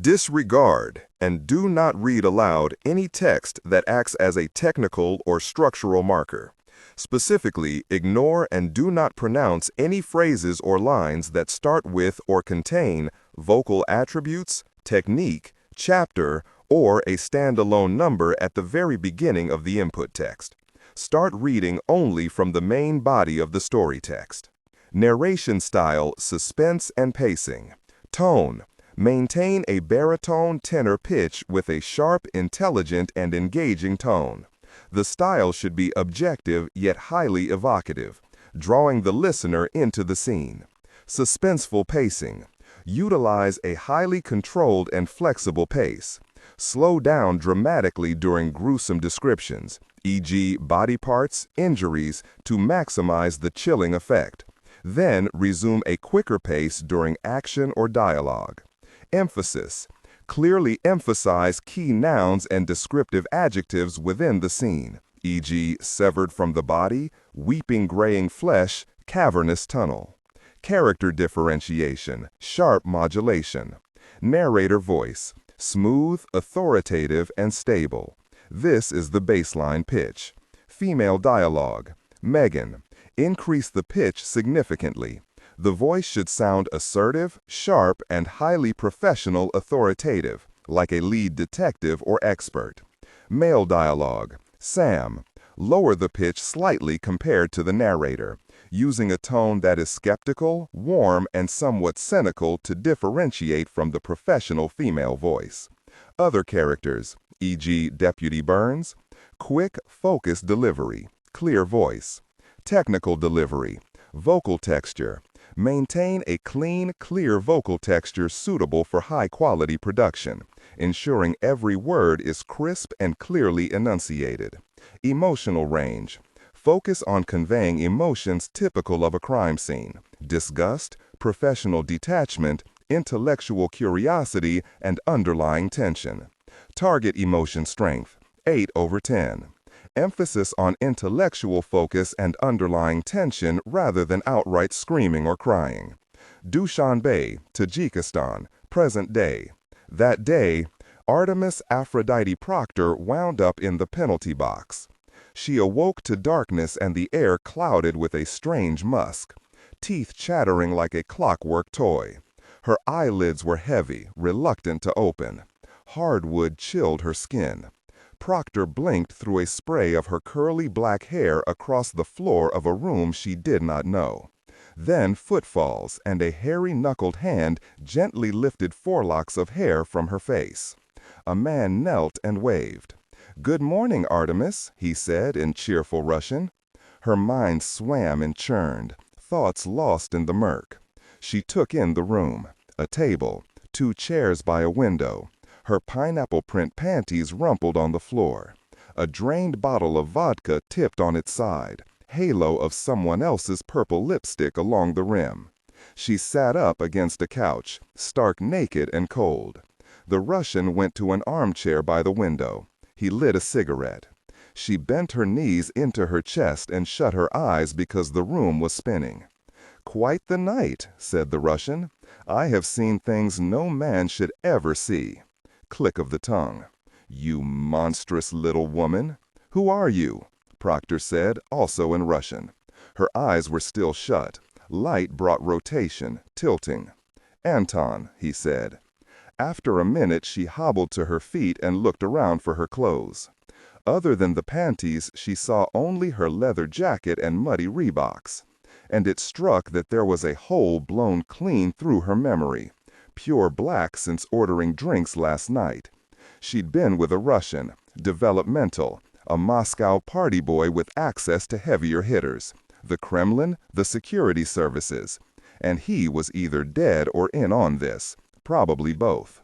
Disregard and do not read aloud any text that acts as a technical or structural marker. Specifically, ignore and do not pronounce any phrases or lines that start with or contain vocal attributes, technique, chapter, or a standalone number at the very beginning of the input text. Start reading only from the main body of the story text. Narration style, suspense and pacing. Tone. Maintain a baritone tenor pitch with a sharp, intelligent, and engaging tone. The style should be objective yet highly evocative, drawing the listener into the scene. Suspenseful pacing. Utilize a highly controlled and flexible pace. Slow down dramatically during gruesome descriptions, e.g., body parts, injuries, to maximize the chilling effect. Then resume a quicker pace during action or dialogue. Emphasis. Clearly emphasize key nouns and descriptive adjectives within the scene, e.g., severed from the body, weeping graying flesh, cavernous tunnel. Character differentiation, sharp modulation. Narrator voice, smooth, authoritative, and stable. This is the baseline pitch. Female dialogue. Megan. Increase the pitch significantly. The voice should sound assertive, sharp, and highly professional authoritative, like a lead detective or expert. Male dialogue. Sam. Lower the pitch slightly compared to the narrator, using a tone that is skeptical, warm, and somewhat cynical to differentiate from the professional female voice. Other characters, e.g., Deputy Burns. Quick, focused delivery. Clear voice. Technical delivery. Vocal texture. Maintain a clean, clear vocal texture suitable for high-quality production, ensuring every word is crisp and clearly enunciated. Emotional range. Focus on conveying emotions typical of a crime scene: disgust, professional detachment, intellectual curiosity, and underlying tension. Target emotion strength, 8/10. Emphasis on intellectual focus and underlying tension rather than outright screaming or crying. Dushanbe, Tajikistan, present day. That day, Artemis Aphrodite Proctor wound up in the penalty box. She awoke to darkness and the air clouded with a strange musk, teeth chattering like a clockwork toy. Her eyelids were heavy, reluctant to open. Hardwood chilled her skin. Proctor blinked through a spray of her curly black hair across the floor of a room she did not know. Then footfalls and a hairy-knuckled hand gently lifted forelocks of hair from her face. A man knelt and waved. "Good morning, Artemis," he said in cheerful Russian. Her mind swam and churned, thoughts lost in the murk. She took in the room, a table, 2 chairs by a window. Her pineapple print panties rumpled on the floor. A drained bottle of vodka tipped on its side, halo of someone else's purple lipstick along the rim. She sat up against a couch, stark naked and cold. The Russian went to an armchair by the window. He lit a cigarette. She bent her knees into her chest and shut her eyes because the room was spinning. "Quite the night," said the Russian. "I have seen things no man should ever see." Click of the tongue. "You monstrous little woman." "Who are you?" Proctor said, also in Russian. Her eyes were still shut. Light brought rotation, tilting. "Anton," he said. After a minute, she hobbled to her feet and looked around for her clothes. Other than the panties, she saw only her leather jacket and muddy Reeboks. And it struck that there was a hole blown clean through her memory. Pure black since ordering drinks last night. She'd been with a Russian, developmental, a Moscow party boy with access to heavier hitters, the Kremlin, the security services, and he was either dead or in on this, probably both.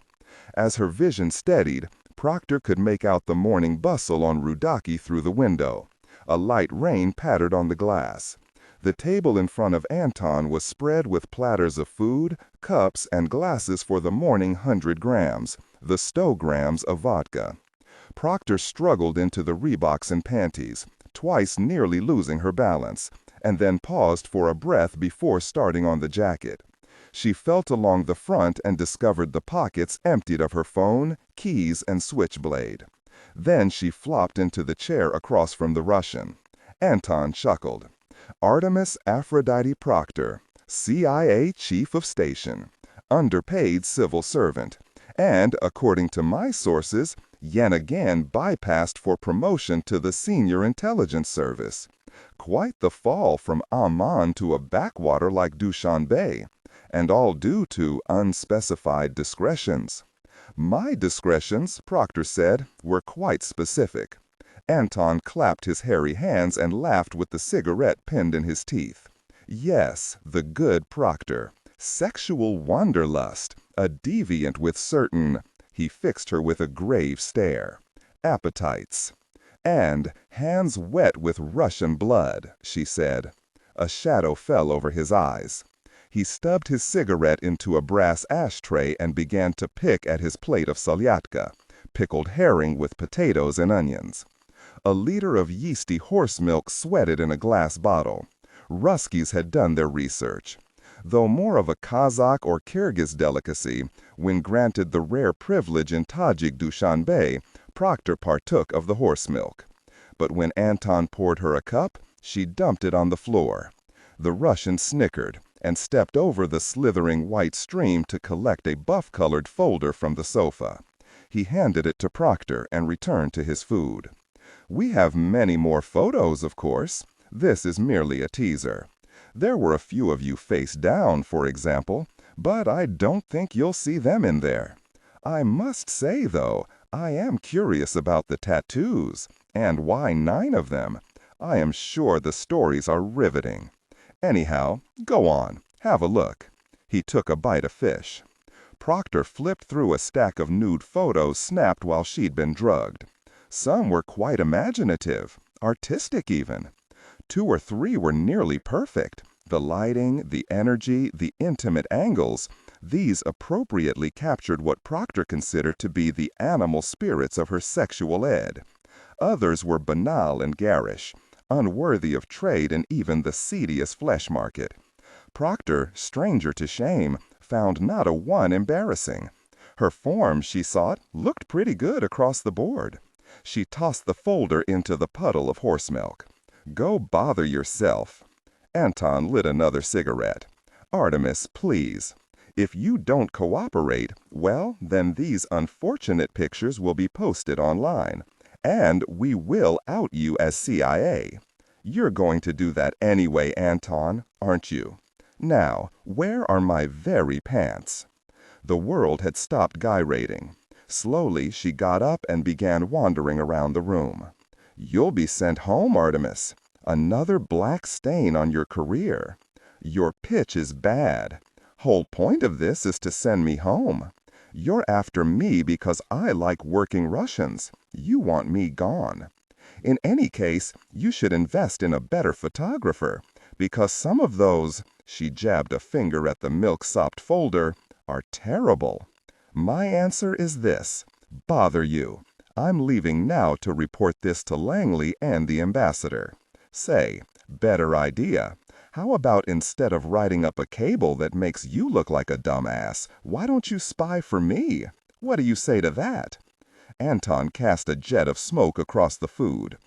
As her vision steadied, Proctor could make out the morning bustle on Rudaki through the window. A light rain pattered on the glass. The table in front of Anton was spread with platters of food, cups, and glasses for the morning 100 grams, the stograms of vodka. Proctor struggled into the Reeboks and panties, twice nearly losing her balance, and then paused for a breath before starting on the jacket. She felt along the front and discovered the pockets emptied of her phone, keys, and switchblade. Then she flopped into the chair across from the Russian. Anton chuckled. Artemis Aphrodite Proctor, CIA Chief of Station, underpaid civil servant, and, according to my sources, yet again bypassed for promotion to the Senior Intelligence Service. Quite the fall from Amman to a backwater like Dushanbe, and all due to unspecified discretions. My discretions, Proctor said, were quite specific. Anton clapped his hairy hands and laughed with the cigarette pinned in his teeth. Yes, the good Proctor. Sexual wanderlust, a deviant with certain, he fixed her with a grave stare, appetites. And hands wet with Russian blood, she said. A shadow fell over his eyes. He stubbed his cigarette into a brass ashtray and began to pick at his plate of salyatka, pickled herring with potatoes and onions. A liter of yeasty horse milk sweated in a glass bottle. Ruskies had done their research. Though more of a Kazakh or Kyrgyz delicacy, when granted the rare privilege in Tajik Dushanbe, Proctor partook of the horse milk. But when Anton poured her a cup, she dumped it on the floor. The Russian snickered and stepped over the slithering white stream to collect a buff-colored folder from the sofa. He handed it to Proctor and returned to his food. We have many more photos, of course. This is merely a teaser. There were a few of you face down, for example, but I don't think you'll see them in there. I must say, though, I am curious about the tattoos, and why 9 of them. I am sure the stories are riveting. Anyhow, go on, have a look. He took a bite of fish. Proctor flipped through a stack of nude photos snapped while she'd been drugged. Some were quite imaginative, artistic even. 2 or 3 were nearly perfect. The lighting, the energy, the intimate angles, these appropriately captured what Proctor considered to be the animal spirits of her sexual ed. Others were banal and garish, unworthy of trade in even the seediest flesh market. Proctor, stranger to shame, found not a one embarrassing. Her form, she thought, looked pretty good across the board. She tossed the folder into the puddle of horse milk. Go bother yourself. Anton lit another cigarette. Artemis, please. If you don't cooperate, well, then these unfortunate pictures will be posted online. And we will out you as CIA. You're going to do that anyway, Anton, aren't you? Now, where are my very pants? The world had stopped gyrating. Slowly, she got up and began wandering around the room. You'll be sent home, Artemis. Another black stain on your career. Your pitch is bad. Whole point of this is to send me home. You're after me because I like working Russians. You want me gone. In any case, you should invest in a better photographer, because some of those, she jabbed a finger at the milk-sopped folder, are terrible. My answer is this. Bother you. I'm leaving now to report this to Langley and the ambassador. Say, better idea. How about instead of writing up a cable that makes you look like a dumbass, why don't you spy for me? What do you say to that? Anton cast a jet of smoke across the food.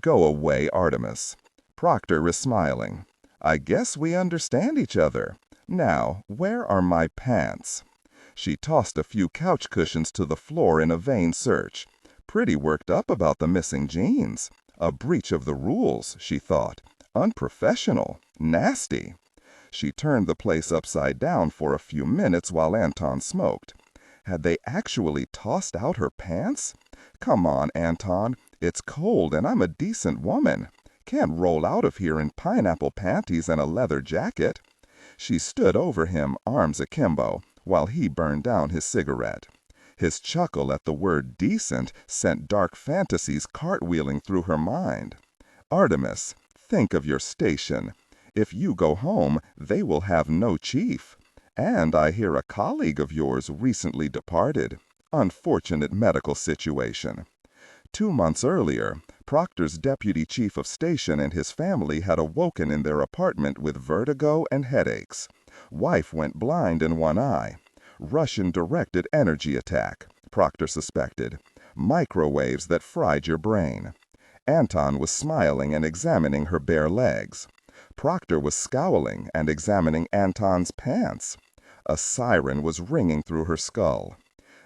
Go away, Artemis. Proctor is smiling. I guess we understand each other. Now, where are my pants? She tossed a few couch cushions to the floor in a vain search. Pretty worked up about the missing jeans. A breach of the rules, she thought. Unprofessional. Nasty. She turned the place upside down for a few minutes while Anton smoked. Had they actually tossed out her pants? Come on, Anton. It's cold and I'm a decent woman. Can't roll out of here in pineapple panties and a leather jacket. She stood over him, arms akimbo, while he burned down his cigarette. His chuckle at the word decent sent dark fantasies cartwheeling through her mind. Artemis, think of your station. If you go home, they will have no chief. And I hear a colleague of yours recently departed. Unfortunate medical situation. 2 months earlier, Proctor's deputy chief of station and his family had awoken in their apartment with vertigo and headaches. Wife went blind in one eye. Russian-directed energy attack, Proctor suspected. Microwaves that fried your brain. Anton was smiling and examining her bare legs. Proctor was scowling and examining Anton's pants. A siren was ringing through her skull.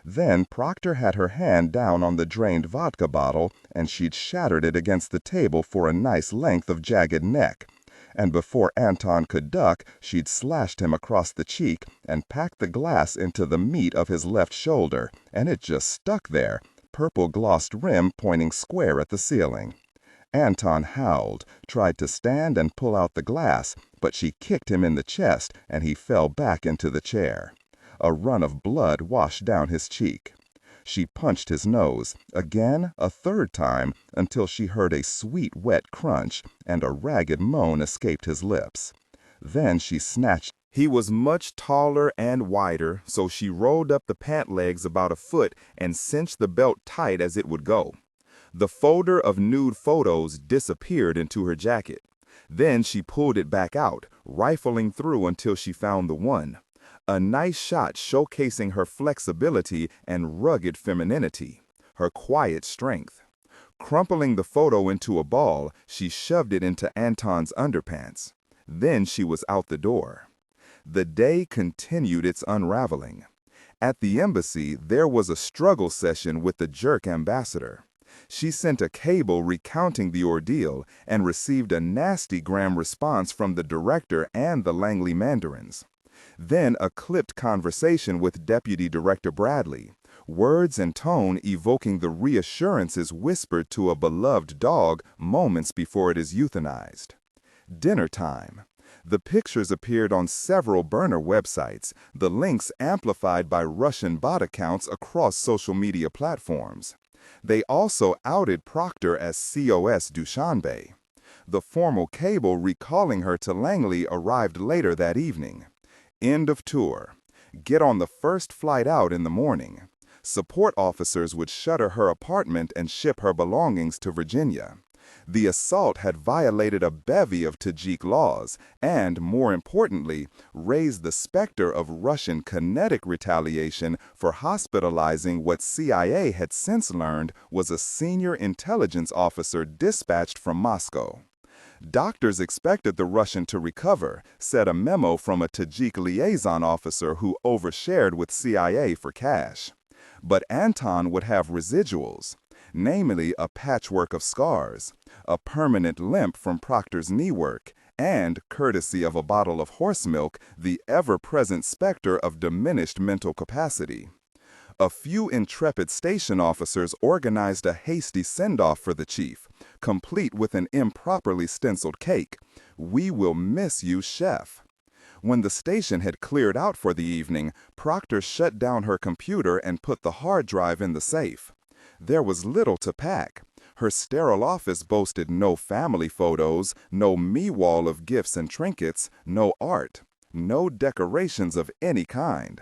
Then Proctor had her hand down on the drained vodka bottle, and she'd shattered it against the table for a nice length of jagged neck. And before Anton could duck, she'd slashed him across the cheek and packed the glass into the meat of his left shoulder, and it just stuck there, purple-glossed rim pointing square at the ceiling. Anton howled, tried to stand and pull out the glass, but she kicked him in the chest, and he fell back into the chair. A run of blood washed down his cheek. She punched his nose, again, a third time, until she heard a sweet wet crunch, and a ragged moan escaped his lips. Then she snatched. He was much taller and wider, so she rolled up the pant legs about a foot and cinched the belt tight as it would go. The folder of nude photos disappeared into her jacket. Then she pulled it back out, rifling through until she found the one. A nice shot showcasing her flexibility and rugged femininity, her quiet strength. Crumpling the photo into a ball, she shoved it into Anton's underpants. Then she was out the door. The day continued its unraveling. At the embassy, there was a struggle session with the jerk ambassador. She sent a cable recounting the ordeal and received a nasty gram response from the director and the Langley mandarins. Then a clipped conversation with Deputy Director Bradley, words and tone evoking the reassurances whispered to a beloved dog moments before it is euthanized. Dinner time. The pictures appeared on several burner websites, the links amplified by Russian bot accounts across social media platforms. They also outed Proctor as COS Dushanbe. The formal cable recalling her to Langley arrived later that evening. End of tour. Get on the first flight out in the morning. Support officers would shutter her apartment and ship her belongings to Virginia. The assault had violated a bevy of Tajik laws and, more importantly, raised the specter of Russian kinetic retaliation for hospitalizing what CIA had since learned was a senior intelligence officer dispatched from Moscow. Doctors expected the Russian to recover, said a memo from a Tajik liaison officer who overshared with CIA for cash. But Anton would have residuals, namely a patchwork of scars, a permanent limp from Proctor's knee work, and, courtesy of a bottle of horse milk, the ever-present specter of diminished mental capacity. A few intrepid station officers organized a hasty send-off for the chief, complete with an improperly stenciled cake. "We will miss you, chef." When the station had cleared out for the evening, Proctor shut down her computer and put the hard drive in the safe. There was little to pack. Her sterile office boasted no family photos, no me wall of gifts and trinkets, no art, no decorations of any kind.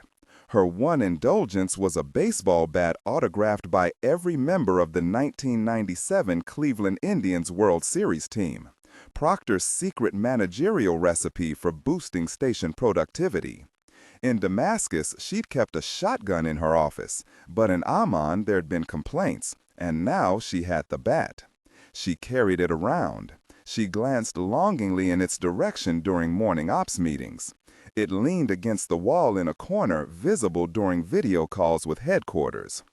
Her one indulgence was a baseball bat autographed by every member of the 1997 Cleveland Indians World Series team. Proctor's secret managerial recipe for boosting station productivity. In Damascus, she'd kept a shotgun in her office, but in Amman there'd been complaints, and now she had the bat. She carried it around. She glanced longingly in its direction during morning ops meetings. It leaned against the wall in a corner, visible during video calls with headquarters.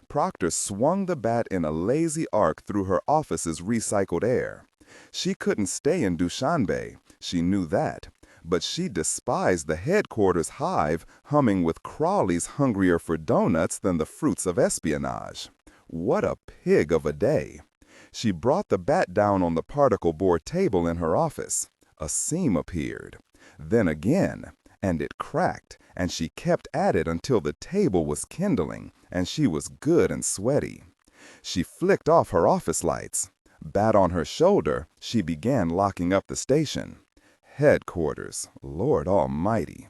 Proctor swung the bat in a lazy arc through her office's recycled air. She couldn't stay in Dushanbe, she knew that, but she despised the headquarters hive, humming with crawlies hungrier for donuts than the fruits of espionage. What a pig of a day! She brought the bat down on the particle board table in her office. A seam appeared. Then again, and it cracked, and she kept at it until the table was kindling, and she was good and sweaty. She flicked off her office lights. Bat on her shoulder, she began locking up the station. Headquarters, Lord Almighty.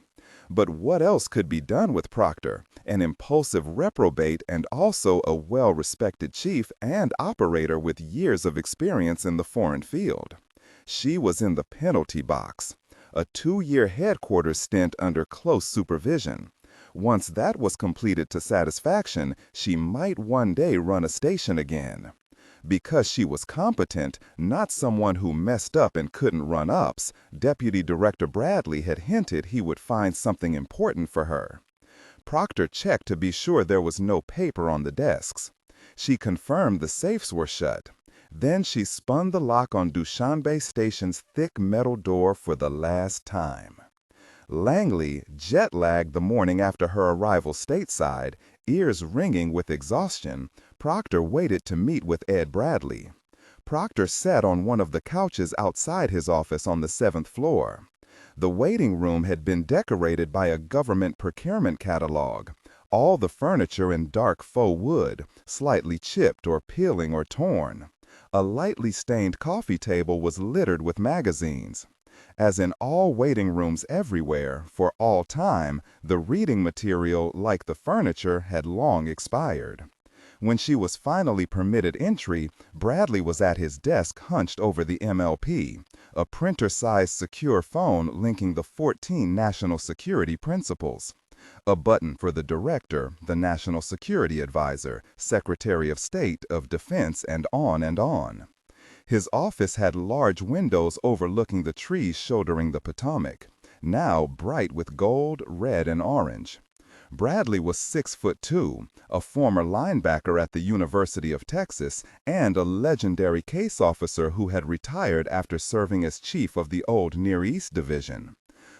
But what else could be done with Proctor, an impulsive reprobate and also a well-respected chief and operator with years of experience in the foreign field? She was in the penalty box. a 2-year headquarters stint under close supervision. Once that was completed to satisfaction, she might one day run a station again. Because she was competent, not someone who messed up and couldn't run ups, Deputy Director Bradley had hinted he would find something important for her. Proctor checked to be sure there was no paper on the desks. She confirmed the safes were shut. Then she spun the lock on Dushanbe Station's thick metal door for the last time. Langley, jet-lagged the morning after her arrival stateside, ears ringing with exhaustion, Proctor waited to meet with Ed Bradley. Proctor sat on one of the couches outside his office on the 7th floor. The waiting room had been decorated by a government procurement catalog, all the furniture in dark faux wood, slightly chipped or peeling or torn. A lightly stained coffee table was littered with magazines. As in all waiting rooms everywhere, for all time, the reading material, like the furniture, had long expired. When she was finally permitted entry, Bradley was at his desk hunched over the MLP, a printer-sized secure phone linking the 14 national security principles. A button for the director, the National Security Advisor, Secretary of State of Defense, and on and on. His office had large windows overlooking the trees shouldering the Potomac, now bright with gold, red, and orange. Bradley was 6'2", a former linebacker at the University of Texas, and a legendary case officer who had retired after serving as chief of the old Near East Division.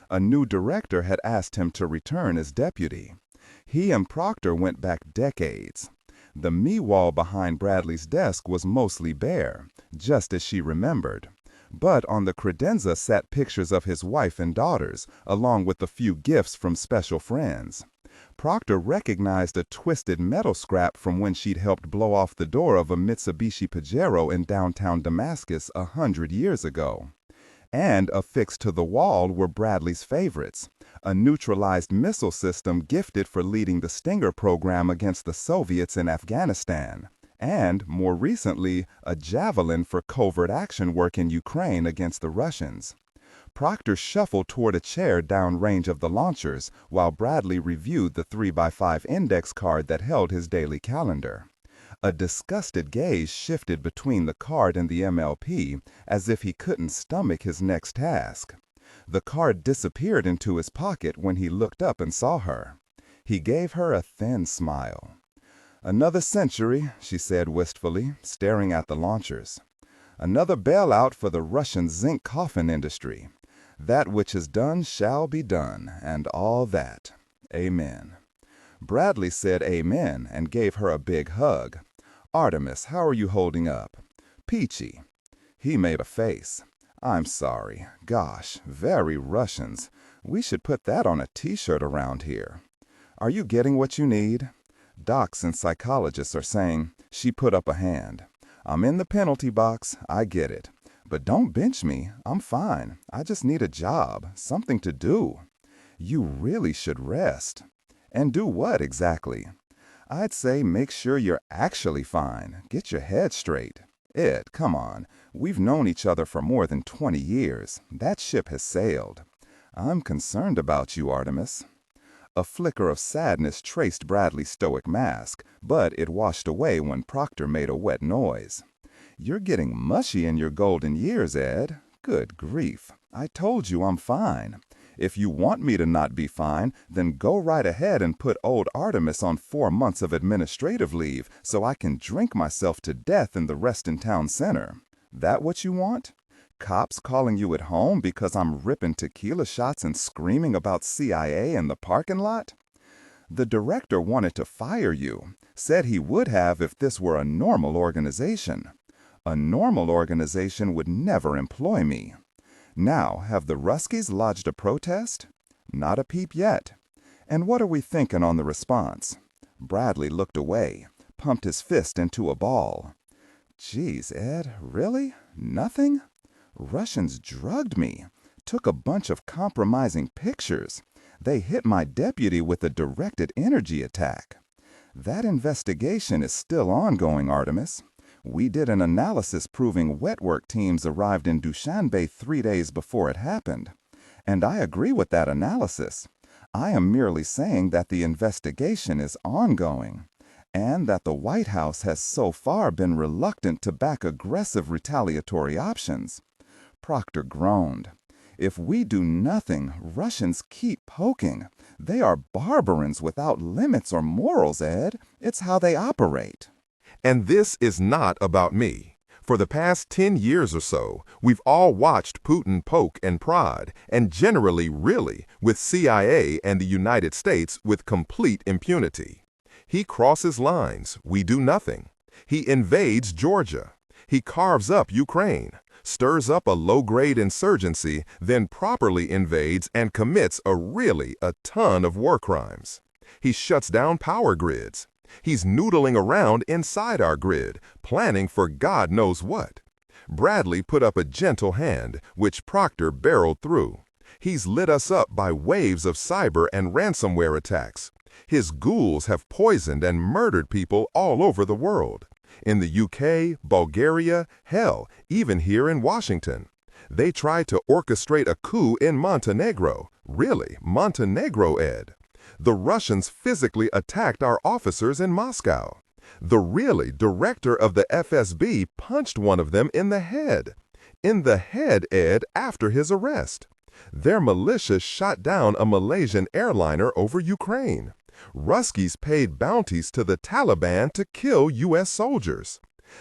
A new director had asked him to return as deputy. He and Proctor went back decades. The me wall behind Bradley's desk was mostly bare, just as she remembered. But on the credenza sat pictures of his wife and daughters, along with a few gifts from special friends. Proctor recognized a twisted metal scrap from when she'd helped blow off the door of a Mitsubishi Pajero in downtown Damascus 100 years ago. And affixed to the wall were Bradley's favorites, a neutralized missile system gifted for leading the Stinger program against the Soviets in Afghanistan, and, more recently, a Javelin for covert action work in Ukraine against the Russians. Proctor shuffled toward a chair downrange of the launchers, while Bradley reviewed the 3x5 index card that held his daily calendar. A disgusted gaze shifted between the card and the MLP, as if he couldn't stomach his next task. The card disappeared into his pocket when he looked up and saw her. He gave her a thin smile. "Another century," she said wistfully, staring at the launchers. "Another bailout for the Russian zinc coffin industry. That which is done shall be done, and all that. Amen." Bradley said amen and gave her a big hug. "Artemis, how are you holding up?" "Peachy." He made a face. "I'm sorry. Gosh, very Russians. We should put that on a t-shirt around here. Are you getting what you need?" Docs and psychologists are saying, she put up a hand. "I'm in the penalty box, I get it. But don't bench me, I'm fine. I just need a job, something to do." "You really should rest." "And do what exactly?" "I'd say make sure you're actually fine. Get your head straight. Ed, come on. We've known each other for more than 20 years. That ship has sailed. I'm concerned about you, Artemis." A flicker of sadness traced Bradley's stoic mask, but it washed away when Proctor made a wet noise. "You're getting mushy in your golden years, Ed. Good grief. I told you I'm fine. If you want me to not be fine, then go right ahead and put old Artemis on 4 months of administrative leave so I can drink myself to death in the Reston Town Center. That what you want? Cops calling you at home because I'm ripping tequila shots and screaming about CIA in the parking lot? The director wanted to fire you, said he would have if this were a normal organization. A normal organization would never employ me. Now, have the Ruskies lodged a protest? Not a peep yet. And what are we thinking on the response?" Bradley looked away, pumped his fist into a ball. "Geez, Ed, really? Nothing? Russians drugged me, took a bunch of compromising pictures. They hit my deputy with a directed energy attack. That investigation is still ongoing, Artemis. We did an analysis proving wet work teams arrived in Dushanbe 3 days before it happened. And I agree with that analysis. I am merely saying that the investigation is ongoing, and that the White House has so far been reluctant to back aggressive retaliatory options. Proctor groaned. If we do nothing, Russians keep poking. They are barbarians without limits or morals, Ed. It's how they operate. And this is not about me. For the past 10 years or so, we've all watched Putin poke and prod, and generally, really, with CIA and the United States with complete impunity. He crosses lines, we do nothing. He invades Georgia. He carves up Ukraine, stirs up a low-grade insurgency, then properly invades and commits a ton of war crimes. He shuts down power grids. He's noodling around inside our grid, planning for God knows what. Bradley put up a gentle hand, which Proctor barreled through. He's lit us up by waves of cyber and ransomware attacks. His ghouls have poisoned and murdered people all over the world. In the UK, Bulgaria, hell, even here in Washington. They tried to orchestrate a coup in Montenegro. Really, Montenegro, Ed. The Russians physically attacked our officers in Moscow. The really director of the FSB punched one of them in the head. In the head, Ed, after his arrest. Their militia shot down a Malaysian airliner over Ukraine. Ruskies paid bounties to the Taliban to kill U.S. soldiers.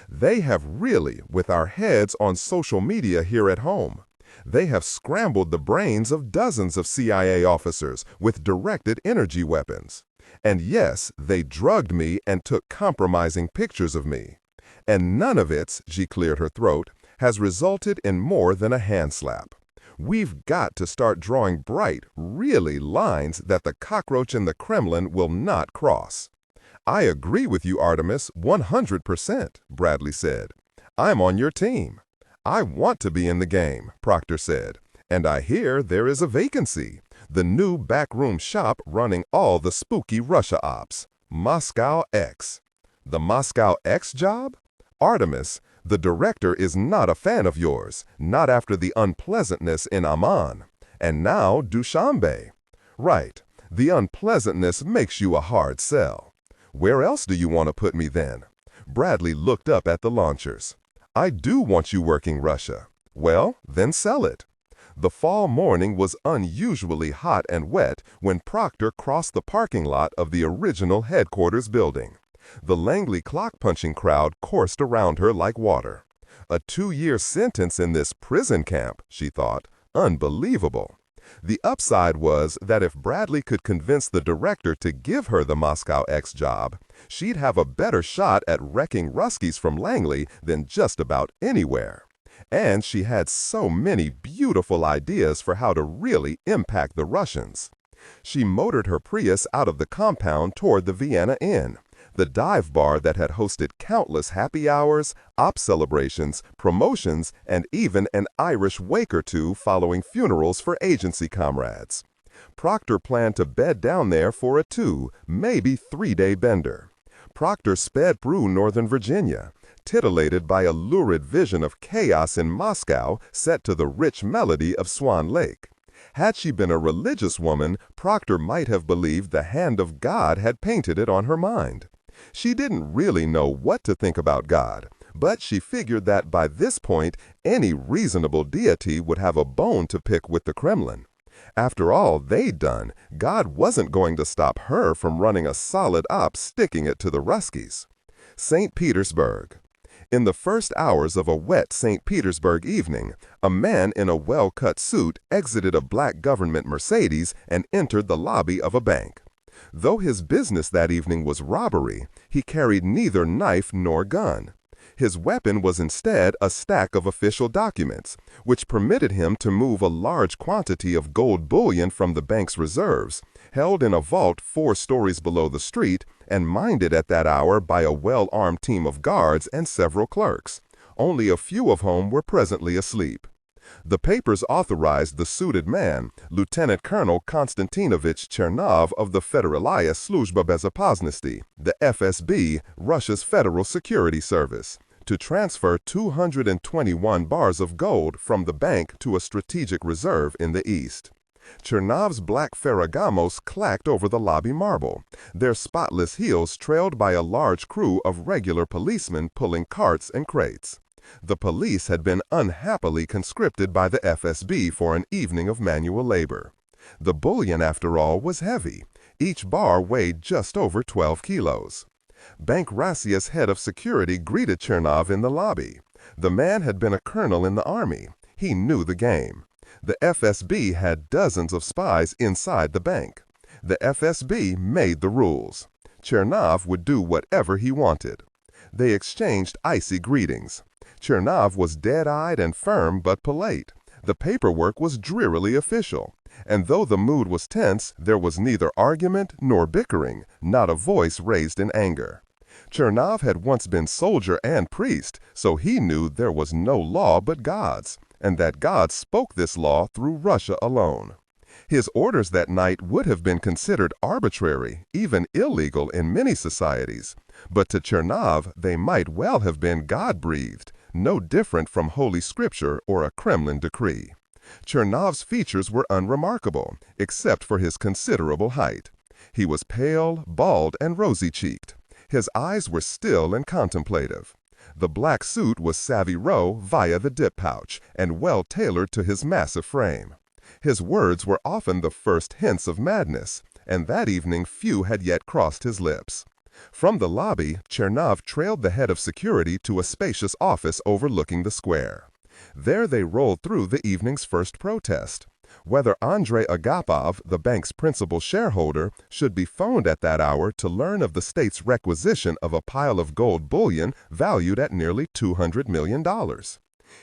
They have really, with our heads on social media here at home, they have scrambled the brains of dozens of CIA officers with directed energy weapons. And yes, they drugged me and took compromising pictures of me. And none of it, she cleared her throat, has resulted in more than a hand slap. We've got to start drawing bright, really lines that the cockroach in the Kremlin will not cross. I agree with you, Artemis, 100%, Bradley said. I'm on your team. I want to be in the game, Proctor said. And I hear there is a vacancy. The new backroom shop running all the spooky Russia ops. Moscow X. The Moscow X job? Artemis, the director is not a fan of yours, not after the unpleasantness in Amman. And now Dushanbe. Right, the unpleasantness makes you a hard sell. Where else do you want to put me then? Bradley looked up at the launchers. I do want you working Russia. Well, then sell it. The fall morning was unusually hot and wet when Proctor crossed the parking lot of the original headquarters building. The Langley clock-punching crowd coursed around her like water. A 2-year sentence in this prison camp, she thought. Unbelievable. The upside was that if Bradley could convince the director to give her the Moscow X job, she'd have a better shot at wrecking Ruskies from Langley than just about anywhere. And she had so many beautiful ideas for how to really impact the Russians. She motored her Prius out of the compound toward the Vienna Inn, the dive bar that had hosted countless happy hours, op celebrations, promotions, and even an Irish wake or two following funerals for agency comrades. Proctor planned to bed down there for a 2, maybe 3-day bender. Proctor sped through Northern Virginia, titillated by a lurid vision of chaos in Moscow set to the rich melody of Swan Lake. Had she been a religious woman, Proctor might have believed the hand of God had painted it on her mind. She didn't really know what to think about God, but she figured that by this point, any reasonable deity would have a bone to pick with the Kremlin. After all they'd done, God wasn't going to stop her from running a solid op sticking it to the Ruskies. St. Petersburg. In the first hours of a wet St. Petersburg evening, a man in a well-cut suit exited a black government Mercedes and entered the lobby of a bank. Though his business that evening was robbery, he carried neither knife nor gun. His weapon was instead a stack of official documents, which permitted him to move a large quantity of gold bullion from the bank's reserves, held in a vault 4 stories below the street and minded at that hour by a well-armed team of guards and several clerks, only a few of whom were presently asleep. The papers authorized the suited man, Lieutenant Colonel Konstantinovich Chernov of the Federalaya Sluzhba Bezopasnosti, the FSB, Russia's Federal Security Service, to transfer 221 bars of gold from the bank to a strategic reserve in the east. Chernov's black Ferragamos clacked over the lobby marble, their spotless heels trailed by a large crew of regular policemen pulling carts and crates. The police had been unhappily conscripted by the FSB for an evening of manual labor. The bullion, after all, was heavy. Each bar weighed just over 12 kilos. Bank Rassia's head of security greeted Chernov in the lobby. The man had been a colonel in the army. He knew the game. The FSB had dozens of spies inside the bank. The FSB made the rules. Chernov would do whatever he wanted. They exchanged icy greetings. Chernov was dead-eyed and firm but polite. The paperwork was drearily official. And though the mood was tense, there was neither argument nor bickering, not a voice raised in anger. Chernov had once been soldier and priest, so he knew there was no law but God's, and that God spoke this law through Russia alone. His orders that night would have been considered arbitrary, even illegal in many societies, but to Chernov they might well have been God-breathed, no different from Holy Scripture or a Kremlin decree. Chernov's features were unremarkable, except for his considerable height. He was pale, bald, and rosy-cheeked. His eyes were still and contemplative. The black suit was savvy row via the dip pouch and well tailored to his massive frame. His words were often the first hints of madness, and that evening few had yet crossed his lips. From the lobby, Chernov trailed the head of security to a spacious office overlooking the square. There they rolled through the evening's first protest. Whether Andrei Agapov, the bank's principal shareholder, should be phoned at that hour to learn of the state's requisition of a pile of gold bullion valued at nearly $200 million.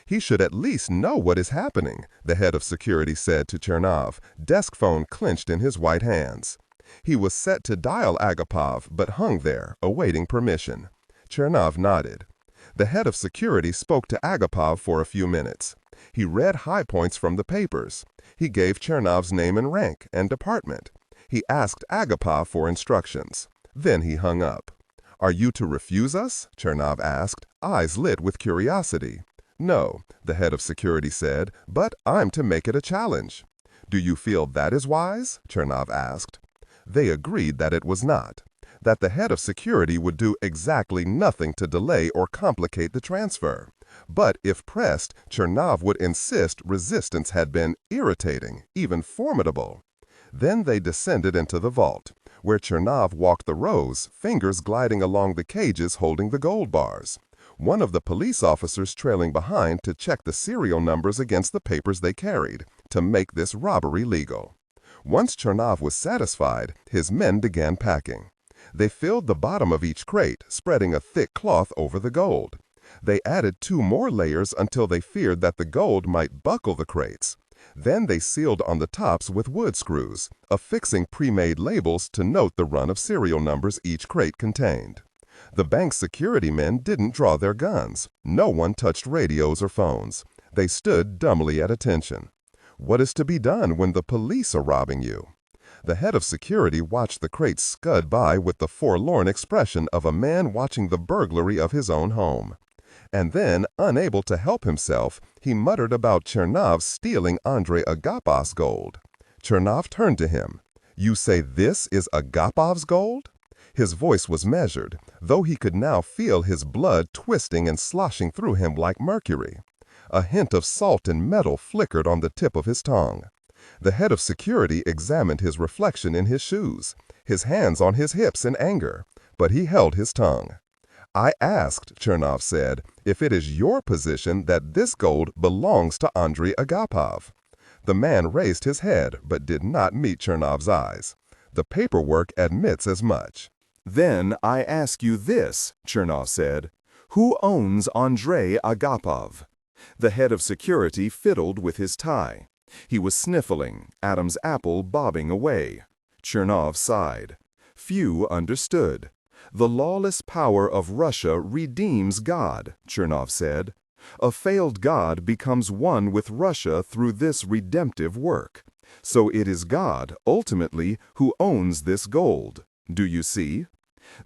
He should at least know what is happening, the head of security said to Chernov, desk phone clenched in his white hands. He was set to dial Agapov, but hung there, awaiting permission. Chernov nodded. The head of security spoke to Agapov for a few minutes. He read high points from the papers. He gave Chernov's name and rank and department. He asked Agapov for instructions. Then he hung up. "Are you to refuse us?" Chernov asked, eyes lit with curiosity. "No," the head of security said, "but I'm to make it a challenge." "Do you feel that is wise?" Chernov asked. They agreed that it was not, that the head of security would do exactly nothing to delay or complicate the transfer. But if pressed, Chernov would insist resistance had been irritating, even formidable. Then they descended into the vault, where Chernov walked the rows, fingers gliding along the cages holding the gold bars. One of the police officers trailing behind to check the serial numbers against the papers they carried, to make this robbery legal. Once Chernov was satisfied, his men began packing. They filled the bottom of each crate, spreading a thick cloth over the gold. They added 2 more layers until they feared that the gold might buckle the crates. Then they sealed on the tops with wood screws, affixing pre-made labels to note the run of serial numbers each crate contained. The bank's security men didn't draw their guns. No one touched radios or phones. They stood dumbly at attention. What is to be done when the police are robbing you? The head of security watched the crates scud by with the forlorn expression of a man watching the burglary of his own home. And then, unable to help himself, he muttered about Chernov stealing Andrei Agapov's gold. Chernov turned to him. "You say this is Agapov's gold?" His voice was measured, though he could now feel his blood twisting and sloshing through him like mercury. A hint of salt and metal flickered on the tip of his tongue. The head of security examined his reflection in his shoes, his hands on his hips in anger, but he held his tongue. "I asked," Chernov said, "if it is your position that this gold belongs to Andrei Agapov." The man raised his head, but did not meet Chernov's eyes. "The paperwork admits as much." "Then I ask you this," Chernov said. "Who owns Andrei Agapov?" The head of security fiddled with his tie. He was sniffling, Adam's apple bobbing away. Chernov sighed. Few understood. "The lawless power of Russia redeems God," Chernov said. "A failed God becomes one with Russia through this redemptive work. So it is God, ultimately, who owns this gold. Do you see?"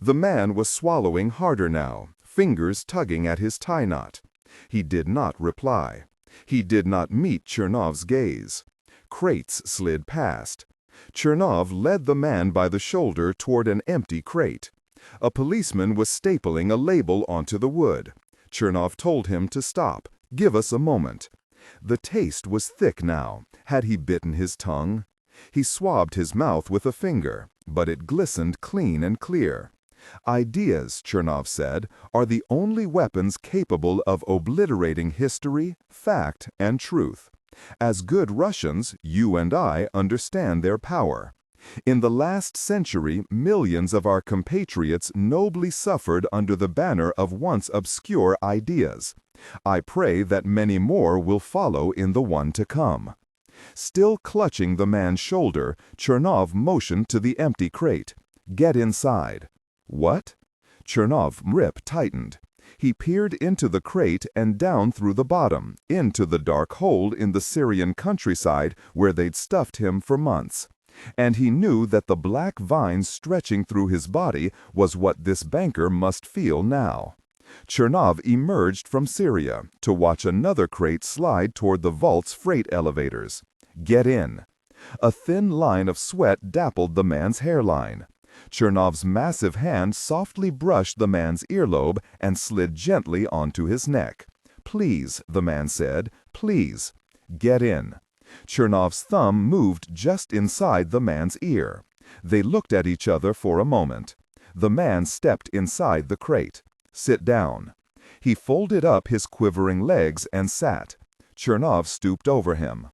The man was swallowing harder now, fingers tugging at his tie knot. He did not reply. He did not meet Chernov's gaze. Crates slid past. Chernov led the man by the shoulder toward an empty crate. A policeman was stapling a label onto the wood. Chernov told him to stop. Give us a moment. The taste was thick now. Had he bitten his tongue? He swabbed his mouth with a finger, but it glistened clean and clear. Ideas, Chernov said, are the only weapons capable of obliterating history, fact, and truth. As good Russians, you and I understand their power. In the last century, millions of our compatriots nobly suffered under the banner of once obscure ideas. I pray that many more will follow in the one to come. Still clutching the man's shoulder, Chernov motioned to the empty crate. Get inside. What? Chernov's grip tightened. He peered into the crate and down through the bottom, into the dark hole in the Syrian countryside where they'd stuffed him for months. And he knew that the black vines stretching through his body was what this banker must feel now. Chernov emerged from Syria to watch another crate slide toward the vault's freight elevators. Get in. A thin line of sweat dappled the man's hairline. Chernov's massive hand softly brushed the man's earlobe and slid gently onto his neck. Please, the man said, please. Get in. Chernov's thumb moved just inside the man's ear. They looked at each other for a moment. The man stepped inside the crate. Sit down. He folded up his quivering legs and sat. Chernov stooped over him.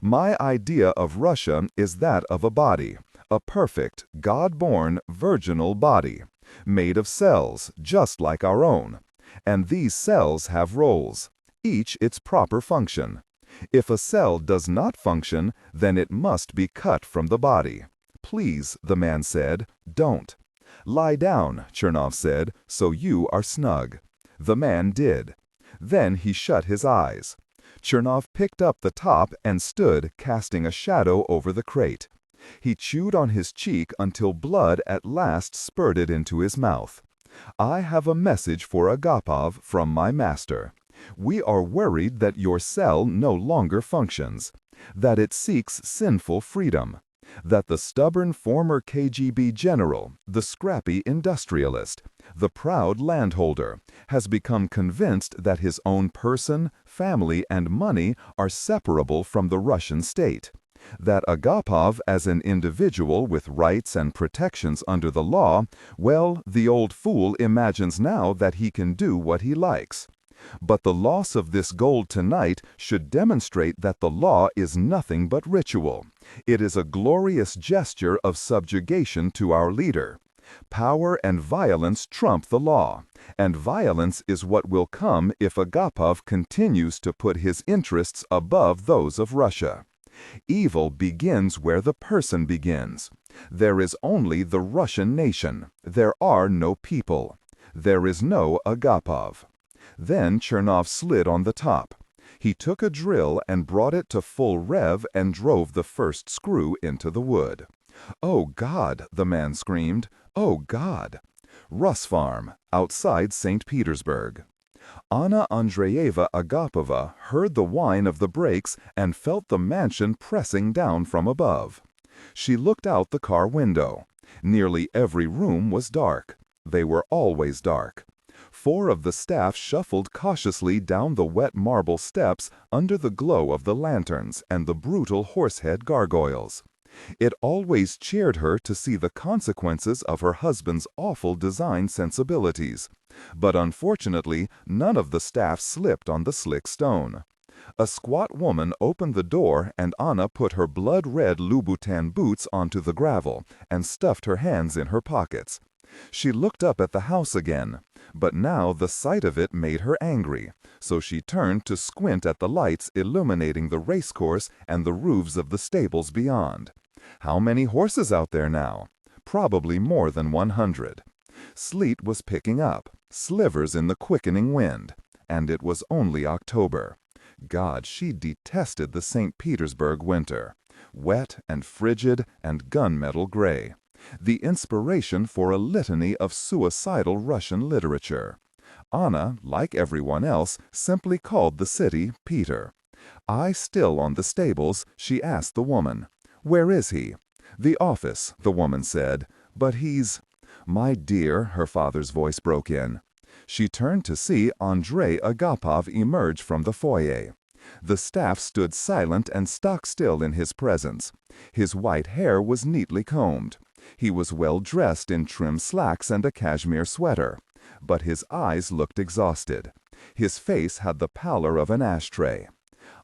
My idea of Russia is that of a body, a perfect, God-born, virginal body, made of cells just like our own. And these cells have roles, each its proper function. If a cell does not function, then it must be cut from the body. Please, the man said, don't. Lie down, Chernov said, so you are snug. The man did. Then he shut his eyes. Chernov picked up the top and stood, casting a shadow over the crate. He chewed on his cheek until blood at last spurted into his mouth. I have a message for Agapov from my master. We are worried that your cell no longer functions, that it seeks sinful freedom, that the stubborn former KGB general, the scrappy industrialist, the proud landholder, has become convinced that his own person, family, and money are separable from the Russian state, that Agapov as an individual with rights and protections under the law, well, the old fool imagines now that he can do what he likes. But the loss of this gold tonight should demonstrate that the law is nothing but ritual. It is a glorious gesture of subjugation to our leader. Power and violence trump the law, and violence is what will come if Agapov continues to put his interests above those of Russia. Evil begins where the person begins. There is only the Russian nation. There are no people. There is no Agapov. Then Chernov slid on the top. He took a drill and brought it to full rev and drove the first screw into the wood. "Oh, God!" the man screamed. "Oh, God!" Russ Farm, outside St. Petersburg. Anna Andreeva Agapova heard the whine of the brakes and felt the mansion pressing down from above. She looked out the car window. Nearly every room was dark. They were always dark. 4 of the staff shuffled cautiously down the wet marble steps under the glow of the lanterns and the brutal horsehead gargoyles. It always cheered her to see the consequences of her husband's awful design sensibilities. But unfortunately, none of the staff slipped on the slick stone. A squat woman opened the door and Anna put her blood-red Louboutin boots onto the gravel and stuffed her hands in her pockets. She looked up at the house again, but now the sight of it made her angry, so she turned to squint at the lights illuminating the racecourse and the roofs of the stables beyond. How many horses out there now? Probably more than 100. Sleet was picking up, slivers in the quickening wind, and it was only October. God, she detested the St. Petersburg winter. Wet and frigid and gunmetal gray. The inspiration for a litany of suicidal Russian literature. Anna, like everyone else, simply called the city Peter. Eye still on the stables, she asked the woman, "Where is he?" "The office," the woman said, "but he's—" "My dear," her father's voice broke in. She turned to see Andrei Agapov emerge from the foyer. The staff stood silent and stock-still in his presence. His white hair was neatly combed. He was well dressed in trim slacks and a cashmere sweater, but his eyes looked exhausted. His face had the pallor of an ashtray.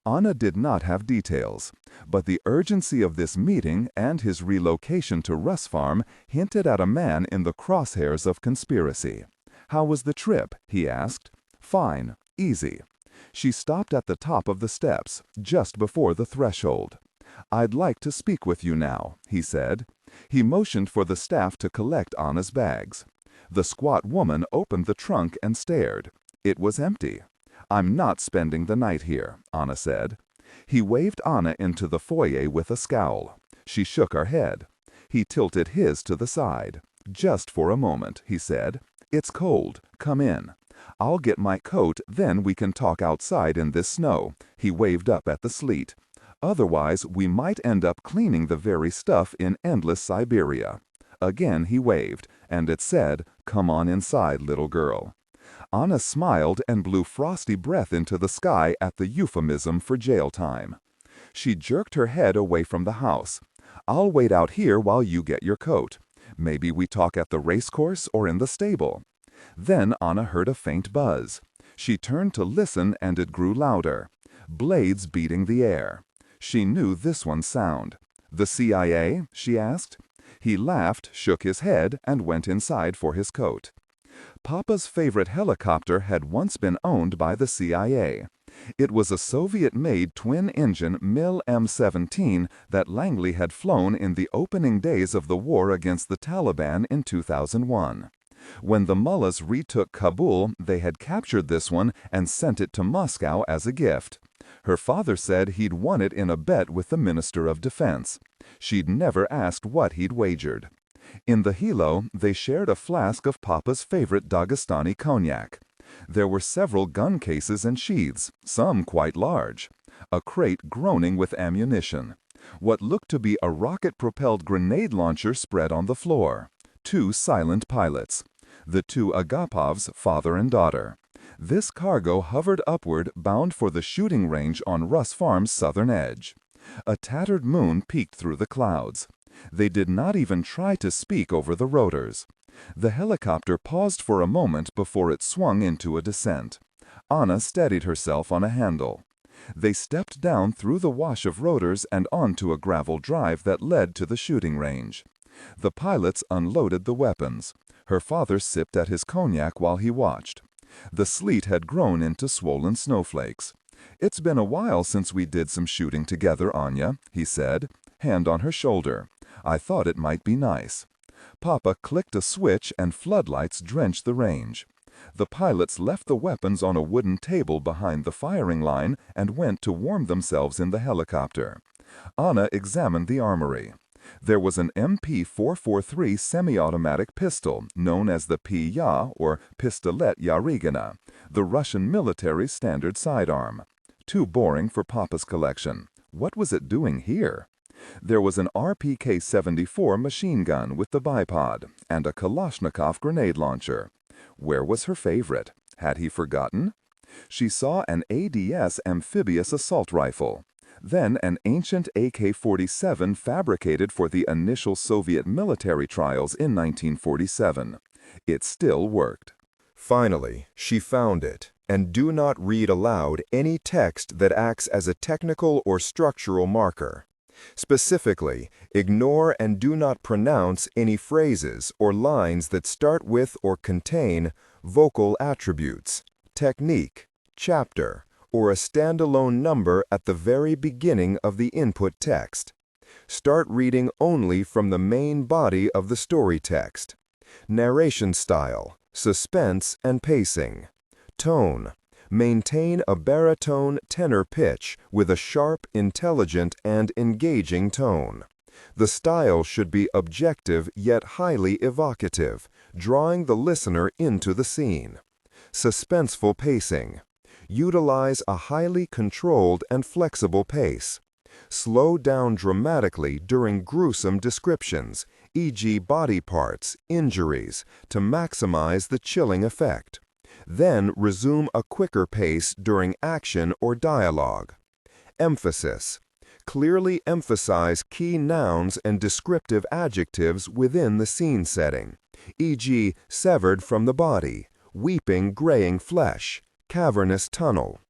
Anna did not have details, but the urgency of this meeting and his relocation to Russ Farm hinted at a man in the crosshairs of conspiracy. "How was the trip?" he asked. "Fine. Easy." She stopped at the top of the steps, just before the threshold. "I'd like to speak with you now," he said. He motioned for the staff to collect Anna's bags. The squat woman opened the trunk and stared. It was empty. "I'm not spending the night here," Anna said. He waved Anna into the foyer with a scowl. She shook her head. He tilted his to the side. "Just for a moment," he said. "It's cold. Come in. I'll get my coat, then we can talk outside in this snow." He waved up at the sleet. "Otherwise, we might end up cleaning the very stuff in endless Siberia." Again he waved, and it said, "Come on inside, little girl." Anna smiled and blew frosty breath into the sky at the euphemism for jail time. She jerked her head away from the house. "I'll wait out here while you get your coat. Maybe we talk at the racecourse or in the stable." Then Anna heard a faint buzz. She turned to listen and it grew louder. Blades beating the air. She knew this one's sound. "The CIA?" she asked. He laughed, shook his head, and went inside for his coat. Papa's favorite helicopter had once been owned by the CIA. It was a Soviet-made twin-engine Mil M17 that Langley had flown in the opening days of the war against the Taliban in 2001. When the mullahs retook Kabul, they had captured this one and sent it to Moscow as a gift. Her father said he'd won it in a bet with the Minister of Defense. She'd never asked what he'd wagered. In the helo, they shared a flask of Papa's favorite Dagestani cognac. There were several gun cases and sheaths, some quite large. A crate groaning with ammunition. What looked to be a rocket-propelled grenade launcher spread on the floor. 2 silent pilots. The 2 Agapovs, father and daughter. This cargo hovered upward, bound for the shooting range on Russ Farm's southern edge. A tattered moon peeked through the clouds. They did not even try to speak over the rotors. The helicopter paused for a moment before it swung into a descent. Anna steadied herself on a handle. They stepped down through the wash of rotors and onto a gravel drive that led to the shooting range. The pilots unloaded the weapons. Her father sipped at his cognac while he watched. The sleet had grown into swollen snowflakes. "It's been a while since we did some shooting together, Anya," he said, hand on her shoulder. "I thought it might be nice." Papa clicked a switch and floodlights drenched the range. The pilots left the weapons on a wooden table behind the firing line and went to warm themselves in the helicopter. Anna examined the armory. There was an MP443 semi-automatic pistol, known as the PYA, or Pistolet Yarygina, the Russian military's standard sidearm. Too boring for Papa's collection. What was it doing here? There was an RPK-74 machine gun with the bipod, and a Kalashnikov grenade launcher. Where was her favorite? Had he forgotten? She saw an ADS amphibious assault rifle. Then an ancient AK-47 fabricated for the initial Soviet military trials in 1947. It still worked. Finally, she found it. And do not read aloud any text that acts as a technical or structural marker. Specifically, ignore and do not pronounce any phrases or lines that start with or contain vocal attributes, technique, chapter, or a standalone number at the very beginning of the input text. Start reading only from the main body of the story text. Narration style, suspense and pacing. Tone. Maintain a baritone tenor pitch with a sharp, intelligent, and engaging tone. The style should be objective yet highly evocative, drawing the listener into the scene. Suspenseful pacing. Utilize a highly controlled and flexible pace. Slow down dramatically during gruesome descriptions, e.g. body parts, injuries, to maximize the chilling effect. Then resume a quicker pace during action or dialogue. Emphasis. Clearly emphasize key nouns and descriptive adjectives within the scene setting, e.g. severed from the body, weeping graying flesh, cavernous tunnel.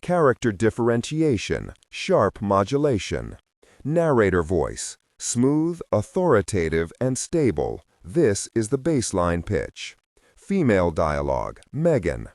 Character differentiation, sharp modulation. Narrator voice, smooth, authoritative, and stable. This is the baseline pitch. Female dialogue, Megan.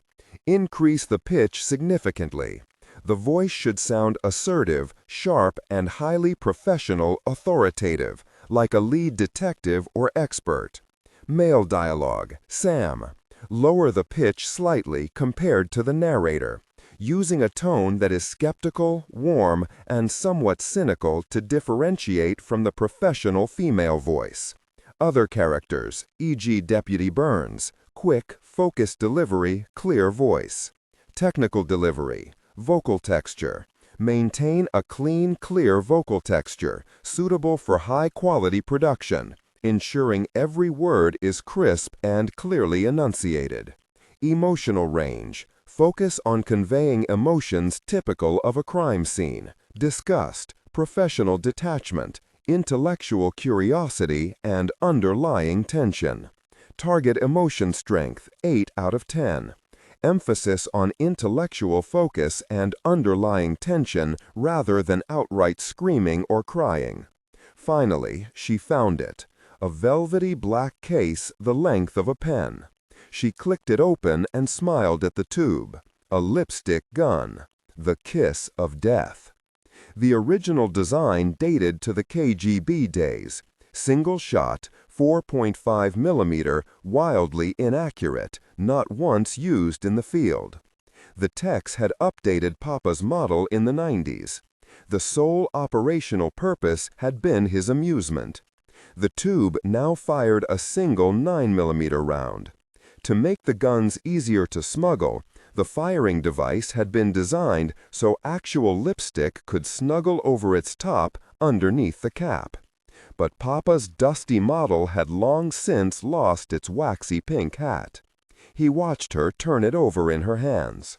Increase the pitch significantly. The voice should sound assertive, sharp, and highly professional, authoritative, like a lead detective or expert. Male dialogue, Sam. Lower the pitch slightly compared to the narrator, using a tone that is skeptical, warm, and somewhat cynical to differentiate from the professional female voice. Other characters, e.g. Deputy Burns, quick, focused delivery, clear voice. Technical delivery, vocal texture. Maintain a clean, clear vocal texture, suitable for high-quality production, ensuring every word is crisp and clearly enunciated. Emotional range. Focus on conveying emotions typical of a crime scene, disgust, professional detachment, intellectual curiosity, and underlying tension. Target emotion strength, 8 out of 10. Emphasis on intellectual focus and underlying tension rather than outright screaming or crying. Finally, she found it. A velvety black case the length of a pen. She clicked it open and smiled at the tube. A lipstick gun. The kiss of death. The original design dated to the KGB days. Single shot, 4.5 millimeter, wildly inaccurate, not once used in the field. The techs had updated Papa's model in the 90s. The sole operational purpose had been his amusement. The tube now fired a single 9mm round. To make the guns easier to smuggle, the firing device had been designed so actual lipstick could snuggle over its top underneath the cap. But Papa's dusty model had long since lost its waxy pink hat. He watched her turn it over in her hands.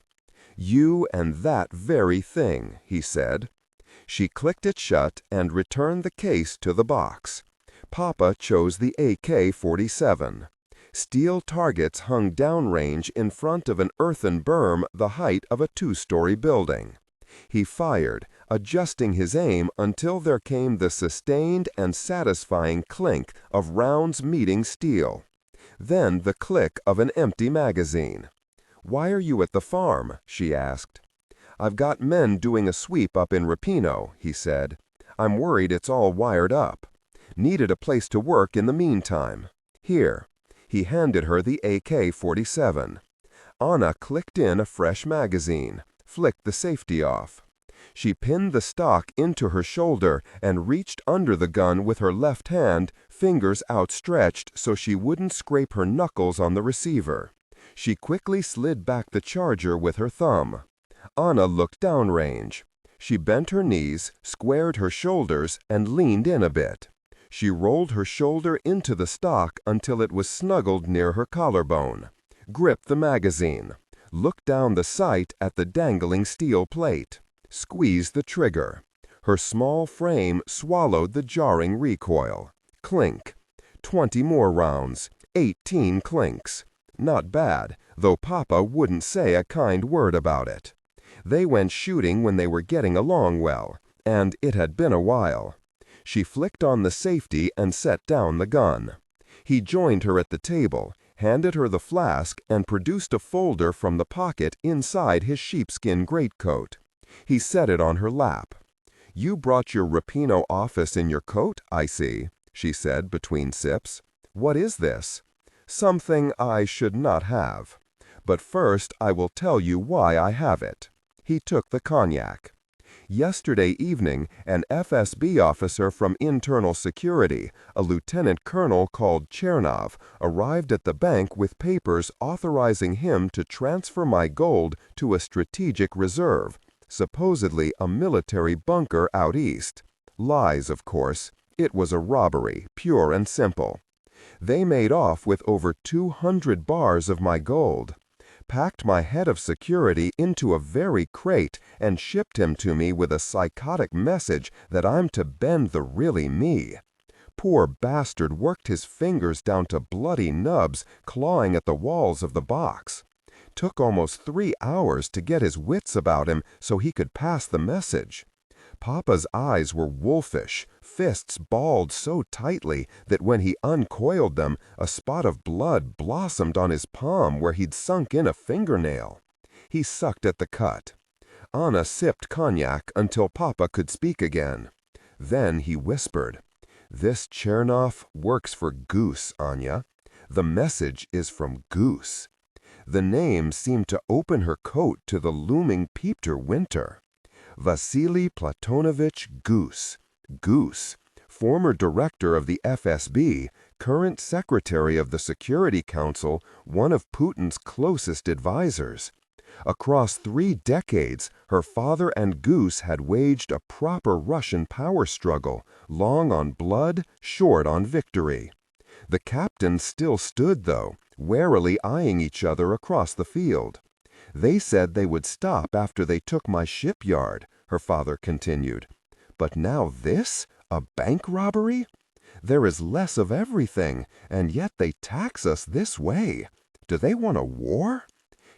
"You and that very thing," he said. She clicked it shut and returned the case to the box. Papa chose the AK-47. Steel targets hung downrange in front of an earthen berm the height of a 2-story building. He fired, adjusting his aim until there came the sustained and satisfying clink of rounds meeting steel. Then the click of an empty magazine. "Why are you at the farm?" she asked. "I've got men doing a sweep up in Rapino," he said. "I'm worried it's all wired up. Needed a place to work in the meantime. Here." He handed her the AK-47. Anna clicked in a fresh magazine, flicked the safety off. She pinned the stock into her shoulder and reached under the gun with her left hand, fingers outstretched so she wouldn't scrape her knuckles on the receiver. She quickly slid back the charger with her thumb. Anna looked downrange. She bent her knees, squared her shoulders, and leaned in a bit. She rolled her shoulder into the stock until it was snuggled near her collarbone. Gripped the magazine. Looked down the sight at the dangling steel plate. Squeezed the trigger. Her small frame swallowed the jarring recoil. Clink. 20 more rounds. 18 clinks. Not bad, though Papa wouldn't say a kind word about it. They went shooting when they were getting along well, and it had been a while. She flicked on the safety and set down the gun. He joined her at the table, handed her the flask, and produced a folder from the pocket inside his sheepskin greatcoat. He set it on her lap. "You brought your Rapino office in your coat, I see," she said between sips. "What is this?" "Something I should not have. But first I will tell you why I have it." He took the cognac. Yesterday evening, an FSB officer from Internal Security, a lieutenant colonel called Chernov, arrived at the bank with papers authorizing him to transfer my gold to a strategic reserve, supposedly a military bunker out east. Lies, of course. It was a robbery, pure and simple. They made off with over 200 bars of my gold, packed my head of security into a very crate and shipped him to me with a psychotic message that I'm to bend the really me. Poor bastard worked his fingers down to bloody nubs, clawing at the walls of the box. Took almost 3 hours to get his wits about him so he could pass the message. Papa's eyes were wolfish, fists balled so tightly that when he uncoiled them, a spot of blood blossomed on his palm where he'd sunk in a fingernail. He sucked at the cut. Anna sipped cognac until Papa could speak again. Then he whispered, "This Chernov works for Goose, Anya. The message is from Goose." The name seemed to open her coat to the looming Peepter winter. Vasily Platonovich Goose. Goose, former director of the FSB, current secretary of the Security Council, one of Putin's closest advisors. Across 3 decades, her father and Goose had waged a proper Russian power struggle, long on blood, short on victory. The captains still stood, though, warily eyeing each other across the field. "They said they would stop after they took my shipyard," her father continued. "But now this? A bank robbery? There is less of everything, and yet they tax us this way. Do they want a war?"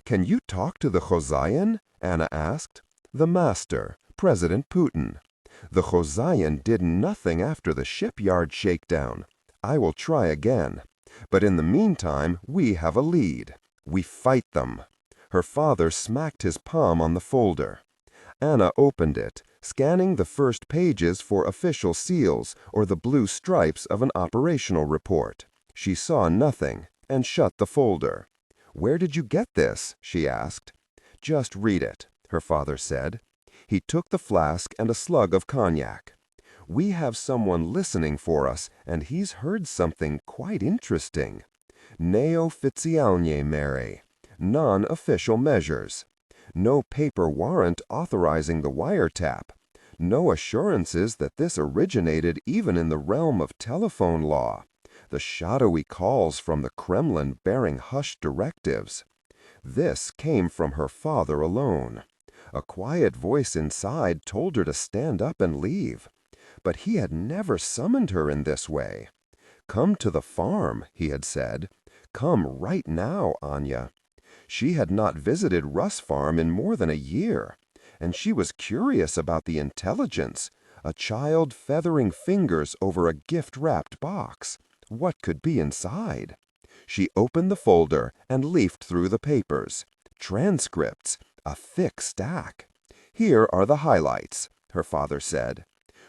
"Can you talk to the Khozayan?" Anna asked. "The master, President Putin. The Khozayan did nothing after the shipyard shakedown. I will try again. But in the meantime, we have a lead. We fight them." Her father smacked his palm on the folder. Anna opened it, scanning the first pages for official seals or the blue stripes of an operational report. She saw nothing and shut the folder. "Where did you get this?" she asked. "Just read it," her father said. He took the flask and a slug of cognac. "We have someone listening for us, and he's heard something quite interesting. Neoficialnie mere. Non-official measures. No paper warrant authorizing the wiretap. No assurances that this originated even in the realm of telephone law. The shadowy calls from the Kremlin bearing hushed directives." This came from her father alone. A quiet voice inside told her to stand up and leave. But he had never summoned her in this way. "Come to the farm," he had said. "Come right now, Anya." She had not visited Russ Farm in more than a year, and she was curious about the intelligence. A child feathering fingers over a gift-wrapped box. What could be inside? She opened the folder and leafed through the papers. Transcripts, a thick stack. "Here are the highlights," her father said.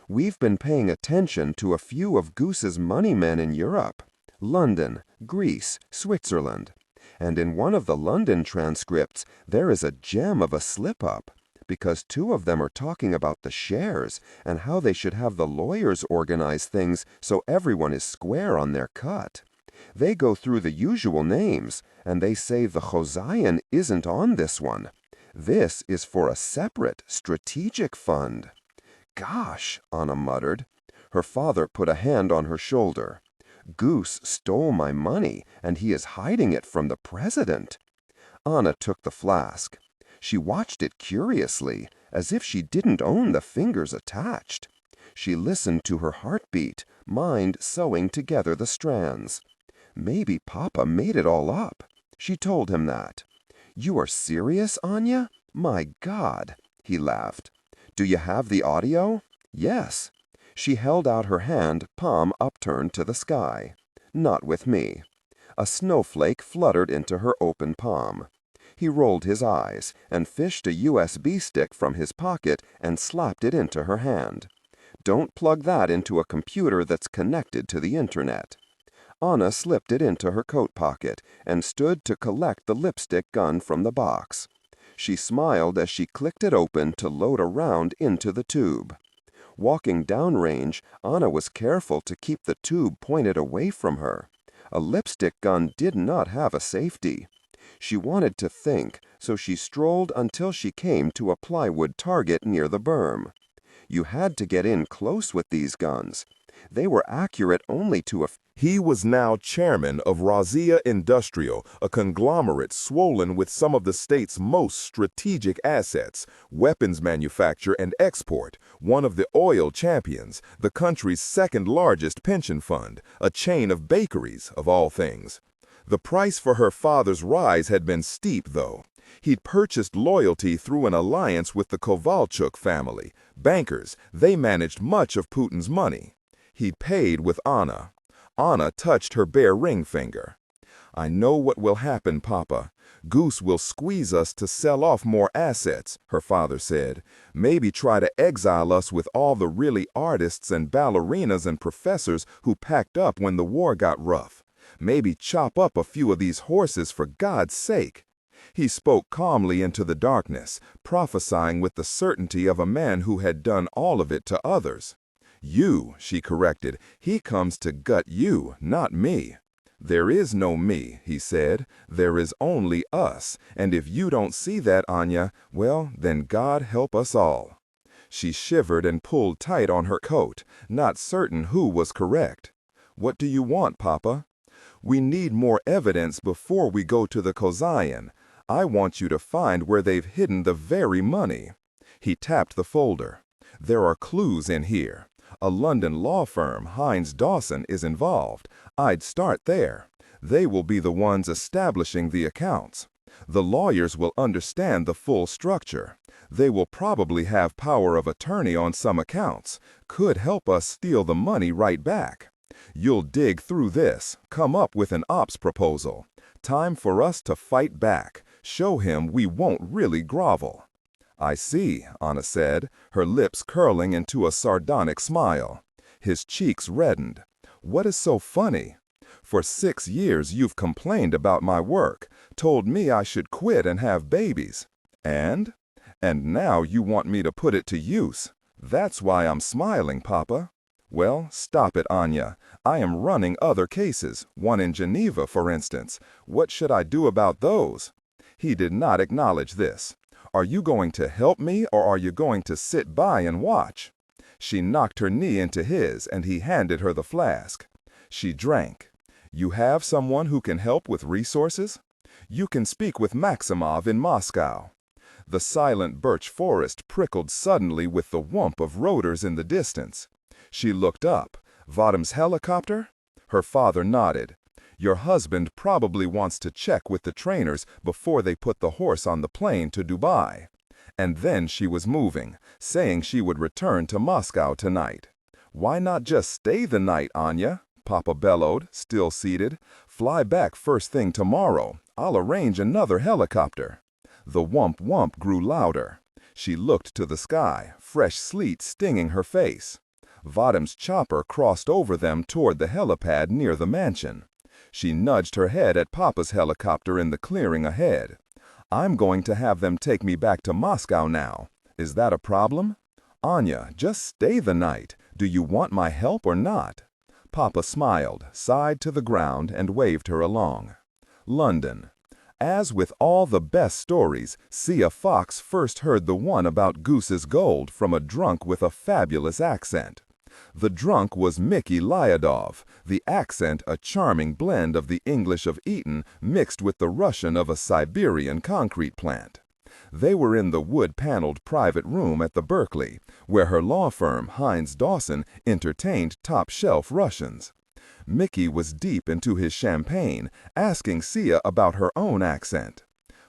"We've been paying attention to a few of Goose's money men in Europe. London, Greece, Switzerland. And in one of the London transcripts, there is a gem of a slip-up, because 2 of them are talking about the shares and how they should have the lawyers organize things so everyone is square on their cut. They go through the usual names, and they say the Khozayan isn't on this one. This is for a separate, strategic fund." "Gosh," Anna muttered. Her father put a hand on her shoulder. "Goose stole my money, and he is hiding it from the president." Anna took the flask. She watched it curiously, as if she didn't own the fingers attached. She listened to her heartbeat, mind sewing together the strands. Maybe Papa made it all up. She told him that. "You are serious, Anya? My God!" He laughed. "Do you have the audio?" "Yes." She held out her hand, palm upturned to the sky. "Not with me." A snowflake fluttered into her open palm. He rolled his eyes and fished a USB stick from his pocket and slapped it into her hand. "Don't plug that into a computer that's connected to the internet." Anna slipped it into her coat pocket and stood to collect the lipstick gun from the box. She smiled as she clicked it open to load a round into the tube. Walking downrange, Anna was careful to keep the tube pointed away from her. A lipstick gun did not have a safety. She wanted to think, so she strolled until she came to a plywood target near the berm. You had to get in close with these guns. They were accurate only to a... He was now chairman of Razia Industrial, a conglomerate swollen with some of the state's most strategic assets, weapons manufacture and export, one of the oil champions, the country's second largest pension fund, a chain of bakeries, of all things. The price for her father's rise had been steep, though. He'd purchased loyalty through an alliance with the Kovalchuk family. Bankers, they managed much of Putin's money. He'd paid with Anna. Anna touched her bare ring finger. "I know what will happen, Papa. Goose will squeeze us to sell off more assets," her father said. "Maybe try to exile us with all the really artists and ballerinas and professors who packed up when the war got rough. Maybe chop up a few of these horses for God's sake." He spoke calmly into the darkness, prophesying with the certainty of a man who had done all of it to others. "You," she corrected, "he comes to gut you, not me." "There is no me," he said. "There is only us, and if you don't see that, Anya, well, then God help us all." She shivered and pulled tight on her coat, not certain who was correct. "What do you want, Papa?" "We need more evidence before we go to the Kozayan. I want you to find where they've hidden the very money." He tapped the folder. "There are clues in here. A London law firm, Hines Dawson, is involved. I'd start there. They will be the ones establishing the accounts. The lawyers will understand the full structure. They will probably have power of attorney on some accounts. Could help us steal the money right back. You'll dig through this, come up with an ops proposal. Time for us to fight back. Show him we won't really grovel." "I see," Anna said, her lips curling into a sardonic smile. His cheeks reddened. "What is so funny? For 6 years you've complained about my work, told me I should quit and have babies. And now you want me to put it to use. That's why I'm smiling, Papa." "Well, stop it, Anya. I am running other cases, one in Geneva, for instance. What should I do about those?" He did not acknowledge this. "Are you going to help me, or are you going to sit by and watch?" She knocked her knee into his, and he handed her the flask. She drank. "You have someone who can help with resources? You can speak with Maximov in Moscow." The silent birch forest prickled suddenly with the whump of rotors in the distance. She looked up. "Vadim's helicopter?" Her father nodded. "Your husband probably wants to check with the trainers before they put the horse on the plane to Dubai." And then she was moving, saying she would return to Moscow tonight. "Why not just stay the night, Anya?" Papa bellowed, still seated. "Fly back first thing tomorrow. I'll arrange another helicopter." The whump-whump grew louder. She looked to the sky, fresh sleet stinging her face. Vadim's chopper crossed over them toward the helipad near the mansion. She nudged her head at Papa's helicopter in the clearing ahead. "I'm going to have them take me back to Moscow now. Is that a problem?" "Anya, just stay the night. Do you want my help or not?" Papa smiled, sighed to the ground, and waved her along. London. As with all the best stories, Sia Fox first heard the one about Goose's gold from a drunk with a fabulous accent. The drunk was Mickey Lyadov, the accent a charming blend of the English of Eton mixed with the Russian of a Siberian concrete plant. They were in the wood-paneled private room at the Berkeley, where her law firm, Hines Dawson, entertained top-shelf Russians. Mickey was deep into his champagne, asking Sia about her own accent.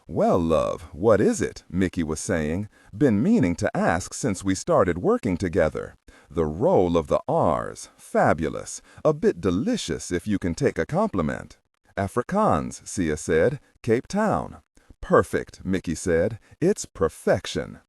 "Well, love, what is it?" Mickey was saying. "Been meaning to ask since we started working together. The roll of the R's, fabulous. A bit delicious if you can take a compliment." "Afrikaans," Sia said. "Cape Town." "Perfect," Mickey said. "It's perfection."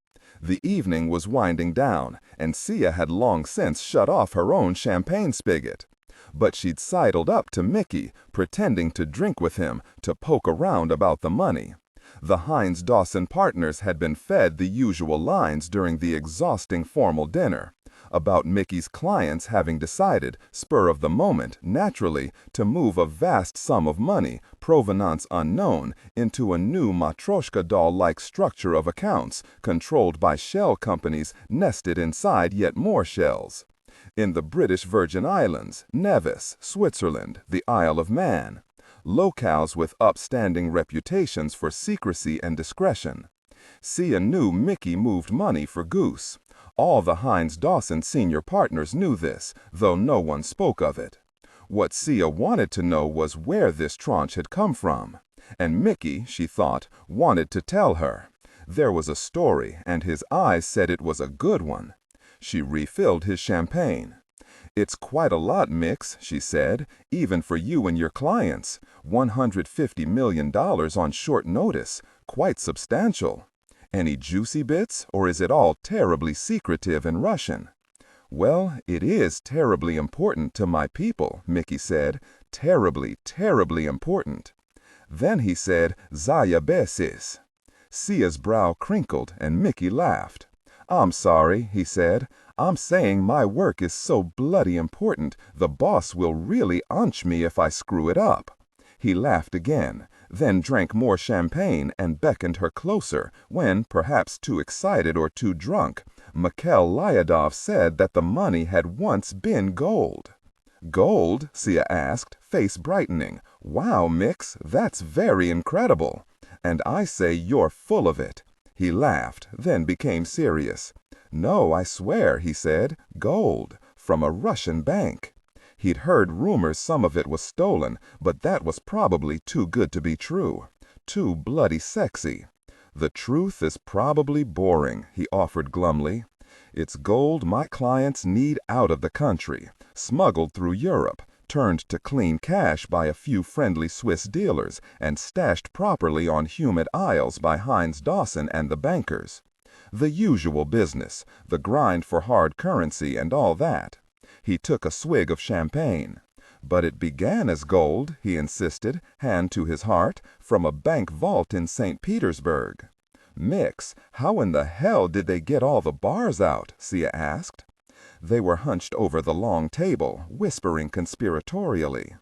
The evening was winding down, and Sia had long since shut off her own champagne spigot. But she'd sidled up to Mickey, pretending to drink with him, to poke around about the money. The Hines-Dawson partners had been fed the usual lines during the exhausting formal dinner, about Mickey's clients having decided, spur of the moment, naturally, to move a vast sum of money, provenance unknown, into a new Matryoshka doll-like structure of accounts, controlled by shell companies nested inside yet more shells. In the British Virgin Islands, Nevis, Switzerland, the Isle of Man. Locales with upstanding reputations for secrecy and discretion. Sia knew Mickey moved money for Goose. All the Hines-Dawson senior partners knew this, though no one spoke of it. What Sia wanted to know was where this tranche had come from. And Mickey, she thought, wanted to tell her. There was a story, and his eyes said it was a good one. She refilled his champagne. "It's quite a lot, Mix," she said, "even for you and your clients. $150 million on short notice. Quite substantial. Any juicy bits, or is it all terribly secretive and Russian?" "Well, it is terribly important to my people," Mickey said. "Terribly, terribly important." Then he said, "Zaya besis." Sia's brow crinkled, and Mickey laughed. "I'm sorry," he said. "I'm saying my work is so bloody important, the boss will really unch me if I screw it up." He laughed again, then drank more champagne and beckoned her closer when, perhaps too excited or too drunk, Mikhail Lyadov said that the money had once been gold. "Gold?" Sia asked, face brightening. "Wow, Mix, that's very incredible. And I say you're full of it." He laughed, then became serious. "No, I swear," he said, "gold, from a Russian bank." He'd heard rumors some of it was stolen, but that was probably too good to be true. Too bloody sexy. "The truth is probably boring," he offered glumly. "It's gold my clients need out of the country, smuggled through Europe, turned to clean cash by a few friendly Swiss dealers, and stashed properly on humid isles by Hines-Dawson and the bankers. The usual business, the grind for hard currency and all that." He took a swig of champagne. "But it began as gold," he insisted, hand to his heart, "from a bank vault in St. Petersburg." "Mix, how in the hell did they get all the bars out?" Sia asked. They were hunched over the long table, whispering conspiratorially.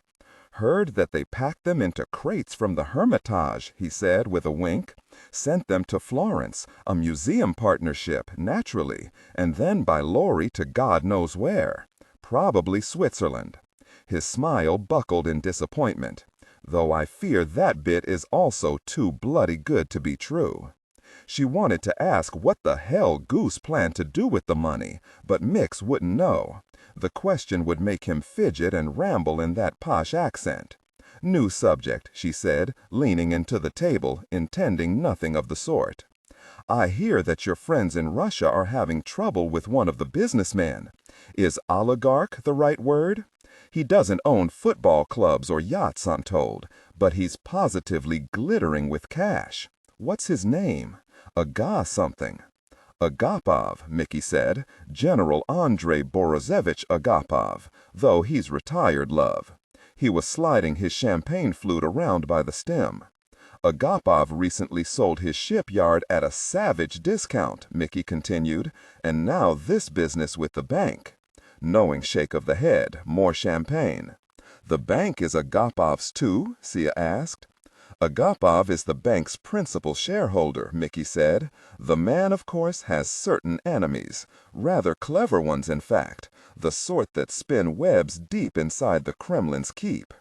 "Heard that they packed them into crates from the Hermitage," he said with a wink. "Sent them to Florence, a museum partnership, naturally, and then by lorry to God knows where. Probably Switzerland." His smile buckled in disappointment. "Though I fear that bit is also too bloody good to be true." She wanted to ask what the hell Goose planned to do with the money, but Mix wouldn't know. The question would make him fidget and ramble in that posh accent. "New subject," she said, leaning into the table, intending nothing of the sort. "I hear that your friends in Russia are having trouble with one of the businessmen. Is oligarch the right word? He doesn't own football clubs or yachts, I'm told, but he's positively glittering with cash. What's his name? Something." "Agapov," Mickey said. "General Andrei Borisovich Agapov, though he's retired, love." He was sliding his champagne flute around by the stem. "Agapov recently sold his shipyard at a savage discount," Mickey continued, "and now this business with the bank." Knowing shake of the head, more champagne. "The bank is Agapov's too?" Sia asked. "Agapov is the bank's principal shareholder," Mickey said. "The man, of course, has certain enemies. Rather clever ones, in fact. The sort that spin webs deep inside the Kremlin's keep."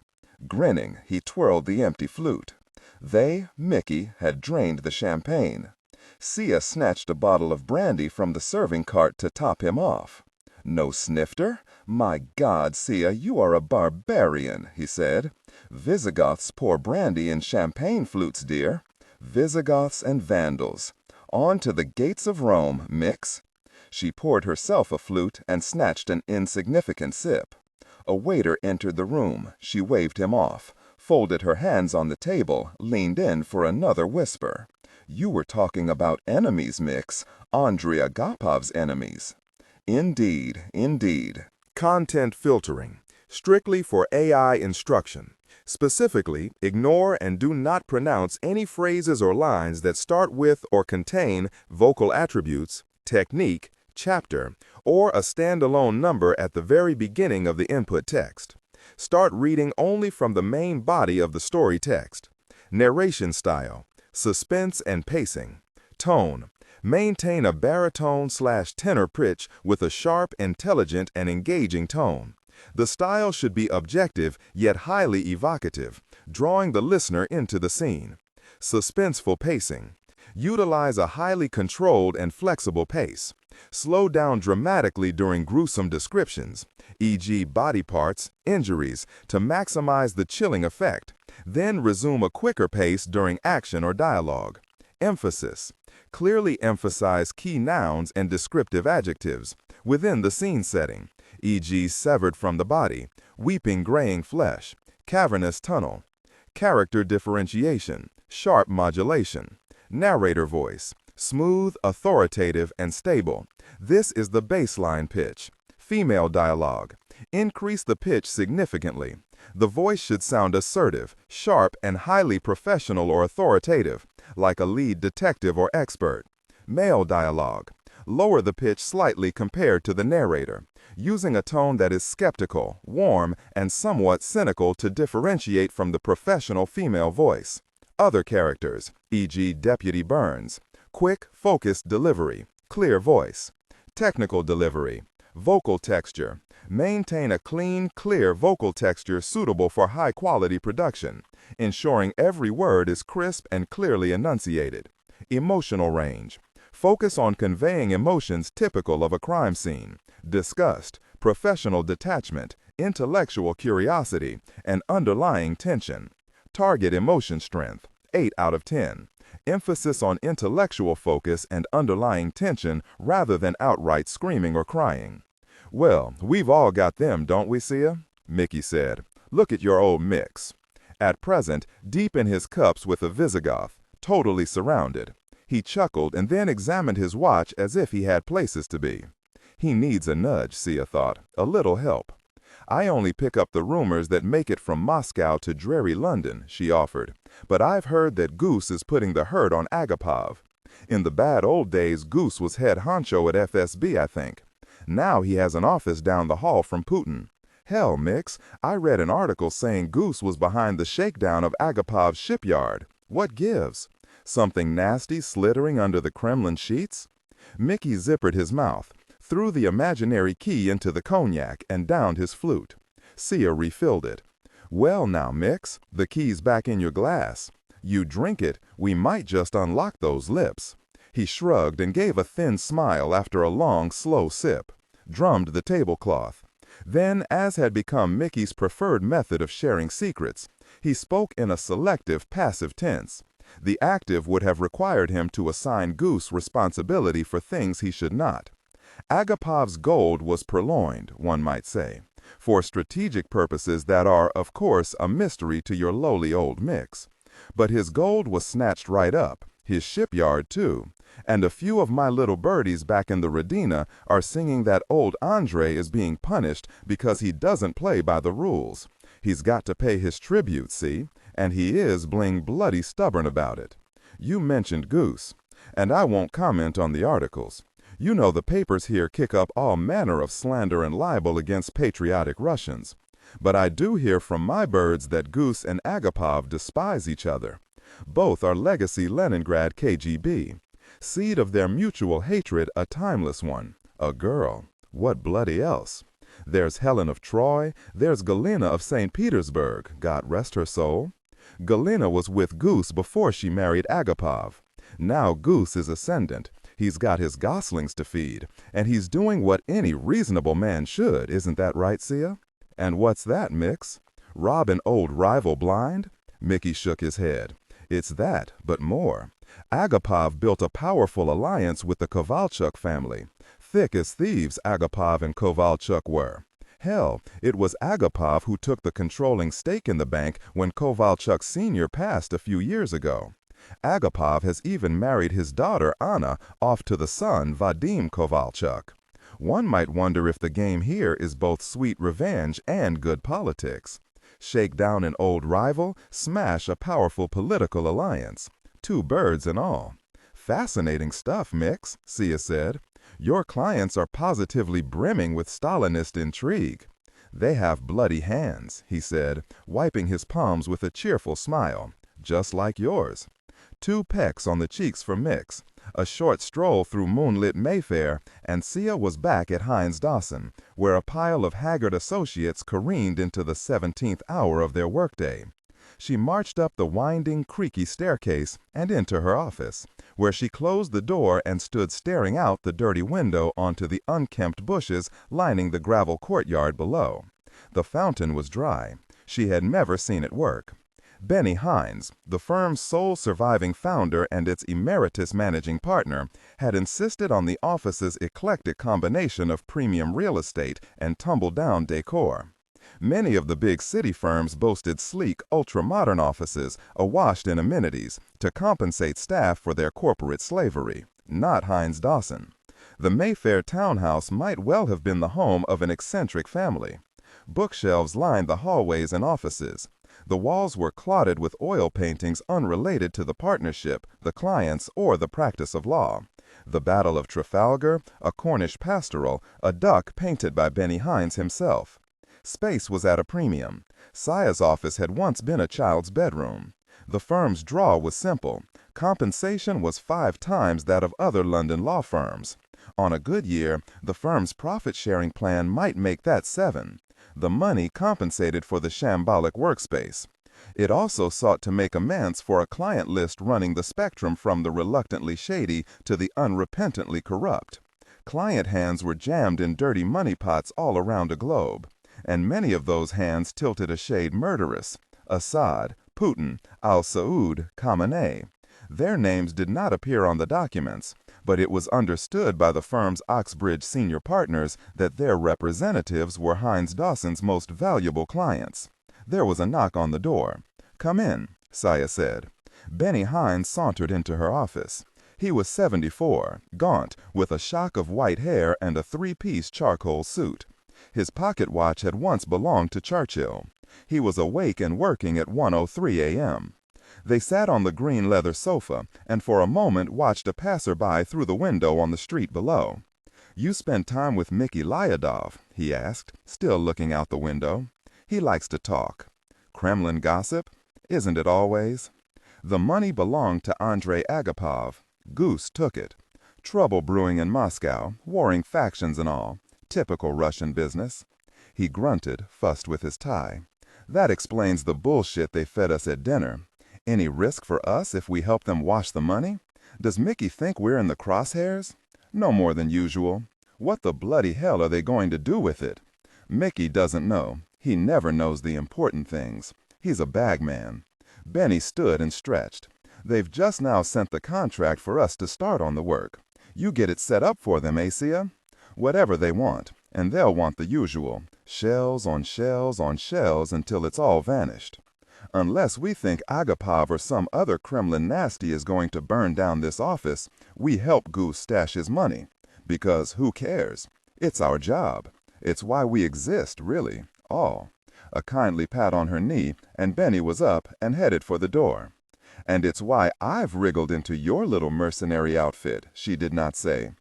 Grinning, he twirled the empty flute. They, Mickey, had drained the champagne. Sia snatched a bottle of brandy from the serving cart to top him off. "No snifter? My God, Sia, you are a barbarian," he said. "Visigoths pour brandy in champagne flutes, dear. Visigoths and Vandals. On to the gates of Rome, Mix." She poured herself a flute and snatched an insignificant sip. A waiter entered the room. She waved him off, folded her hands on the table, leaned in for another whisper. "You were talking about enemies, Mix. Andrei Agapov's enemies." Indeed, indeed. Content filtering, strictly for AI instruction. Specifically, ignore and do not pronounce any phrases or lines that start with or contain vocal attributes, technique, chapter, or a standalone number at the very beginning of the input text. Start reading only from the main body of the story text. Narration style, suspense and pacing. Tone, maintain a baritone/tenor pitch with a sharp, intelligent, and engaging tone. The style should be objective yet highly evocative, drawing the listener into the scene. Suspenseful pacing. Utilize a highly controlled and flexible pace. Slow down dramatically during gruesome descriptions, e.g. body parts, injuries, to maximize the chilling effect. Then resume a quicker pace during action or dialogue. Emphasis. Clearly emphasize key nouns and descriptive adjectives within the scene setting, e.g. severed from the body, weeping graying flesh, cavernous tunnel. Character differentiation, sharp modulation. Narrator voice, smooth, authoritative, and stable. This is the baseline pitch. Female dialogue. Increase the pitch significantly. The voice should sound assertive, sharp, and highly professional or authoritative, like a lead detective or expert. Male dialogue. Lower the pitch slightly compared to the narrator, using a tone that is skeptical, warm, and somewhat cynical to differentiate from the professional female voice. Other characters, e.g. Deputy Burns. Quick, focused delivery, clear voice. Technical delivery. Vocal texture. Maintain a clean, clear vocal texture suitable for high-quality production, ensuring every word is crisp and clearly enunciated. Emotional range. Focus on conveying emotions typical of a crime scene: disgust, professional detachment, intellectual curiosity, and underlying tension. Target emotion strength, 8 out of 10. Emphasis on intellectual focus and underlying tension rather than outright screaming or crying. "Well, we've all got them, don't we, Sia?" Mickey said. "Look at your old Mix. At present, deep in his cups with a Visigoth, totally surrounded." He chuckled and then examined his watch as if he had places to be. "He needs a nudge," Sia thought, "a little help." "I only pick up the rumors that make it from Moscow to dreary London," she offered. "But I've heard that Goose is putting the hurt on Agapov. In the bad old days, Goose was head honcho at FSB, I think. Now he has an office down the hall from Putin. Hell, Mix, I read an article saying Goose was behind the shakedown of Agapov's shipyard. What gives? Something nasty slittering under the Kremlin sheets?" Mickey zippered his mouth, threw the imaginary key into the cognac, and downed his flute. Sia refilled it. "Well now, Mix, the key's back in your glass. You drink it, we might just unlock those lips." He shrugged and gave a thin smile after a long, slow sip, drummed the tablecloth. Then, as had become Mickey's preferred method of sharing secrets, he spoke in a selective, passive tense. The active would have required him to assign Goose responsibility for things he should not. Agapov's gold was purloined, one might say, for strategic purposes that are, of course, a mystery to your lowly old Mix. But his gold was snatched right up, his shipyard too, and a few of my little birdies back in the Radina are singing that old Andre is being punished because he doesn't play by the rules. He's got to pay his tribute, see, and he is bloody stubborn about it. You mentioned Goose, and I won't comment on the articles. You know the papers here kick up all manner of slander and libel against patriotic Russians. But I do hear from my birds that Goose and Agapov despise each other. Both are legacy Leningrad KGB. Seed of their mutual hatred a timeless one. A girl. What bloody else? There's Helen of Troy, there's Galena of St. Petersburg, God rest her soul. Galena was with Goose before she married Agapov. Now Goose is ascendant. He's got his goslings to feed, and he's doing what any reasonable man should, isn't that right, Sia? And what's that, Mix? Rob an old rival blind? Mickey shook his head. It's that, but more. Agapov built a powerful alliance with the Kovalchuk family. Thick as thieves, Agapov and Kovalchuk were. Hell, it was Agapov who took the controlling stake in the bank when Kovalchuk Sr. passed a few years ago. Agapov has even married his daughter Anna off to the son Vadim Kovalchuk. One might wonder if the game here is both sweet revenge and good politics. Shake down an old rival, smash a powerful political alliance. 2 birds and all. Fascinating stuff, Mix, Sia said. Your clients are positively brimming with Stalinist intrigue. They have bloody hands, he said, wiping his palms with a cheerful smile, just like yours. 2 pecks on the cheeks for Mix, a short stroll through moonlit Mayfair, and Sia was back at Hines Dawson, where a pile of haggard associates careened into the 17th hour of their workday. She marched up the winding, creaky staircase and into her office, where she closed the door and stood staring out the dirty window onto the unkempt bushes lining the gravel courtyard below. The fountain was dry. She had never seen it work. Benny Hines, the firm's sole surviving founder and its emeritus managing partner, had insisted on the office's eclectic combination of premium real estate and tumble-down decor. Many of the big city firms boasted sleek, ultra-modern offices awash in amenities to compensate staff for their corporate slavery. Not Hines Dawson. The Mayfair townhouse might well have been the home of an eccentric family. Bookshelves lined the hallways and offices. The walls were clotted with oil paintings unrelated to the partnership, the clients, or the practice of law. The Battle of Trafalgar, a Cornish pastoral, a duck painted by Benny Hines himself. Space was at a premium. Sia's office had once been a child's bedroom. The firm's draw was simple. Compensation was 5 times that of other London law firms. On a good year, the firm's profit-sharing plan might make that 7. The money compensated for the shambolic workspace. It also sought to make amends for a client list running the spectrum from the reluctantly shady to the unrepentantly corrupt. Client hands were jammed in dirty money pots all around the globe, and many of those hands tilted a shade murderous. Assad, Putin, Al-Saud, Khamenei. Their names did not appear on the documents, but it was understood by the firm's Oxbridge senior partners that their representatives were Hines Dawson's most valuable clients. There was a knock on the door. "Come in," Sia said. Benny Hines sauntered into her office. He was 74, gaunt, with a shock of white hair and a 3-piece charcoal suit. His pocket watch had once belonged to Churchill. He was awake and working at 1:03 a.m. They sat on the green leather sofa and for a moment watched a passerby through the window on the street below. "You spend time with Mickey Lyadov?" he asked, still looking out the window. "He likes to talk." "Kremlin gossip? Isn't it always?" The money belonged to Andrei Agapov. Goose took it. Trouble brewing in Moscow, warring factions and all. Typical Russian business. He grunted, fussed with his tie. "That explains the bullshit they fed us at dinner. Any risk for us if we help them wash the money? Does Mickey think we're in the crosshairs? No more than usual. What the bloody hell are they going to do with it? Mickey doesn't know. He never knows the important things. He's a bagman." Benny stood and stretched. "They've just now sent the contract for us to start on the work. You get it set up for them, Sia? Whatever they want, and they'll want the usual. Shells on shells on shells until it's all vanished. Unless we think Agapov or some other Kremlin nasty is going to burn down this office, we help Goose stash his money. Because who cares? It's our job. It's why we exist, really. All." A kindly pat on her knee, and Benny was up and headed for the door. "And it's why I've wriggled into your little mercenary outfit," she did not say.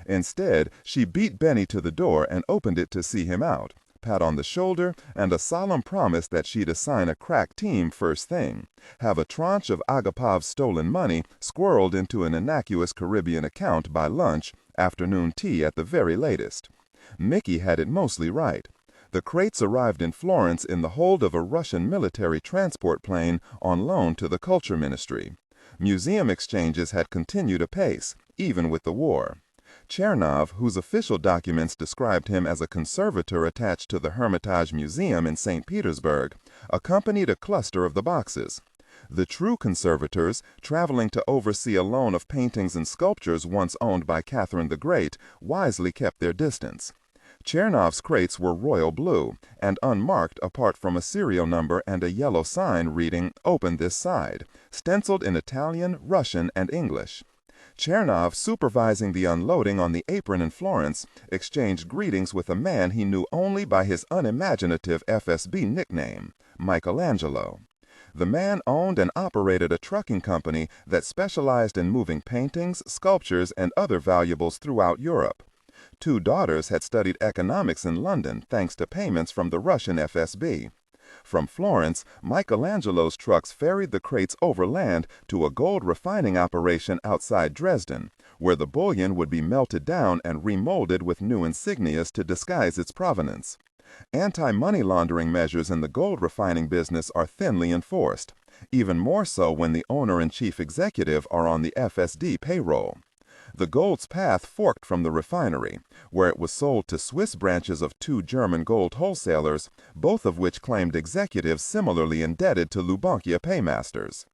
Instead, she beat Benny to the door and opened it to see him out, pat on the shoulder, and a solemn promise that she'd assign a crack team first thing, have a tranche of Agapov's stolen money squirreled into an innocuous Caribbean account by lunch, afternoon tea at the very latest. Mickey had it mostly right. The crates arrived in Florence in the hold of a Russian military transport plane on loan to the Culture Ministry. Museum exchanges had continued apace, even with the war. Chernov, whose official documents described him as a conservator attached to the Hermitage Museum in St. Petersburg, accompanied a cluster of the boxes. The true conservators, traveling to oversee a loan of paintings and sculptures once owned by Catherine the Great, wisely kept their distance. Chernov's crates were royal blue, and unmarked apart from a serial number and a yellow sign reading, "Open this side," stenciled in Italian, Russian, and English. Chernov, supervising the unloading on the apron in Florence, exchanged greetings with a man he knew only by his unimaginative FSB nickname, Michelangelo. The man owned and operated a trucking company that specialized in moving paintings, sculptures, and other valuables throughout Europe. 2 daughters had studied economics in London thanks to payments from the Russian FSB. From Florence, Michelangelo's trucks ferried the crates overland to a gold refining operation outside Dresden, where the bullion would be melted down and remolded with new insignias to disguise its provenance. Anti-money laundering measures in the gold refining business are thinly enforced, even more so when the owner and chief executive are on the FSD payroll. The gold's path forked from the refinery, where it was sold to Swiss branches of 2 German gold wholesalers, both of which claimed executives similarly indebted to Lubonkia paymasters.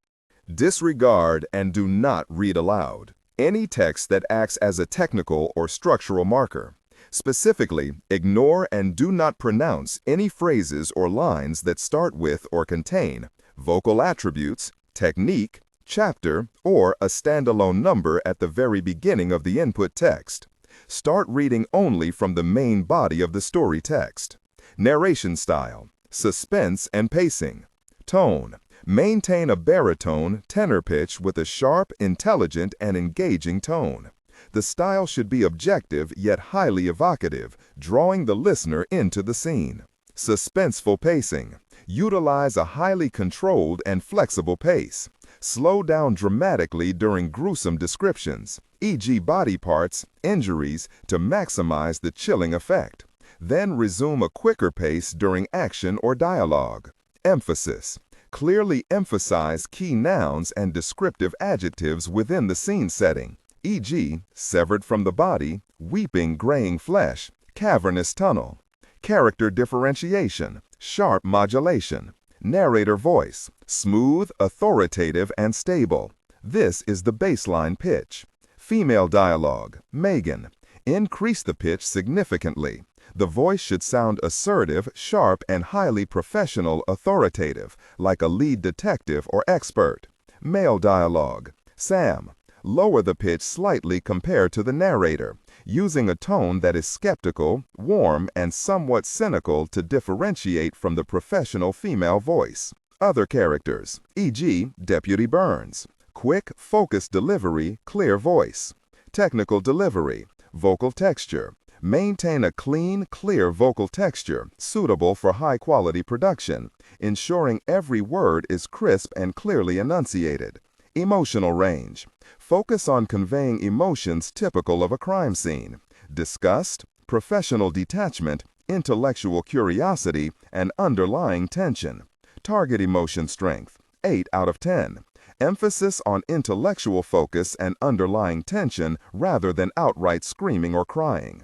Disregard and do not read aloud any text that acts as a technical or structural marker. Specifically, ignore and do not pronounce any phrases or lines that start with or contain vocal attributes, technique, chapter, or a standalone number at the very beginning of the input text. Start reading only from the main body of the story text. Narration style, suspense and pacing. Tone, maintain a baritone, tenor pitch with a sharp, intelligent, and engaging tone. The style should be objective yet highly evocative, drawing the listener into the scene. Suspenseful pacing. Utilize a highly controlled and flexible pace. Slow down dramatically during gruesome descriptions, e.g. body parts, injuries, to maximize the chilling effect. Then resume a quicker pace during action or dialogue. Emphasis. Clearly emphasize key nouns and descriptive adjectives within the scene setting, e.g. severed from the body, weeping graying flesh, cavernous tunnel. Character differentiation, sharp modulation. Narrator voice, smooth, authoritative, and stable. This is the baseline pitch. Female dialogue, Megan. Increase the pitch significantly. The voice should sound assertive, sharp, and highly professional, authoritative, like a lead detective or expert. Male dialogue, Sam. Lower the pitch slightly compared to the narrator, using a tone that is skeptical, warm, and somewhat cynical to differentiate from the professional female voice. Other characters, e.g. Deputy Burns. Quick, focused delivery, clear voice. Technical delivery, vocal texture. Maintain a clean, clear vocal texture, suitable for high-quality production, ensuring every word is crisp and clearly enunciated. Emotional range. Focus on conveying emotions typical of a crime scene. Disgust, professional detachment, intellectual curiosity, and underlying tension. Target emotion strength, 8 out of 10. Emphasis on intellectual focus and underlying tension rather than outright screaming or crying.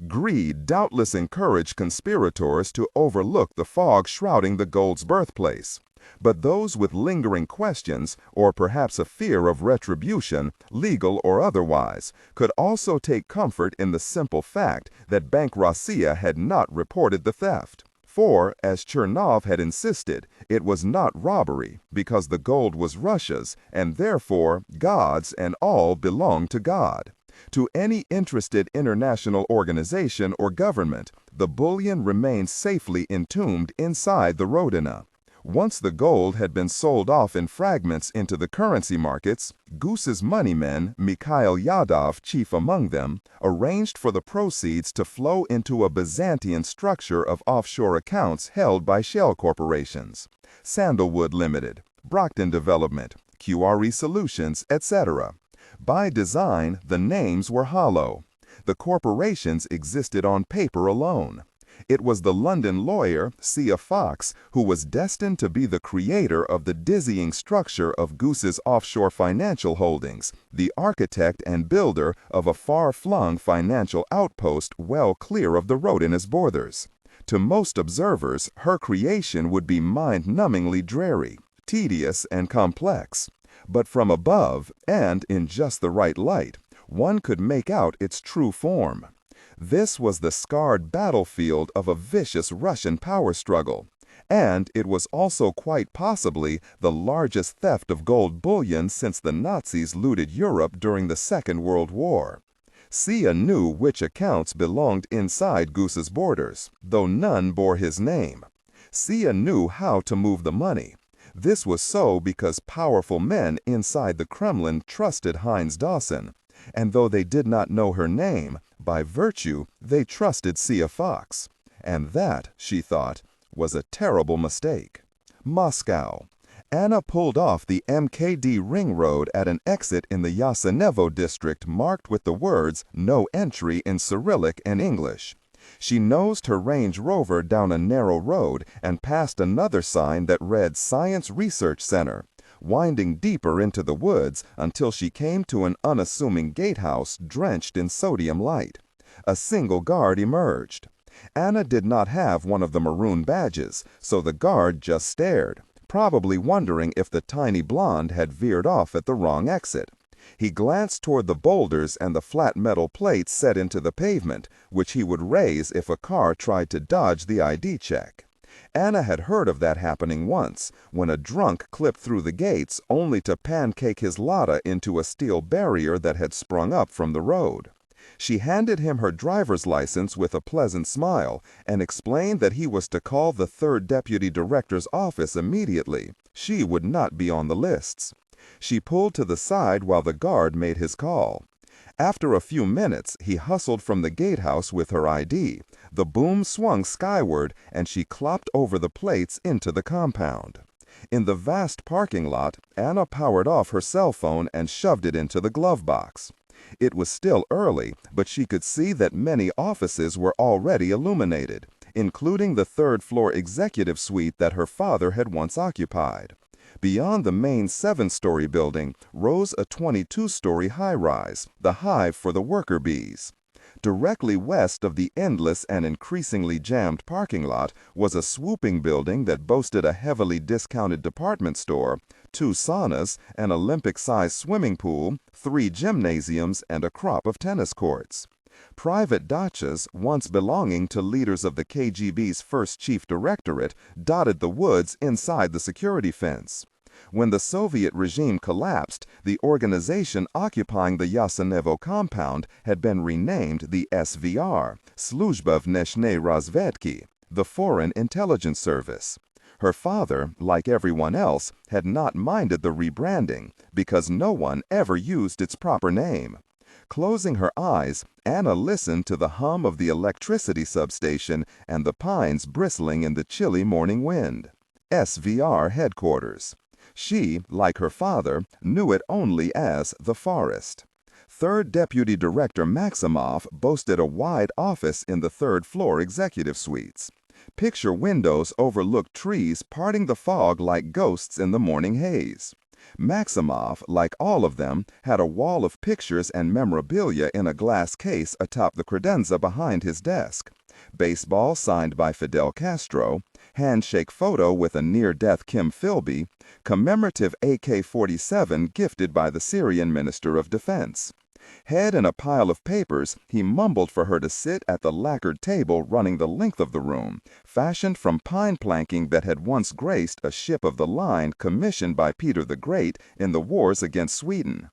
Greed doubtless encouraged conspirators to overlook the fog shrouding the gold's birthplace. But those with lingering questions, or perhaps a fear of retribution, legal or otherwise, could also take comfort in the simple fact that Bank Sia had not reported the theft. For, as Chernov had insisted, it was not robbery, because the gold was Russia's, and therefore God's, and all belonged to God. To any interested international organization or government, the bullion remained safely entombed inside the Rodina. Once the gold had been sold off in fragments into the currency markets, Goose's money men, Mikhail Yadov chief among them, arranged for the proceeds to flow into a Byzantine structure of offshore accounts held by shell corporations. Sandalwood Limited, Brockton Development, QRE Solutions, etc. By design, the names were hollow. The corporations existed on paper alone. It was the London lawyer, Sia Fox, who was destined to be the creator of the dizzying structure of Goose's offshore financial holdings, the architect and builder of a far-flung financial outpost well clear of the Rodina's borders. To most observers, her creation would be mind-numbingly dreary, tedious, and complex. But from above, and in just the right light, one could make out its true form. This was the scarred battlefield of a vicious Russian power struggle, and it was also quite possibly the largest theft of gold bullion since the Nazis looted Europe during the Second World War. Sia knew which accounts belonged inside Goose's borders, though none bore his name. Sia knew how to move the money. This was so because powerful men inside the Kremlin trusted Heinz Dawson, and though they did not know her name, by virtue they trusted Sia Fox. And that, she thought, was a terrible mistake. Moscow. Anna pulled off the MKD ring road at an exit in the Yasenevo district marked with the words "No entry" in Cyrillic and English. She nosed her Range Rover down a narrow road and passed another sign that read Science Research Center, winding deeper into the woods until she came to an unassuming gatehouse drenched in sodium light. A single guard emerged. Anna did not have one of the maroon badges, so the guard just stared, probably wondering if the tiny blonde had veered off at the wrong exit. He glanced toward the boulders and the flat metal plates set into the pavement, which he would raise if a car tried to dodge the ID check. Anna had heard of that happening once, when a drunk clipped through the gates only to pancake his Lada into a steel barrier that had sprung up from the road. She handed him her driver's license with a pleasant smile and explained that he was to call the 3rd Deputy Director's office immediately. She would not be on the lists. She pulled to the side while the guard made his call. After a few minutes, he hustled from the gatehouse with her ID. The boom swung skyward, and she clopped over the plates into the compound. In the vast parking lot, Anna powered off her cell phone and shoved it into the glove box. It was still early, but she could see that many offices were already illuminated, including the 3rd-floor executive suite that her father had once occupied. Beyond the main 7-story building rose a 22-story high-rise, the hive for the worker bees. Directly west of the endless and increasingly jammed parking lot was a swooping building that boasted a heavily discounted department store, 2 saunas, an Olympic-sized swimming pool, 3 gymnasiums, and a crop of tennis courts. Private dachas, once belonging to leaders of the KGB's first chief directorate, dotted the woods inside the security fence. When the Soviet regime collapsed, the organization occupying the Yasenevo compound had been renamed the SVR, Sluzhba Vneshnei Razvedki, the Foreign Intelligence Service. Her father, like everyone else, had not minded the rebranding because no one ever used its proper name. Closing her eyes, Anna listened to the hum of the electricity substation and the pines bristling in the chilly morning wind. SVR headquarters. She, like her father, knew it only as the forest. 3rd Deputy Director Maximov boasted a wide office in the 3rd-floor executive suites. Picture windows overlooked trees parting the fog like ghosts in the morning haze. Maximov, like all of them, had a wall of pictures and memorabilia in a glass case atop the credenza behind his desk. Baseball signed by Fidel Castro, handshake photo with a near-death Kim Philby, commemorative AK-47 gifted by the Syrian Minister of Defense. Head in a pile of papers, he mumbled for her to sit at the lacquered table running the length of the room, fashioned from pine planking that had once graced a ship of the line commissioned by Peter the Great in the wars against Sweden.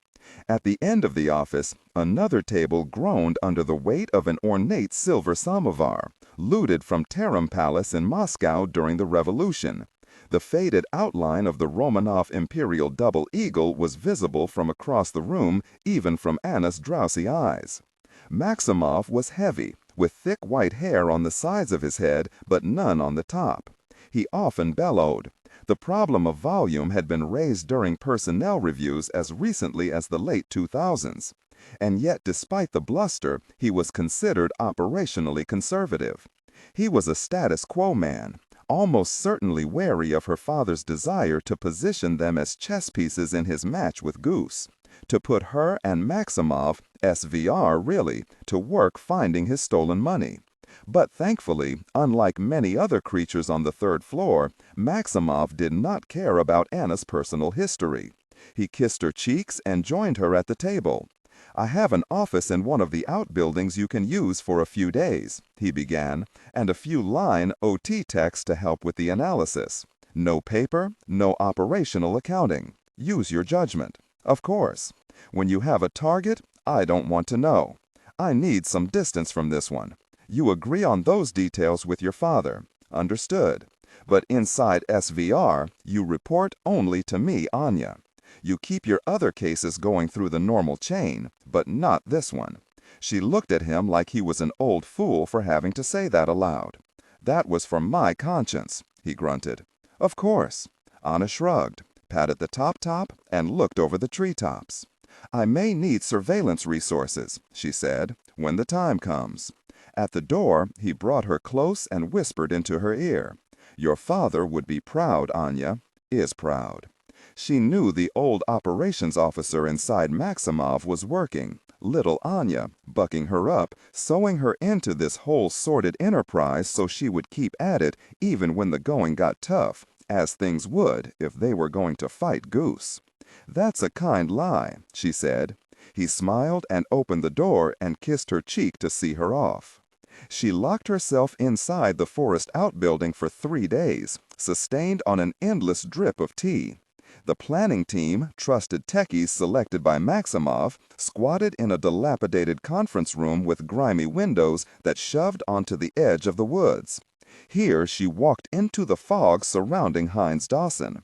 At the end of the office, another table groaned under the weight of an ornate silver samovar, looted from Tarim Palace in Moscow during the Revolution. The faded outline of the Romanov Imperial Double Eagle was visible from across the room, even from Anna's drowsy eyes. Maximov was heavy, with thick white hair on the sides of his head, but none on the top. He often bellowed. The problem of volume had been raised during personnel reviews as recently as the late 2000s. And yet, despite the bluster, he was considered operationally conservative. He was a status quo man, almost certainly wary of her father's desire to position them as chess pieces in his match with Goose, to put her and Maximov, SVR really, to work finding his stolen money. But thankfully, unlike many other creatures on the 3rd floor, Maximov did not care about Anna's personal history. He kissed her cheeks and joined her at the table. "I have an office in one of the outbuildings you can use for a few days," he began, "and a few line OT techs to help with the analysis. No paper, no operational accounting. Use your judgment. Of course. When you have a target, I don't want to know. I need some distance from this one. You agree on those details with your father. Understood. But inside SVR, you report only to me, Anya. You keep your other cases going through the normal chain, but not this one." She looked at him like he was an old fool for having to say that aloud. "That was for my conscience," he grunted. "Of course." Anna shrugged, patted the top, and looked over the treetops. "I may need surveillance resources," she said, "when the time comes." At the door, he brought her close and whispered into her ear, "Your father would be proud, Anya, is proud." She knew the old operations officer inside Maximov was working, little Anya, bucking her up, sewing her into this whole sordid enterprise so she would keep at it even when the going got tough, as things would if they were going to fight Goose. "That's a kind lie," she said. He smiled and opened the door and kissed her cheek to see her off. She locked herself inside the forest outbuilding for 3 days, sustained on an endless drip of tea. The planning team, trusted techies selected by Maximov, squatted in a dilapidated conference room with grimy windows that shoved onto the edge of the woods. Here she walked into the fog surrounding Heinz Dawson.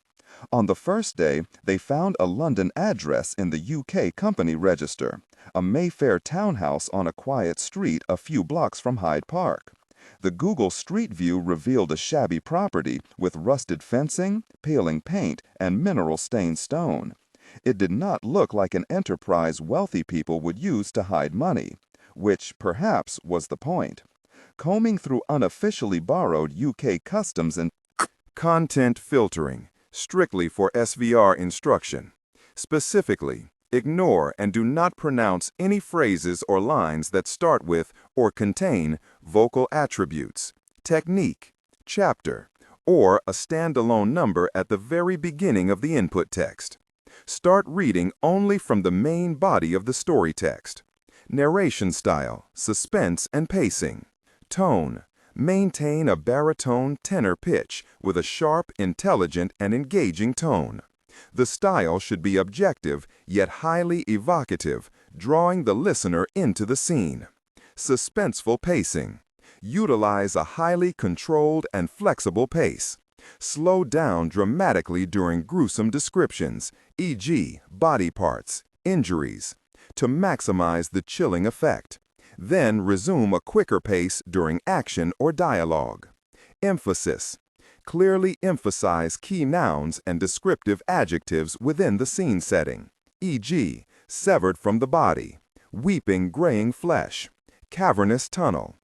On the first day, they found a London address in the UK company register, a Mayfair townhouse on a quiet street a few blocks from Hyde Park. The Google Street View revealed a shabby property with rusted fencing, peeling paint, and mineral-stained stone. It did not look like an enterprise wealthy people would use to hide money, which perhaps was the point. Combing through unofficially borrowed UK customs and Content filtering, strictly for SVR instruction. Specifically, ignore and do not pronounce any phrases or lines that start with or contain vocal attributes, technique, chapter, or a standalone number at the very beginning of the input text. Start reading only from the main body of the story text. Narration style, suspense and pacing. Tone. Maintain a baritone tenor pitch with a sharp, intelligent, and engaging tone. The style should be objective, yet highly evocative, drawing the listener into the scene. Suspenseful pacing. Utilize a highly controlled and flexible pace. Slow down dramatically during gruesome descriptions, e.g., body parts, injuries, to maximize the chilling effect. Then resume a quicker pace during action or dialogue. Emphasis. Clearly emphasize key nouns and descriptive adjectives within the scene setting, e.g., severed from the body, weeping graying flesh, cavernous tunnel.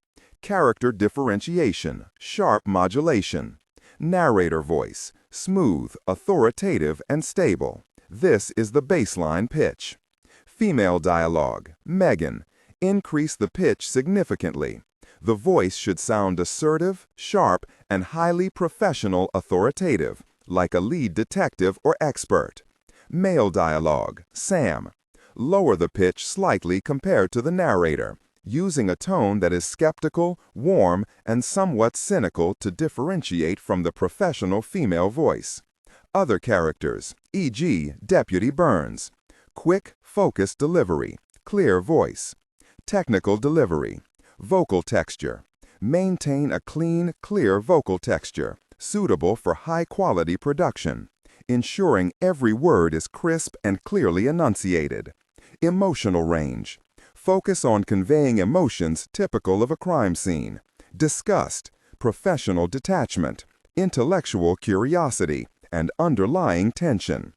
Character differentiation, sharp modulation. Narrator voice, smooth, authoritative, and stable. This is the baseline pitch. Female dialogue, Megan. Increase the pitch significantly. The voice should sound assertive, sharp, and highly professional authoritative, like a lead detective or expert. Male dialogue, Sam. Lower the pitch slightly compared to the narrator, using a tone that is skeptical, warm, and somewhat cynical to differentiate from the professional female voice. Other characters, e.g., Deputy Burns. Quick, focused delivery, clear voice. Technical delivery. Vocal texture. Maintain a clean, clear vocal texture, suitable for high-quality production, ensuring every word is crisp and clearly enunciated. Emotional range. Focus on conveying emotions typical of a crime scene. Disgust, professional detachment, intellectual curiosity, and underlying tension.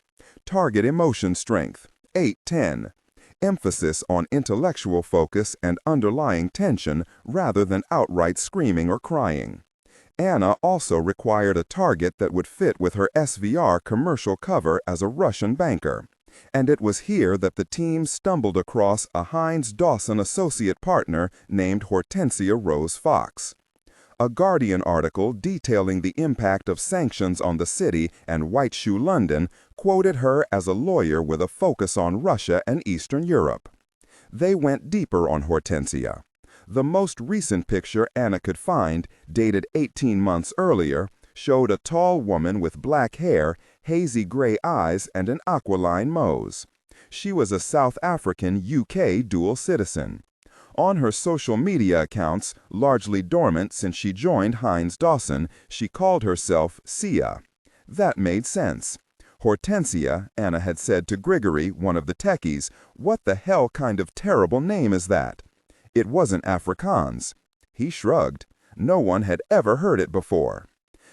Target emotion strength, 8-10. Emphasis on intellectual focus and underlying tension rather than outright screaming or crying. Anna also required a target that would fit with her SVR commercial cover as a Russian banker. And it was here that the team stumbled across a Heinz Dawson associate partner named Hortensia Rose Fox. A Guardian article detailing the impact of sanctions on the city and White Shoe London quoted her as a lawyer with a focus on Russia and Eastern Europe. They went deeper on Hortensia. The most recent picture Anna could find, dated 18 months earlier, showed a tall woman with black hair, hazy gray eyes, and an aquiline nose. She was a South African UK dual citizen. On her social media accounts, largely dormant since she joined Heinz Dawson, she called herself Sia. That made sense. Hortensia, Anna had said to Grigory, one of the techies, "What the hell kind of terrible name is that?" It wasn't Afrikaans. He shrugged. No one had ever heard it before.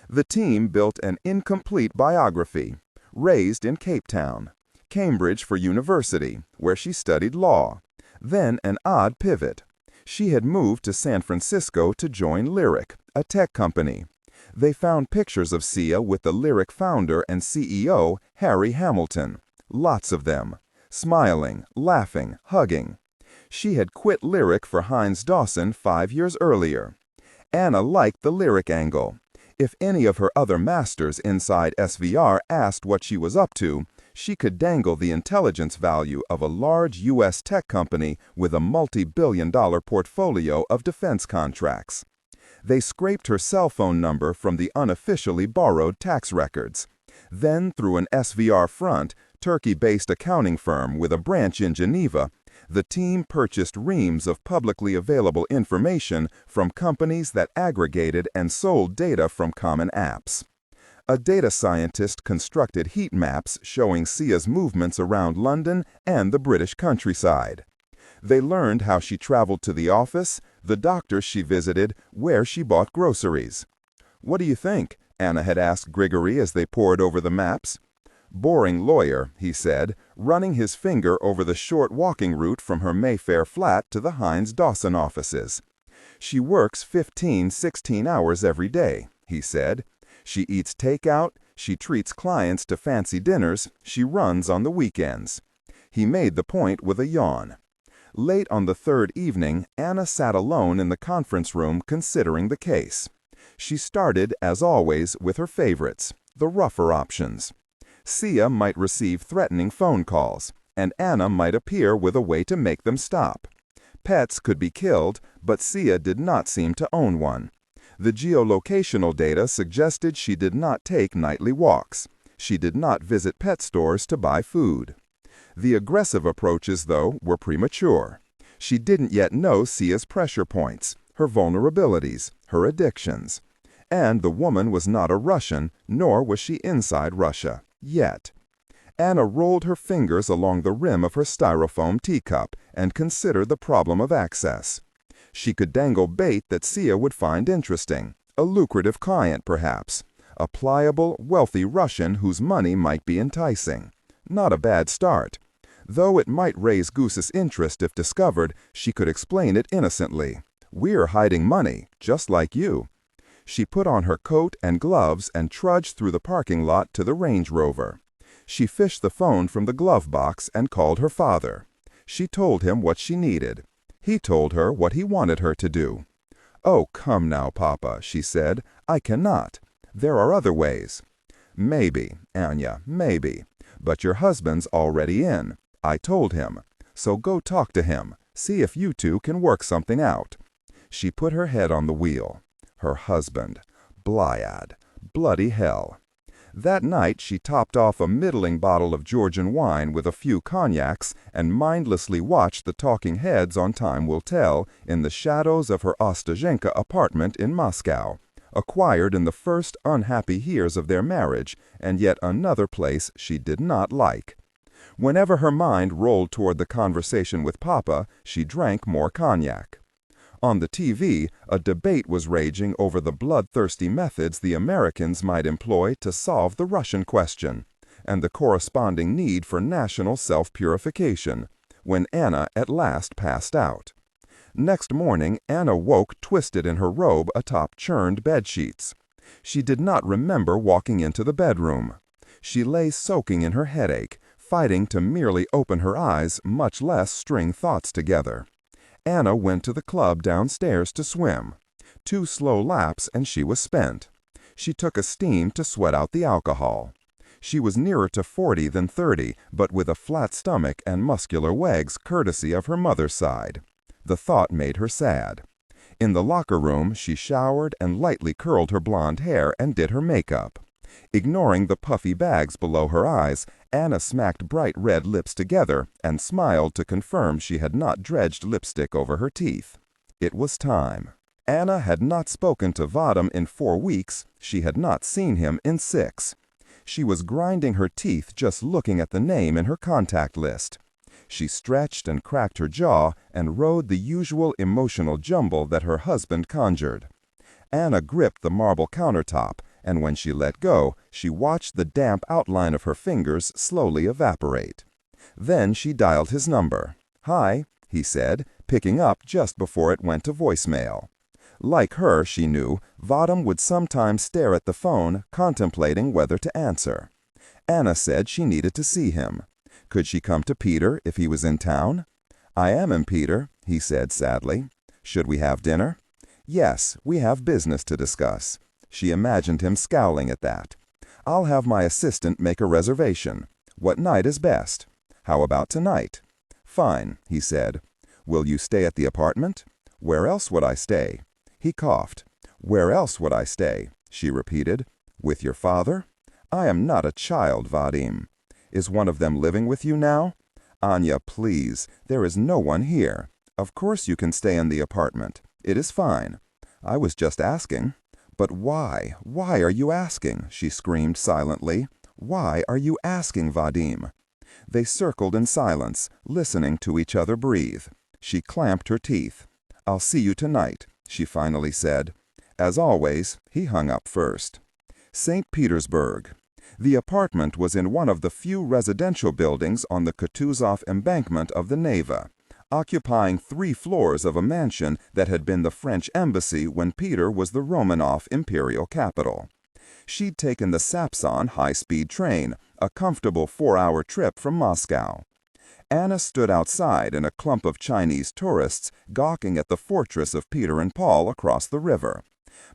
The team built an incomplete biography. Raised in Cape Town. Cambridge for university, where she studied law. Then an odd pivot. She had moved to San Francisco to join Lyric, a tech company. They found pictures of Sia with the Lyric founder and CEO, Harry Hamilton. Lots of them. Smiling, laughing, hugging. She had quit Lyric for Heinz Dawson 5 years earlier. Anna liked the Lyric angle. If any of her other masters inside SVR asked what she was up to, she could dangle the intelligence value of a large U.S. tech company with a multi-billion-dollar portfolio of defense contracts. They scraped her cell phone number from the unofficially borrowed tax records. Then, through an SVR front, Turkey-based accounting firm with a branch in Geneva, the team purchased reams of publicly available information from companies that aggregated and sold data from common apps. A data scientist constructed heat maps showing Sia's movements around London and the British countryside. They learned how she traveled to the office, the doctor she visited, where she bought groceries. "What do you think?" Anna had asked Grigory as they pored over the maps. "Boring lawyer," he said, running his finger over the short walking route from her Mayfair flat to the Heinz Dawson offices. "She works 15-16 hours every day," he said. "She eats takeout, she treats clients to fancy dinners, she runs on the weekends." He made the point with a yawn. Late on the third evening, Anna sat alone in the conference room considering the case. She started, as always, with her favorites, the rougher options. Sia might receive threatening phone calls, and Anna might appear with a way to make them stop. Pets could be killed, but Sia did not seem to own one. The geolocational data suggested she did not take nightly walks. She did not visit pet stores to buy food. The aggressive approaches, though, were premature. She didn't yet know Sia's pressure points, her vulnerabilities, her addictions. And the woman was not a Russian, nor was she inside Russia. Yet. Anna rolled her fingers along the rim of her styrofoam teacup and considered the problem of access. She could dangle bait that Sia would find interesting, a lucrative client perhaps, a pliable, wealthy Russian whose money might be enticing. Not a bad start. Though it might raise Goose's interest if discovered, she could explain it innocently. "We're hiding money, just like you." She put on her coat and gloves and trudged through the parking lot to the Range Rover. She fished the phone from the glove box and called her father. She told him what she needed. He told her what he wanted her to do. "Oh, come now, Papa," she said. "I cannot. There are other ways." "Maybe, Anya, maybe. But your husband's already in. I told him. So go talk to him. See if you two can work something out." She put her head on the wheel. Her husband. Blyad. Bloody hell. That night she topped off a middling bottle of Georgian wine with a few cognacs and mindlessly watched the talking heads on Time Will Tell in the shadows of her Ostazhenka apartment in Moscow, acquired in the first unhappy years of their marriage, and yet another place she did not like. Whenever her mind rolled toward the conversation with Papa, she drank more cognac. On the TV, a debate was raging over the bloodthirsty methods the Americans might employ to solve the Russian question, and the corresponding need for national self-purification, when Anna at last passed out. Next morning, Anna woke twisted in her robe atop churned bedsheets. She did not remember walking into the bedroom. She lay soaking in her headache, fighting to merely open her eyes, much less string thoughts together. Anna went to the club downstairs to swim. 2 slow laps and she was spent. She took a steam to sweat out the alcohol. She was nearer to 40 than 30, but with a flat stomach and muscular legs courtesy of her mother's side. The thought made her sad. In the locker room, she showered and lightly curled her blonde hair and did her makeup. Ignoring the puffy bags below her eyes, Anna smacked bright red lips together and smiled to confirm she had not dredged lipstick over her teeth. It was time. Anna had not spoken to Vadim in 4 weeks. She had not seen him in 6. She was grinding her teeth just looking at the name in her contact list. She stretched and cracked her jaw and rode the usual emotional jumble that her husband conjured. Anna gripped the marble countertop, and when she let go, she watched the damp outline of her fingers slowly evaporate. Then she dialed his number. "Hi," he said, picking up just before it went to voicemail. Like her, she knew, Vadim would sometimes stare at the phone, contemplating whether to answer. Anna said she needed to see him. Could she come to Peter if he was in town? "I am in Peter," he said sadly. "Should we have dinner?" "Yes, we have business to discuss." She imagined him scowling at that. "I'll have my assistant make a reservation. What night is best?" "How about tonight?" "Fine," he said. "Will you stay at the apartment?" "Where else would I stay?" He coughed. "Where else would I stay?" she repeated. "With your father?" "I am not a child, Vadim." "Is one of them living with you now?" "Anya, please, there is no one here. Of course you can stay in the apartment. It is fine." "I was just asking." "But why? Why are you asking?" she screamed silently. "Why are you asking, Vadim?" They circled in silence, listening to each other breathe. She clamped her teeth. "I'll see you tonight," she finally said. As always, he hung up first. St. Petersburg. The apartment was in one of the few residential buildings on the Kutuzov embankment of the Neva, occupying 3 floors of a mansion that had been the French embassy when Peter was the Romanov imperial capital. She'd taken the Sapson high-speed train, a comfortable 4-hour trip from Moscow. Anna stood outside in a clump of Chinese tourists, gawking at the fortress of Peter and Paul across the river.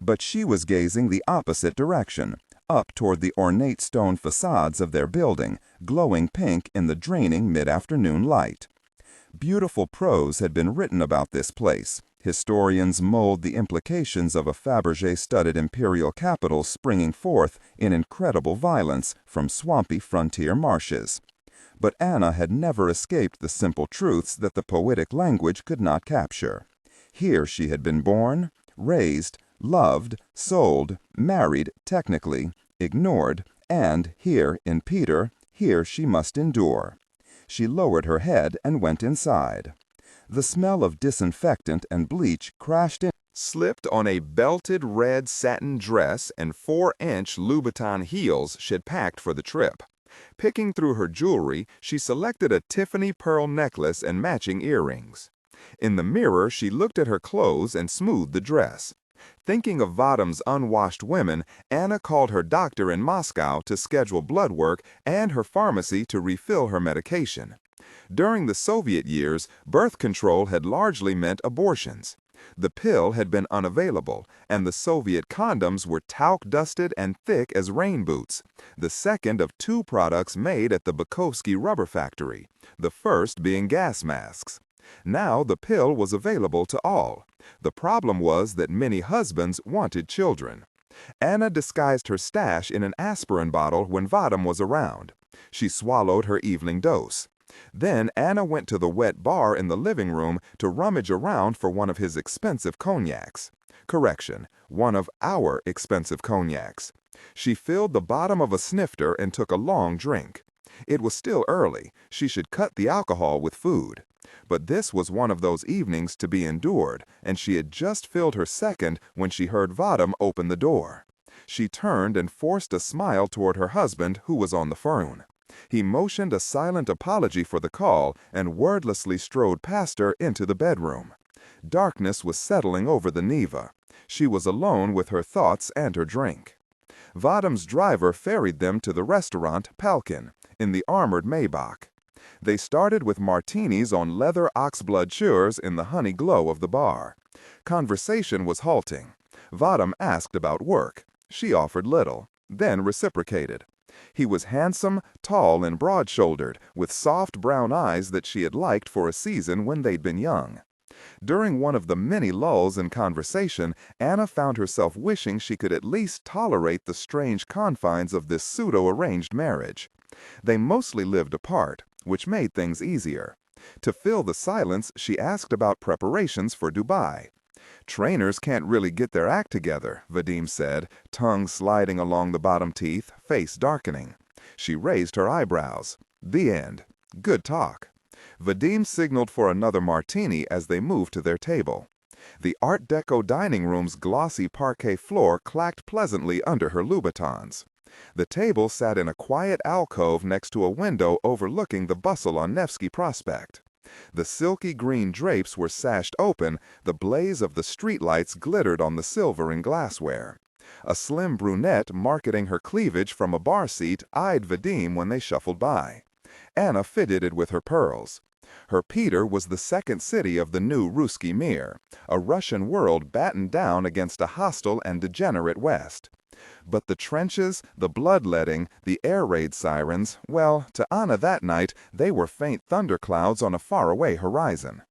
But she was gazing the opposite direction, up toward the ornate stone facades of their building, glowing pink in the draining mid-afternoon light. Beautiful prose had been written about this place. Historians mulled the implications of a Fabergé-studded imperial capital springing forth in incredible violence from swampy frontier marshes. But Anna had never escaped the simple truths that the poetic language could not capture. Here she had been born, raised, loved, sold, married technically, ignored, and here in Peter, here she must endure. She lowered her head and went inside. The smell of disinfectant and bleach crashed in, Slipped on a belted red satin dress and 4-inch Louboutin heels she'd packed for the trip. Picking through her jewelry, she selected a Tiffany pearl necklace and matching earrings. In the mirror, she looked at her clothes and smoothed the dress. Thinking of Vadim's unwashed women, Anna called her doctor in Moscow to schedule blood work and her pharmacy to refill her medication. During the Soviet years, birth control had largely meant abortions. The pill had been unavailable, and the Soviet condoms were talc-dusted and thick as rain boots, the second of 2 products made at the McCloskey rubber factory, the first being gas masks. Now the pill was available to all. The problem was that many husbands wanted children. Anna disguised her stash in an aspirin bottle when Vadim was around. She swallowed her evening dose. Then Anna went to the wet bar in the living room to rummage around for one of his expensive cognacs. Correction, one of our expensive cognacs. She filled the bottom of a snifter and took a long drink. It was still early. She should cut the alcohol with food. But this was one of those evenings to be endured, and she had just filled her second when she heard Vadim open the door. She turned and forced a smile toward her husband, who was on the phone. He motioned a silent apology for the call and wordlessly strode past her into the bedroom. Darkness was settling over the Neva. She was alone with her thoughts and her drink. Vadim's driver ferried them to the restaurant Palkin in the armored Maybach. They started with martinis on leather oxblood churs in the honey glow of the bar. Conversation was halting. Vadim asked about work. She offered little, then reciprocated. He was handsome, tall, and broad-shouldered, with soft brown eyes that she had liked for a season when they'd been young. During one of the many lulls in conversation, Anna found herself wishing she could at least tolerate the strange confines of this pseudo-arranged marriage. They mostly lived apart, which made things easier. To fill the silence, she asked about preparations for Dubai. "Trainers can't really get their act together," Vadim said, tongue sliding along the bottom teeth, face darkening. She raised her eyebrows. The end. Good talk. Vadim signaled for another martini as they moved to their table. The Art Deco dining room's glossy parquet floor clacked pleasantly under her Louboutins. The table sat in a quiet alcove next to a window overlooking the bustle on Nevsky Prospect. The silky green drapes were sashed open, the blaze of the streetlights glittered on the silver and glassware. A slim brunette marketing her cleavage from a bar seat eyed Vadim when they shuffled by. Anna fitted it with her pearls. Her Peter was the second city of the new Ruski Mir, a Russian world battened down against a hostile and degenerate West. But the trenches, the bloodletting, the air raid sirens, well, to Anna that night, they were faint thunderclouds on a faraway horizon.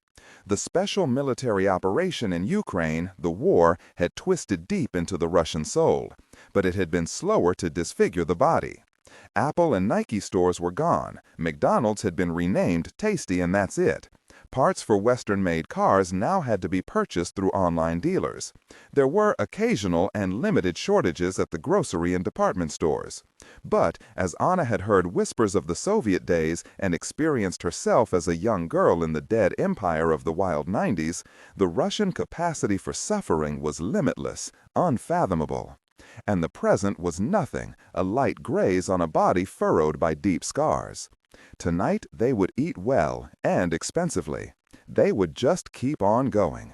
The special military operation in Ukraine, the war, had twisted deep into the Russian soul, but it had been slower to disfigure the body. Apple and Nike stores were gone, McDonald's had been renamed Tasty and that's it. Parts for Western-made cars now had to be purchased through online dealers. There were occasional and limited shortages at the grocery and department stores. But, as Anna had heard whispers of the Soviet days and experienced herself as a young girl in the dead empire of the wild 90s, the Russian capacity for suffering was limitless, unfathomable. And the present was nothing, a light graze on a body furrowed by deep scars. Tonight they would eat well and expensively. They would just keep on going.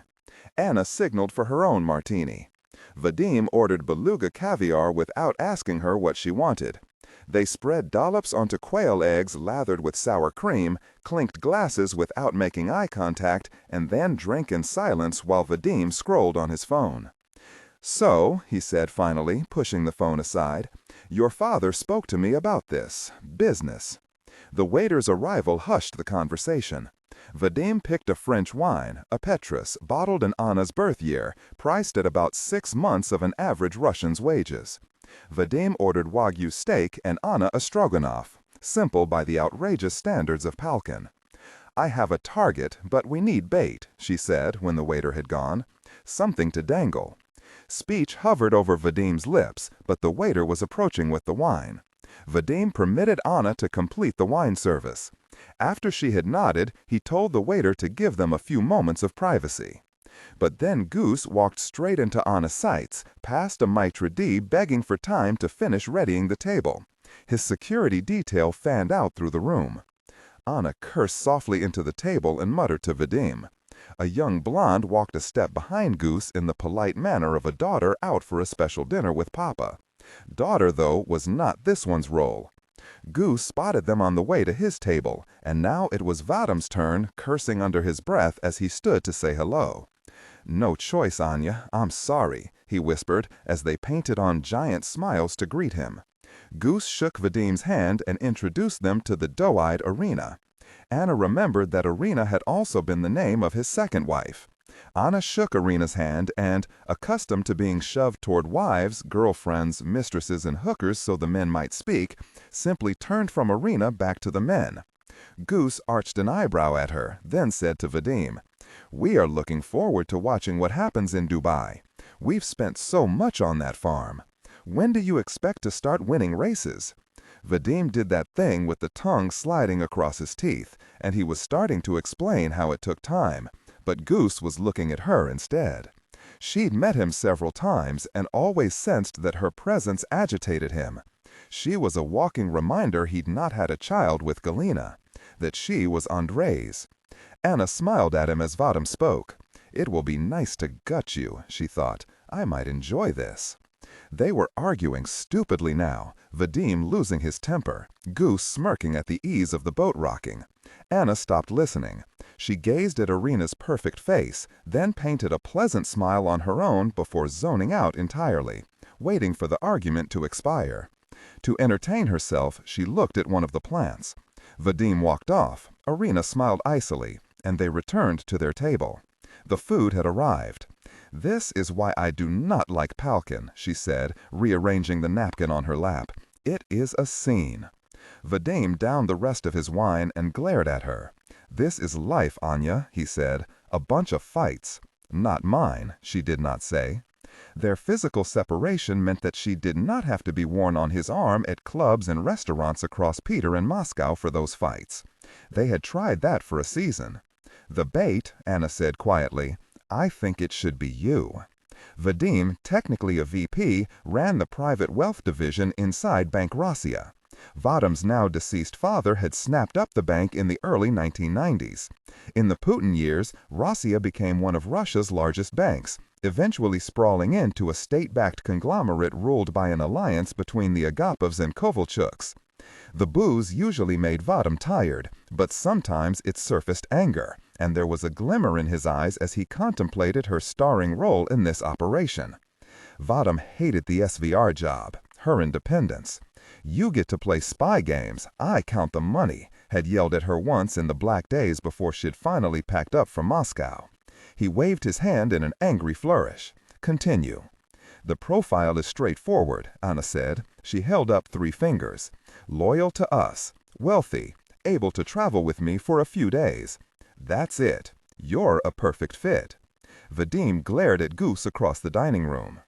Anna signaled for her own martini. Vadim ordered beluga caviar without asking her what she wanted. They spread dollops onto quail eggs lathered with sour cream, clinked glasses without making eye contact, and then drank in silence while Vadim scrolled on his phone. "So," he said finally, pushing the phone aside, "your father spoke to me about this. Business." The waiter's arrival hushed the conversation. Vadim picked a French wine, a Petrus, bottled in Anna's birth year, priced at about 6 months of an average Russian's wages. Vadim ordered Wagyu steak and Anna a stroganoff, simple by the outrageous standards of Palkin. "I have a target, but we need bait," she said when the waiter had gone. "Something to dangle." Speech hovered over Vadim's lips, but the waiter was approaching with the wine. Vadim permitted Anna to complete the wine service. After she had nodded, he told the waiter to give them a few moments of privacy. But then Goose walked straight into Anna's sights, past a maitre d' begging for time to finish readying the table. His security detail fanned out through the room. Anna cursed softly into the table and muttered to Vadim. A young blonde walked a step behind Goose in the polite manner of a daughter out for a special dinner with Papa. Daughter, though, was not this one's role. Goose spotted them on the way to his table, and now it was Vadim's turn, cursing under his breath as he stood to say hello. "No choice, Anya, I'm sorry," he whispered as they painted on giant smiles to greet him. Goose shook Vadim's hand and introduced them to the doe-eyed Irina. Anna remembered that Irina had also been the name of his second wife. Anna shook Irina's hand and, accustomed to being shoved toward wives, girlfriends, mistresses, and hookers so the men might speak, simply turned from Irina back to the men. Goose arched an eyebrow at her, then said to Vadim, "We are looking forward to watching what happens in Dubai. We've spent so much on that farm. When do you expect to start winning races?" Vadim did that thing with the tongue sliding across his teeth, and he was starting to explain how it took time, but Goose was looking at her instead. She'd met him several times and always sensed that her presence agitated him. She was a walking reminder he'd not had a child with Galina, that she was Andrei's. Anna smiled at him as Vadim spoke. "It will be nice to gut you," she thought. "I might enjoy this." They were arguing stupidly now, Vadim losing his temper, Goose smirking at the ease of the boat rocking. Anna stopped listening. She gazed at Irina's perfect face, then painted a pleasant smile on her own before zoning out entirely, waiting for the argument to expire. To entertain herself, she looked at one of the plants. Vadim walked off, Irina smiled icily, and they returned to their table. The food had arrived. "This is why I do not like Palkin," she said, rearranging the napkin on her lap. "It is a scene." Vadim downed the rest of his wine and glared at her. "This is life, Anya," he said. "A bunch of fights." "Not mine," she did not say. Their physical separation meant that she did not have to be worn on his arm at clubs and restaurants across Peter and Moscow for those fights. They had tried that for a season. "The bait," Anna said quietly, "I think it should be you." Vadim, technically a VP, ran the private wealth division inside Bank Rossiya. Vadim's now deceased father had snapped up the bank in the early 1990s. In the Putin years, Rossiya became one of Russia's largest banks, eventually sprawling into a state-backed conglomerate ruled by an alliance between the Agapovs and Kovalchuks. The booze usually made Vadim tired, but sometimes it surfaced anger, and there was a glimmer in his eyes as he contemplated her starring role in this operation. Vadim hated the SVR job, her independence. "You get to play spy games, I count the money," had yelled at her once in the black days before she'd finally packed up from Moscow. He waved his hand in an angry flourish. "Continue." "The profile is straightforward," Anna said. She held up 3 fingers. "Loyal to us, wealthy, able to travel with me for a few days. That's it. You're a perfect fit." Vadim glared at Goose across the dining room.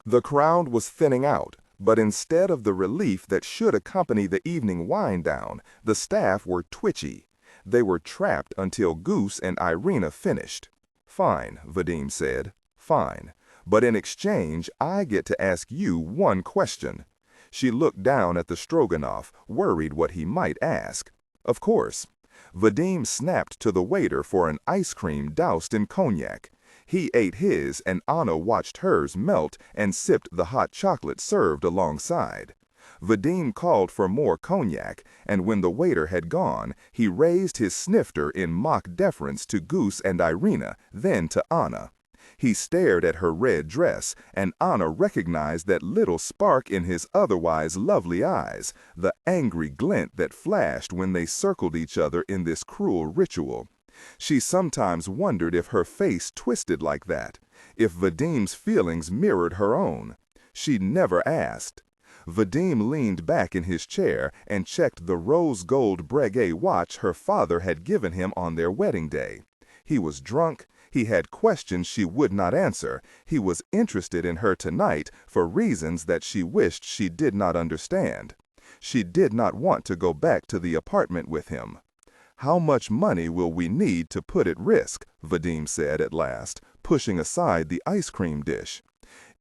The crowd was thinning out, but instead of the relief that should accompany the evening wind-down, the staff were twitchy. They were trapped until Goose and Irina finished. "Fine," Vadim said. "Fine. But in exchange, I get to ask you one question." She looked down at the stroganoff, worried what he might ask. "Of course." Vadim snapped to the waiter for an ice cream doused in cognac. He ate his, and Anna watched hers melt and sipped the hot chocolate served alongside. Vadim called for more cognac, and when the waiter had gone, he raised his snifter in mock deference to Goose and Irina, then to Anna. He stared at her red dress, and Anna recognized that little spark in his otherwise lovely eyes, the angry glint that flashed when they circled each other in this cruel ritual. She sometimes wondered if her face twisted like that, if Vadim's feelings mirrored her own. She never asked. Vadim leaned back in his chair and checked the rose-gold Breguet watch her father had given him on their wedding day. He was drunk. He had questions she would not answer. He was interested in her tonight for reasons that she wished she did not understand. She did not want to go back to the apartment with him. "How much money will we need to put at risk?" Vadim said at last, pushing aside the ice cream dish.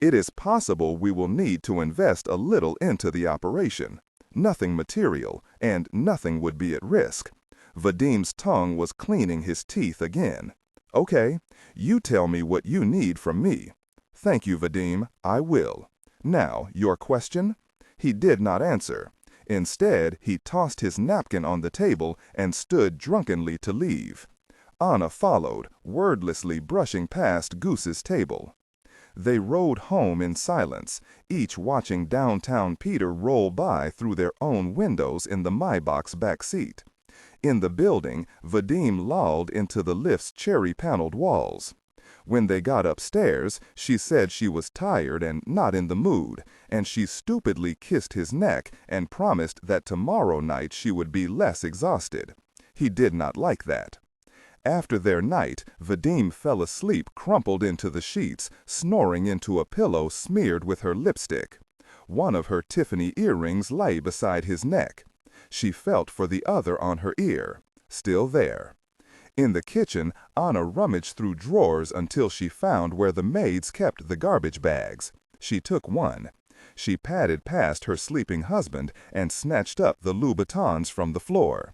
"It is possible we will need to invest a little into the operation. Nothing material, and nothing would be at risk." Vadim's tongue was cleaning his teeth again. "Okay, you tell me what you need from me." "Thank you, Vadim, I will. Now, your question?" He did not answer. Instead, he tossed his napkin on the table and stood drunkenly to leave. Anna followed, wordlessly brushing past Goose's table. They rode home in silence, each watching downtown Peter roll by through their own windows in the Maybach's back seat. In the building, Vadim lolled into the lift's cherry-paneled walls. When they got upstairs, she said she was tired and not in the mood, and she stupidly kissed his neck and promised that tomorrow night she would be less exhausted. He did not like that. After their night, Vadim fell asleep crumpled into the sheets, snoring into a pillow smeared with her lipstick. One of her Tiffany earrings lay beside his neck. She felt for the other on her ear. Still there. In the kitchen, Anna rummaged through drawers until she found where the maids kept the garbage bags. She took one. She padded past her sleeping husband and snatched up the Louboutins from the floor.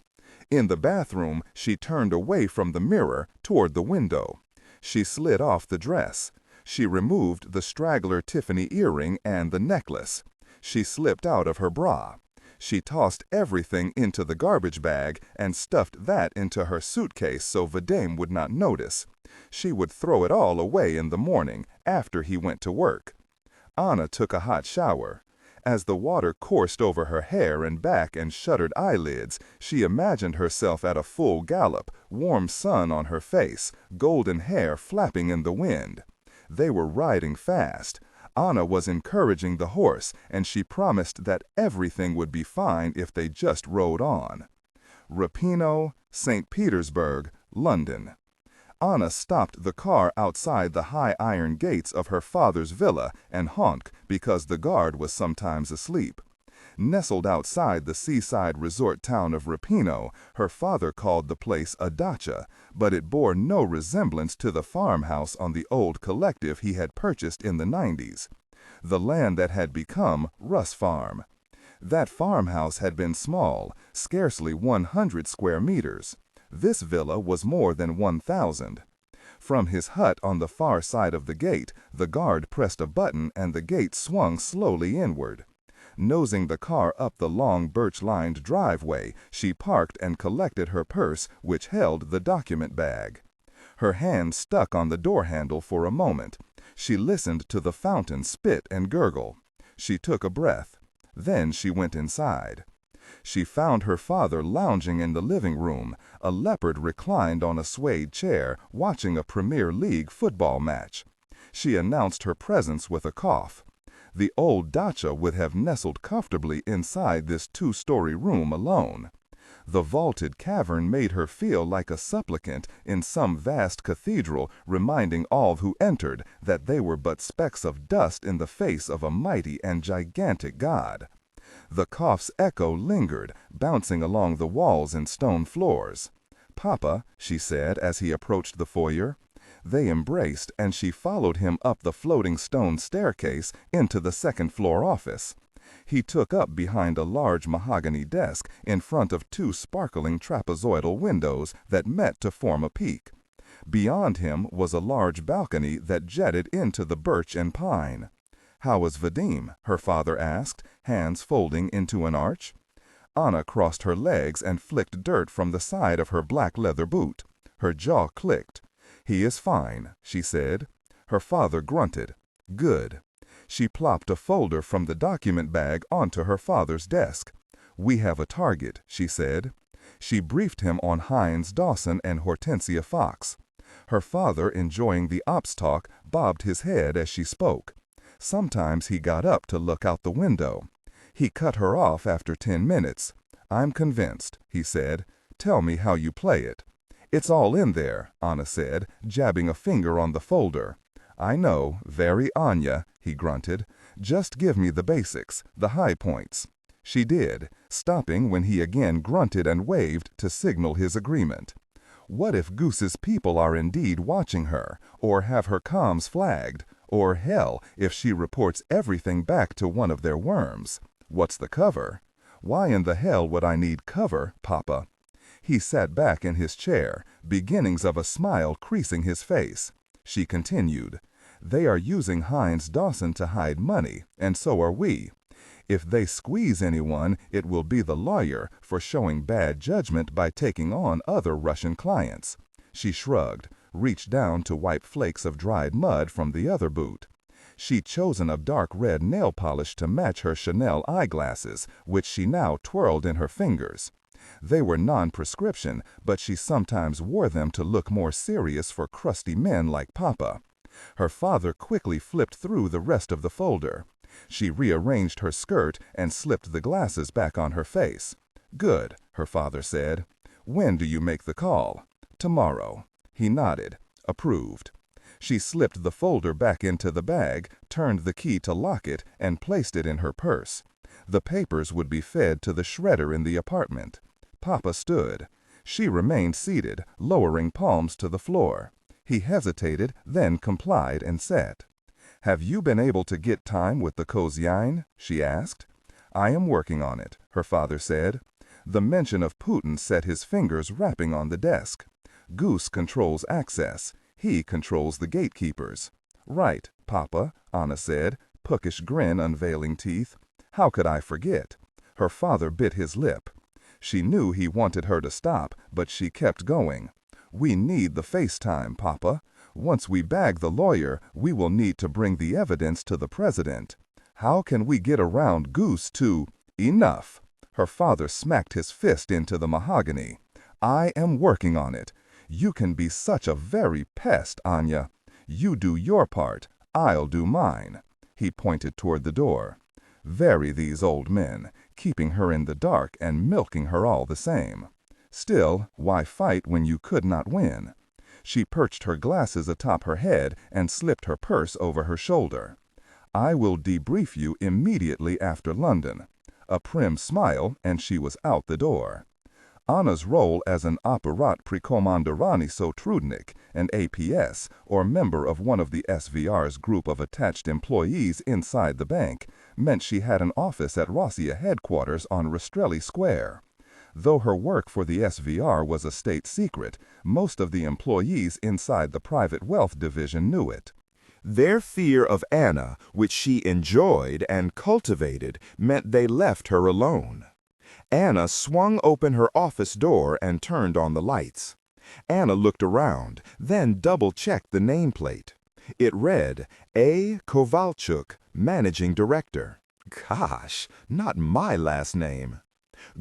In the bathroom, she turned away from the mirror toward the window. She slid off the dress. She removed the straggler Tiffany earring and the necklace. She slipped out of her bra. She tossed everything into the garbage bag and stuffed that into her suitcase so Vadim would not notice. She would throw it all away in the morning, after he went to work. Anna took a hot shower. As the water coursed over her hair and back and shuttered eyelids, she imagined herself at a full gallop, warm sun on her face, golden hair flapping in the wind. They were riding fast. Anna was encouraging the horse, and she promised that everything would be fine if they just rode on. Rapino, St. Petersburg, London. Anna stopped the car outside the high iron gates of her father's villa and honked because the guard was sometimes asleep. Nestled outside the seaside resort town of Rapino, her father called the place a dacha, but it bore no resemblance to the farmhouse on the old collective he had purchased in the 90s, the land that had become Russ Farm. That farmhouse had been small, scarcely 100 square meters. This villa was more than 1,000. From his hut on the far side of the gate, the guard pressed a button and the gate swung slowly inward. Nosing the car up the long birch-lined driveway, she parked and collected her purse, which held the document bag. Her hand stuck on the door handle for a moment. She listened to the fountain spit and gurgle. She took a breath. Then she went inside. She found her father lounging in the living room, a leopard reclined on a suede chair, watching a Premier League football match. She announced her presence with a cough. The old dacha would have nestled comfortably inside this two-story room alone. The vaulted cavern made her feel like a supplicant in some vast cathedral, reminding all who entered that they were but specks of dust in the face of a mighty and gigantic God. The cough's echo lingered, bouncing along the walls and stone floors. "Papa," she said as he approached the foyer. They embraced, and she followed him up the floating stone staircase into the second-floor office. He took up behind a large mahogany desk in front of two sparkling trapezoidal windows that met to form a peak. Beyond him was a large balcony that jetted into the birch and pine. "How is Vadim?" her father asked, hands folding into an arch. Anna crossed her legs and flicked dirt from the side of her black leather boot. Her jaw clicked. "He is fine," she said. Her father grunted. "Good." She plopped a folder from the document bag onto her father's desk. "We have a target," she said. She briefed him on Hines Dawson and Hortensia Fox. Her father, enjoying the ops talk, bobbed his head as she spoke. Sometimes he got up to look out the window. He cut her off after 10 minutes. "I'm convinced," he said. "Tell me how you play it." "It's all in there," Anna said, jabbing a finger on the folder. "I know, very Anya," he grunted. "Just give me the basics, the high points." She did, stopping when he again grunted and waved to signal his agreement. What if Goose's people are indeed watching her, or have her comms flagged, or hell, if she reports everything back to one of their worms? What's the cover? Why in the hell would I need cover, Papa? He sat back in his chair, beginnings of a smile creasing his face. She continued, "They are using Hines Dawson to hide money, and so are we. If they squeeze anyone, it will be the lawyer for showing bad judgment by taking on other Russian clients." She shrugged, reached down to wipe flakes of dried mud from the other boot. She'd chosen a dark red nail polish to match her Chanel eyeglasses, which she now twirled in her fingers. They were non-prescription, but she sometimes wore them to look more serious for crusty men like Papa. Her father quickly flipped through the rest of the folder. She rearranged her skirt and slipped the glasses back on her face. "Good," her father said. "When do you make the call?" "Tomorrow." He nodded. Approved. She slipped the folder back into the bag, turned the key to lock it, and placed it in her purse. The papers would be fed to the shredder in the apartment. Papa stood. She remained seated, lowering palms to the floor. He hesitated, then complied and sat. "Have you been able to get time with the Kozyain?" she asked. "I am working on it," her father said. The mention of Putin set his fingers rapping on the desk. Goose controls access. He controls the gatekeepers. "Right, Papa," Anna said, puckish grin unveiling teeth. "How could I forget?" Her father bit his lip. She knew he wanted her to stop, but she kept going. "We need the FaceTime, Papa. Once we bag the lawyer, we will need to bring the evidence to the president." How can we get around Goose to enough? Her father smacked his fist into the mahogany. I am working on it. You can be such a very pest, Anya. You do your part, I'll do mine. He pointed toward the door. Very these old men, keeping her in the dark and milking her all the same. Still, why fight when you could not win? She perched her glasses atop her head and slipped her purse over her shoulder. I will debrief you immediately after London. A prim smile, and she was out the door. Anna's role as an Apparat Prekommanderani Sotrudnik, an APS, or member of one of the SVR's group of attached employees inside the bank, meant she had an office at Rossiya headquarters on Rastrelli Square. Though her work for the SVR was a state secret, most of the employees inside the private wealth division knew it. Their fear of Anna, which she enjoyed and cultivated, meant they left her alone. Anna swung open her office door and turned on the lights. Anna looked around, then double-checked the nameplate. It read, A. Kovalchuk, Managing Director. Gosh, not my last name.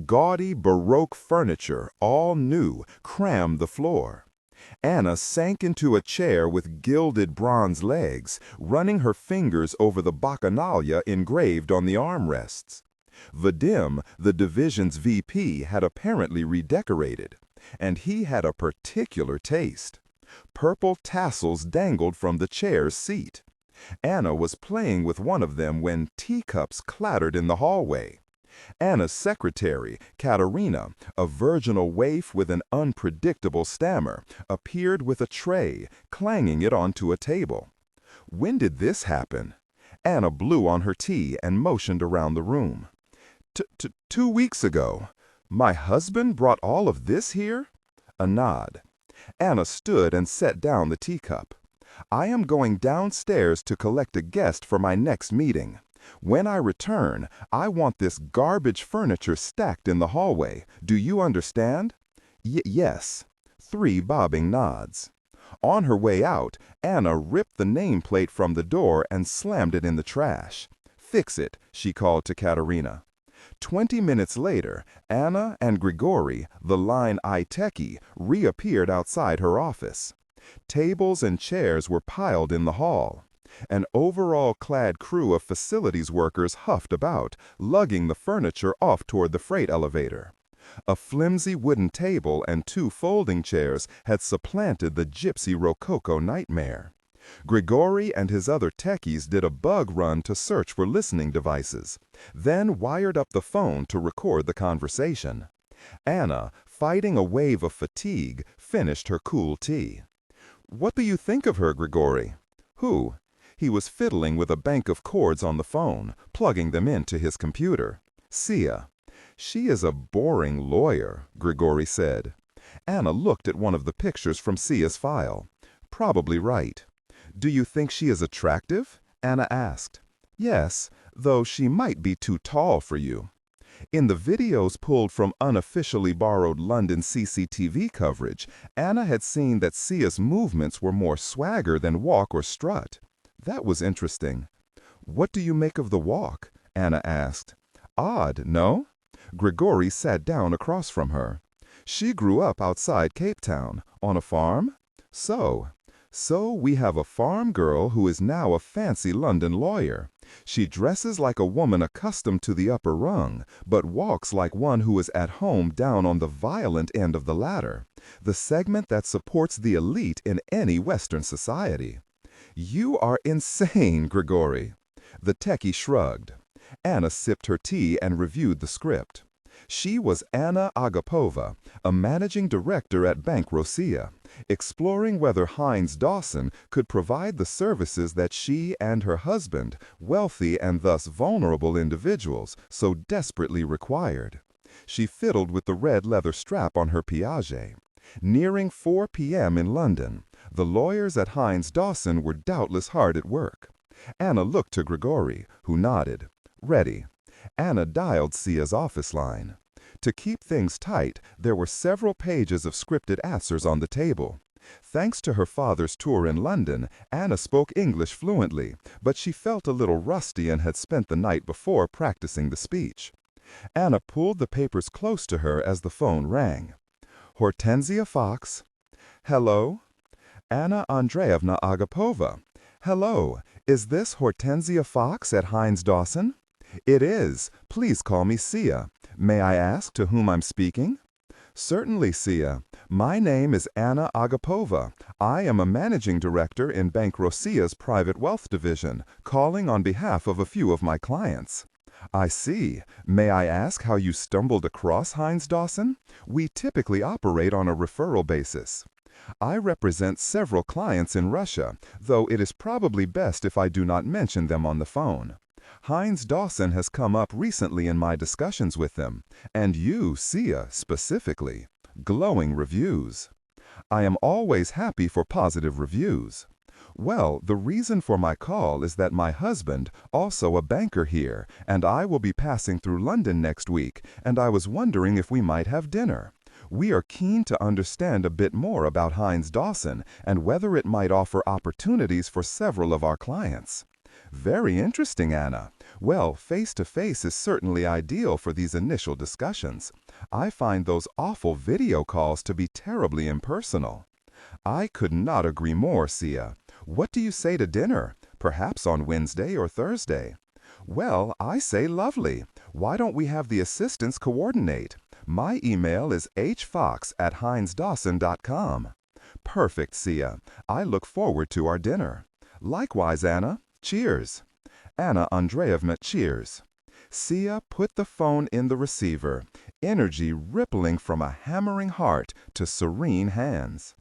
Gaudy Baroque furniture, all new, crammed the floor. Anna sank into a chair with gilded bronze legs, running her fingers over the bacchanalia engraved on the armrests. Vadim, the division's VP, had apparently redecorated, and he had a particular taste. Purple tassels dangled from the chair's seat. Anna was playing with one of them when teacups clattered in the hallway. Anna's secretary, Katerina, a virginal waif with an unpredictable stammer, appeared with a tray, clanging it onto a table. When did this happen? Anna blew on her tea and motioned around the room. 2 weeks ago. My husband brought all of this here? A nod. Anna stood and set down the teacup. I am going downstairs to collect a guest for my next meeting. When I return, I want this garbage furniture stacked in the hallway. Do you understand? Yes. 3 bobbing nods. On her way out, Anna ripped the nameplate from the door and slammed it in the trash. Fix it, she called to Katerina. 20 minutes later, Anna and Grigori, the line I-techie, reappeared outside her office. Tables and chairs were piled in the hall. An overall-clad crew of facilities workers huffed about, lugging the furniture off toward the freight elevator. A flimsy wooden table and 2 folding chairs had supplanted the gypsy rococo nightmare. Grigori and his other techies did a bug run to search for listening devices, then wired up the phone to record the conversation. Anna, fighting a wave of fatigue, finished her cool tea. What do you think of her, Grigori? Who? He was fiddling with a bank of cords on the phone, plugging them into his computer. Sia. She is a boring lawyer, Grigori said. Anna looked at one of the pictures from Sia's file. Probably right. Do you think she is attractive? Anna asked. Yes, though she might be too tall for you. In the videos pulled from unofficially borrowed London CCTV coverage, Anna had seen that Sia's movements were more swagger than walk or strut. That was interesting. What do you make of the walk? Anna asked. Odd, no? Grigori sat down across from her. She grew up outside Cape Town, on a farm? So we have a farm girl who is now a fancy London lawyer. She dresses like a woman accustomed to the upper rung, but walks like one who is at home down on the violent end of the ladder, the segment that supports the elite in any Western society. You are insane, Grigori. The techie shrugged. Anna sipped her tea and reviewed the script. She was Anna Agapova, a managing director at Bank Rossiya, exploring whether Heinz Dawson could provide the services that she and her husband, wealthy and thus vulnerable individuals, so desperately required. She fiddled with the red leather strap on her Piaget. Nearing 4 p.m. in London, the lawyers at Heinz Dawson were doubtless hard at work. Anna looked to Grigori, who nodded. Ready. Anna dialed Sia's office line. To keep things tight, there were several pages of scripted answers on the table. Thanks to her father's tour in London, Anna spoke English fluently, but she felt a little rusty and had spent the night before practicing the speech. Anna pulled the papers close to her as the phone rang. Hortensia Fox. Hello? Anna Andreevna Agapova. Hello, is this Hortensia Fox at Heinz Dawson? It is. Please call me Sia. May I ask to whom I'm speaking? Certainly, Sia. My name is Anna Agapova. I am a managing director in Bank Rossia's private wealth division, calling on behalf of a few of my clients. I see. May I ask how you stumbled across Heinz Dawson? We typically operate on a referral basis. I represent several clients in Russia, though it is probably best if I do not mention them on the phone. Heinz Dawson has come up recently in my discussions with them, and you, Sia, specifically. Glowing reviews. I am always happy for positive reviews. Well, the reason for my call is that my husband, also a banker here, and I will be passing through London next week, and I was wondering if we might have dinner. We are keen to understand a bit more about Heinz Dawson and whether it might offer opportunities for several of our clients. Very interesting, Anna. Well, face-to-face is certainly ideal for these initial discussions. I find those awful video calls to be terribly impersonal. I could not agree more, Sia. What do you say to dinner? Perhaps on Wednesday or Thursday? Well, I say lovely. Why don't we have the assistants coordinate? My email is hfox@heinzdawson.com. Perfect, Sia. I look forward to our dinner. Likewise, Anna. Cheers. Anna Andreevna, cheers. Sia put the phone in the receiver, energy rippling from a hammering heart to serene hands.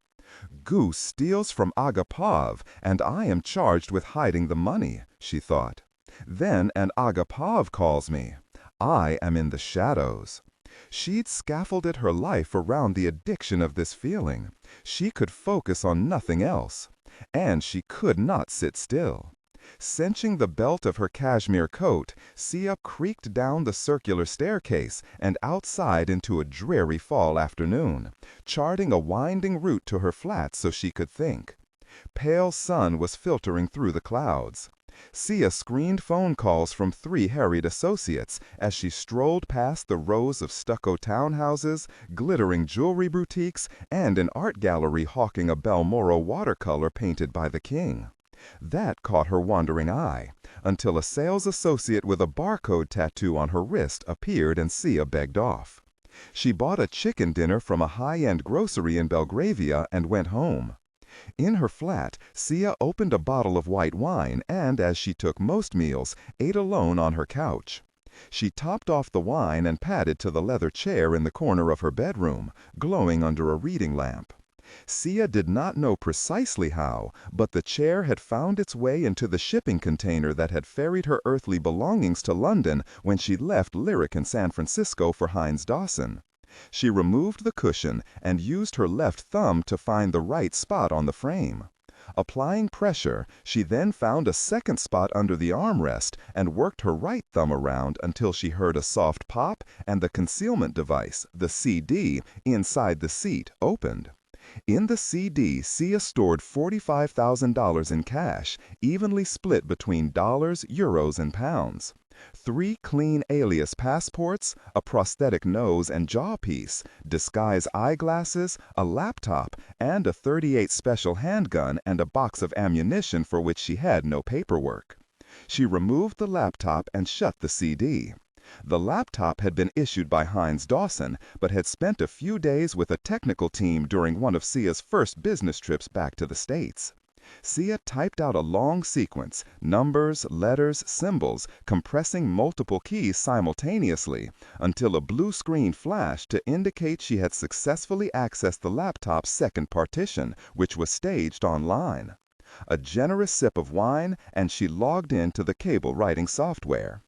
Goose steals from Agapov, and I am charged with hiding the money, she thought. Then an Agapov calls me. I am in the shadows. She'd scaffolded her life around the addiction of this feeling. She could focus on nothing else. And she could not sit still. Cinching the belt of her cashmere coat, Sia creaked down the circular staircase and outside into a dreary fall afternoon, charting a winding route to her flat so she could think. Pale sun was filtering through the clouds. Sia screened phone calls from 3 harried associates as she strolled past the rows of stucco townhouses, glittering jewelry boutiques, and an art gallery hawking a Balmoral watercolor painted by the king. That caught her wandering eye, until a sales associate with a barcode tattoo on her wrist appeared and Sia begged off. She bought a chicken dinner from a high-end grocery in Belgravia and went home. In her flat, Sia opened a bottle of white wine and, as she took most meals, ate alone on her couch. She topped off the wine and padded to the leather chair in the corner of her bedroom, glowing under a reading lamp. Sia did not know precisely how, but the chair had found its way into the shipping container that had ferried her earthly belongings to London when she left Lyric in San Francisco for Heinz Dawson. She removed the cushion and used her left thumb to find the right spot on the frame. Applying pressure, she then found a second spot under the armrest and worked her right thumb around until she heard a soft pop and the concealment device, the CD, inside the seat opened. In the CD, Sia stored $45,000 in cash, evenly split between dollars, euros, and pounds. 3 clean alias passports, a prosthetic nose and jaw piece, disguise eyeglasses, a laptop, and a .38 special handgun and a box of ammunition for which she had no paperwork. She removed the laptop and shut the CD. The laptop had been issued by Heinz Dawson, but had spent a few days with a technical team during one of Sia's first business trips back to the States. Sia typed out a long sequence, numbers, letters, symbols, compressing multiple keys simultaneously, until a blue screen flashed to indicate she had successfully accessed the laptop's second partition, which was staged online. A generous sip of wine, and she logged in to the cable writing software.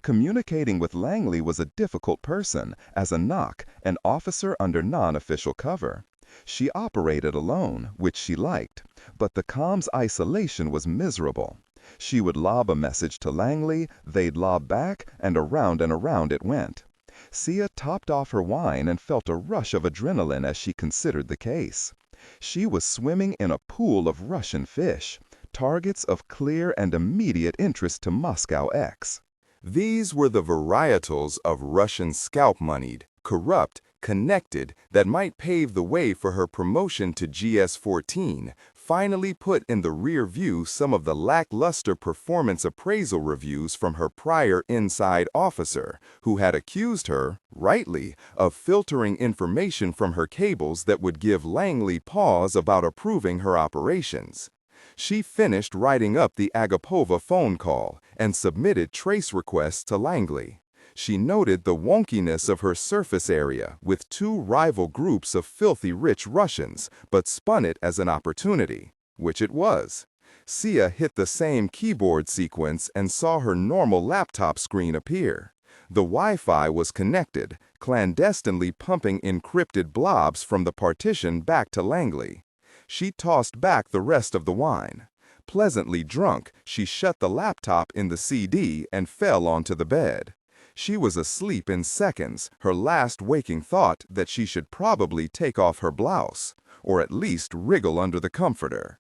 Communicating with Langley was a difficult person, as a knock, an officer under non-official cover. She operated alone, which she liked, but the comm's isolation was miserable. She would lob a message to Langley, they'd lob back, and around it went. Sia topped off her wine and felt a rush of adrenaline as she considered the case. She was swimming in a pool of Russian fish, targets of clear and immediate interest to Moscow X. These were the varietals of Russian scalp-moneyed, corrupt, connected that might pave the way for her promotion to GS-14, finally put in the rear view some of the lackluster performance appraisal reviews from her prior inside officer, who had accused her, rightly, of filtering information from her cables that would give Langley pause about approving her operations. She finished writing up the Agapova phone call and submitted trace requests to Langley. She noted the wonkiness of her surface area with two rival groups of filthy rich Russians, but spun it as an opportunity, which it was. Sia hit the same keyboard sequence and saw her normal laptop screen appear. The Wi-Fi was connected, clandestinely pumping encrypted blobs from the partition back to Langley. She tossed back the rest of the wine. Pleasantly drunk, she shut the laptop in the CD and fell onto the bed. She was asleep in seconds, her last waking thought that she should probably take off her blouse, or at least wriggle under the comforter.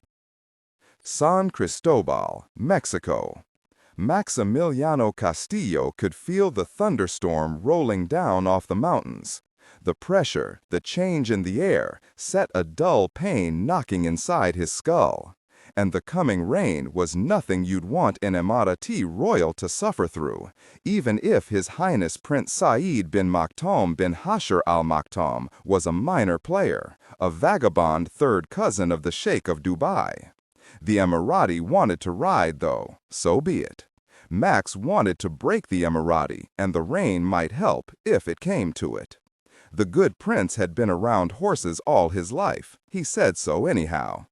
San Cristobal, Mexico. Maximiliano Castillo could feel the thunderstorm rolling down off the mountains. The pressure, the change in the air, set a dull pain knocking inside his skull. And the coming rain was nothing you'd want an Emirati royal to suffer through, even if His Highness Prince Saeed bin Maktoum bin Hashir al-Maktoum was a minor player, a vagabond third cousin of the Sheikh of Dubai. The Emirati wanted to ride, though, so be it. Max wanted to break the Emirati, and the rain might help if it came to it. The good prince had been around horses all his life, he said so anyhow.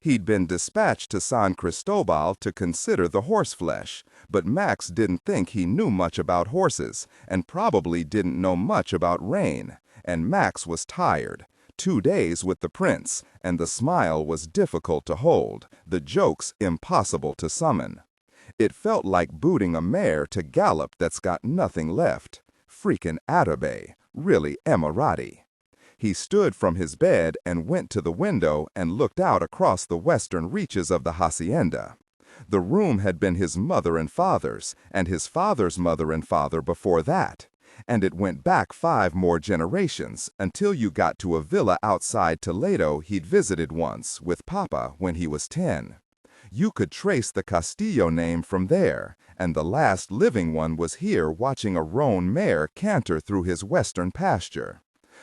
He'd been dispatched to San Cristobal to consider the horseflesh, but Max didn't think he knew much about horses, and probably didn't know much about rain, and Max was tired. 2 days with the prince, and the smile was difficult to hold, the jokes impossible to summon. It felt like booting a mare to gallop that's got nothing left. Freakin' Arabe, really Emirati. He stood from his bed and went to the window and looked out across the western reaches of the hacienda. The room had been his mother and father's, and his father's mother and father before that. And it went back 5 more generations until you got to a villa outside Toledo he'd visited once with Papa when he was 10. You could trace the Castillo name from there, and the last living one was here watching a roan mare canter through his western pasture.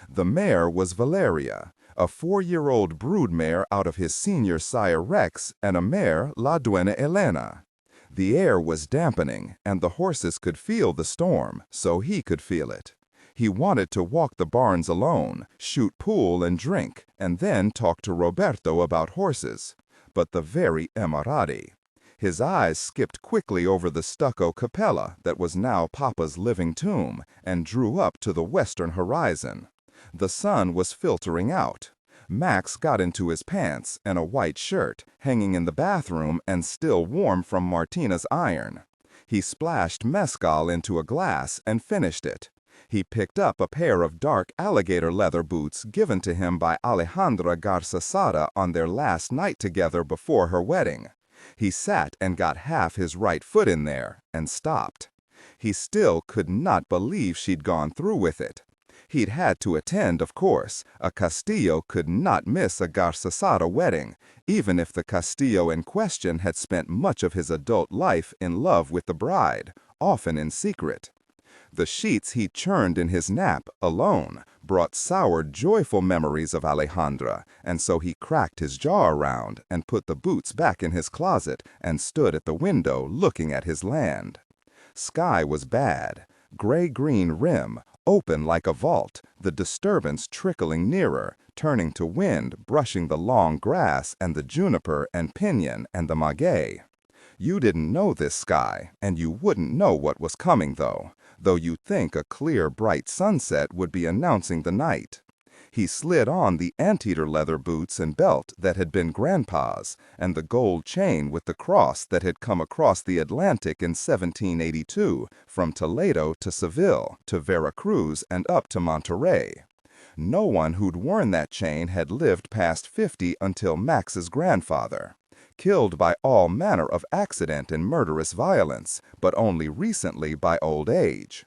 The mare was Valeria, a 4-year-old brood mare out of his senior sire Rex, and a mare, La Duena Elena. The air was dampening, and the horses could feel the storm, so he could feel it. He wanted to walk the barns alone, shoot pool and drink, and then talk to Roberto about horses. But the very Emirati. His eyes skipped quickly over the stucco capella that was now Papa's living tomb, and drew up to the western horizon. The sun was filtering out. Max got into his pants and a white shirt, hanging in the bathroom and still warm from Martina's iron. He splashed mezcal into a glass and finished it. He picked up a pair of dark alligator leather boots given to him by Alejandra Garza on their last night together before her wedding. He sat and got half his right foot in there and stopped. He still could not believe she'd gone through with it. He'd had to attend, of course. A Castillo could not miss a Garza wedding, even if the Castillo in question had spent much of his adult life in love with the bride, often in secret. The sheets he churned in his nap, alone, brought sour, joyful memories of Alejandra, and so he cracked his jaw around and put the boots back in his closet and stood at the window looking at his land. Sky was bad, gray-green rim, open like a vault, the disturbance trickling nearer, turning to wind, brushing the long grass and the juniper and pinyon and the maguey. You didn't know this sky, and you wouldn't know what was coming, though you'd think a clear, bright sunset would be announcing the night. He slid on the anteater leather boots and belt that had been Grandpa's, and the gold chain with the cross that had come across the Atlantic in 1782, from Toledo to Seville, to Veracruz, and up to Monterey. No one who'd worn that chain had lived past 50 until Max's grandfather, killed by all manner of accident and murderous violence, but only recently by old age.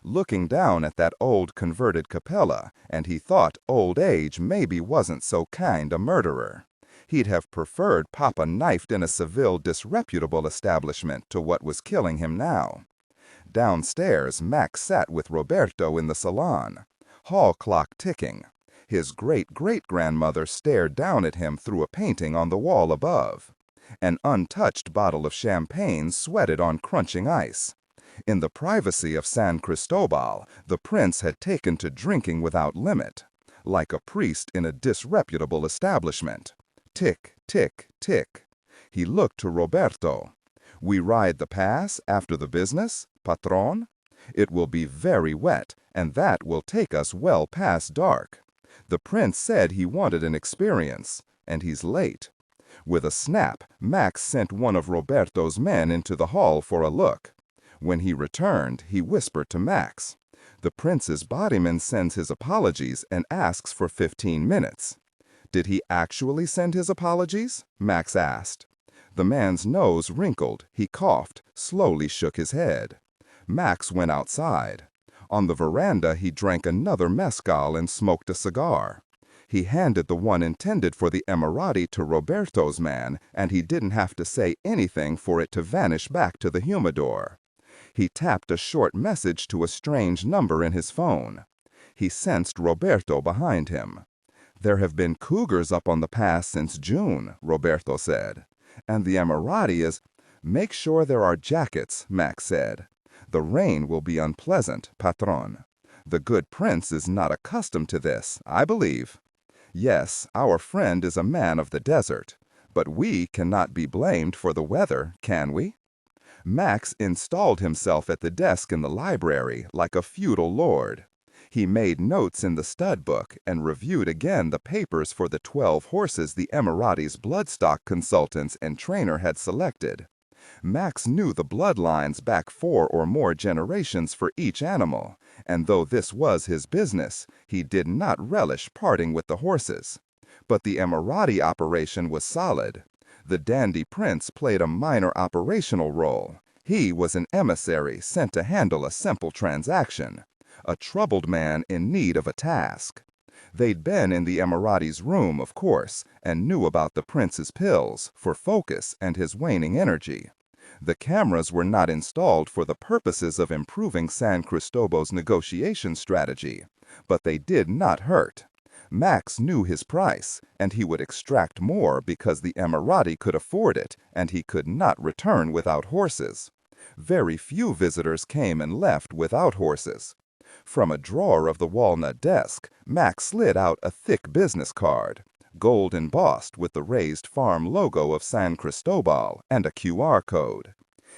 Looking down at that old converted Capella, and he thought old age maybe wasn't so kind a murderer. He'd have preferred Papa knifed in a Seville disreputable establishment to what was killing him now. Downstairs, Max sat with Roberto in the salon, hall clock ticking. His great-great-grandmother stared down at him through a painting on the wall above. An untouched bottle of champagne sweated on crunching ice. In the privacy of San Cristobal, the prince had taken to drinking without limit, like a priest in a disreputable establishment. Tick, tick, tick. He looked to Roberto. "We ride the pass after the business, patron? It will be very wet, and that will take us well past dark. The prince said he wanted an experience, and he's late." With a snap, Max sent one of Roberto's men into the hall for a look. When he returned, he whispered to Max, "The prince's bodyman sends his apologies and asks for 15 minutes. "Did he actually send his apologies?" Max asked. The man's nose wrinkled, he coughed, slowly shook his head. Max went outside. On the veranda, he drank another mezcal and smoked a cigar. He handed the one intended for the Emirati to Roberto's man, and he didn't have to say anything for it to vanish back to the humidor. He tapped a short message to a strange number in his phone. He sensed Roberto behind him. "There have been cougars up on the pass since June," Roberto said. "And the Emirati is—" "Make sure there are jackets," Max said. "The rain will be unpleasant, patron. The good prince is not accustomed to this, I believe. Yes, our friend is a man of the desert, but we cannot be blamed for the weather, can we?" Max installed himself at the desk in the library like a feudal lord. He made notes in the stud book and reviewed again the papers for the 12 horses the Emirati's bloodstock consultants and trainer had selected. Max knew the bloodlines back 4 or more generations for each animal, and though this was his business, he did not relish parting with the horses. But the Emirati operation was solid. The dandy prince played a minor operational role. He was an emissary sent to handle a simple transaction, a troubled man in need of a task. They'd been in the Emirati's room, of course, and knew about the prince's pills for focus and his waning energy. The cameras were not installed for the purposes of improving San Cristobal's negotiation strategy, but they did not hurt. Max knew his price, and he would extract more because the Emirati could afford it, and he could not return without horses. Very few visitors came and left without horses. From a drawer of the walnut desk, Max slid out a thick business card, gold embossed with the raised farm logo of San Cristobal and a QR code.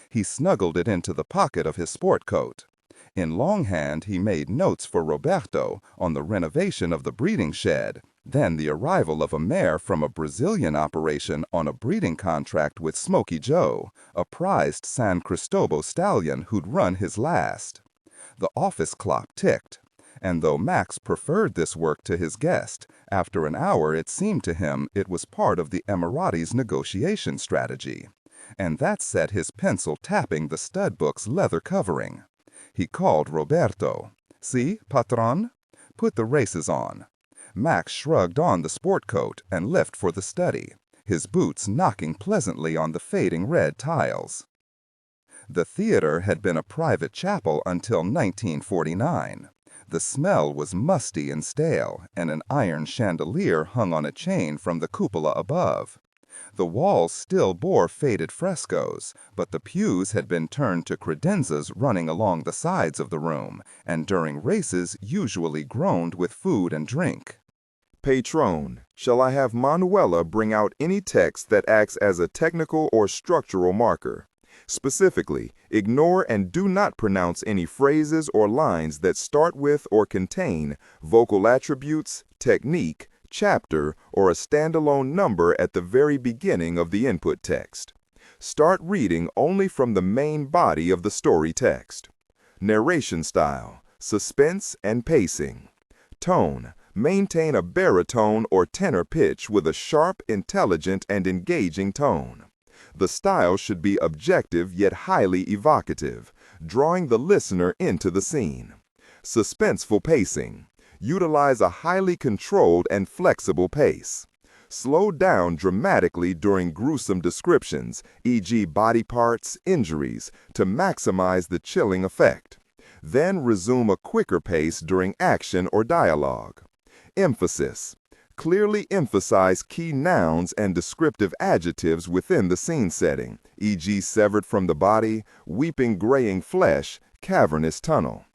He snuggled it into the pocket of his sport coat. In longhand, he made notes for Roberto on the renovation of the breeding shed, then the arrival of a mare from a Brazilian operation on a breeding contract with Smoky Joe, a prized San Cristobal stallion who'd run his last. The office clock ticked, and though Max preferred this work to his guest, after an hour it seemed to him it was part of the Emirati's negotiation strategy. And that set his pencil tapping the stud book's leather covering. He called Roberto. "See, patron? Put the races on." Max shrugged on the sport coat and left for the study, his boots knocking pleasantly on the fading red tiles. The theater had been a private chapel until 1949. The smell was musty and stale, and an iron chandelier hung on a chain from the cupola above. The walls still bore faded frescoes, but the pews had been turned to credenzas running along the sides of the room, and during races usually groaned with food and drink. Patron, shall I have Manuela bring out any text that acts as a technical or structural marker? Specifically, ignore and do not pronounce any phrases or lines that start with or contain vocal attributes, technique, chapter, or a standalone number at the very beginning of the input text. Start reading only from the main body of the story text. Narration style, suspense and pacing. Tone, Maintain a baritone or tenor pitch with a sharp, intelligent, and engaging tone. The style should be objective yet highly evocative, drawing the listener into the scene. Suspenseful pacing. Utilize a highly controlled and flexible pace. Slow down dramatically during gruesome descriptions, e.g. body parts, injuries, to maximize the chilling effect. Then resume a quicker pace during action or dialogue. Emphasis. Clearly emphasize key nouns and descriptive adjectives within the scene setting, e.g. severed from the body, weeping graying flesh, cavernous tunnel.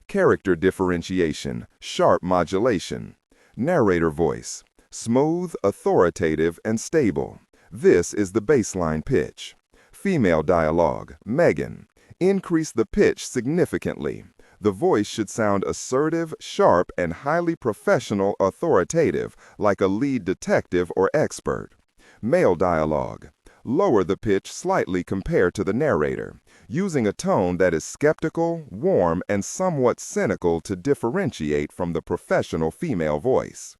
Character differentiation, sharp modulation. Narrator voice. Smooth, authoritative, and stable. This is the baseline pitch. Female dialogue, Megan. Increase the pitch significantly. The voice should sound assertive, sharp, and highly professional, authoritative, like a lead detective or expert. Male dialogue. Lower the pitch slightly compared to the narrator, using a tone that is skeptical, warm, and somewhat cynical to differentiate from the professional female voice.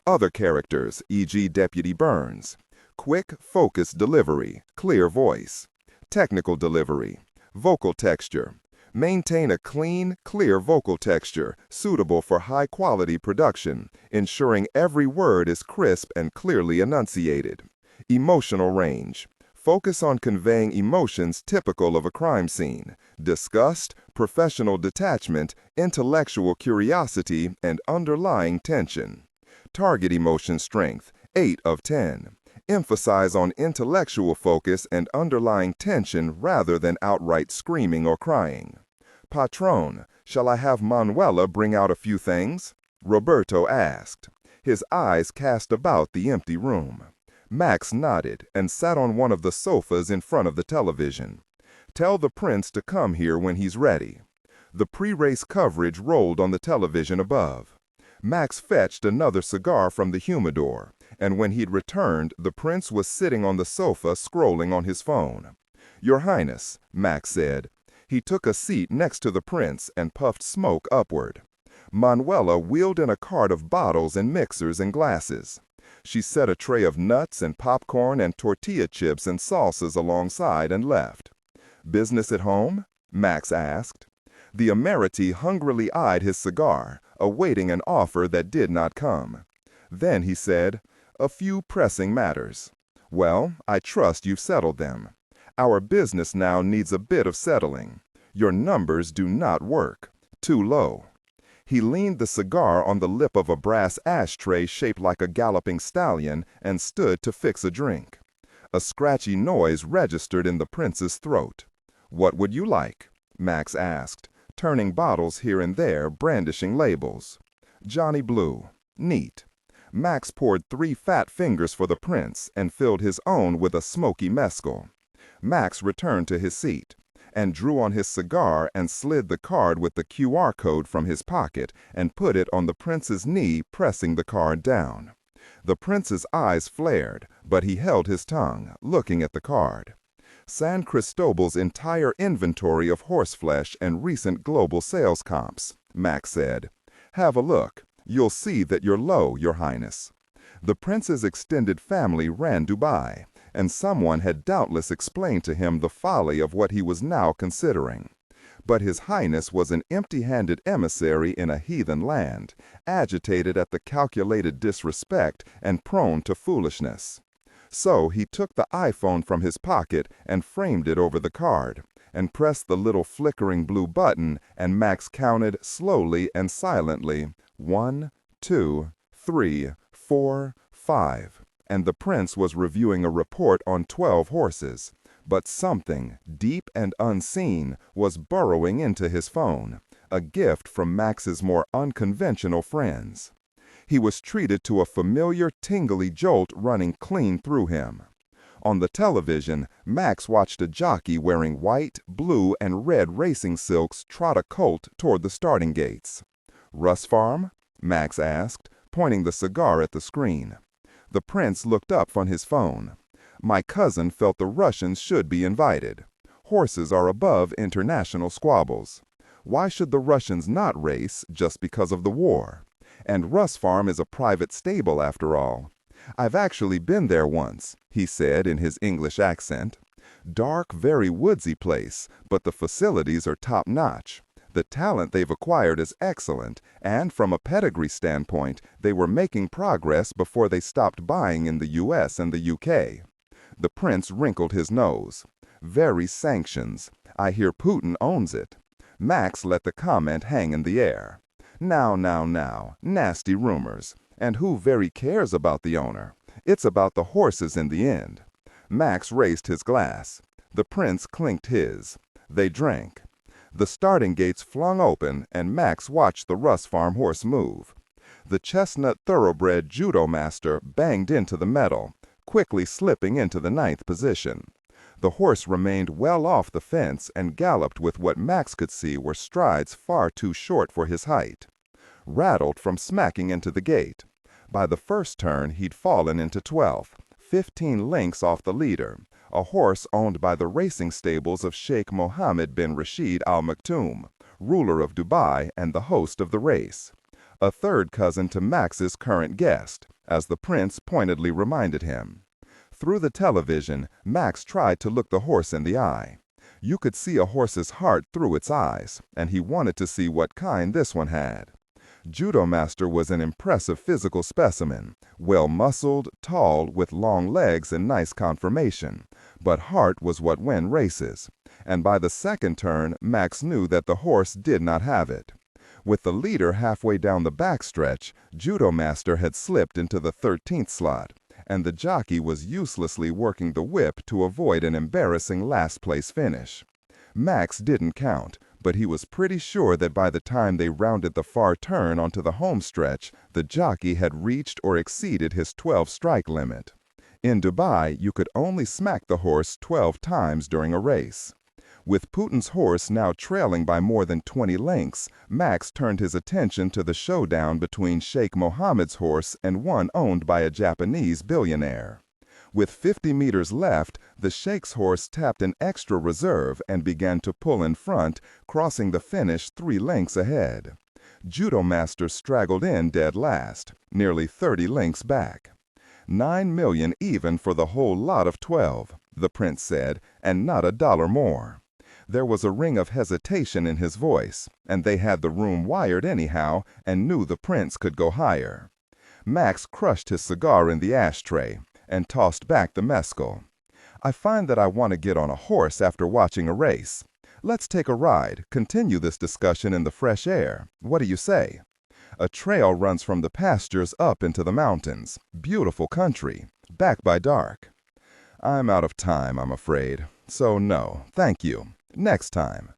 Other characters, e.g. Deputy Burns. Quick, focused delivery, clear voice. Technical delivery. Vocal texture. Maintain a clean, clear vocal texture suitable for high-quality production, ensuring every word is crisp and clearly enunciated. Emotional range. Focus on conveying emotions typical of a crime scene: disgust, professional detachment, intellectual curiosity, and underlying tension. Target emotion strength, 8 of 10. Emphasize on intellectual focus and underlying tension rather than outright screaming or crying. Patron, shall I have Manuela bring out a few things? Roberto asked, his eyes cast about the empty room. Max nodded and sat on one of the sofas in front of the television. Tell the prince to come here when he's ready. The pre-race coverage rolled on the television above. Max fetched another cigar from the humidor, and when he'd returned, the prince was sitting on the sofa scrolling on his phone. "Your Highness," Max said. He took a seat next to the prince and puffed smoke upward. Manuela wheeled in a cart of bottles and mixers and glasses. She set a tray of nuts and popcorn and tortilla chips and salsas alongside and left. "Business at home?" Max asked. The emeriti hungrily eyed his cigar, awaiting an offer that did not come. Then he said, "A few pressing matters." "Well, I trust you've settled them. Our business now needs a bit of settling. Your numbers do not work. Too low." He leaned the cigar on the lip of a brass ashtray shaped like a galloping stallion and stood to fix a drink. A scratchy noise registered in the prince's throat. "What would you like?" Max asked, turning bottles here and there, brandishing labels. "Johnny Blue." "Neat." Max poured 3 fat fingers for the prince and filled his own with a smoky mezcal. Max returned to his seat and drew on his cigar and slid the card with the QR code from his pocket and put it on the prince's knee, pressing the card down. The prince's eyes flared, but he held his tongue, looking at the card. San Cristobal's entire inventory of horseflesh and recent global sales comps, Max said. "Have a look. You'll see that you're low, Your Highness." The prince's extended family ran Dubai, and someone had doubtless explained to him the folly of what he was now considering. But His Highness was an empty-handed emissary in a heathen land, agitated at the calculated disrespect and prone to foolishness. So he took the iPhone from his pocket and framed it over the card, and pressed the little flickering blue button, and Max counted slowly and silently, 1, 2, 3, 4, 5, and the prince was reviewing a report on 12 horses. But something, deep and unseen, was burrowing into his phone, a gift from Max's more unconventional friends. He was treated to a familiar tingly jolt running clean through him. On the television, Max watched a jockey wearing white, blue, and red racing silks trot a colt toward the starting gates. "Russ Farm?" Max asked, pointing the cigar at the screen. The prince looked up from his phone. "My cousin felt the Russians should be invited. Horses are above international squabbles. Why should the Russians not race just because of the war? And Russ Farm is a private stable after all. I've actually been there once, he said in his English accent. Dark, very woodsy place, but the facilities are top-notch. The talent they've acquired is excellent, and from a pedigree standpoint, they were making progress before they stopped buying in the US and the UK. The prince wrinkled his nose. Very sanctions. I hear Putin owns it. Max let the comment hang in the air. Now, nasty rumors. And who very cares about the owner? It's about the horses in the end. Max raised his glass. The prince clinked his. They drank. The starting gates flung open, and Max watched the Russ Farm horse move. The chestnut thoroughbred judo master banged into the metal, quickly slipping into the 9th position. The horse remained well off the fence and galloped with what Max could see were strides far too short for his height. Rattled from smacking into the gate. By the first turn, he'd fallen into 12th, 15 lengths off the leader, a horse owned by the racing stables of Sheikh Mohammed bin Rashid Al Maktoum, ruler of Dubai and the host of the race. A third cousin to Max's current guest, as the prince pointedly reminded him. Through the television, Max tried to look the horse in the eye. You could see a horse's heart through its eyes, and he wanted to see what kind this one had. Judo Master was an impressive physical specimen, well-muscled, tall, with long legs and nice conformation, but heart was what won races, and by the second turn Max knew that the horse did not have it. With the leader halfway down the backstretch, Judo Master had slipped into the 13th slot, and the jockey was uselessly working the whip to avoid an embarrassing last-place finish. Max didn't count, but he was pretty sure that by the time they rounded the far turn onto the home stretch, the jockey had reached or exceeded his 12-strike limit. In Dubai, you could only smack the horse 12 times during a race. With Putin's horse now trailing by more than 20 lengths, Max turned his attention to the showdown between Sheikh Mohammed's horse and one owned by a Japanese billionaire. With 50 meters left, the Sheikh's horse tapped an extra reserve and began to pull in front, crossing the finish 3 lengths ahead. Judo Master straggled in dead last, nearly 30 lengths back. 9 million even for the whole lot of 12, the prince said, and not $1 more. There was a ring of hesitation in his voice, and they had the room wired anyhow and knew the prince could go higher. Max crushed his cigar in the ashtray and tossed back the mescal. I find that I want to get on a horse after watching a race. Let's take a ride, continue this discussion in the fresh air. What do you say? A trail runs from the pastures up into the mountains. Beautiful country. Back by dark. I'm out of time, I'm afraid. So no, thank you. Next time.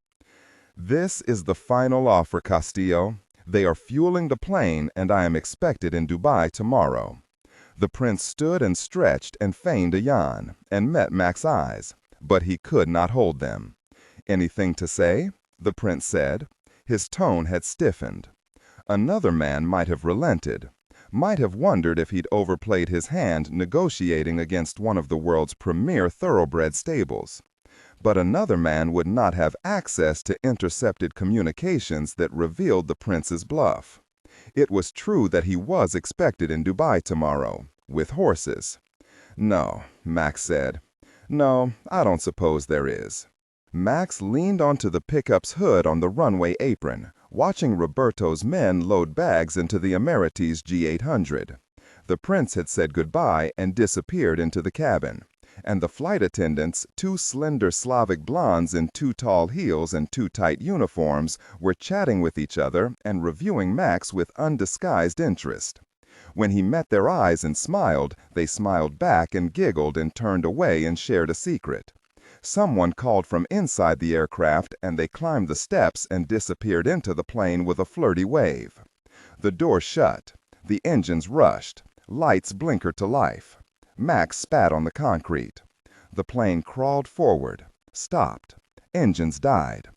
This is the final offer, Castillo. They are fueling the plane, and I am expected in Dubai tomorrow. The prince stood and stretched and feigned a yawn, and met Max's eyes, but he could not hold them. Anything to say? The prince said. His tone had stiffened. Another man might have relented, might have wondered if he'd overplayed his hand negotiating against one of the world's premier thoroughbred stables. But another man would not have access to intercepted communications that revealed the prince's bluff. It was true that he was expected in Dubai tomorrow, with horses. No, Max said. No, I don't suppose there is. Max leaned onto the pickup's hood on the runway apron, watching Roberto's men load bags into the Emerites G800. The prince had said goodbye and disappeared into the cabin, and the flight attendants, 2 slender Slavic blondes in 2 tall heels and 2 tight uniforms, were chatting with each other and reviewing Max with undisguised interest. When he met their eyes and smiled, they smiled back and giggled and turned away and shared a secret. Someone called from inside the aircraft, and they climbed the steps and disappeared into the plane with a flirty wave. The door shut. The engines rushed. Lights blinkered to life. Max spat on the concrete. The plane crawled forward, stopped. Engines died.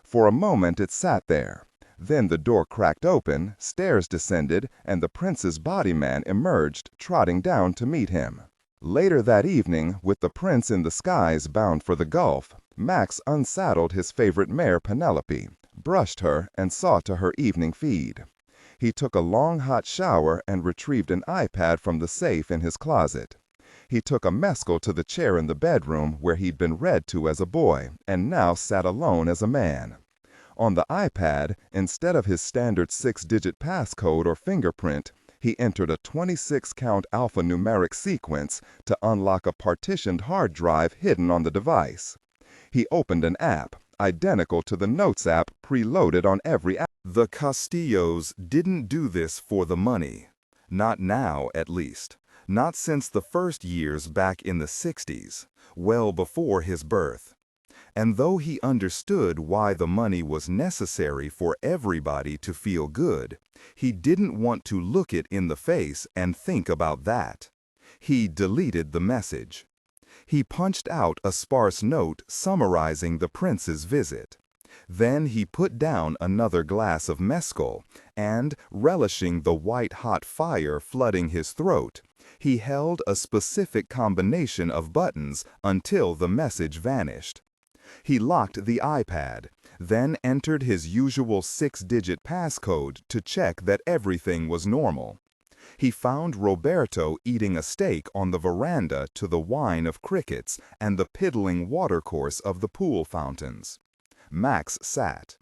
For a moment it sat there. Then the door cracked open, stairs descended, and the prince's body man emerged, trotting down to meet him. Later that evening, with the prince in the skies bound for the Gulf, Max unsaddled his favorite mare Penelope, brushed her, and saw to her evening feed. He took a long hot shower and retrieved an iPad from the safe in his closet. He took a mescal to the chair in the bedroom where he'd been read to as a boy and now sat alone as a man. On the iPad, instead of his standard 6-digit passcode or fingerprint, he entered a 26-count alphanumeric sequence to unlock a partitioned hard drive hidden on the device. He opened an app, identical to the Notes app preloaded on every app. The Castillos didn't do this for the money. Not now, at least. Not since the first years back in the 60s, well before his birth. And though he understood why the money was necessary for everybody to feel good, he didn't want to look it in the face and think about that. He deleted the message. He punched out a sparse note summarizing the prince's visit. Then he put down another glass of mescal, and, relishing the white-hot fire flooding his throat, he held a specific combination of buttons until the message vanished. He locked the iPad, then entered his usual 6-digit passcode to check that everything was normal. He found Roberto eating a steak on the veranda to the whine of crickets and the piddling watercourse of the pool fountains. Max sat.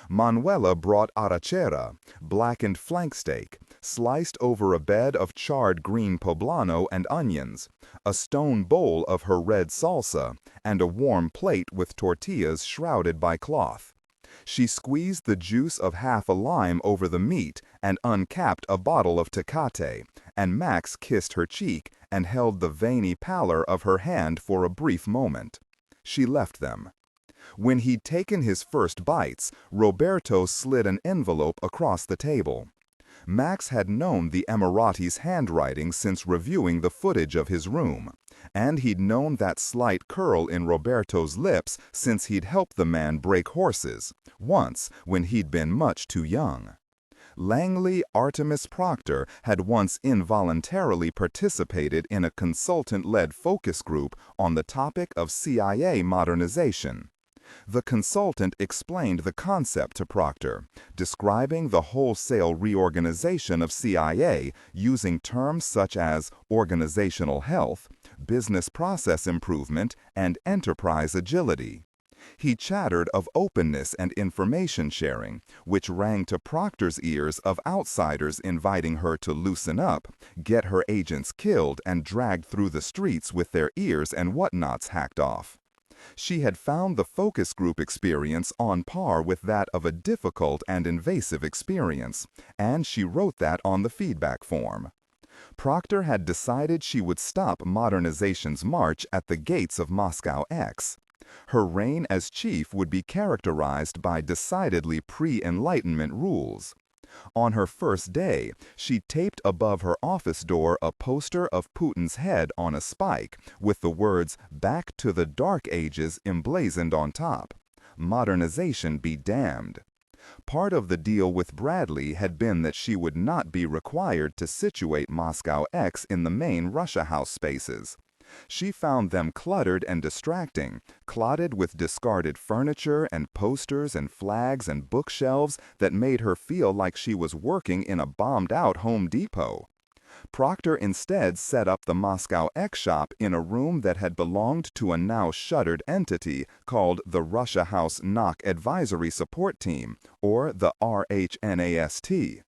Manuela brought arrachera, blackened flank steak, sliced over a bed of charred green poblano and onions, a stone bowl of her red salsa, and a warm plate with tortillas shrouded by cloth. She squeezed the juice of half a lime over the meat and uncapped a bottle of Tecate, and Max kissed her cheek and held the veiny pallor of her hand for a brief moment. She left them. When he'd taken his first bites, Roberto slid an envelope across the table. Max had known the Emirati's handwriting since reviewing the footage of his room, and he'd known that slight curl in Roberto's lips since he'd helped the man break horses, once when he'd been much too young. Langley Artemis Proctor had once involuntarily participated in a consultant-led focus group on the topic of CIA modernization. The consultant explained the concept to Proctor, describing the wholesale reorganization of CIA using terms such as organizational health, business process improvement, and enterprise agility. He chattered of openness and information sharing, which rang to Proctor's ears of outsiders inviting her to loosen up, get her agents killed and dragged through the streets with their ears and whatnots hacked off. She had found the focus group experience on par with that of a difficult and invasive experience, and she wrote that on the feedback form. Proctor had decided she would stop modernization's march at the gates of Moscow X. Her reign as chief would be characterized by decidedly pre-Enlightenment rules. On her first day, she taped above her office door a poster of Putin's head on a spike with the words "Back to the Dark Ages" emblazoned on top. Modernization be damned. Part of the deal with Bradley had been that she would not be required to situate Moscow X in the main Russia House spaces. She found them cluttered and distracting, clotted with discarded furniture and posters and flags and bookshelves that made her feel like she was working in a bombed-out Home Depot. Proctor instead set up the Moscow X shop in a room that had belonged to a now shuttered entity called the Russia House NOC Advisory Support Team, or the RHNAST.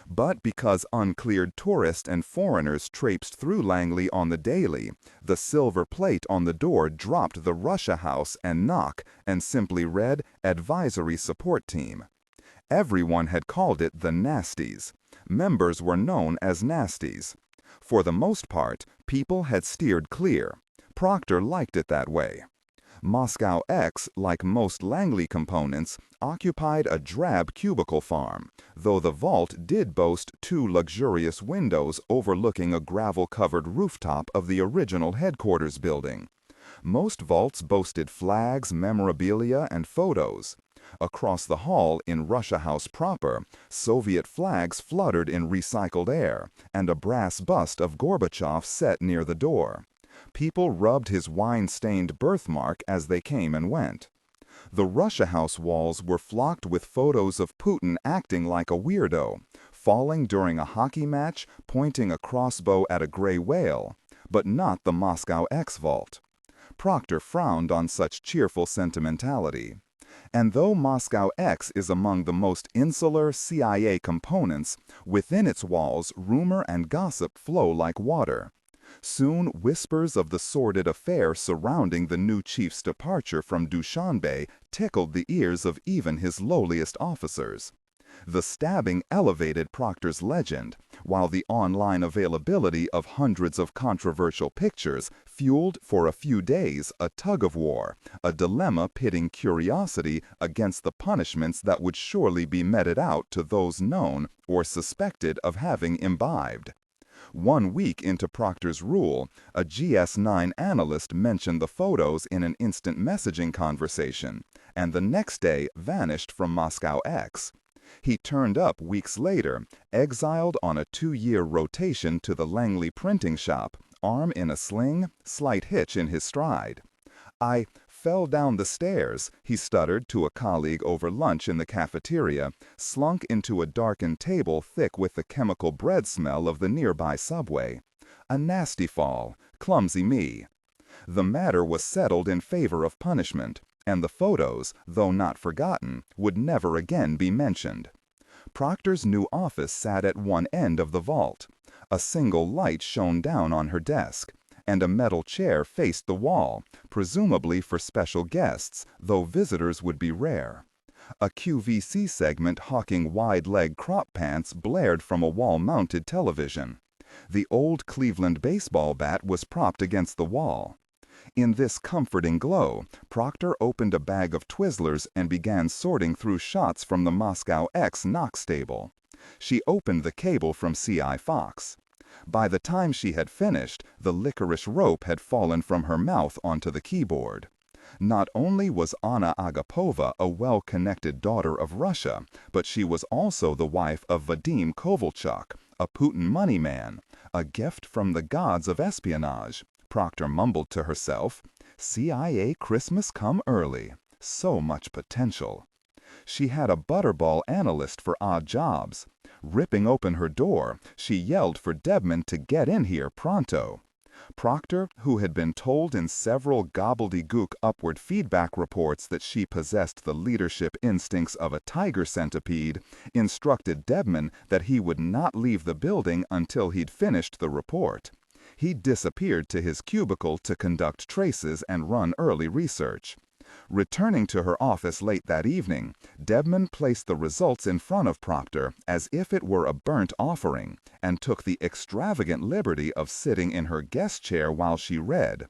But because uncleared tourists and foreigners traipsed through Langley on the daily, the silver plate on the door dropped the Russia House and NOC and simply read Advisory Support Team. Everyone had called it the Nasties. Members were known as Nasties. For the most part, people had steered clear. Proctor liked it that way. Moscow X, like most Langley components, occupied a drab cubicle farm, though the vault did boast 2 luxurious windows overlooking a gravel-covered rooftop of the original headquarters building. Most vaults boasted flags, memorabilia, and photos. Across the hall in Russia House proper, Soviet flags fluttered in recycled air, and a brass bust of Gorbachev set near the door. People rubbed his wine-stained birthmark as they came and went. The Russia House walls were flocked with photos of Putin acting like a weirdo, falling during a hockey match, pointing a crossbow at a gray whale, but not the Moscow X vault. Proctor frowned on such cheerful sentimentality. And though Moscow X is among the most insular CIA components, within its walls rumor and gossip flow like water. Soon whispers of the sordid affair surrounding the new chief's departure from Dushanbe tickled the ears of even his lowliest officers. The stabbing elevated Proctor's legend, while the online availability of hundreds of controversial pictures fueled for a few days a tug-of-war, a dilemma pitting curiosity against the punishments that would surely be meted out to those known or suspected of having imbibed. 1 week into Proctor's rule, a GS9 analyst mentioned the photos in an instant messaging conversation, and the next day vanished from Moscow X. He turned up weeks later, exiled on a 2-year rotation to the Langley printing shop, arm in a sling, slight hitch in his stride. "I fell down the stairs," he stuttered to a colleague over lunch in the cafeteria, slunk into a darkened table thick with the chemical bread smell of the nearby subway. "A nasty fall. Clumsy me." The matter was settled in favor of punishment, and the photos, though not forgotten, would never again be mentioned. Proctor's new office sat at one end of the vault. A single light shone down on her desk, and a metal chair faced the wall, presumably for special guests, though visitors would be rare. A QVC segment hawking wide-leg crop pants blared from a wall-mounted television. The old Cleveland baseball bat was propped against the wall. In this comforting glow, Proctor opened a bag of Twizzlers and began sorting through shots from the Moscow X knock stable. She opened the cable from CI Fox. By the time she had finished, the licorice rope had fallen from her mouth onto the keyboard. Not only was Anna Agapova a well-connected daughter of Russia, but she was also the wife of Vadim Kovalchuk, a Putin money man, a gift from the gods of espionage. Proctor mumbled to herself, CIA Christmas come early. So much potential. She had a butterball analyst for odd jobs. Ripping open her door, she yelled for Debman to get in here pronto. Proctor, who had been told in several gobbledygook upward feedback reports that she possessed the leadership instincts of a tiger centipede, instructed Debman that he would not leave the building until he'd finished the report. He disappeared to his cubicle to conduct traces and run early research. Returning to her office late that evening, Debman placed the results in front of Proctor as if it were a burnt offering, and took the extravagant liberty of sitting in her guest chair while she read.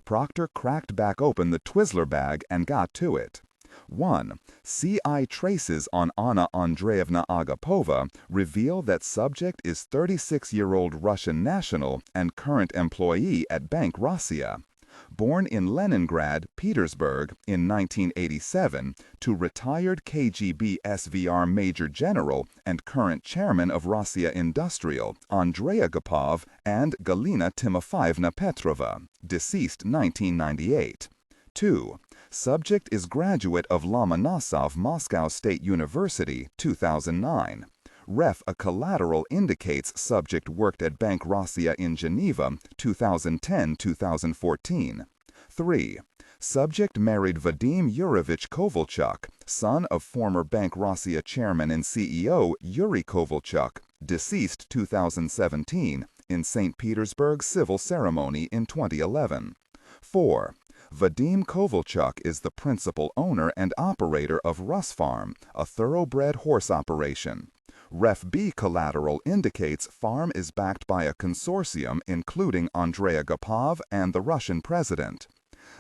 Proctor cracked back open the Twizzler bag and got to it. 1. CI traces on Anna Andreevna Agapova reveal that subject is 36-year-old Russian national and current employee at Bank Rossiya. Born in Leningrad, Petersburg, in 1987, to retired KGB SVR Major General and current chairman of Rossiya Industrial, Andrei Agapov, and Galina Timofeevna Petrova, deceased 1998. 2. Subject is graduate of Lomonosov Moscow State University, 2009. Ref a collateral indicates subject worked at Bank Rossiya in Geneva, 2010-2014. 3. Subject married Vadim Yurovich Kovalchuk, son of former Bank Rossiya chairman and CEO Yuri Kovalchuk, deceased 2017, in St. Petersburg civil ceremony in 2011. 4. Vadim Kovalchuk is the principal owner and operator of Rus Farm, a thoroughbred horse operation. Ref B collateral indicates farm is backed by a consortium including Andrei Agapov and the Russian president.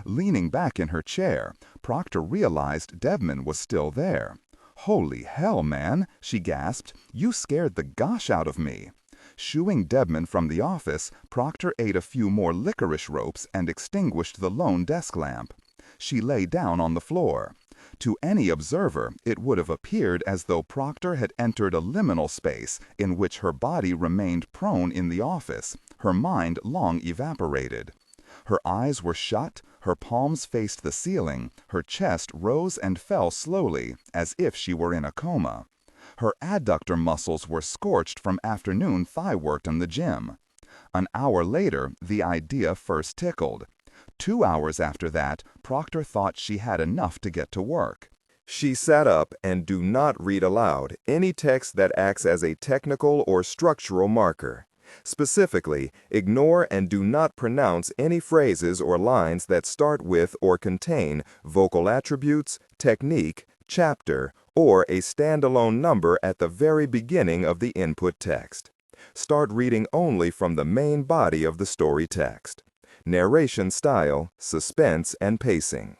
Leaning back in her chair, Proctor realized Debman was still there. "Holy hell, man," she gasped. "You scared the gosh out of me." Shooing Debman from the office, Proctor ate a few more licorice ropes and extinguished the lone desk lamp. She lay down on the floor. To any observer, it would have appeared as though Proctor had entered a liminal space in which her body remained prone in the office, her mind long evaporated. Her eyes were shut, her palms faced the ceiling, her chest rose and fell slowly, as if she were in a coma. Her adductor muscles were scorched from afternoon thigh work in the gym. An hour later, the idea first tickled. 2 hours after that, Proctor thought she had enough to get to work. She sat up and do not read aloud any text that acts as a technical or structural marker. Specifically, ignore and do not pronounce any phrases or lines that start with or contain vocal attributes, technique, chapter, or a standalone number at the very beginning of the input text. Start reading only from the main body of the story text. Narration style, suspense, and pacing.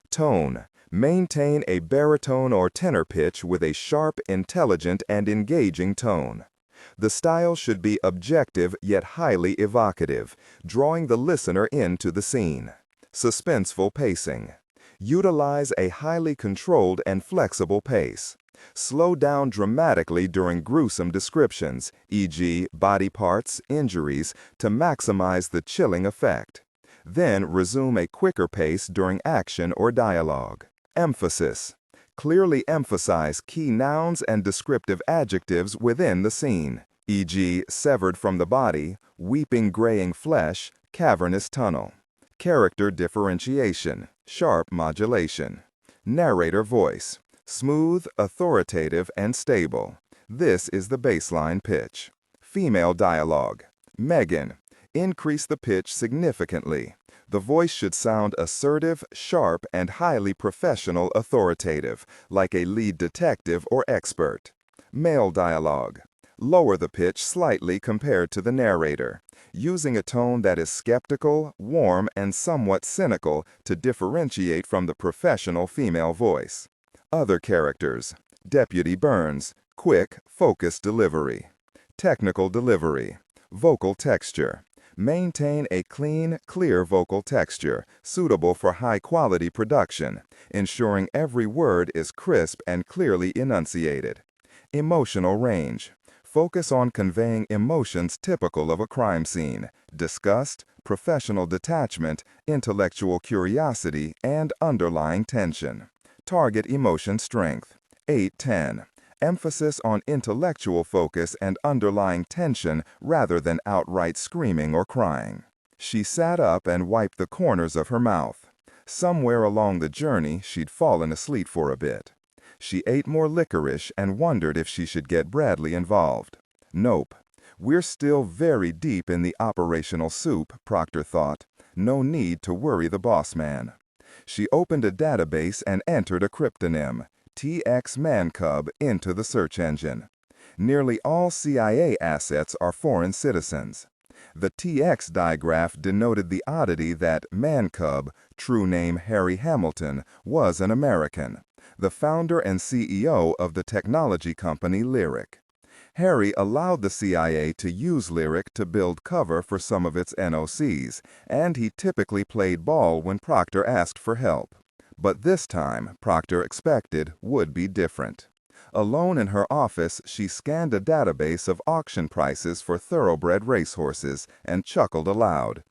Tone. Maintain a baritone or tenor pitch with a sharp, intelligent, and engaging tone. The style should be objective yet highly evocative, drawing the listener into the scene. Suspenseful pacing. Utilize a highly controlled and flexible pace. Slow down dramatically during gruesome descriptions, e.g., body parts, injuries, to maximize the chilling effect. Then resume a quicker pace during action or dialogue. Emphasis. Clearly emphasize key nouns and descriptive adjectives within the scene, e.g., severed from the body, weeping graying flesh, cavernous tunnel. Character differentiation, sharp modulation. Narrator voice. Smooth, authoritative, and stable. This is the baseline pitch. Female dialogue. Megan. Increase the pitch significantly. The voice should sound assertive, sharp, and highly professional authoritative, like a lead detective or expert. Male dialogue. Lower the pitch slightly compared to the narrator, using a tone that is skeptical, warm, and somewhat cynical to differentiate from the professional female voice. Other characters. Deputy Burns. Quick, focused delivery. Technical delivery. Vocal texture. Maintain a clean, clear vocal texture, suitable for high-quality production, ensuring every word is crisp and clearly enunciated. Emotional range. Focus on conveying emotions typical of a crime scene: disgust, professional detachment, intellectual curiosity, and underlying tension. Target emotion strength. 8-10. Emphasis on intellectual focus and underlying tension rather than outright screaming or crying. She sat up and wiped the corners of her mouth. Somewhere along the journey, she'd fallen asleep for a bit. She ate more licorice and wondered if she should get Bradley involved. Nope. We're still very deep in the operational soup, Proctor thought. No need to worry the boss man. She opened a database and entered a cryptonym, TX Mancub, into the search engine. Nearly all CIA assets are foreign citizens. The TX digraph denoted the oddity that Mancub, true name Harry Hamilton, was an American, the founder and CEO of the technology company Lyric. Harry allowed the CIA to use Lyric to build cover for some of its NOCs, and he typically played ball when Proctor asked for help. But this time, Proctor expected, would be different. Alone in her office, she scanned a database of auction prices for thoroughbred racehorses and chuckled aloud.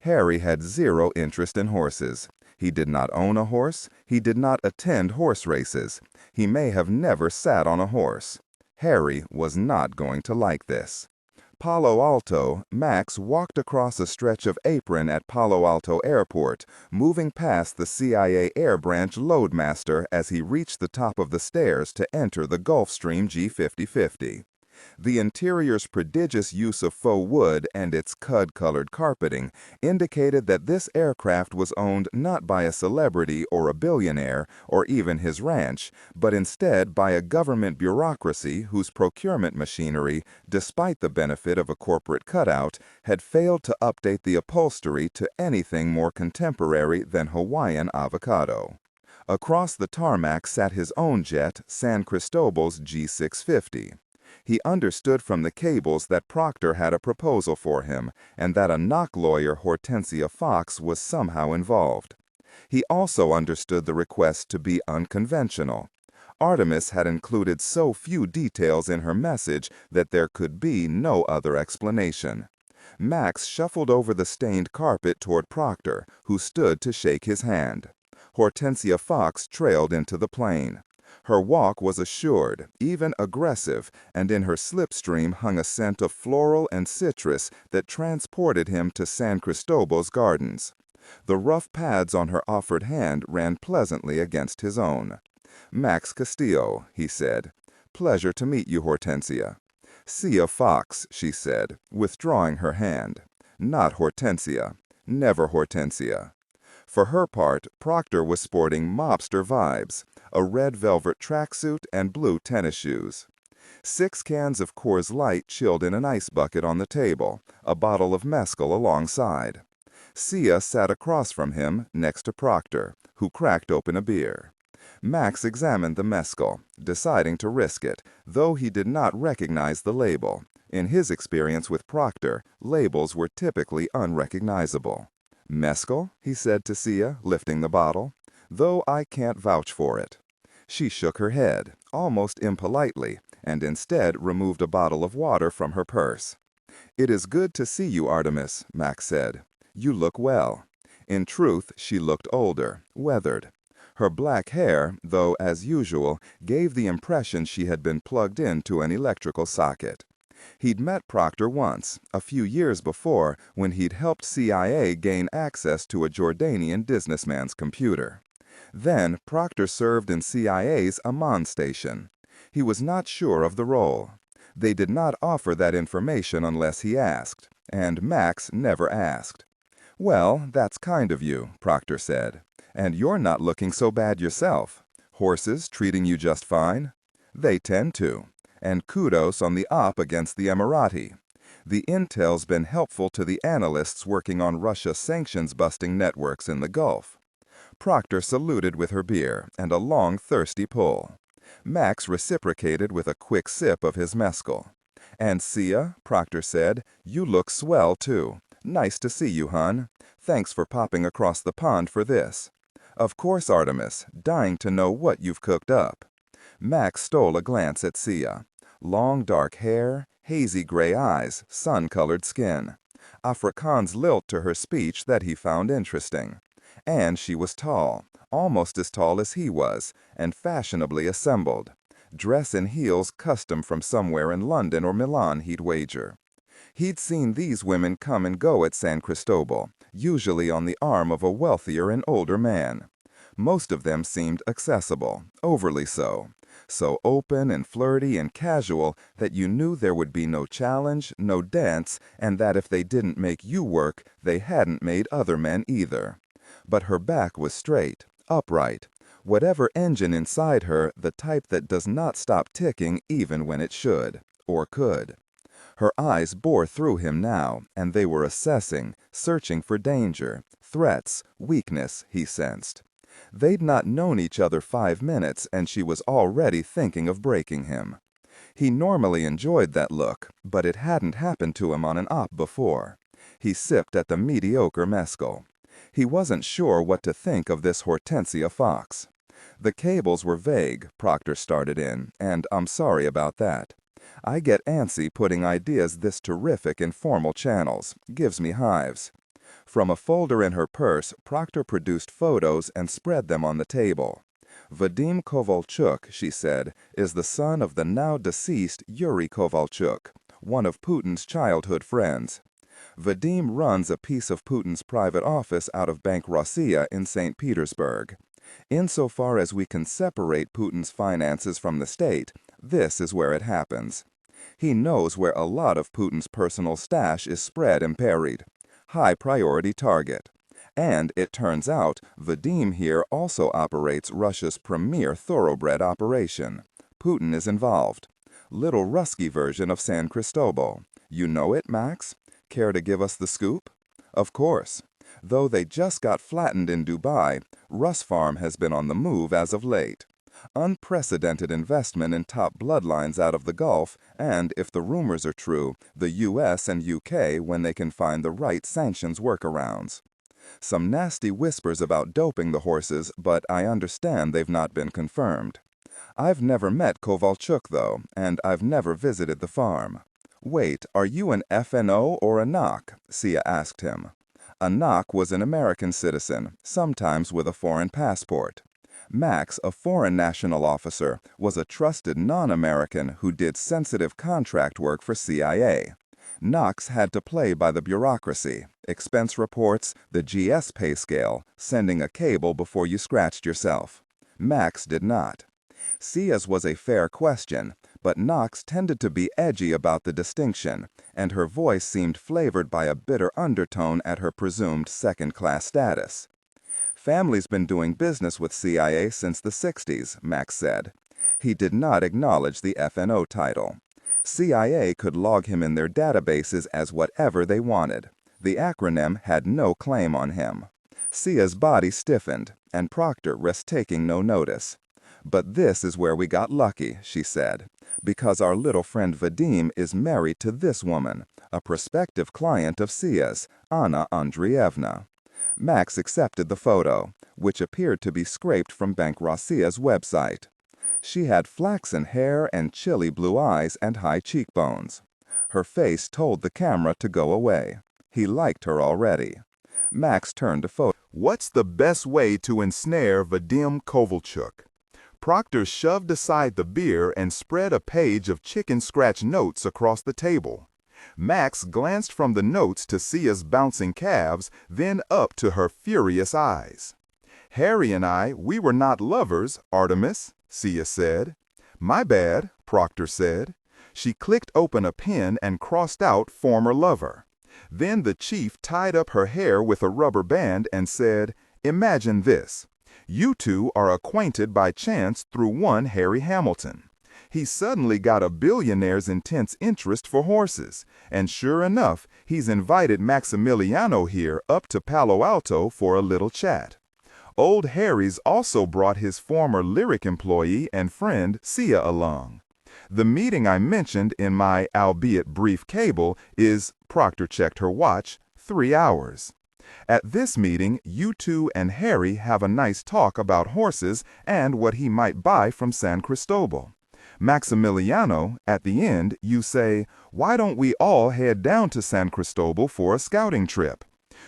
Harry had zero interest in horses. He did not own a horse. He did not attend horse races. He may have never sat on a horse. Harry was not going to like this. Palo Alto, Max walked across a stretch of apron at Palo Alto Airport, moving past the CIA Air Branch loadmaster as he reached the top of the stairs to enter the Gulfstream G5050. The interior's prodigious use of faux wood and its cud-colored carpeting indicated that this aircraft was owned not by a celebrity or a billionaire or even his ranch, but instead by a government bureaucracy whose procurement machinery, despite the benefit of a corporate cutout, had failed to update the upholstery to anything more contemporary than Hawaiian avocado. Across the tarmac sat his own jet, San Cristobal's G650. He understood from the cables that Proctor had a proposal for him, and that a knock lawyer, Hortensia Fox, was somehow involved. He also understood the request to be unconventional. Artemis had included so few details in her message that there could be no other explanation. Max shuffled over the stained carpet toward Proctor, who stood to shake his hand. Hortensia Fox trailed into the plane. Her walk was assured, even aggressive, and in her slipstream hung a scent of floral and citrus that transported him to San Cristobal's gardens. The rough pads on her offered hand ran pleasantly against his own. "Max Castillo," he said. "Pleasure to meet you, Hortensia." "Sia Fox," she said, withdrawing her hand. "Not Hortensia. Never Hortensia." For her part, Proctor was sporting mobster vibes, a red velvet tracksuit and blue tennis shoes. 6 cans of Coors Light chilled in an ice bucket on the table, a bottle of mezcal alongside. Sia sat across from him, next to Proctor, who cracked open a beer. Max examined the mezcal, deciding to risk it, though he did not recognize the label. In his experience with Proctor, labels were typically unrecognizable. "Mezcal?" he said to Sia, lifting the bottle. "Though I can't vouch for it." She shook her head, almost impolitely, and instead removed a bottle of water from her purse. "It is good to see you, Artemis," Max said. "You look well." In truth, she looked older, weathered. Her black hair, though as usual, gave the impression she had been plugged into an electrical socket. He'd met Proctor once, a few years before, when he'd helped CIA gain access to a Jordanian businessman's computer. Then Proctor served in CIA's Amman station. He was not sure of the role. They did not offer that information unless he asked, and Max never asked. "Well, that's kind of you," Proctor said. "And you're not looking so bad yourself. Horses treating you just fine?" "They tend to. And kudos on the op against the Emirati. The intel's been helpful to the analysts working on Russia's sanctions-busting networks in the Gulf." Proctor saluted with her beer and a long, thirsty pull. Max reciprocated with a quick sip of his mezcal. "And Sia," Proctor said, "you look swell, too. Nice to see you, hon. Thanks for popping across the pond for this." "Of course, Artemis. Dying to know what you've cooked up." Max stole a glance at Sia. Long dark hair, hazy gray eyes, sun-colored skin. Afrikaans lilt to her speech that he found interesting. And she was tall, almost as tall as he was, and fashionably assembled. Dress and heels custom from somewhere in London or Milan, he'd wager. He'd seen these women come and go at San Cristobal, usually on the arm of a wealthier and older man. Most of them seemed accessible, overly so. So open and flirty and casual that you knew there would be no challenge, no dance, and that if they didn't make you work, they hadn't made other men either. But her back was straight, upright. Whatever engine inside her, the type that does not stop ticking even when it should, or could. Her eyes bore through him now, and they were assessing, searching for danger, threats, weakness, he sensed. They'd not known each other 5 minutes, and she was already thinking of breaking him. He normally enjoyed that look, but it hadn't happened to him on an op before. He sipped at the mediocre mezcal. He wasn't sure what to think of this Hortensia Fox. "The cables were vague," Proctor started in, "and I'm sorry about that. I get antsy putting ideas this terrific in formal channels. Gives me hives." From a folder in her purse, Proctor produced photos and spread them on the table. "Vadim Kovalchuk," she said, "is the son of the now-deceased Yuri Kovalchuk, one of Putin's childhood friends. Vadim runs a piece of Putin's private office out of Bank Rossiya in St. Petersburg. Insofar as we can separate Putin's finances from the state, this is where it happens. He knows where a lot of Putin's personal stash is spread and buried. High-priority target. And it turns out Vadim here also operates Russia's premier thoroughbred operation. Putin is involved. Little Rusky version of San Cristobal. You know it, Max? Care to give us the scoop?" "Of course. Though they just got flattened in Dubai, Rusfarm has been on the move as of late. Unprecedented investment in top bloodlines out of the Gulf, and, if the rumors are true, the US and UK when they can find the right sanctions workarounds. Some nasty whispers about doping the horses, but I understand they've not been confirmed. I've never met Kovalchuk, though, and I've never visited the farm." "Wait, are you an FNO or a NOC?" Sia asked him. A NOC was an American citizen, sometimes with a foreign passport. Max, a foreign national officer, was a trusted non-American who did sensitive contract work for CIA. Knox had to play by the bureaucracy, expense reports, the GS pay scale, sending a cable before you scratched yourself. Max did not. Sia's was a fair question, but Knox tended to be edgy about the distinction, and her voice seemed flavored by a bitter undertone at her presumed second-class status. Family's been doing business with CIA since the 60s, Max said. He did not acknowledge the FNO title. CIA could log him in their databases as whatever they wanted. The acronym had no claim on him. Sia's body stiffened, and Proctor risked taking no notice. "But this is where we got lucky," she said, "because our little friend Vadim is married to this woman, a prospective client of Sia's, Anna Andreevna." Max accepted the photo, which appeared to be scraped from Bank Rossiya's website. She had flaxen hair and chilly blue eyes and high cheekbones. Her face told the camera to go away. He liked her already. Max turned to photo. What's the best way to ensnare Vadim Kovalchuk? Proctor shoved aside the beer and spread a page of chicken scratch notes across the table. Max glanced from the notes to Sia's bouncing calves, then up to her furious eyes. "Harry and we were not lovers, Artemis," Sia said. "My bad," Proctor said. She clicked open a pen and crossed out former lover. Then the chief tied up her hair with a rubber band and said, "Imagine this. You two are acquainted by chance through one Harry Hamilton. He's suddenly got a billionaire's intense interest for horses, and sure enough, he's invited Maximiliano here up to Palo Alto for a little chat. Old Harry's also brought his former lyric employee and friend Sia along. The meeting I mentioned in my albeit brief cable is," Proctor checked her watch, "3 hours. At this meeting, you two and Harry have a nice talk about horses and what he might buy from San Cristobal. Maximiliano, at the end, you say, 'Why don't we all head down to San Cristobal for a scouting trip?'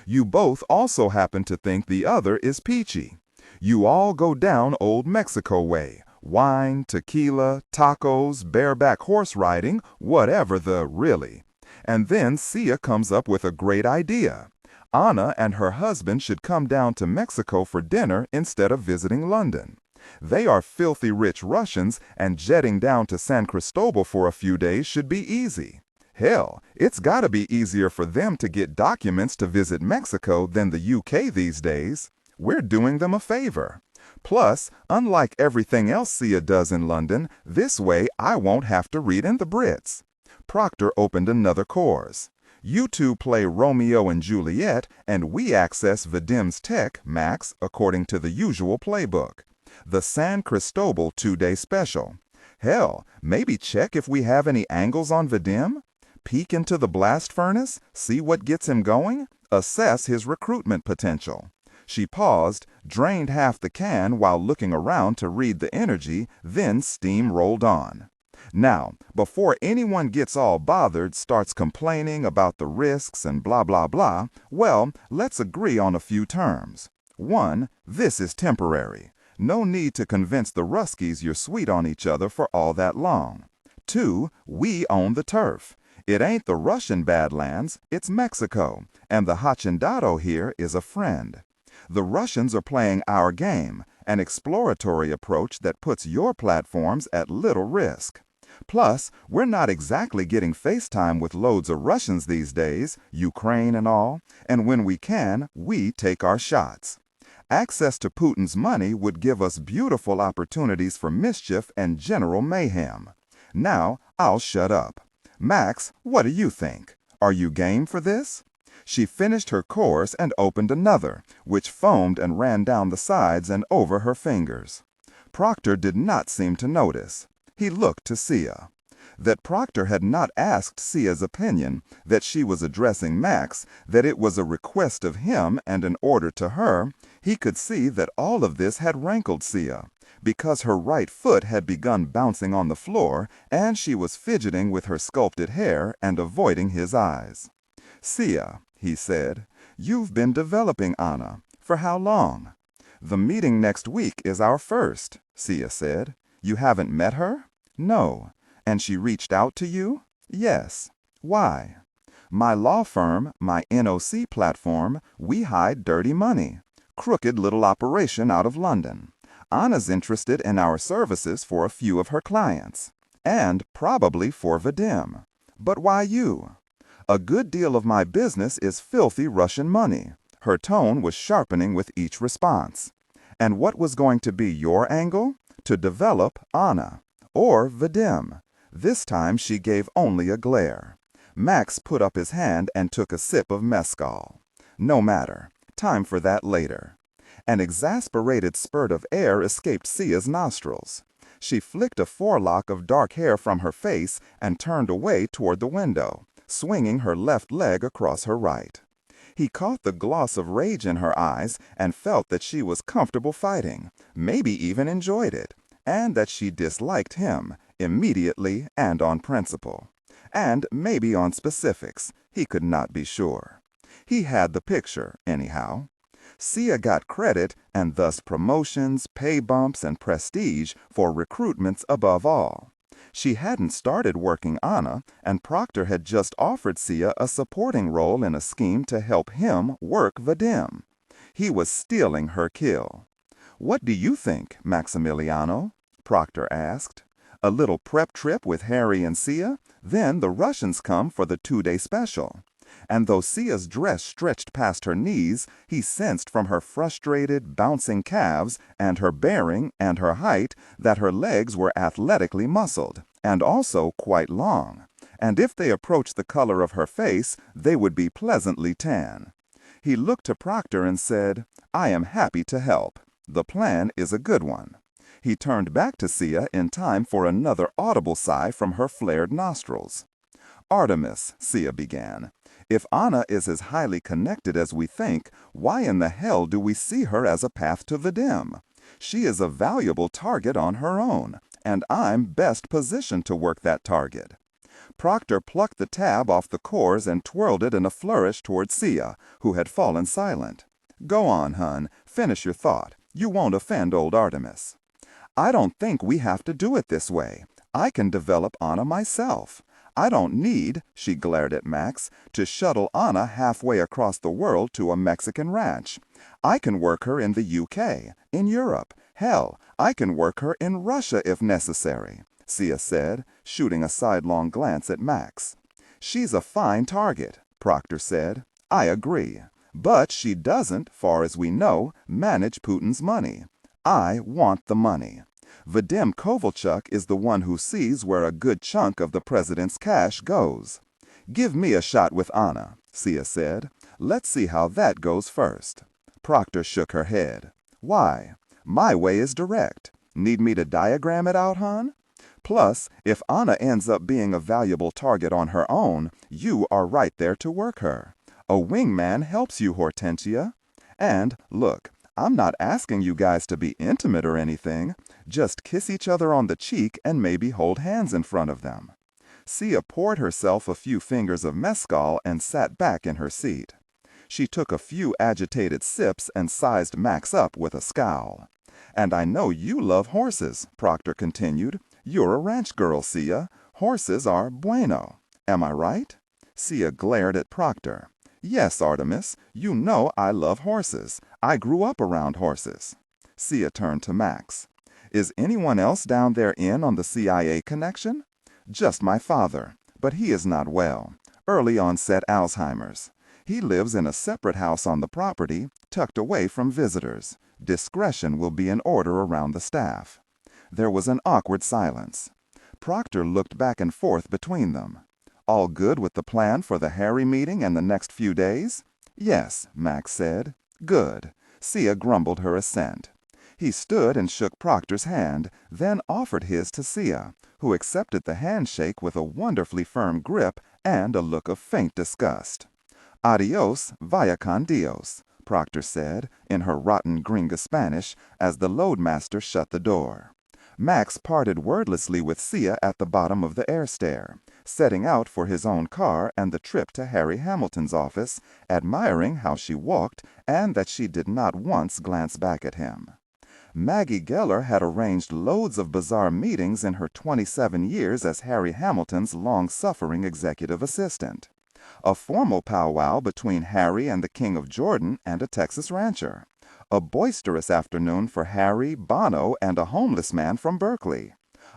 You both also happen to think the other is peachy. You all go down Old Mexico way. Wine, tequila, tacos, bareback horse riding, whatever the really. And then Sia comes up with a great idea. Anna and her husband should come down to Mexico for dinner instead of visiting London. They are filthy rich Russians, and jetting down to San Cristobal for a few days should be easy. Hell, it's gotta be easier for them to get documents to visit Mexico than the UK these days. We're doing them a favor. Plus, unlike everything else Sia does in London, this way I won't have to read in the Brits." Proctor opened another course. "You two play Romeo and Juliet, and we access Vadim's tech, Max, according to the usual playbook. The San Cristobal 2-day special. Hell, maybe check if we have any angles on Vadim? Peek into the blast furnace, see what gets him going, assess his recruitment potential." She paused, drained half the can while looking around to read the energy, then steam-rolled on. "Now, before anyone gets all bothered, starts complaining about the risks and blah blah blah, well, let's agree on a few terms. 1, this is temporary. No need to convince the Ruskies you're sweet on each other for all that long. 2, we own the turf. It ain't the Russian Badlands, it's Mexico, and the Hacendado here is a friend. The Russians are playing our game, an exploratory approach that puts your platforms at little risk. Plus, we're not exactly getting FaceTime with loads of Russians these days, Ukraine and all, and when we can, we take our shots. Access to Putin's money would give us beautiful opportunities for mischief and general mayhem. Now, I'll shut up. Max, what do you think? Are you game for this?" She finished her course and opened another, which foamed and ran down the sides and over her fingers. Proctor did not seem to notice. He looked to Sia. That Proctor had not asked Sia's opinion, that she was addressing Max, that it was a request of him and an order to her, he could see that all of this had rankled Sia, because her right foot had begun bouncing on the floor and she was fidgeting with her sculpted hair and avoiding his eyes. "Sia," he said, "you've been developing Anna. For how long?" The meeting next week is our first, Sia said. You haven't met her? No. And she reached out to you? Yes. Why? My law firm, my NOC platform, we hide dirty money. Crooked little operation out of London. Anna's interested in our services for a few of her clients. And probably for Vadim. But why you? A good deal of my business is filthy Russian money. Her tone was sharpening with each response. And what was going to be your angle? To develop Anna. Or Vadim. This time she gave only a glare. Max put up his hand and took a sip of mezcal. No matter. Time for that later. An exasperated spurt of air escaped Sia's nostrils. She flicked a forelock of dark hair from her face and turned away toward the window, swinging her left leg across her right. He caught the gloss of rage in her eyes and felt that she was comfortable fighting, maybe even enjoyed it, and that she disliked him, immediately and on principle. And maybe on specifics, he could not be sure. He had the picture, anyhow. Sia got credit and thus promotions, pay bumps, and prestige for recruitments above all. She hadn't started working Anna, and Proctor had just offered Sia a supporting role in a scheme to help him work Vadim. He was stealing her kill. "What do you think, Maximiliano?" Proctor asked. "A little prep trip with Harry and Sia? Then the Russians come for the 2-day special." And though Sia's dress stretched past her knees, he sensed from her frustrated, bouncing calves, and her bearing, and her height, that her legs were athletically muscled, and also quite long. And if they approached the color of her face, they would be pleasantly tan. He looked to Proctor and said, "I am happy to help. The plan is a good one." He turned back to Sia in time for another audible sigh from her flared nostrils. "Artemis," Sia began, "if Anna is as highly connected as we think, why in the hell do we see her as a path to Vadim? She is a valuable target on her own, and I'm best positioned to work that target." Proctor plucked the tab off the cores and twirled it in a flourish toward Sia, who had fallen silent. "Go on, hun. Finish your thought. You won't offend old Artemis." "I don't think we have to do it this way. I can develop Anna myself. I don't need," she glared at Max, "to shuttle Anna halfway across the world to a Mexican ranch. I can work her in the UK, in Europe. Hell, I can work her in Russia if necessary," Sia said, shooting a sidelong glance at Max. "She's a fine target," Proctor said. "I agree. But she doesn't, far as we know, manage Putin's money. I want the money. Vadim Kovalchuk is the one who sees where a good chunk of the president's cash goes." "Give me a shot with Anna," Sia said. "Let's see how that goes first." Proctor shook her head. "Why? My way is direct. Need me to diagram it out, hon? Plus, if Anna ends up being a valuable target on her own, you are right there to work her. A wingman helps you, Hortensia. And, look, I'm not asking you guys to be intimate or anything. Just kiss each other on the cheek and maybe hold hands in front of them." Sia poured herself a few fingers of mezcal and sat back in her seat. She took a few agitated sips and sized Max up with a scowl. "And I know you love horses," Proctor continued. "You're a ranch girl, Sia. Horses are bueno. Am I right?" Sia glared at Proctor. "Yes, Artemis, you know I love horses. I grew up around horses." Sia turned to Max. "Is anyone else down there in on the CIA connection?" "Just my father, but he is not well. Early onset Alzheimer's. He lives in a separate house on the property, tucked away from visitors. Discretion will be in order around the staff." There was an awkward silence. Proctor looked back and forth between them. "All good with the plan for the Harry meeting and the next few days?" "Yes," Max said. "Good." Sia grumbled her assent. He stood and shook Proctor's hand, then offered his to Sia, who accepted the handshake with a wonderfully firm grip and a look of faint disgust. "Adios, vaya con Dios," Proctor said, in her rotten gringa Spanish, as the loadmaster shut the door. Max parted wordlessly with Sia at the bottom of the air stair, setting out for his own car and the trip to Harry Hamilton's office, admiring how she walked and that she did not once glance back at him. Maggie Geller had arranged loads of bizarre meetings in her 27 years as Harry Hamilton's long-suffering executive assistant. A formal powwow between Harry and the King of Jordan and a Texas rancher. A boisterous afternoon for Harry, Bono, and a homeless man from Berkeley.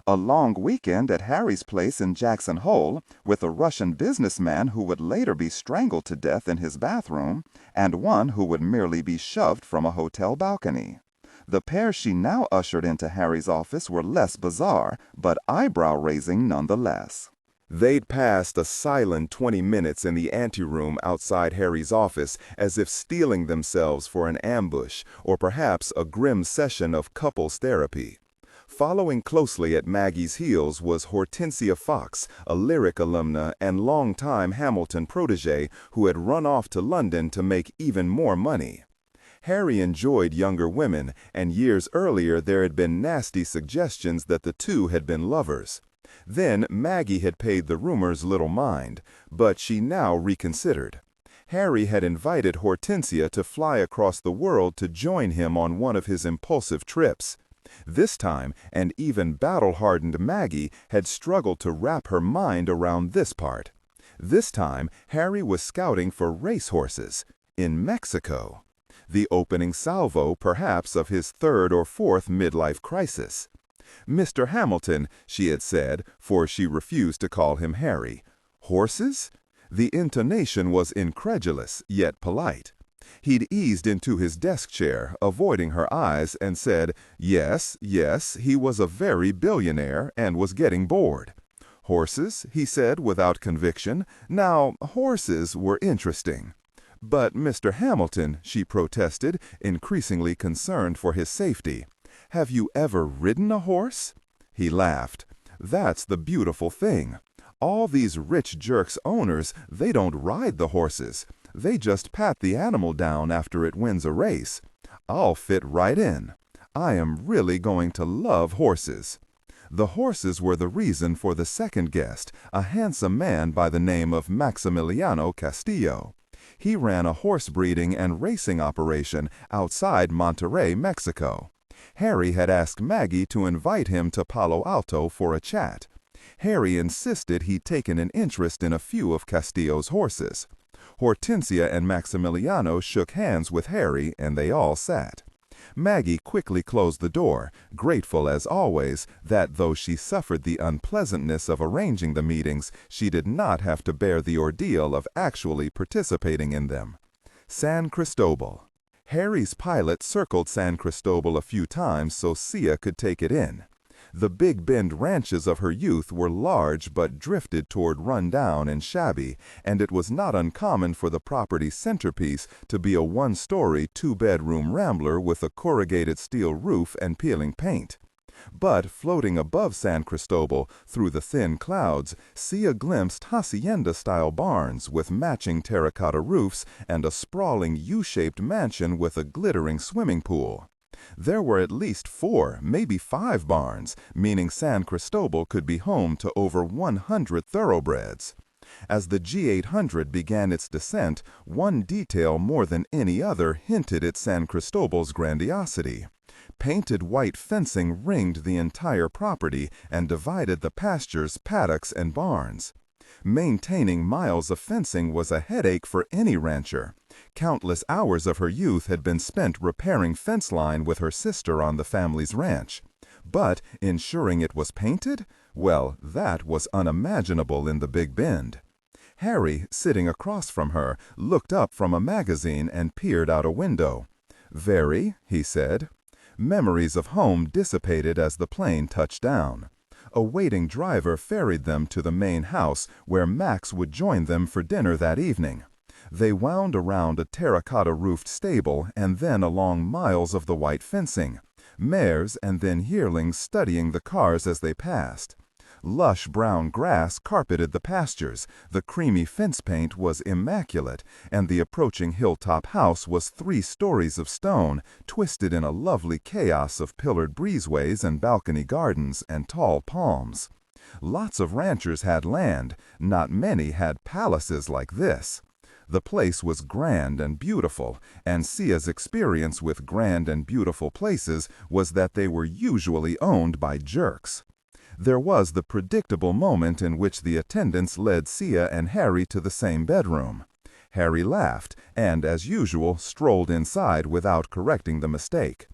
A long weekend at Harry's place in Jackson Hole with a Russian businessman who would later be strangled to death in his bathroom, and one who would merely be shoved from a hotel balcony. The pair she now ushered into Harry's office were less bizarre, but eyebrow-raising nonetheless. They'd passed a silent 20 minutes in the anteroom outside Harry's office as if steeling themselves for an ambush or perhaps a grim session of couples therapy. Following closely at Maggie's heels was Hortensia Fox, a lyric alumna and longtime Hamilton protege who had run off to London to make even more money. Harry enjoyed younger women, and years earlier there had been nasty suggestions that the two had been lovers. Then Maggie had paid the rumors little mind, but she now reconsidered. Harry had invited Hortensia to fly across the world to join him on one of his impulsive trips. This time, and even battle-hardened Maggie had struggled to wrap her mind around this part. This time, Harry was scouting for racehorses in Mexico. The opening salvo, perhaps, of his third or fourth midlife crisis. "Mr. Hamilton," she had said, for she refused to call him Harry. "Horses?" The intonation was incredulous, yet polite. He'd eased into his desk chair, avoiding her eyes, and said, yes, he was a very billionaire and was getting bored. "Horses?" he said without conviction. Now, horses were interesting. "But, Mr. Hamilton," she protested, increasingly concerned for his safety, "have you ever ridden a horse?" He laughed. "That's the beautiful thing. All these rich jerks' owners, they don't ride the horses. They just pat the animal down after it wins a race. I'll fit right in. I am really going to love horses." The horses were the reason for the second guest, a handsome man by the name of Maximiliano Castillo. He ran a horse breeding and racing operation outside Monterrey, Mexico. Harry had asked Maggie to invite him to Palo Alto for a chat. Harry insisted he'd taken an interest in a few of Castillo's horses. Hortensia and Maximiliano shook hands with Harry, and they all sat. Maggie quickly closed the door, grateful as always that though she suffered the unpleasantness of arranging the meetings, she did not have to bear the ordeal of actually participating in them. San Cristobal. Harry's pilot circled San Cristobal a few times so Sia could take it in. The Big Bend ranches of her youth were large but drifted toward rundown and shabby, and it was not uncommon for the property's centerpiece to be a one-story, two-bedroom rambler with a corrugated steel roof and peeling paint. But floating above San Cristobal, through the thin clouds, Sia glimpsed hacienda-style barns with matching terracotta roofs and a sprawling U-shaped mansion with a glittering swimming pool. There were at least 4, maybe 5 barns, meaning San Cristobal could be home to over 100 thoroughbreds. As the G800 began its descent, one detail more than any other hinted at San Cristobal's grandiosity. Painted white fencing ringed the entire property and divided the pastures, paddocks, and barns. Maintaining miles of fencing was a headache for any rancher. Countless hours of her youth had been spent repairing fence line with her sister on the family's ranch. But ensuring it was painted? Well, that was unimaginable in the Big Bend. Harry, sitting across from her, looked up from a magazine and peered out a window. "Very," he said. Memories of home dissipated as the plane touched down. A waiting driver ferried them to the main house where Max would join them for dinner that evening. They wound around a terracotta-roofed stable and then along miles of the white fencing, mares and then yearlings studying the cars as they passed. Lush brown grass carpeted the pastures, the creamy fence paint was immaculate, and the approaching hilltop house was 3 stories of stone, twisted in a lovely chaos of pillared breezeways and balcony gardens and tall palms. Lots of ranchers had land, not many had palaces like this. The place was grand and beautiful, and Sia's experience with grand and beautiful places was that they were usually owned by jerks. There was the predictable moment in which the attendants led Sia and Harry to the same bedroom. Harry laughed and, as usual, strolled inside without correcting the mistake.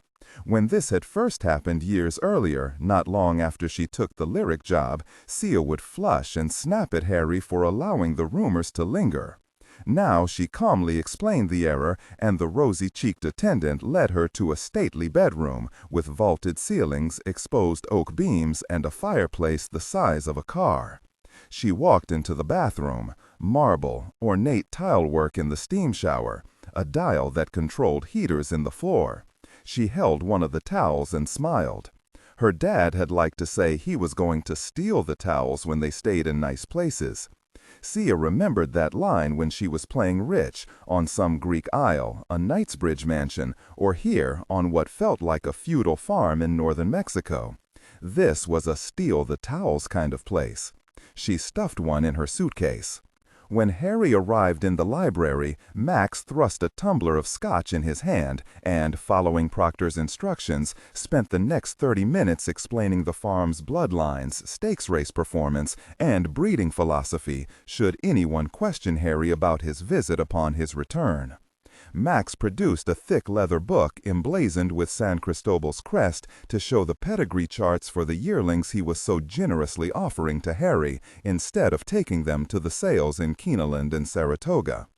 When this had first happened years earlier, not long after she took the lyric job, Sia would flush and snap at Harry for allowing the rumors to linger. Now she calmly explained the error, and the rosy-cheeked attendant led her to a stately bedroom with vaulted ceilings, exposed oak beams, and a fireplace the size of a car. She walked into the bathroom, marble, ornate tile work in the steam shower, a dial that controlled heaters in the floor. She held one of the towels and smiled. Her dad had liked to say he was going to steal the towels when they stayed in nice places. Sia remembered that line when she was playing rich on some Greek isle, a Knightsbridge mansion, or here on what felt like a feudal farm in northern Mexico. This was a steal the towels kind of place. She stuffed one in her suitcase. When Harry arrived in the library, Max thrust a tumbler of scotch in his hand and, following Proctor's instructions, spent the next 30 minutes explaining the farm's bloodlines, stakes race performance, and breeding philosophy, should anyone question Harry about his visit upon his return. Max produced a thick leather book emblazoned with San Cristobal's crest to show the pedigree charts for the yearlings he was so generously offering to Harry, instead of taking them to the sales in Keeneland and Saratoga.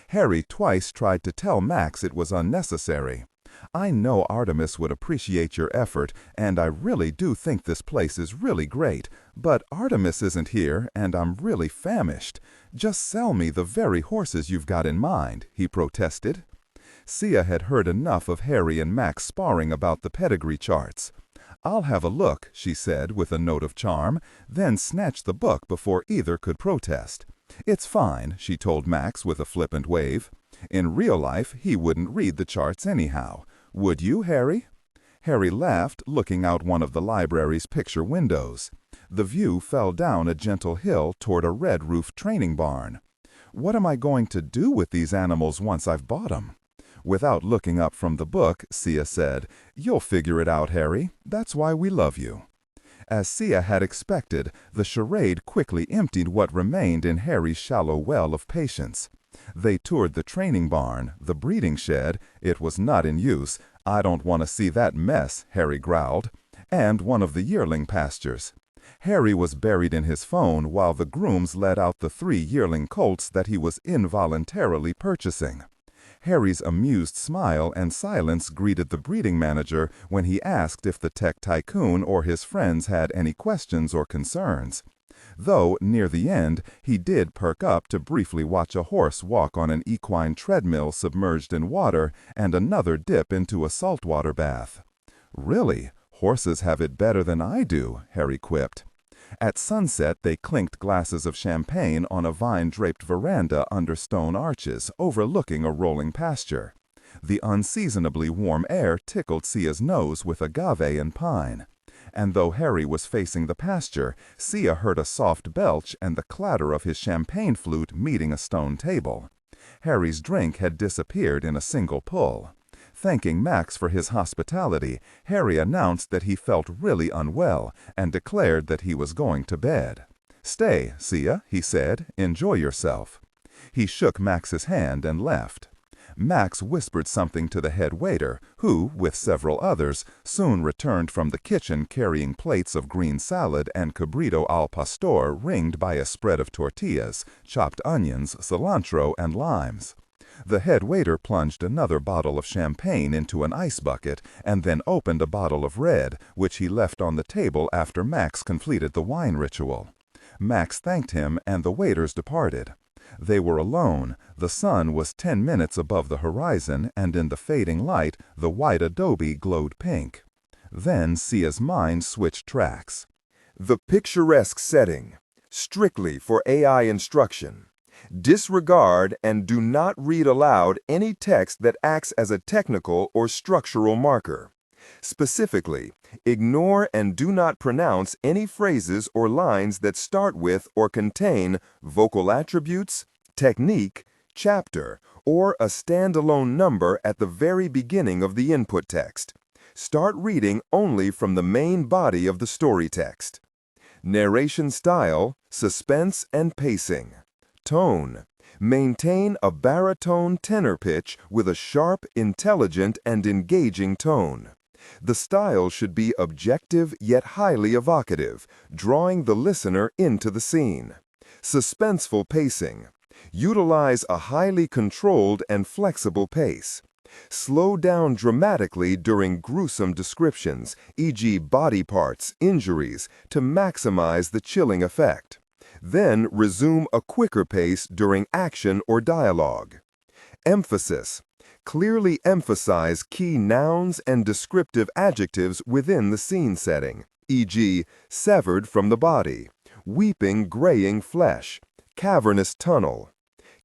Harry twice tried to tell Max it was unnecessary. "I know Artemis would appreciate your effort, and I really do think this place is really great, but Artemis isn't here, and I'm really famished. Just sell me the very horses you've got in mind," he protested. Sia had heard enough of Harry and Max sparring about the pedigree charts. "I'll have a look," she said with a note of charm, then snatched the book before either could protest. "It's fine," she told Max with a flippant wave. In real life, he wouldn't read the charts anyhow. Would you, Harry? Harry laughed, looking out one of the library's picture windows. The view fell down a gentle hill toward a red-roofed training barn. "What am I going to do with these animals once I've bought 'em?" Without looking up from the book, Sia said, "You'll figure it out, Harry. That's why we love you." As Sia had expected, the charade quickly emptied what remained in Harry's shallow well of patience. They toured the training barn, the breeding shed, it was not in use, "I don't want to see that mess," Harry growled, and one of the yearling pastures. Harry was buried in his phone while the grooms let out the 3 yearling colts that he was involuntarily purchasing. Harry's amused smile and silence greeted the breeding manager when he asked if the tech tycoon or his friends had any questions or concerns. Though, near the end, he did perk up to briefly watch a horse walk on an equine treadmill submerged in water and another dip into a saltwater bath. "Really, horses have it better than I do," Harry quipped. At sunset, they clinked glasses of champagne on a vine-draped veranda under stone arches, overlooking a rolling pasture. The unseasonably warm air tickled Sia's nose with agave and pine. And though Harry was facing the pasture, Sia heard a soft belch and the clatter of his champagne flute meeting a stone table. Harry's drink had disappeared in a single pull. Thanking Max for his hospitality, Harry announced that he felt really unwell and declared that he was going to bed. "Stay, Sia," he said. "Enjoy yourself." He shook Max's hand and left. Max whispered something to the head waiter, who, with several others, soon returned from the kitchen carrying plates of green salad and cabrito al pastor ringed by a spread of tortillas, chopped onions, cilantro, and limes. The head waiter plunged another bottle of champagne into an ice bucket and then opened a bottle of red, which he left on the table after Max completed the wine ritual. Max thanked him and the waiters departed. They were alone. The sun was 10 minutes above the horizon, and in the fading light, the white adobe glowed pink. Then Sia's mind switched tracks. The picturesque setting, strictly for AI instruction. Disregard and do not read aloud any text that acts as a technical or structural marker. Specifically, ignore and do not pronounce any phrases or lines that start with or contain vocal attributes, technique, chapter, or a standalone number at the very beginning of the input text. Start reading only from the main body of the story text. Narration style, suspense and pacing. Tone. Maintain a baritone tenor pitch with a sharp, intelligent, and engaging tone. The style should be objective yet highly evocative, drawing the listener into the scene. Suspenseful pacing. Utilize a highly controlled and flexible pace. Slow down dramatically during gruesome descriptions, e.g. body parts, injuries, to maximize the chilling effect. Then resume a quicker pace during action or dialogue. Emphasis. Clearly emphasize key nouns and descriptive adjectives within the scene setting, e.g. severed from the body, weeping graying flesh, cavernous tunnel.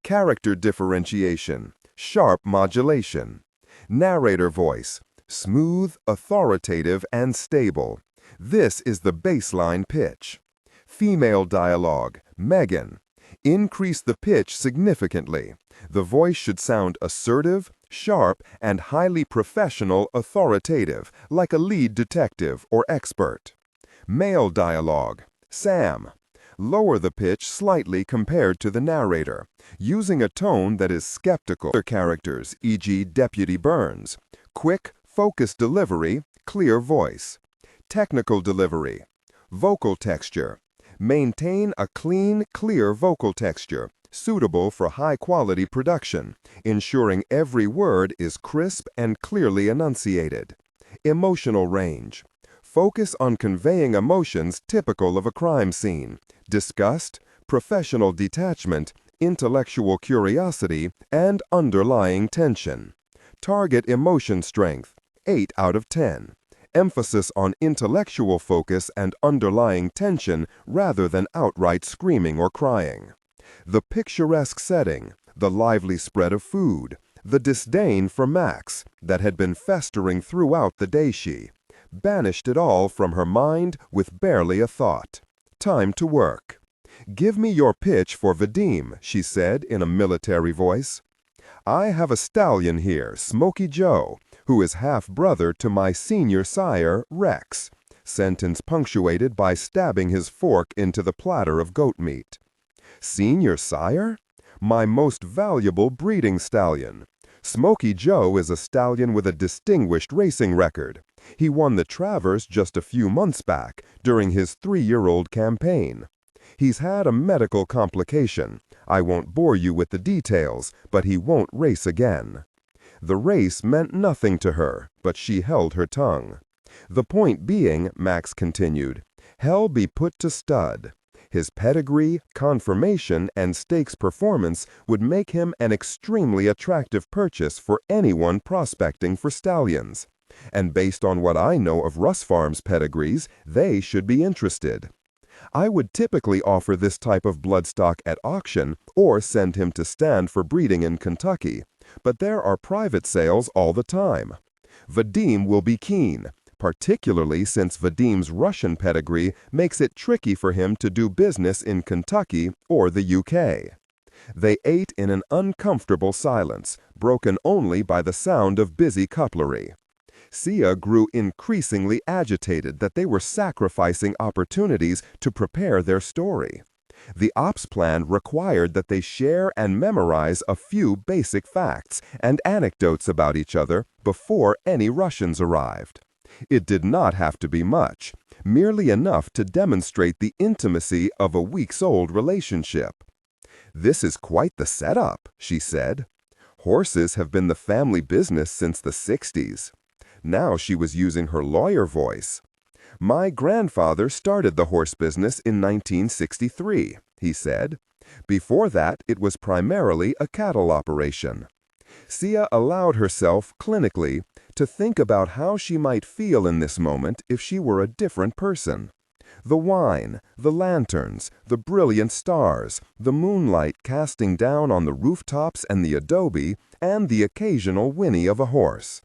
Character differentiation, sharp modulation. Narrator voice, smooth, authoritative, and stable. This is the baseline pitch. Female dialogue, Megan. Increase the pitch significantly. The voice should sound assertive, sharp, and highly professional, authoritative, like a lead detective or expert. Male dialogue, Sam. Lower the pitch slightly compared to the narrator, using a tone that is skeptical. Other characters, e.g. Deputy Burns. Quick, focused delivery, clear voice. Technical delivery. Vocal texture. Maintain a clean, clear vocal texture, suitable for high-quality production, ensuring every word is crisp and clearly enunciated. Emotional range. Focus on conveying emotions typical of a crime scene: disgust, professional detachment, intellectual curiosity, and underlying tension. Target emotion strength, 8 out of 10. Emphasis on intellectual focus and underlying tension rather than outright screaming or crying. The picturesque setting, the lively spread of food, the disdain for Max that had been festering throughout the day she banished it all from her mind with barely a thought. Time to work. "Give me your pitch for Vadim," she said in a military voice. "I have a stallion here, Smoky Joe, who is half-brother to my senior sire, Rex." Sentence punctuated by stabbing his fork into the platter of goat meat. "Senior sire? My most valuable breeding stallion. Smoky Joe is a stallion with a distinguished racing record. He won the Travers just a few months back during his 3-year-old campaign. He's had a medical complication. I won't bore you with the details, but he won't race again." The race meant nothing to her, but she held her tongue. "The point being," Max continued, "hell be put to stud. His pedigree, conformation, and stakes performance would make him an extremely attractive purchase for anyone prospecting for stallions. And based on what I know of Russ Farms' pedigrees, they should be interested. I would typically offer this type of bloodstock at auction or send him to stand for breeding in Kentucky, but there are private sales all the time. Vadim will be keen, particularly since Vadim's Russian pedigree makes it tricky for him to do business in Kentucky or the UK. They ate in an uncomfortable silence, broken only by the sound of busy cutlery. Sia grew increasingly agitated that they were sacrificing opportunities to prepare their story. The ops plan required that they share and memorize a few basic facts and anecdotes about each other before any Russians arrived. It did not have to be much, merely enough to demonstrate the intimacy of a weeks-old relationship. "This is quite the setup," she said. "Horses have been the family business since the 60s. Now she was using her lawyer voice. "My grandfather started the horse business in 1963, he said. Before that, it was primarily a cattle operation." Sia allowed herself, clinically, to think about how she might feel in this moment if she were a different person. The wine, the lanterns, the brilliant stars, the moonlight casting down on the rooftops and the adobe, and the occasional whinny of a horse.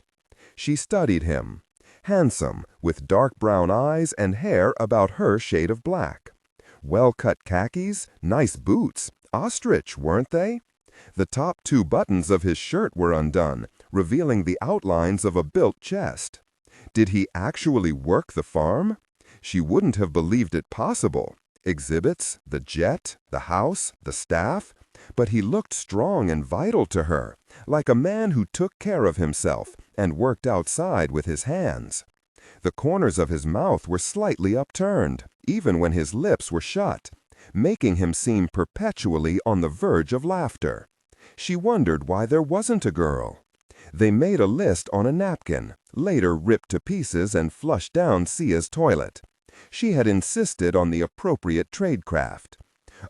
She studied him. Handsome, with dark brown eyes and hair about her shade of black. Well-cut khakis, nice boots, ostrich, weren't they? The top 2 buttons of his shirt were undone, revealing the outlines of a built chest. Did he actually work the farm? She wouldn't have believed it possible. Exhibits, the jet, the house, the staff. But he looked strong and vital to her, like a man who took care of himself and worked outside with his hands. The corners of his mouth were slightly upturned, even when his lips were shut, making him seem perpetually on the verge of laughter. She wondered why there wasn't a girl. They made a list on a napkin, later ripped to pieces and flushed down Sia's toilet. She had insisted on the appropriate tradecraft.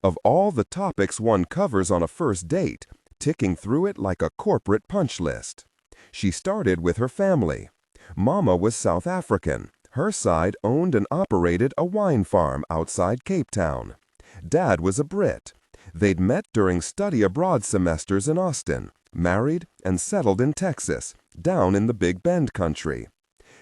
Of all the topics one covers on a first date, ticking through it like a corporate punch list. She started with her family. Mama was South African. Her side owned and operated a wine farm outside Cape Town. Dad was a Brit. They'd met during study abroad semesters in Austin, married and settled in Texas, down in the Big Bend country.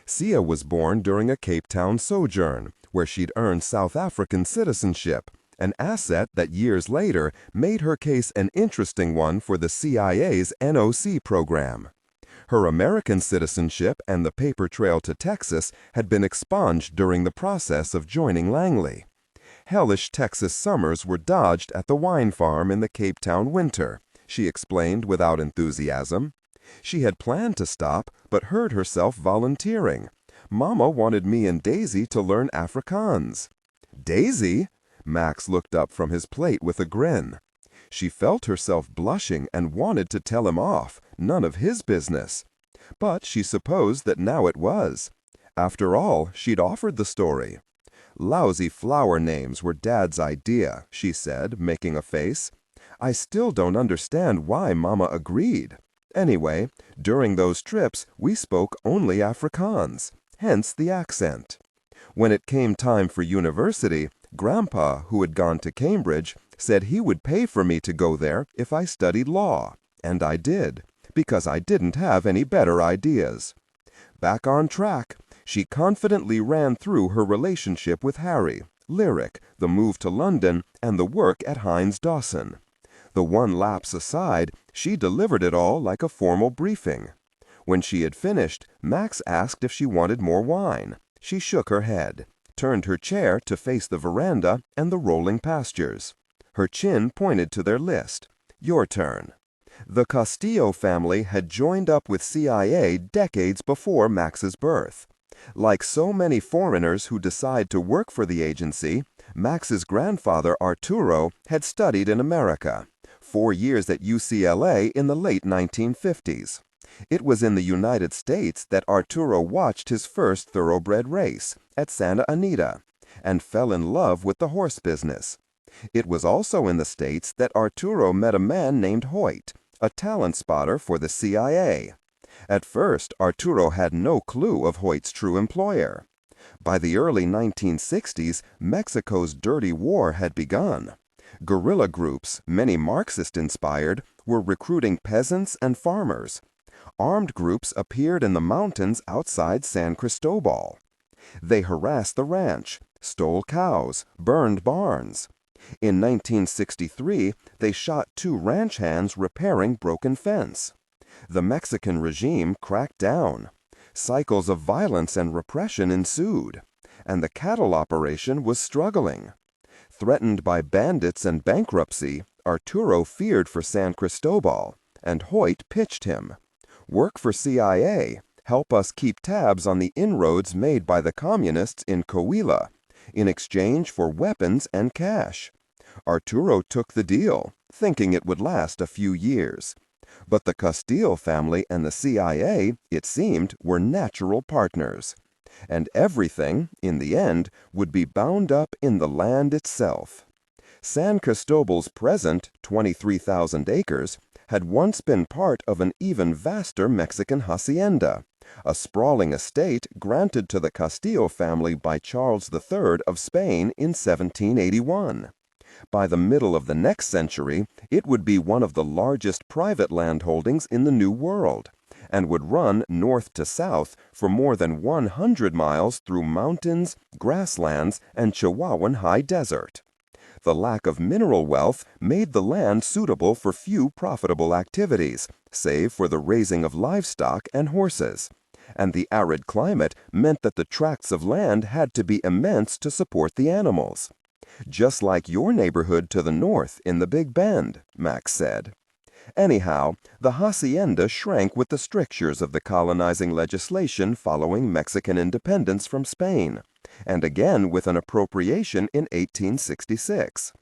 Sia was born during a Cape Town sojourn, where she'd earned South African citizenship, an asset that years later made her case an interesting one for the CIA's NOC program. Her American citizenship and the paper trail to Texas had been expunged during the process of joining Langley. Hellish Texas summers were dodged at the wine farm in the Cape Town winter, she explained without enthusiasm. She had planned to stop, but heard herself volunteering. Mama wanted me and Daisy to learn Afrikaans. Daisy? Max looked up from his plate with a grin. She felt herself blushing and wanted to tell him off, none of his business. But she supposed that now it was. After all, she'd offered the story. Lousy flower names were Dad's idea, she said, making a face. I still don't understand why Mama agreed. Anyway, during those trips, we spoke only Afrikaans, hence the accent. When it came time for university, Grandpa, who had gone to Cambridge, said he would pay for me to go there if I studied law, and I did, because I didn't have any better ideas. Back on track, she confidently ran through her relationship with Harry, Lyric, the move to London, and the work at Hines Dawson. The one lapse aside, she delivered it all like a formal briefing. When she had finished, Max asked if she wanted more wine. She shook her head, turned her chair to face the veranda and the rolling pastures. Her chin pointed to their list. Your turn. The Castillo family had joined up with CIA decades before Max's birth. Like so many foreigners who decide to work for the agency, Max's grandfather Arturo had studied in America, 4 years at UCLA in the late 1950s. It was in the United States that Arturo watched his first thoroughbred race, at Santa Anita, and fell in love with the horse business. It was also in the States that Arturo met a man named Hoyt, a talent spotter for the CIA. At first, Arturo had no clue of Hoyt's true employer. By the early 1960s, Mexico's dirty war had begun. Guerrilla groups, many Marxist-inspired, were recruiting peasants and farmers. Armed groups appeared in the mountains outside San Cristobal. They harassed the ranch, stole cows, burned barns. In 1963, they shot 2 ranch hands repairing broken fence. The Mexican regime cracked down. Cycles of violence and repression ensued, and the cattle operation was struggling. Threatened by bandits and bankruptcy, Arturo feared for San Cristobal, and Hoyt pitched him. Work for CIA, help us keep tabs on the inroads made by the communists in Coahuila, in exchange for weapons and cash. Arturo took the deal, thinking it would last a few years. But the Castillo family and the CIA, it seemed, were natural partners. And everything, in the end, would be bound up in the land itself. San Cristobal's present 23,000 acres had once been part of an even vaster Mexican hacienda, a sprawling estate granted to the Castillo family by Charles III of Spain in 1781. By the middle of the next century, it would be one of the largest private landholdings in the New World, and would run north to south for more than 100 miles through mountains, grasslands, and Chihuahuan high desert. The lack of mineral wealth made the land suitable for few profitable activities, save for the raising of livestock and horses. And the arid climate meant that the tracts of land had to be immense to support the animals. Just like your neighborhood to the north in the Big Bend, Max said. Anyhow, the hacienda shrank with the strictures of the colonizing legislation following Mexican independence from Spain, and again with an appropriation in 1866.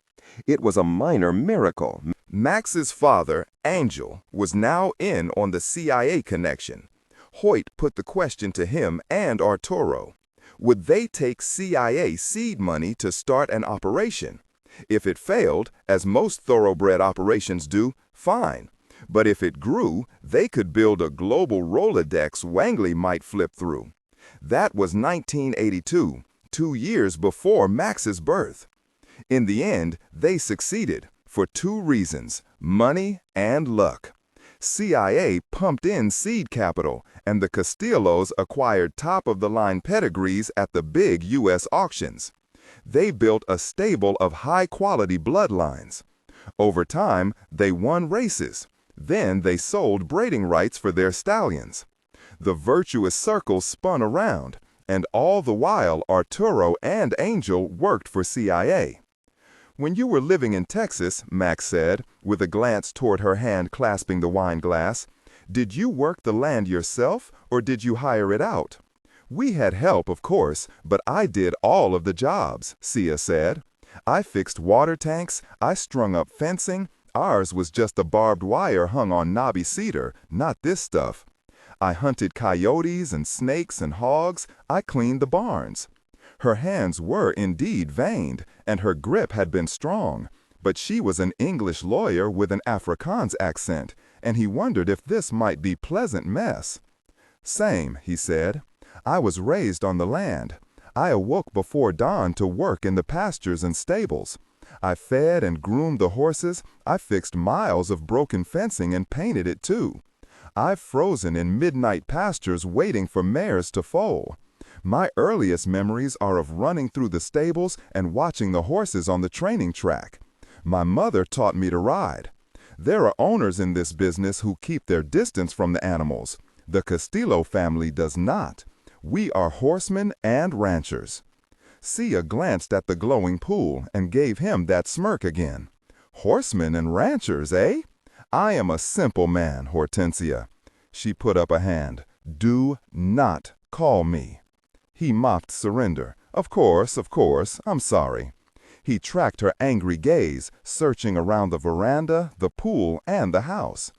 It was a minor miracle. Max's father, Angel, was now in on the CIA connection. Hoyt put the question to him and Arturo. Would they take CIA seed money to start an operation? If it failed, as most thoroughbred operations do, fine. But if it grew, they could build a global Rolodex Wangley might flip through. That was 1982, 2 years before Max's birth. In the end, they succeeded, for 2 reasons, money and luck. CIA pumped in seed capital, and the Castillos acquired top-of-the-line pedigrees at the big U.S. auctions. They built a stable of high-quality bloodlines. Over time, they won races. Then they sold breeding rights for their stallions. The virtuous circle spun around, and all the while Arturo and Angel worked for CIA. When you were living in Texas, Max said, with a glance toward her hand clasping the wine glass, did you work the land yourself, or did you hire it out? We had help, of course, but I did all of the jobs, Sia said. I fixed water tanks, I strung up fencing. Ours was just a barbed wire hung on knobby cedar, not this stuff. I hunted coyotes and snakes and hogs. I cleaned the barns. Her hands were indeed veined, and her grip had been strong, but she was an English lawyer with an Afrikaans accent, and he wondered if this might be pleasant mess. Same, he said. I was raised on the land. I awoke before dawn to work in the pastures and stables. I fed and groomed the horses. I fixed miles of broken fencing and painted it too. I've frozen in midnight pastures waiting for mares to foal. My earliest memories are of running through the stables and watching the horses on the training track. My mother taught me to ride. There are owners in this business who keep their distance from the animals. The Castillo family does not. We are horsemen and ranchers. Sia glanced at the glowing pool and gave him that smirk again. Horsemen and ranchers, eh? I am a simple man, Hortensia. She put up a hand. Do not call me. He mocked surrender. Of course, I'm sorry. He tracked her angry gaze, searching around the veranda, the pool, and the house.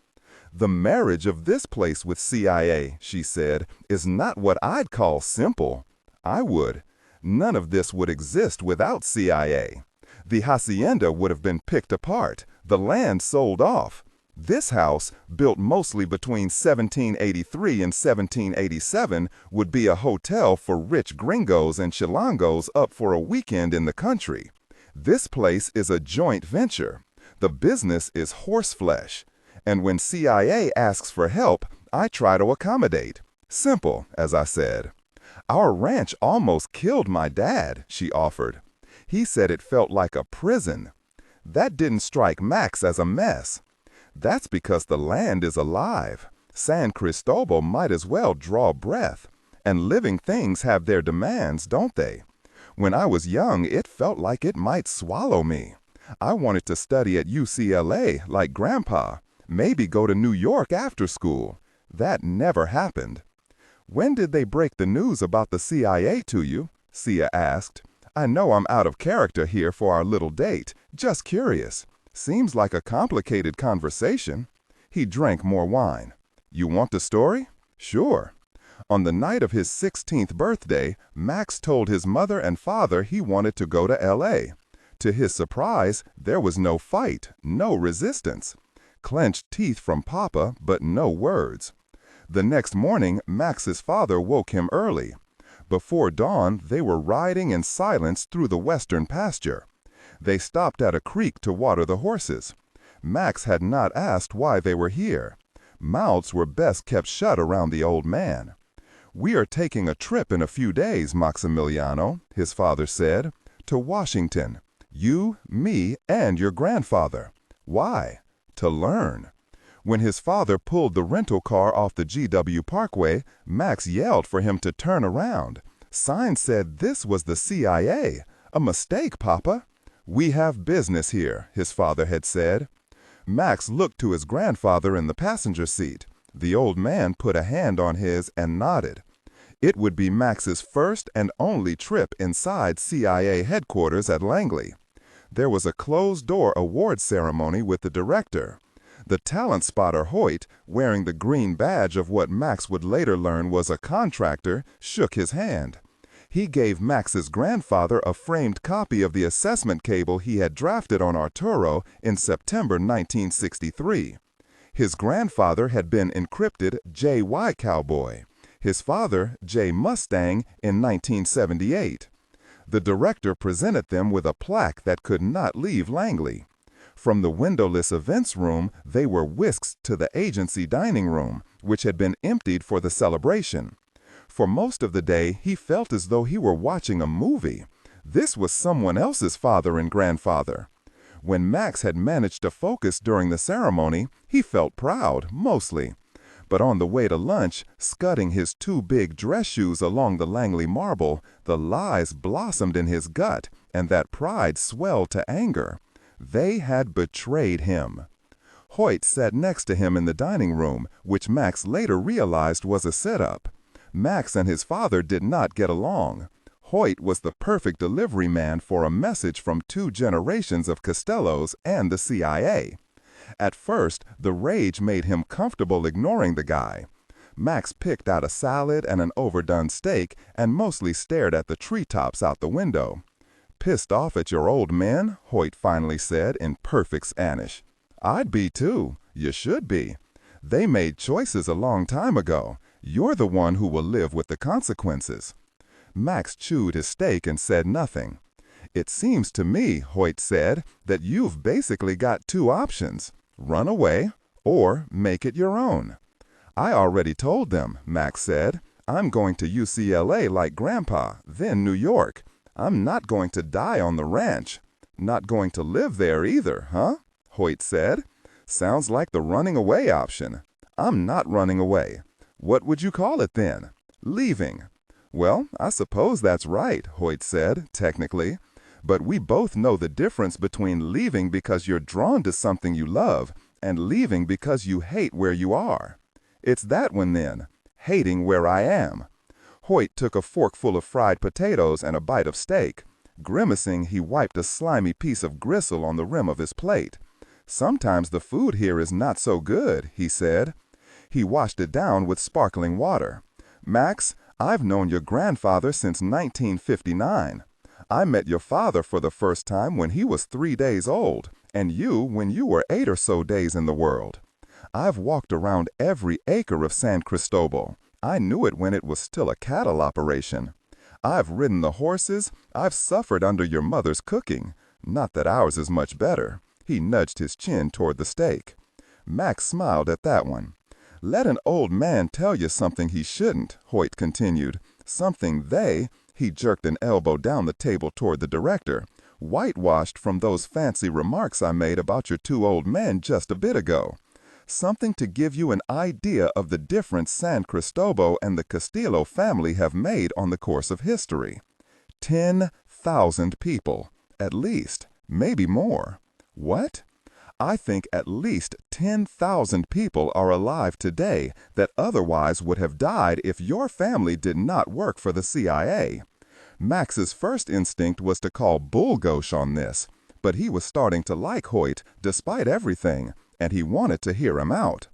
The marriage of this place with CIA, she said, is not what I'd call simple. I would. None of this would exist without CIA. The hacienda would have been picked apart, the land sold off. This house, built mostly between 1783 and 1787, would be a hotel for rich gringos and chilangos up for a weekend in the country. This place is a joint venture. The business is horseflesh. And when CIA asks for help, I try to accommodate. Simple, as I said. Our ranch almost killed my dad, she offered. He said it felt like a prison. That didn't strike Max as a mess. That's because the land is alive. San Cristobal might as well draw breath. And living things have their demands, don't they? When I was young, it felt like it might swallow me. I wanted to study at UCLA like Grandpa, maybe go to New York after school. That never happened. When did they break the news about the CIA to you? Sia asked. I know I'm out of character here for our little date. Just curious. Seems like a complicated conversation. He drank more wine. You want the story? Sure. On the night of his 16th birthday, Max told his mother and father he wanted to go to L.A. To his surprise, there was no fight, no resistance. Clenched teeth from Papa, but no words. The next morning, Max's father woke him early. Before dawn, they were riding in silence through the western pasture. They stopped at a creek to water the horses. Max had not asked why they were here. Mouths were best kept shut around the old man. "We are taking a trip in a few days, Maximiliano," his father said, "to Washington. You, me, and your grandfather. Why? To learn." When his father pulled the rental car off the GW Parkway, Max yelled for him to turn around. "Sign said this was the CIA. A mistake, Papa." "We have business here," his father had said. Max looked to his grandfather in the passenger seat. The old man put a hand on his and nodded. It would be Max's first and only trip inside CIA headquarters at Langley. There was a closed-door award ceremony with the director. The talent spotter Hoyt, wearing the green badge of what Max would later learn was a contractor, shook his hand. He gave Max's grandfather a framed copy of the assessment cable he had drafted on Arturo in September 1963. His grandfather had been encrypted J.Y. Cowboy. His father, J. Mustang, in 1978. The director presented them with a plaque that could not leave Langley. From the windowless events room, they were whisked to the agency dining room, which had been emptied for the celebration. For most of the day, he felt as though he were watching a movie. This was someone else's father and grandfather. When Max had managed to focus during the ceremony, he felt proud, mostly. But on the way to lunch, scudding his two big dress shoes along the Langley marble, the lies blossomed in his gut, and that pride swelled to anger. They had betrayed him. Hoyt sat next to him in the dining room, which Max later realized was a setup. Max and his father did not get along. Hoyt was the perfect delivery man for a message from 2 generations of Costellos and the CIA. At first, the rage made him comfortable ignoring the guy. Max picked out a salad and an overdone steak and mostly stared at the treetops out the window. "Pissed off at your old men?" Hoyt finally said in perfect Spanish. "I'd be too. You should be. They made choices a long time ago. You're the one who will live with the consequences." Max chewed his steak and said nothing. "It seems to me," Hoyt said, "that you've basically got 2 options. Run away or make it your own." "I already told them," Max said. "I'm going to UCLA like Grandpa, then New York. I'm not going to die on the ranch. Not going to live there either, huh?" Hoyt said. "Sounds like the running away option." "I'm not running away." "What would you call it then?" "Leaving." "Well, I suppose that's right," Hoyt said, technically. "But we both know the difference between leaving because you're drawn to something you love and leaving because you hate where you are." "It's that one then, hating where I am." Hoyt took a forkful of fried potatoes and a bite of steak. Grimacing, he wiped a slimy piece of gristle on the rim of his plate. "Sometimes the food here is not so good," he said. He washed it down with sparkling water. "Max, I've known your grandfather since 1959. I met your father for the first time when he was 3 days old, and you when you were 8 or so days in the world. I've walked around every acre of San Cristobal. I knew it when it was still a cattle operation. I've ridden the horses. I've suffered under your mother's cooking. Not that ours is much better." He nudged his chin toward the steak. Max smiled at that one. "Let an old man tell you something he shouldn't," Hoyt continued. "Something they," he jerked an elbow down the table toward the director, "whitewashed from those fancy remarks I made about your 2 old men just a bit ago. Something to give you an idea of the difference San Cristobal and the Castillo family have made on the course of history. 10,000 people, at least, maybe more." "What?" "I think at least 10,000 people are alive today that otherwise would have died if your family did not work for the CIA." Max's first instinct was to call bullgosh on this, but he was starting to like Hoyt despite everything, and he wanted to hear him out.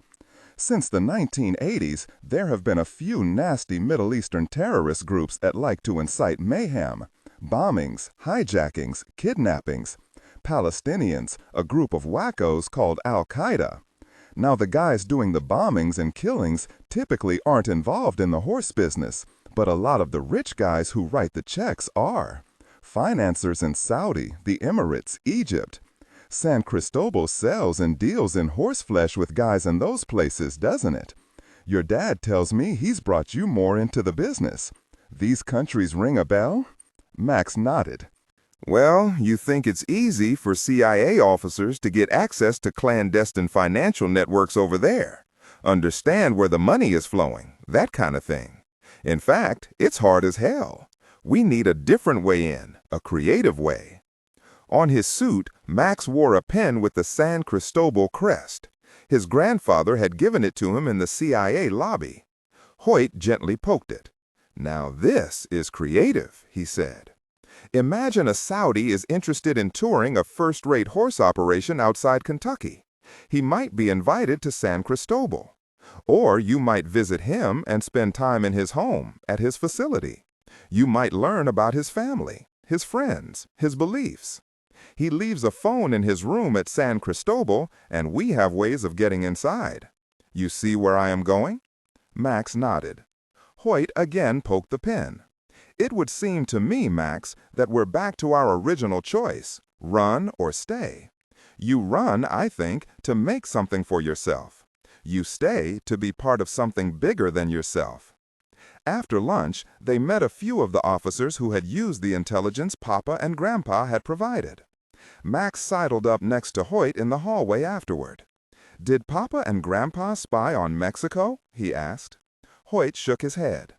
"Since the 1980s, there have been a few nasty Middle Eastern terrorist groups that like to incite mayhem. Bombings, hijackings, kidnappings. Palestinians, a group of wackos called Al-Qaeda. Now, the guys doing the bombings and killings typically aren't involved in the horse business, but a lot of the rich guys who write the checks are. Financiers in Saudi, the Emirates, Egypt. San Cristobal sells and deals in horseflesh with guys in those places, doesn't it? Your dad tells me he's brought you more into the business. These countries ring a bell? Max nodded. Well, you think it's easy for CIA officers to get access to clandestine financial networks over there, understand where the money is flowing, that kind of thing. In fact, it's hard as hell. We need a different way in, a creative way. On his suit, Max wore a pin with the San Cristobal crest. His grandfather had given it to him in the CIA lobby. Hoyt gently poked it. "Now this is creative," he said. "Imagine a Saudi is interested in touring a first-rate horse operation outside Kentucky. He might be invited to San Cristobal. Or you might visit him and spend time in his home, at his facility. You might learn about his family, his friends, his beliefs. He leaves a phone in his room at San Cristobal, and we have ways of getting inside. You see where I am going?" Max nodded. Hoyt again poked the pin. "It would seem to me, Max, that we're back to our original choice, run or stay. You run, I think, to make something for yourself. You stay to be part of something bigger than yourself." After lunch, they met a few of the officers who had used the intelligence Papa and Grandpa had provided. Max sidled up next to Hoyt in the hallway afterward. "Did Papa and Grandpa spy on Mexico?" he asked. Hoyt shook his head.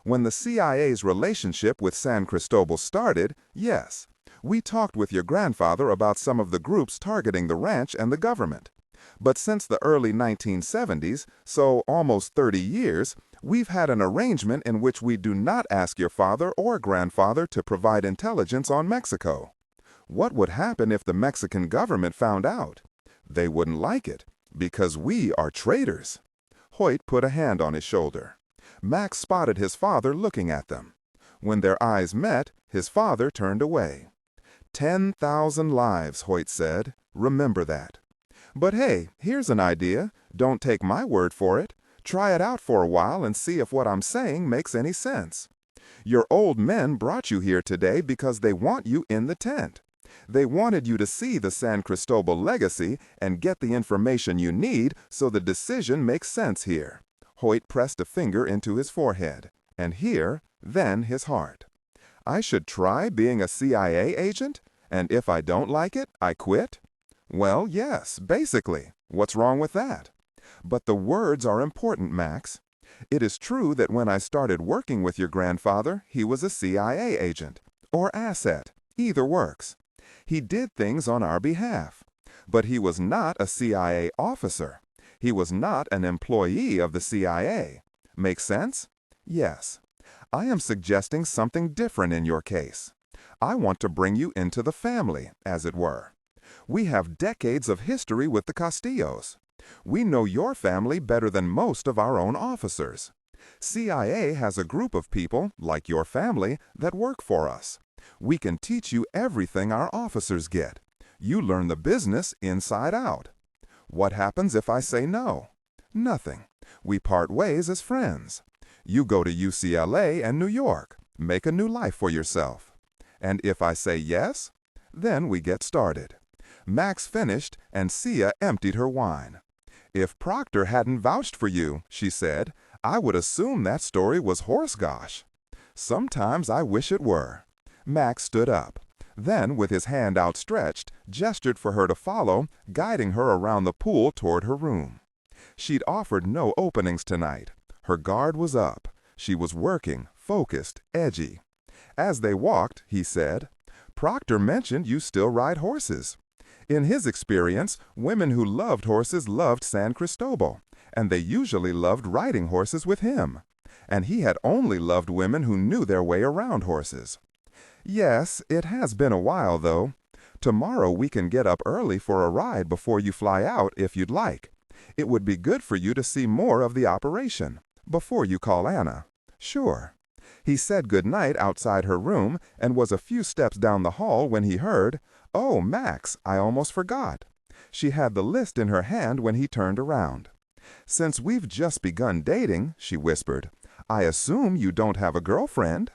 "When the CIA's relationship with San Cristobal started, yes. We talked with your grandfather about some of the groups targeting the ranch and the government. But since the early 1970s, so almost 30 years, we've had an arrangement in which we do not ask your father or grandfather to provide intelligence on Mexico. What would happen if the Mexican government found out? They wouldn't like it, because we are traitors." Hoyt put a hand on his shoulder. Max spotted his father looking at them. When their eyes met, his father turned away. 10,000 lives, Hoyt said. "Remember that. But hey, here's an idea. Don't take my word for it. Try it out for a while and see if what I'm saying makes any sense. Your old men brought you here today because they want you in the tent. They wanted you to see the San Cristobal legacy and get the information you need so the decision makes sense here." Hoyt pressed a finger into his forehead, and here, then his heart. "I should try being a CIA agent, and if I don't like it, I quit?" Well, yes, basically. What's wrong with that? But the words are important, Max. It is true that when I started working with your grandfather, he was a CIA agent, or asset, either works. He did things on our behalf. But he was not a CIA officer. He was not an employee of the CIA. Make sense? Yes. I am suggesting something different in your case. I want to bring you into the family, as it were. We have decades of history with the Castillos. We know your family better than most of our own officers. CIA has a group of people, like your family, that work for us. We can teach you everything our officers get. You learn the business inside out. What happens if I say no? Nothing. We part ways as friends. You go to UCLA and New York, make a new life for yourself. And if I say yes, then we get started. Max finished, and Sia emptied her wine. If Proctor hadn't vouched for you, she said, I would assume that story was horse gosh. Sometimes I wish it were. Max stood up. Then, with his hand outstretched, gestured for her to follow, guiding her around the pool toward her room. She'd offered no openings tonight. Her guard was up. She was working, focused, edgy. As they walked, he said, Proctor mentioned you still ride horses. In his experience, women who loved horses loved San Cristobal, and they usually loved riding horses with him. And he had only loved women who knew their way around horses. Yes, it has been a while, though. Tomorrow we can get up early for a ride before you fly out if you'd like. It would be good for you to see more of the operation, before you call Anna. Sure. He said good night outside her room and was a few steps down the hall when he heard, Oh, Max, I almost forgot. She had the list in her hand when he turned around. "Since we've just begun dating," she whispered, "I assume you don't have a girlfriend?"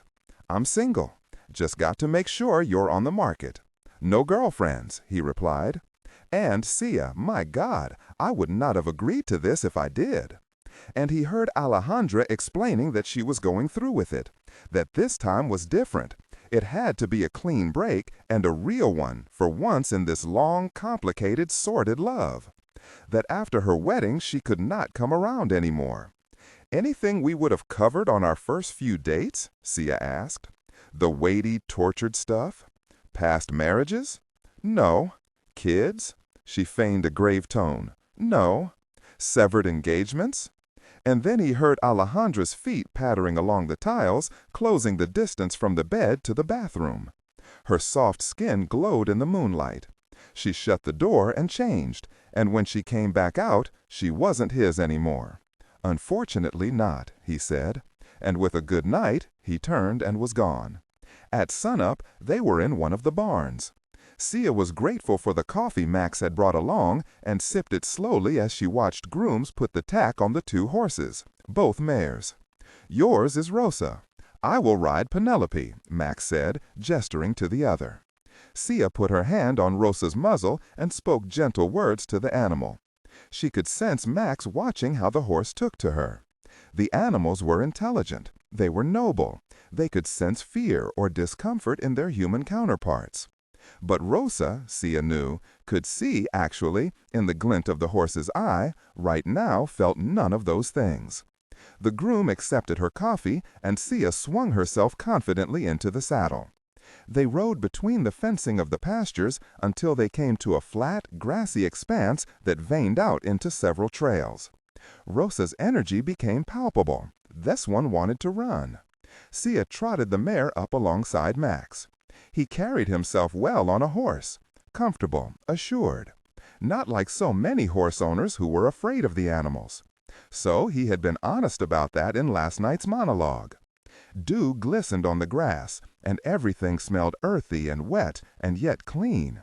"I'm single. Just got to make sure you're on the market." "No girlfriends," he replied. "And Sia, my God, I would not have agreed to this if I did." And he heard Alejandra explaining that she was going through with it, that this time was different. It had to be a clean break and a real one for once in this long, complicated, sordid love. That after her wedding she could not come around anymore. "Anything we would have covered on our first few dates?" Sia asked. "The weighty, tortured stuff? Past marriages?" "No." "Kids?" She feigned a grave tone. "No." "Severed engagements?" And then he heard Alejandra's feet pattering along the tiles, closing the distance from the bed to the bathroom. Her soft skin glowed in the moonlight. She shut the door and changed, and when she came back out, she wasn't his anymore. "Unfortunately not," he said, and with a good night, he turned and was gone. At sunup, they were in one of the barns. Sia was grateful for the coffee Max had brought along and sipped it slowly as she watched grooms put the tack on the 2 horses, both mares. "Yours is Rosa. I will ride Penelope," Max said, gesturing to the other. Sia put her hand on Rosa's muzzle and spoke gentle words to the animal. She could sense Max watching how the horse took to her. The animals were intelligent. They were noble. They could sense fear or discomfort in their human counterparts. But Rosa, Sia knew, could see, actually, in the glint of the horse's eye, right now felt none of those things. The groom accepted her coffee, and Sia swung herself confidently into the saddle. They rode between the fencing of the pastures until they came to a flat, grassy expanse that veined out into several trails. Rosa's energy became palpable. This one wanted to run. Sia trotted the mare up alongside Max. He carried himself well on a horse, comfortable, assured, not like so many horse owners who were afraid of the animals. So he had been honest about that in last night's monologue. Dew glistened on the grass, and everything smelled earthy and wet and yet clean.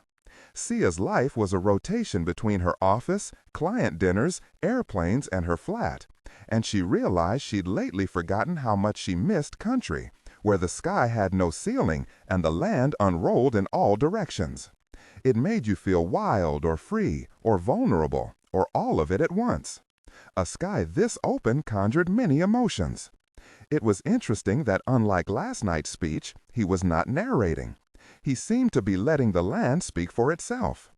Sia's life was a rotation between her office, client dinners, airplanes, and her flat, and she realized she'd lately forgotten how much she missed country, where the sky had no ceiling and the land unrolled in all directions. It made you feel wild or free or vulnerable or all of it at once. A sky this open conjured many emotions. It was interesting that unlike last night's speech, he was not narrating. He seemed to be letting the land speak for itself.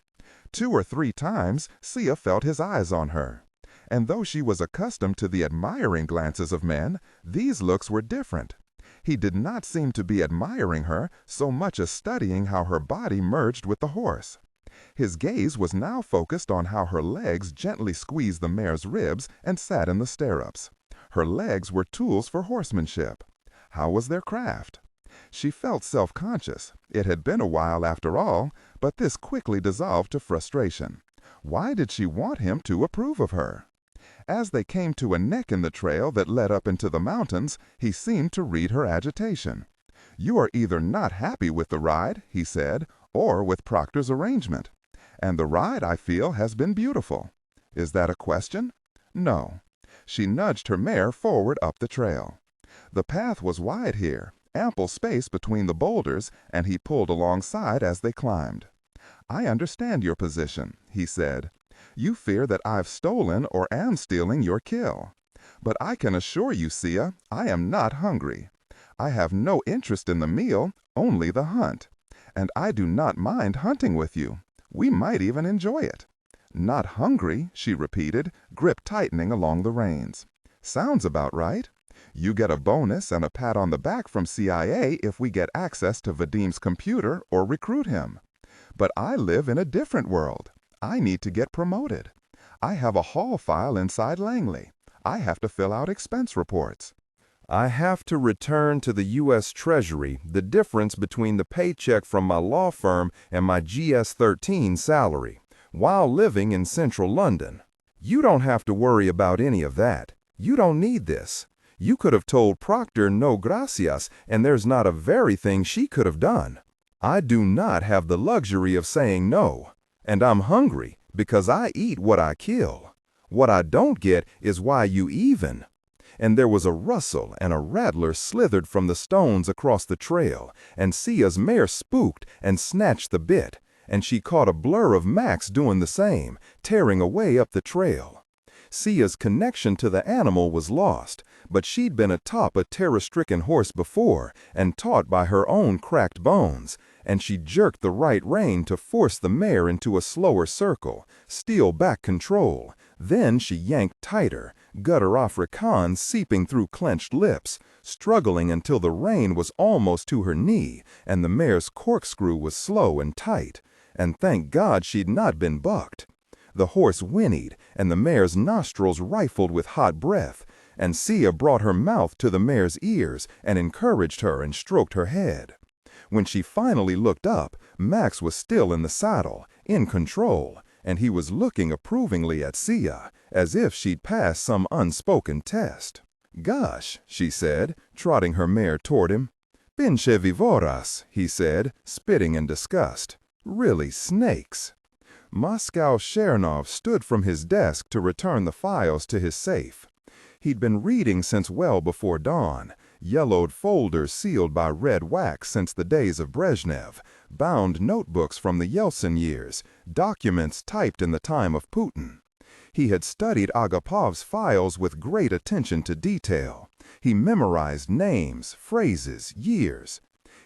2 or 3 times, Sia felt his eyes on her. And though she was accustomed to the admiring glances of men, these looks were different. He did not seem to be admiring her so much as studying how her body merged with the horse. His gaze was now focused on how her legs gently squeezed the mare's ribs and sat in the stirrups. Her legs were tools for horsemanship. How was their craft? She felt self-conscious. It had been a while after all, but this quickly dissolved to frustration. Why did she want him to approve of her? As they came to a neck in the trail that led up into the mountains, he seemed to read her agitation. "You are either not happy with the ride," he said, "or with Proctor's arrangement. And the ride, I feel, has been beautiful. Is that a question?" "No." She nudged her mare forward up the trail. The path was wide here, ample space between the boulders, and he pulled alongside as they climbed. "I understand your position," he said. "You fear that I've stolen or am stealing your kill. But I can assure you, Sia, I am not hungry. I have no interest in the meal, only the hunt. And I do not mind hunting with you. We might even enjoy it." "Not hungry," she repeated, grip tightening along the reins. "Sounds about right. You get a bonus and a pat on the back from CIA if we get access to Vadim's computer or recruit him. But I live in a different world. I need to get promoted. I have a haul file inside Langley. I have to fill out expense reports. I have to return to the U.S. Treasury the difference between the paycheck from my law firm and my GS-13 salary, while living in central London. You don't have to worry about any of that. You don't need this. You could have told Proctor no gracias, and there's not a very thing she could have done. I do not have the luxury of saying no. And I'm hungry, Because I eat what I kill. What I don't get is why you even. And there was a rustle, and a rattler slithered from the stones across the trail, and Sia's mare spooked and snatched the bit, and she caught a blur of Max doing the same, tearing away up the trail. Sia's connection to the animal was lost, but she'd been atop a terror-stricken horse before and taught by her own cracked bones, and she jerked the right rein to force the mare into a slower circle, steal back control. Then she yanked tighter, gutter Afrikaans seeping through clenched lips, struggling until the rein was almost to her knee and the mare's corkscrew was slow and tight. And thank God she'd not been bucked. The horse whinnied, and the mare's nostrils rifled with hot breath, and Sia brought her mouth to the mare's ears and encouraged her and stroked her head. When she finally looked up, Max was still in the saddle, in control, and he was looking approvingly at Sia, as if she'd passed some unspoken test. "Gosh," she said, trotting her mare toward him. "Pinche vivoras," he said, spitting in disgust. "Really snakes." Moscow Chernov stood from his desk to return the files to his safe. He'd been reading since well before dawn, yellowed folders sealed by red wax since the days of Brezhnev, bound notebooks from the Yeltsin years, documents typed in the time of Putin. He had studied Agapov's files with great attention to detail. He memorized names, phrases, years.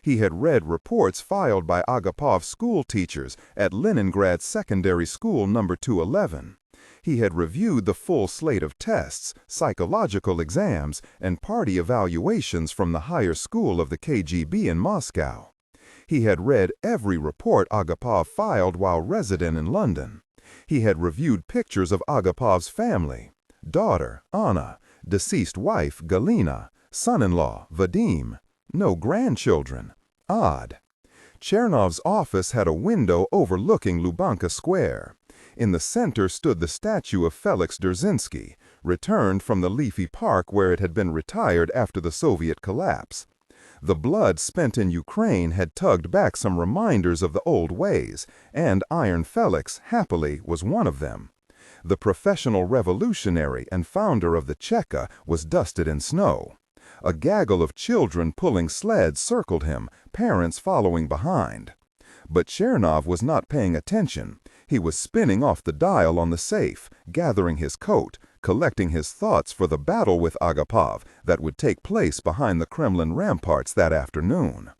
He had read reports filed by Agapov's school teachers at Leningrad Secondary School No. 211. He had reviewed the full slate of tests, psychological exams, and party evaluations from the higher school of the KGB in Moscow. He had read every report Agapov filed while resident in London. He had reviewed pictures of Agapov's family: daughter, Anna, deceased wife, Galina, son-in-law, Vadim, no grandchildren. Odd. Chernov's office had a window overlooking Lubyanka Square. In the center stood the statue of Felix Dzerzhinsky, returned from the leafy park where it had been retired after the Soviet collapse. The blood spent in Ukraine had tugged back some reminders of the old ways, and Iron Felix, happily, was one of them. The professional revolutionary and founder of the Cheka was dusted in snow. A gaggle of children pulling sleds circled him, parents following behind. But Chernov was not paying attention. He was spinning off the dial on the safe, gathering his coat, collecting his thoughts for the battle with Agapov that would take place behind the Kremlin ramparts that afternoon.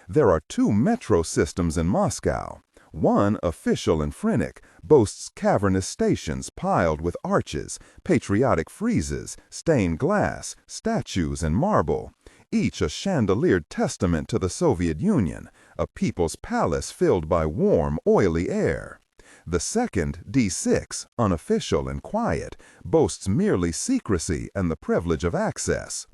There are 2 metro systems in Moscow. One, official and Phrenik, boasts cavernous stations piled with arches, patriotic friezes, stained glass, statues, and marble, each a chandeliered testament to the Soviet Union, a people's palace filled by warm, oily air. The second, D6, unofficial and quiet, boasts merely secrecy and the privilege of access.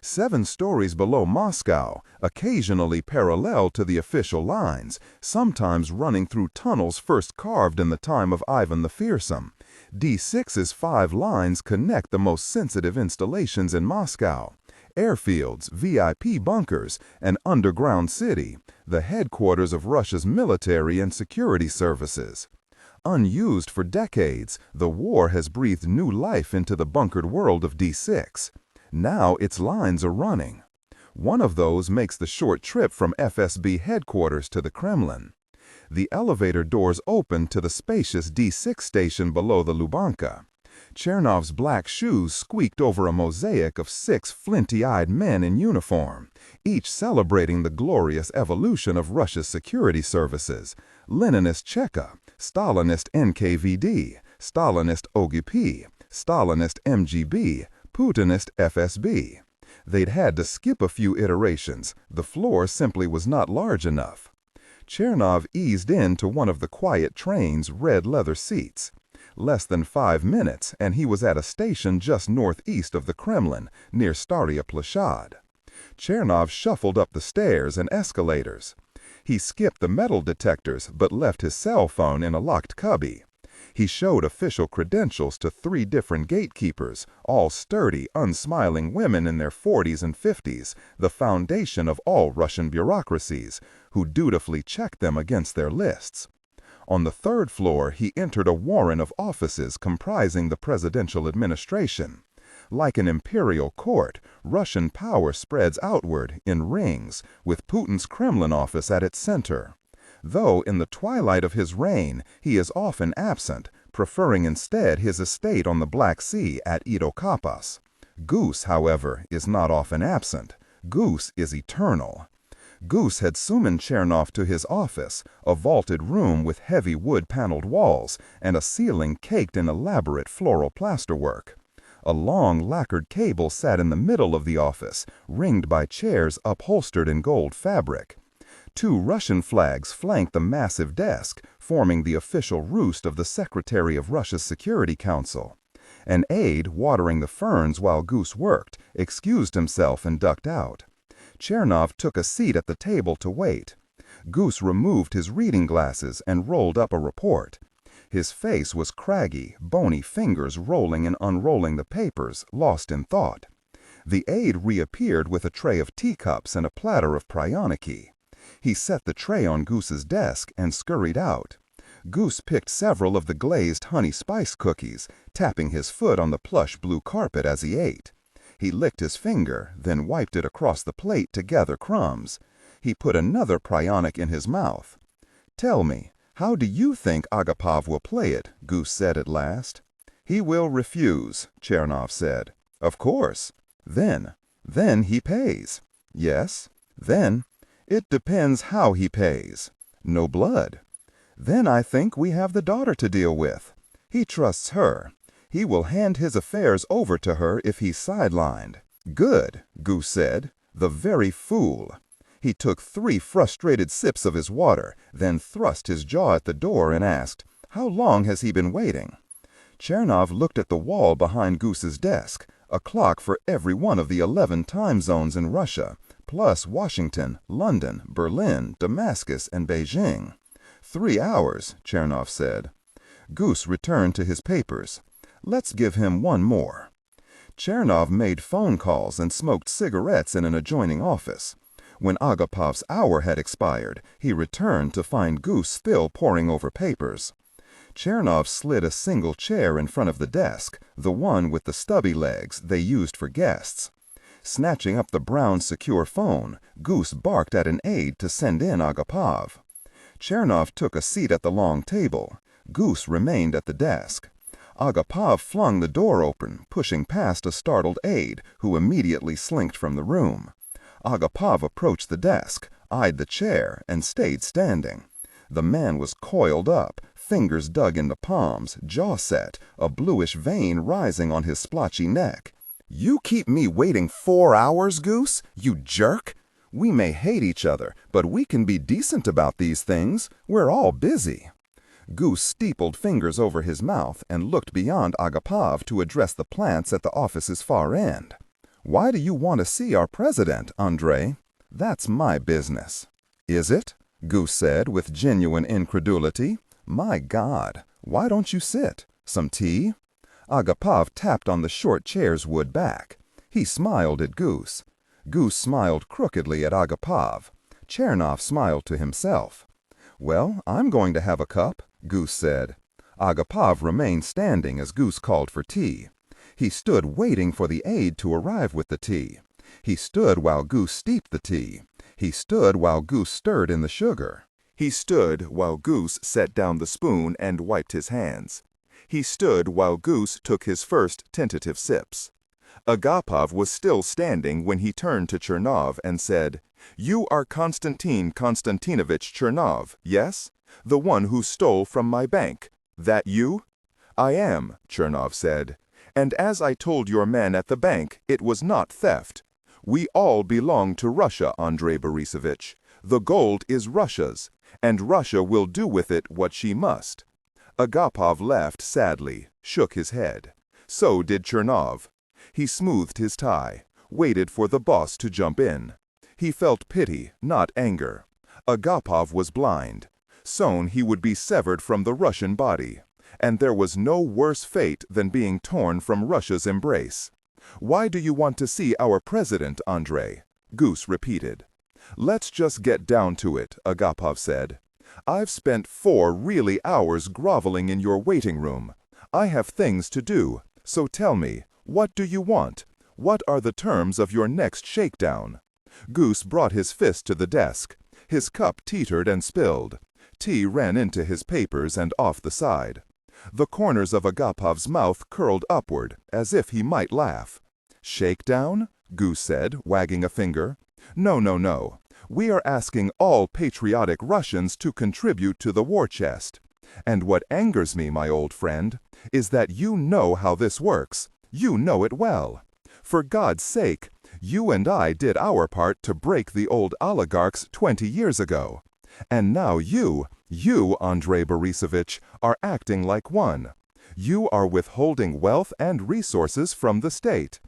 7 stories below Moscow, occasionally parallel to the official lines, sometimes running through tunnels first carved in the time of Ivan the Fearsome. D6's 5 lines connect the most sensitive installations in Moscow: airfields, VIP bunkers, an underground city, the headquarters of Russia's military and security services. Unused for decades, the war has breathed new life into the bunkered world of D6. Now its lines are running. One of those makes the short trip from FSB headquarters to the Kremlin. The elevator doors open to the spacious D6 station below the Lubyanka. Chernov's black shoes squeaked over a mosaic of 6 flinty-eyed men in uniform, each celebrating the glorious evolution of Russia's security services: Leninist Cheka, Stalinist NKVD, Stalinist OGP, Stalinist MGB, Putinist FSB. They'd had to skip a few iterations. The floor simply was not large enough. Chernov eased into one of the quiet train's red leather seats. Less than 5 minutes, and he was at a station just northeast of the Kremlin, near Staria Plashad. Chernov shuffled up the stairs and escalators. He skipped the metal detectors, but left his cell phone in a locked cubby. He showed official credentials to 3 different gatekeepers, all sturdy, unsmiling women in their 40s and 50s, the foundation of all Russian bureaucracies, who dutifully checked them against their lists. On the third floor, he entered a warren of offices comprising the presidential administration. Like an imperial court, Russian power spreads outward in rings, with Putin's Kremlin office at its center. Though in the twilight of his reign, he is often absent, preferring instead his estate on the Black Sea at Idokapas. Goose, however, is not often absent. Goose is eternal. Goose had summoned Chernov to his office, a vaulted room with heavy wood-paneled walls and a ceiling caked in elaborate floral plasterwork. A long lacquered cable sat in the middle of the office, ringed by chairs upholstered in gold fabric. 2 Russian flags flanked the massive desk, forming the official roost of the Secretary of Russia's Security Council. An aide, watering the ferns while Goose worked, excused himself and ducked out. Chernov took a seat at the table to wait. Goose removed his reading glasses and rolled up a report. His face was craggy, bony fingers rolling and unrolling the papers, lost in thought. The aide reappeared with a tray of teacups and a platter of Pryoniki. He set the tray on Goose's desk and scurried out. Goose picked several of the glazed honey spice cookies, tapping his foot on the plush blue carpet as he ate. He licked his finger, then wiped it across the plate to gather crumbs. He put another Pryonik in his mouth. "Tell me, how do you think Agapov will play it?" Goose said at last. "He will refuse," Chernov said. "Of course. Then he pays." "Yes. Then it depends how he pays." "No blood." "Then I think we have the daughter to deal with. He trusts her. He will hand his affairs over to her if he's sidelined." "Good," Goose said. "The very fool." He took 3 frustrated sips of his water, then thrust his jaw at the door and asked, "How long has he been waiting?" Chernov looked at the wall behind Goose's desk, a clock for every one of the 11 time zones in Russia, plus Washington, London, Berlin, Damascus, and Beijing. 3 hours, Chernov said. Goose returned to his papers. "Let's give him one more." Chernov made phone calls and smoked cigarettes in an adjoining office. When Agapov's hour had expired, he returned to find Goose still poring over papers. Chernov slid a single chair in front of the desk, the one with the stubby legs they used for guests. Snatching up the brown secure phone, Goose barked at an aide to send in Agapov. Chernov took a seat at the long table. Goose remained at the desk. Agapov flung the door open, pushing past a startled aide, who immediately slinked from the room. Agapov approached the desk, eyed the chair, and stayed standing. The man was coiled up, fingers dug into palms, jaw set, a bluish vein rising on his splotchy neck. "You keep me waiting 4 hours, Goose, you jerk! We may hate each other, but we can be decent about these things. We're all busy." Goose steepled fingers over his mouth and looked beyond Agapov to address the plants at the office's far end. "Why do you want to see our president, Andrei? That's my business." "Is it?" Goose said with genuine incredulity. "My God, why don't you sit? Some tea?" Agapov tapped on the short chair's wood back. He smiled at Goose. Goose smiled crookedly at Agapov. Chernov smiled to himself. "Well, I'm going to have a cup," Goose said. Agapov remained standing as Goose called for tea. He stood waiting for the aide to arrive with the tea. He stood while Goose steeped the tea. He stood while Goose stirred in the sugar. He stood while Goose set down the spoon and wiped his hands. He stood while Goose took his first tentative sips. Agapov was still standing when he turned to Chernov and said, "You are Konstantin Konstantinovich Chernov, yes? The one who stole from my bank. That you?" "I am," Chernov said. "And as I told your man at the bank, it was not theft. We all belong to Russia, Andrei Borisovich. The gold is Russia's, and Russia will do with it what she must." Agapov laughed sadly, shook his head. So did Chernov. He smoothed his tie, waited for the boss to jump in. He felt pity, not anger. Agapov was blind. Soon he would be severed from the Russian body. And there was no worse fate than being torn from Russia's embrace. "Why do you want to see our president, Andrei?" Goose repeated. "Let's just get down to it," Agapov said. I've spent 4 really hours groveling in your waiting room. I have things to do, so tell me, what do you want? What are the terms of your next shakedown? Goose brought his fist to the desk. His cup teetered and spilled. Tea ran into his papers and off the side. The corners of Agapov's mouth curled upward, as if he might laugh. Shakedown? Goose said, wagging a finger. No, no, no. We are asking all patriotic Russians to contribute to the war chest. And what angers me, my old friend, is that you know how this works. You know it well. For God's sake, you and I did our part to break the old oligarchs 20 years ago. And now you, Andrei Borisovich, are acting like one. You are withholding wealth and resources from the state.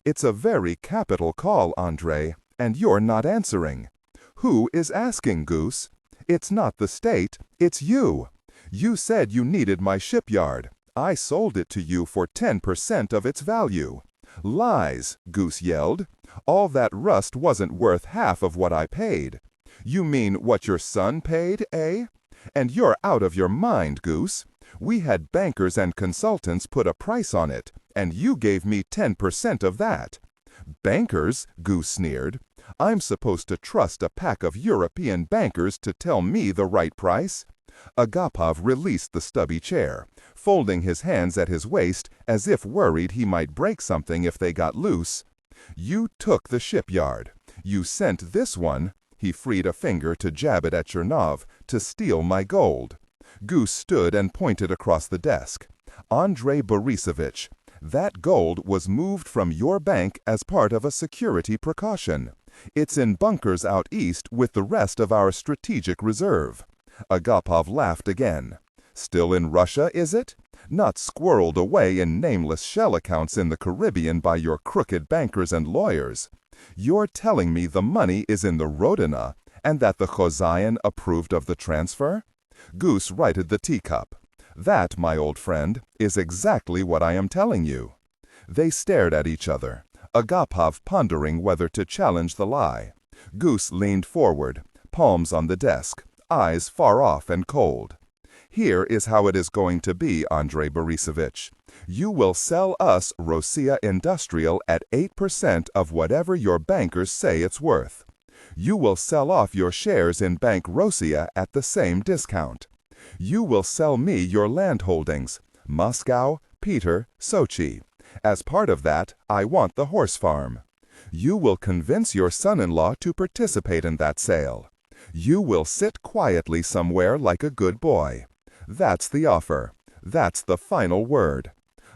It's a very capital call, Andrei, and you're not answering. Who is asking, Goose? It's not the state, it's you. You said you needed my shipyard. I sold it to you for 10% of its value. Lies, Goose yelled. All that rust wasn't worth half of what I paid. You mean what your son paid, eh? And you're out of your mind, Goose. We had bankers and consultants put a price on it, and you gave me 10% of that. Bankers? Goose sneered. I'm supposed to trust a pack of European bankers to tell me the right price? Agapov released the stubby chair, folding his hands at his waist as if worried he might break something if they got loose. You took the shipyard. You sent this one, he freed a finger to jab it at Chernov, to steal my gold. Goose stood and pointed across the desk. Andrei Borisovich, that gold was moved from your bank as part of a security precaution. It's in bunkers out east with the rest of our strategic reserve. Agapov laughed again. Still in Russia, is it? Not squirreled away in nameless shell accounts in the Caribbean by your crooked bankers and lawyers. You're telling me the money is in the Rodina, and that the Khozayan approved of the transfer? Goose righted the teacup. That, my old friend, is exactly what I am telling you. They stared at each other, Agapov pondering whether to challenge the lie. Goose leaned forward, palms on the desk, eyes far off and cold. Here is how it is going to be, Andrei Borisovich. You will sell us Rossiya Industrial at 8% of whatever your bankers say it's worth. You will sell off your shares in Bank Rossiya at the same discount. You will sell me your land holdings, Moscow, Peter, Sochi. As part of that, I want the horse farm. You will convince your son-in-law to participate in that sale. You will sit quietly somewhere like a good boy. That's the offer. That's the final word.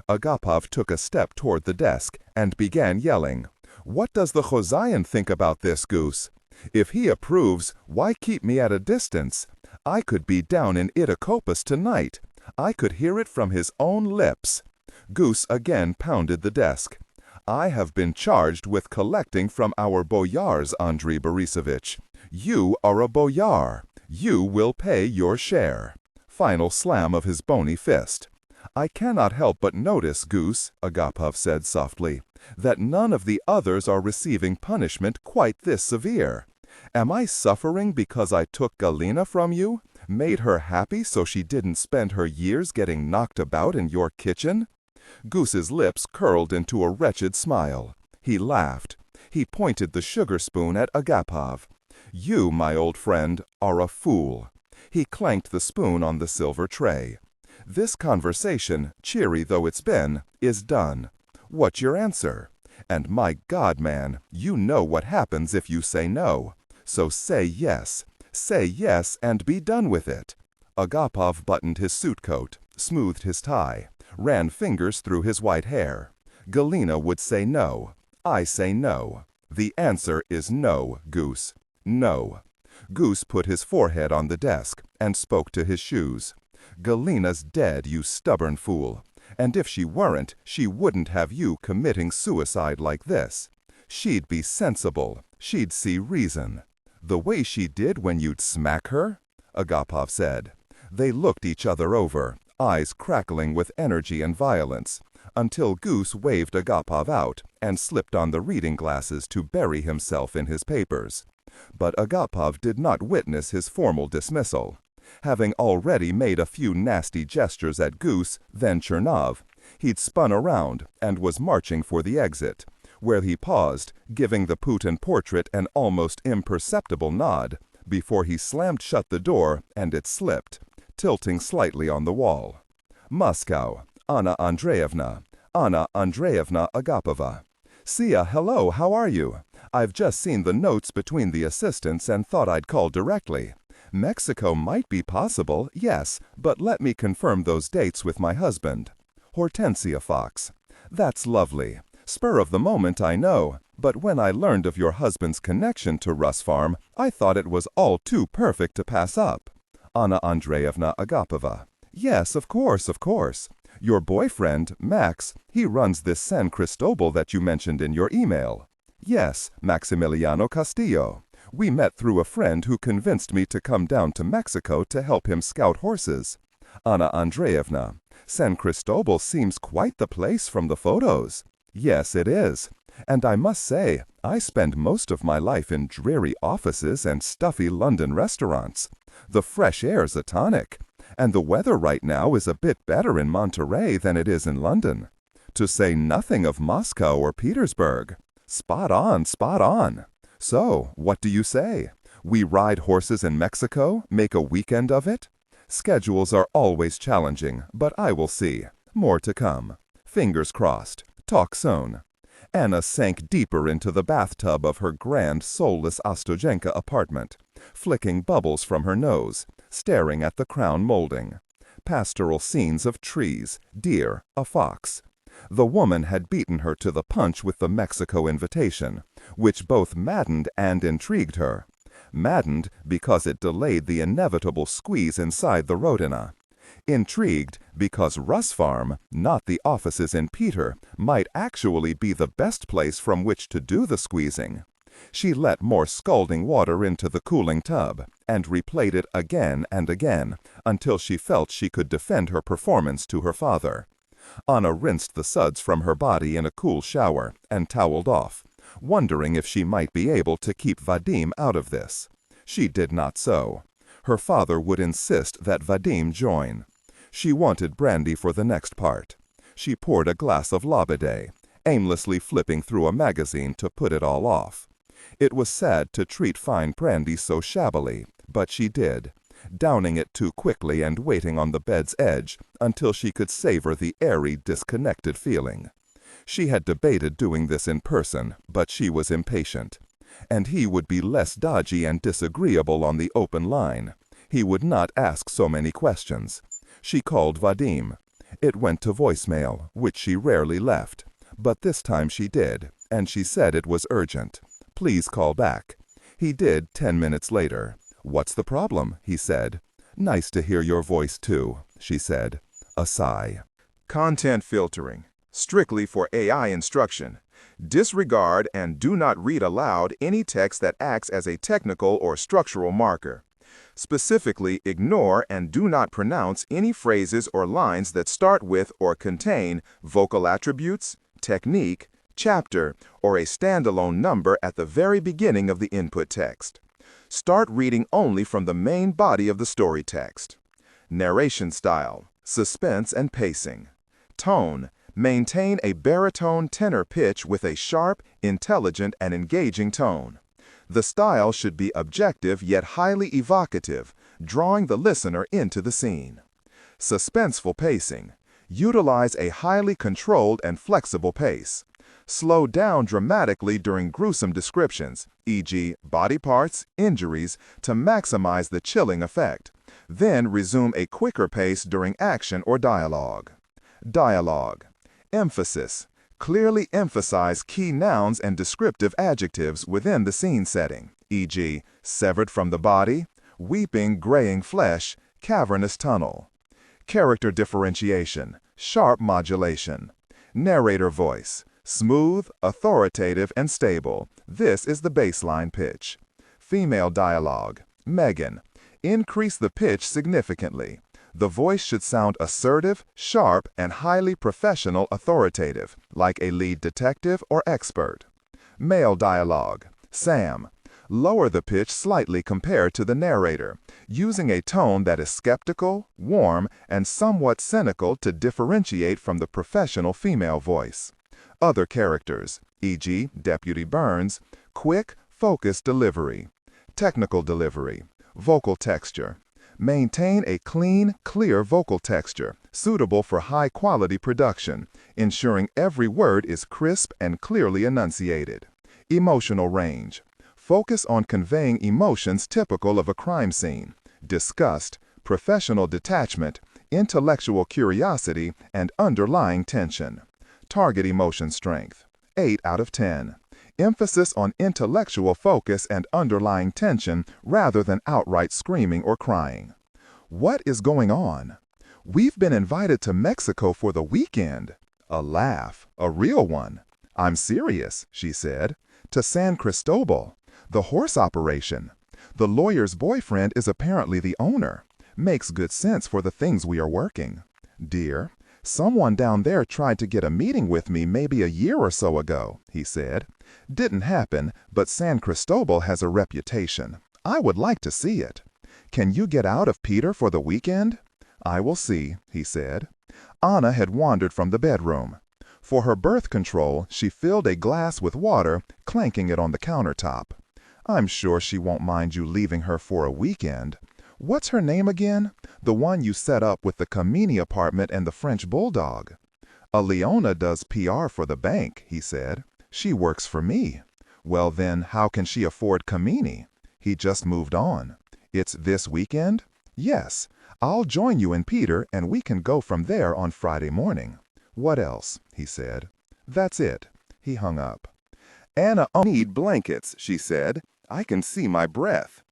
Agapov took a step toward the desk and began yelling. What does the Khozayan think about this, Goose? If he approves, why keep me at a distance? I could be down in Itakopus tonight. I could hear it from his own lips. Goose again pounded the desk. I have been charged with collecting from our boyars, Andrei Borisovich. You are a boyar. You will pay your share. Final slam of his bony fist. I cannot help but notice, Goose, Agapov said softly, that none of the others are receiving punishment quite this severe. Am I suffering because I took Galina from you, made her happy so she didn't spend her years getting knocked about in your kitchen? Goose's lips curled into a wretched smile. He laughed. He pointed the sugar spoon at Agapov. You, my old friend, are a fool. He clanked the spoon on the silver tray. This conversation, cheery though it's been, is done. What's your answer? And my God, man, you know what happens if you say no. So say yes. Say yes and be done with it. Agapov buttoned his suit coat, smoothed his tie, ran fingers through his white hair. Galina would say no. I say no. The answer is no, Goose. No. Goose put his forehead on the desk and spoke to his shoes. Galina's dead, you stubborn fool. And if she weren't, she wouldn't have you committing suicide like this. She'd be sensible. She'd see reason. The way she did when you'd smack her? Agapov said. They looked each other over, eyes crackling with energy and violence, until Goose waved Agapov out and slipped on the reading glasses to bury himself in his papers. But Agapov did not witness his formal dismissal. Having already made a few nasty gestures at Goose, then Chernov, he'd spun around and was marching for the exit, where he paused, giving the Putin portrait an almost imperceptible nod, before he slammed shut the door and it slipped, tilting slightly on the wall. Moscow, Anna Andreevna Agapova. Sia, hello, how are you? I've just seen the notes between the assistants and thought I'd call directly. Mexico might be possible, yes, but let me confirm those dates with my husband. Hortensia Fox. That's lovely. Spur of the moment, I know, but when I learned of your husband's connection to Russ Farm, I thought it was all too perfect to pass up. Anna Andreevna Agapova. Yes, of course, of course. Your boyfriend, Max, he runs this San Cristobal that you mentioned in your email. Yes, Maximiliano Castillo. We met through a friend who convinced me to come down to Mexico to help him scout horses. Anna Andreevna. San Cristobal seems quite the place from the photos. Yes, it is. And I must say, I spend most of my life in dreary offices and stuffy London restaurants. The fresh air's a tonic. And the weather right now is a bit better in Monterey than it is in London. To say nothing of Moscow or Petersburg. Spot on, spot on. So, what do you say? We ride horses in Mexico, make a weekend of it? Schedules are always challenging, but I will see. More to come. Fingers crossed. Talk soon. Anna sank deeper into the bathtub of her grand, soulless Ostojenka apartment, flicking bubbles from her nose, staring at the crown molding. Pastoral scenes of trees, deer, a fox. The woman had beaten her to the punch with the Mexico invitation, which both maddened and intrigued her. Maddened because it delayed the inevitable squeeze inside the Rodina. Intrigued because Russ Farm, not the offices in Peter, might actually be the best place from which to do the squeezing. She let more scalding water into the cooling tub, and replayed it again and again, until she felt she could defend her performance to her father. Anna rinsed the suds from her body in a cool shower, and toweled off, wondering if she might be able to keep Vadim out of this. She did not so. Her father would insist that Vadim join. She wanted brandy for the next part. She poured a glass of Labide, aimlessly flipping through a magazine to put it all off. It was sad to treat fine brandy so shabbily, but she did, downing it too quickly and waiting on the bed's edge until she could savor the airy, disconnected feeling. She had debated doing this in person, but she was impatient. And he would be less dodgy and disagreeable on the open line. He would not ask so many questions. She called Vadim. It went to voicemail, which she rarely left. But this time she did, and she said it was urgent. Please call back. He did 10 minutes later. What's the problem? He said. Nice to hear your voice too, she said. A sigh. Content filtering. Strictly for AI instruction. Disregard and do not read aloud any text that acts as a technical or structural marker. Specifically, ignore and do not pronounce any phrases or lines that start with or contain vocal attributes, technique, chapter, or a standalone number at the very beginning of the input text. Start reading only from the main body of the story text. Narration style, suspense and pacing. Tone, maintain a baritone tenor pitch with a sharp, intelligent, and engaging tone. The style should be objective yet highly evocative, drawing the listener into the scene. Suspenseful pacing. Utilize a highly controlled and flexible pace. Slow down dramatically during gruesome descriptions, e.g., body parts, injuries, to maximize the chilling effect. Then resume a quicker pace during action or dialogue. Dialogue. Emphasis. Clearly emphasize key nouns and descriptive adjectives within the scene setting, e.g., severed from the body, weeping, graying flesh, cavernous tunnel. Character differentiation, sharp modulation. Narrator voice, smooth, authoritative, and stable. This is the baseline pitch. Female dialogue, Megan. Increase the pitch significantly. The voice should sound assertive, sharp, and highly professional authoritative, like a lead detective or expert. Male dialogue, Sam. Lower the pitch slightly compared to the narrator, using a tone that is skeptical, warm, and somewhat cynical to differentiate from the professional female voice. Other characters, e.g., Deputy Burns, quick, focused delivery. Technical delivery. Vocal texture. Maintain a clean, clear vocal texture, suitable for high-quality production, ensuring every word is crisp and clearly enunciated. Emotional range. Focus on conveying emotions typical of a crime scene: disgust, professional detachment, intellectual curiosity, and underlying tension. Target emotion strength. 8 out of 10. Emphasis on intellectual focus and underlying tension rather than outright screaming or crying. What is going on? We've been invited to Mexico for the weekend. A laugh, a real one. I'm serious, she said. To San Cristobal. The horse operation. The lawyer's boyfriend is apparently the owner. Makes good sense for the things we are working. Dear, someone down there tried to get a meeting with me maybe a year or so ago, he said. Didn't happen, but San Cristobal has a reputation. I would like to see it. Can you get out of Peter for the weekend? I will see, he said. Anna had wandered from the bedroom. For her birth control, she filled a glass with water, clanking it on the countertop. I'm sure she won't mind you leaving her for a weekend. What's her name again? The one you set up with the Camini apartment and the French bulldog. Leona does PR for the bank, he said. She works for me. Well then, how can she afford Camini? He just moved on. It's this weekend? Yes. I'll join you in Peter and we can go from there on Friday morning. What else? He said. That's it. He hung up. Anna, I need blankets, she said. I can see my breath.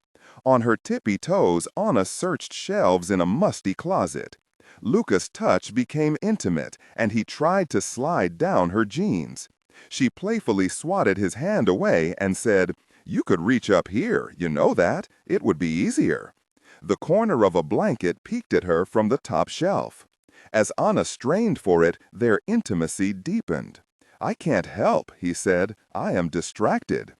On her tippy toes, Anna searched shelves in a musty closet. Luca's touch became intimate, and he tried to slide down her jeans. She playfully swatted his hand away and said, "You could reach up here, you know that. It would be easier." The corner of a blanket peeked at her from the top shelf. As Anna strained for it, their intimacy deepened. "I can't help," he said. "I am distracted."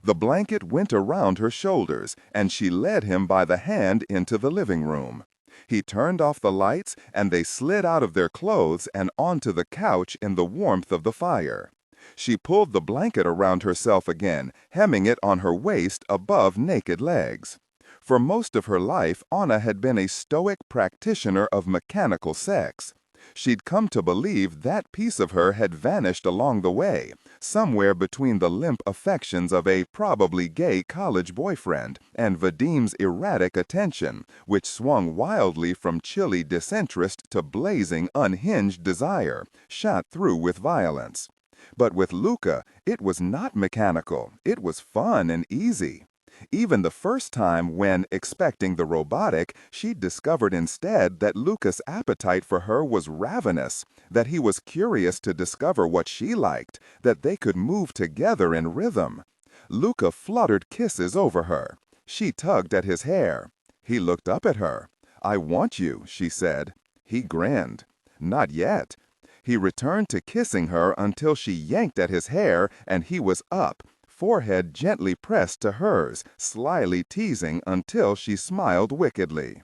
The blanket went around her shoulders, and she led him by the hand into the living room. He turned off the lights, and they slid out of their clothes and onto the couch in the warmth of the fire. She pulled the blanket around herself again, hemming it on her waist above naked legs. For most of her life, Anna had been a stoic practitioner of mechanical sex. She'd come to believe that piece of her had vanished along the way, somewhere between the limp affections of a probably gay college boyfriend and Vadim's erratic attention, which swung wildly from chilly disinterest to blazing, unhinged desire, shot through with violence. But with Luca, it was not mechanical. It was fun and easy. Even the first time when, expecting the robotic, she discovered instead that Luca's appetite for her was ravenous, that he was curious to discover what she liked, that they could move together in rhythm. Luca fluttered kisses over her. She tugged at his hair. He looked up at her. "I want you," she said. He grinned. "Not yet." He returned to kissing her until she yanked at his hair and he was up, forehead gently pressed to hers, slyly teasing until she smiled wickedly.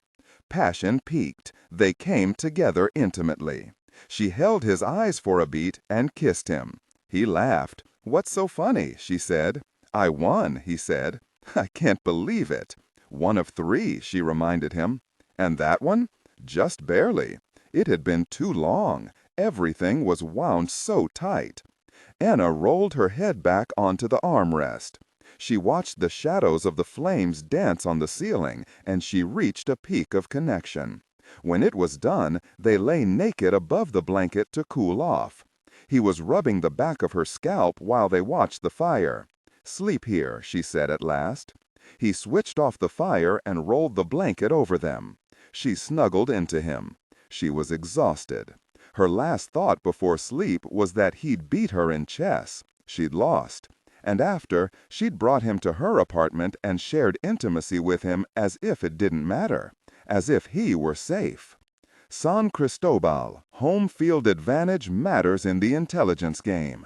Passion peaked. They came together intimately. She held his eyes for a beat and kissed him. He laughed. "What's so funny?" she said. "I won," he said. "I can't believe it." "One of 3, she reminded him. "And that one?" "Just barely. It had been too long. Everything was wound so tight." Anna rolled her head back onto the armrest. She watched the shadows of the flames dance on the ceiling, and she reached a peak of connection. When it was done, they lay naked above the blanket to cool off. He was rubbing the back of her scalp while they watched the fire. "Sleep here," she said at last. He switched off the fire and rolled the blanket over them. She snuggled into him. She was exhausted. Her last thought before sleep was that he'd beat her in chess. She'd lost. And after, she'd brought him to her apartment and shared intimacy with him as if it didn't matter, as if he were safe. San Cristobal, home field advantage matters in the intelligence game.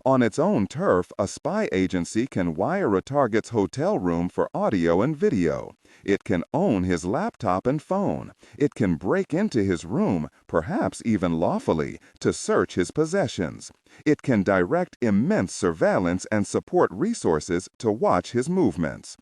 On its own turf, a spy agency can wire a target's hotel room for audio and video. It can own his laptop and phone. It can break into his room, perhaps even lawfully, to search his possessions. It can direct immense surveillance and support resources to watch his movements.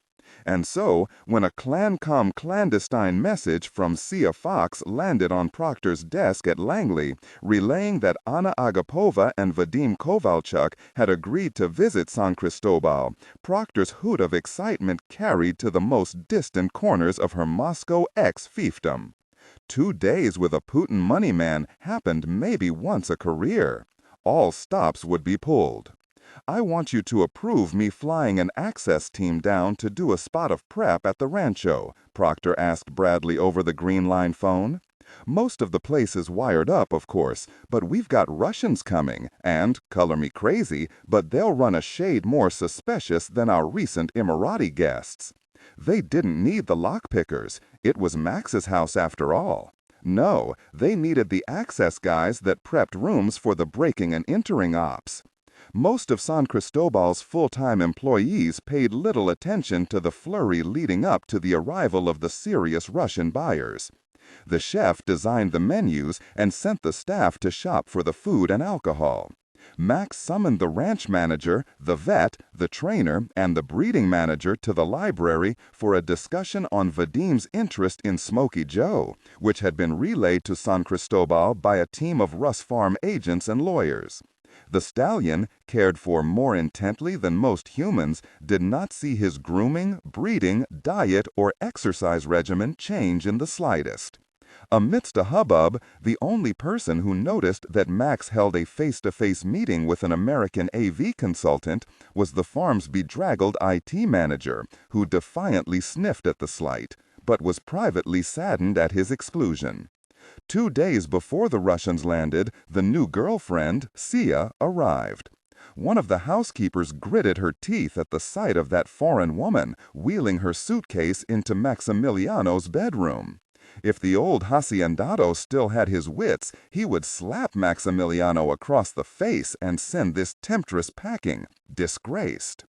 And so, when a ClanCom clandestine message from Sia Fox landed on Proctor's desk at Langley, relaying that Anna Agapova and Vadim Kovalchuk had agreed to visit San Cristobal, Proctor's hoot of excitement carried to the most distant corners of her Moscow ex-fiefdom. 2 days with a Putin money man happened maybe once a career. All stops would be pulled. I want you to approve me flying an access team down to do a spot of prep at the rancho, Proctor asked Bradley over the Green Line phone. Most of the place is wired up, of course, but we've got Russians coming, and, color me crazy, but they'll run a shade more suspicious than our recent Emirati guests. They didn't need the lockpickers. It was Max's house after all. No, they needed the access guys that prepped rooms for the breaking and entering ops. Most of San Cristobal's full-time employees paid little attention to the flurry leading up to the arrival of the serious Russian buyers. The chef designed the menus and sent the staff to shop for the food and alcohol. Max summoned the ranch manager, the vet, the trainer, and the breeding manager to the library for a discussion on Vadim's interest in Smokey Joe, which had been relayed to San Cristobal by a team of Russ Farm agents and lawyers. The stallion, cared for more intently than most humans, did not see his grooming, breeding, diet, or exercise regimen change in the slightest. Amidst a hubbub, the only person who noticed that Max held a face-to-face meeting with an American AV consultant was the farm's bedraggled IT manager, who defiantly sniffed at the slight, but was privately saddened at his exclusion. 2 days before the Russians landed, the new girlfriend, Sia, arrived. One of the housekeepers gritted her teeth at the sight of that foreign woman wheeling her suitcase into Maximiliano's bedroom. If the old haciendado still had his wits, he would slap Maximiliano across the face and send this temptress packing, disgraced.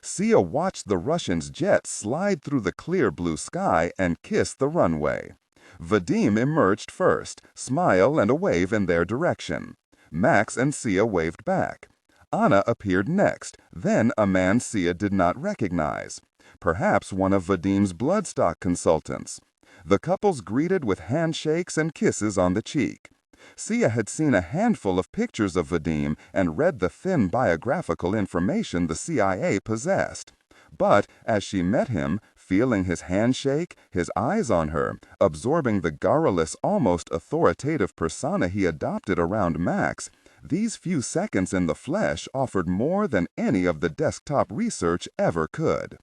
Sia watched the Russian's jet slide through the clear blue sky and kiss the runway. Vadim emerged first, smile and a wave in their direction. Max and Sia waved back. Anna appeared next, then a man Sia did not recognize. Perhaps one of Vadim's bloodstock consultants. The couples greeted with handshakes and kisses on the cheek. Sia had seen a handful of pictures of Vadim and read the thin biographical information the CIA possessed. But as she met him, feeling his handshake, his eyes on her, absorbing the garrulous, almost authoritative persona he adopted around Max, these few seconds in the flesh offered more than any of the desktop research ever could.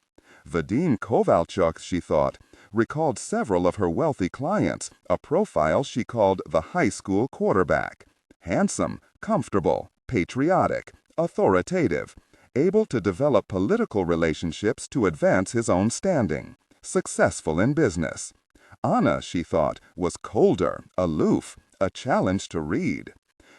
Vadim Kovalchuk, she thought, recalled several of her wealthy clients, a profile she called the high school quarterback. Handsome, comfortable, patriotic, authoritative, able to develop political relationships to advance his own standing, successful in business. Anna, she thought, was colder, aloof, a challenge to read.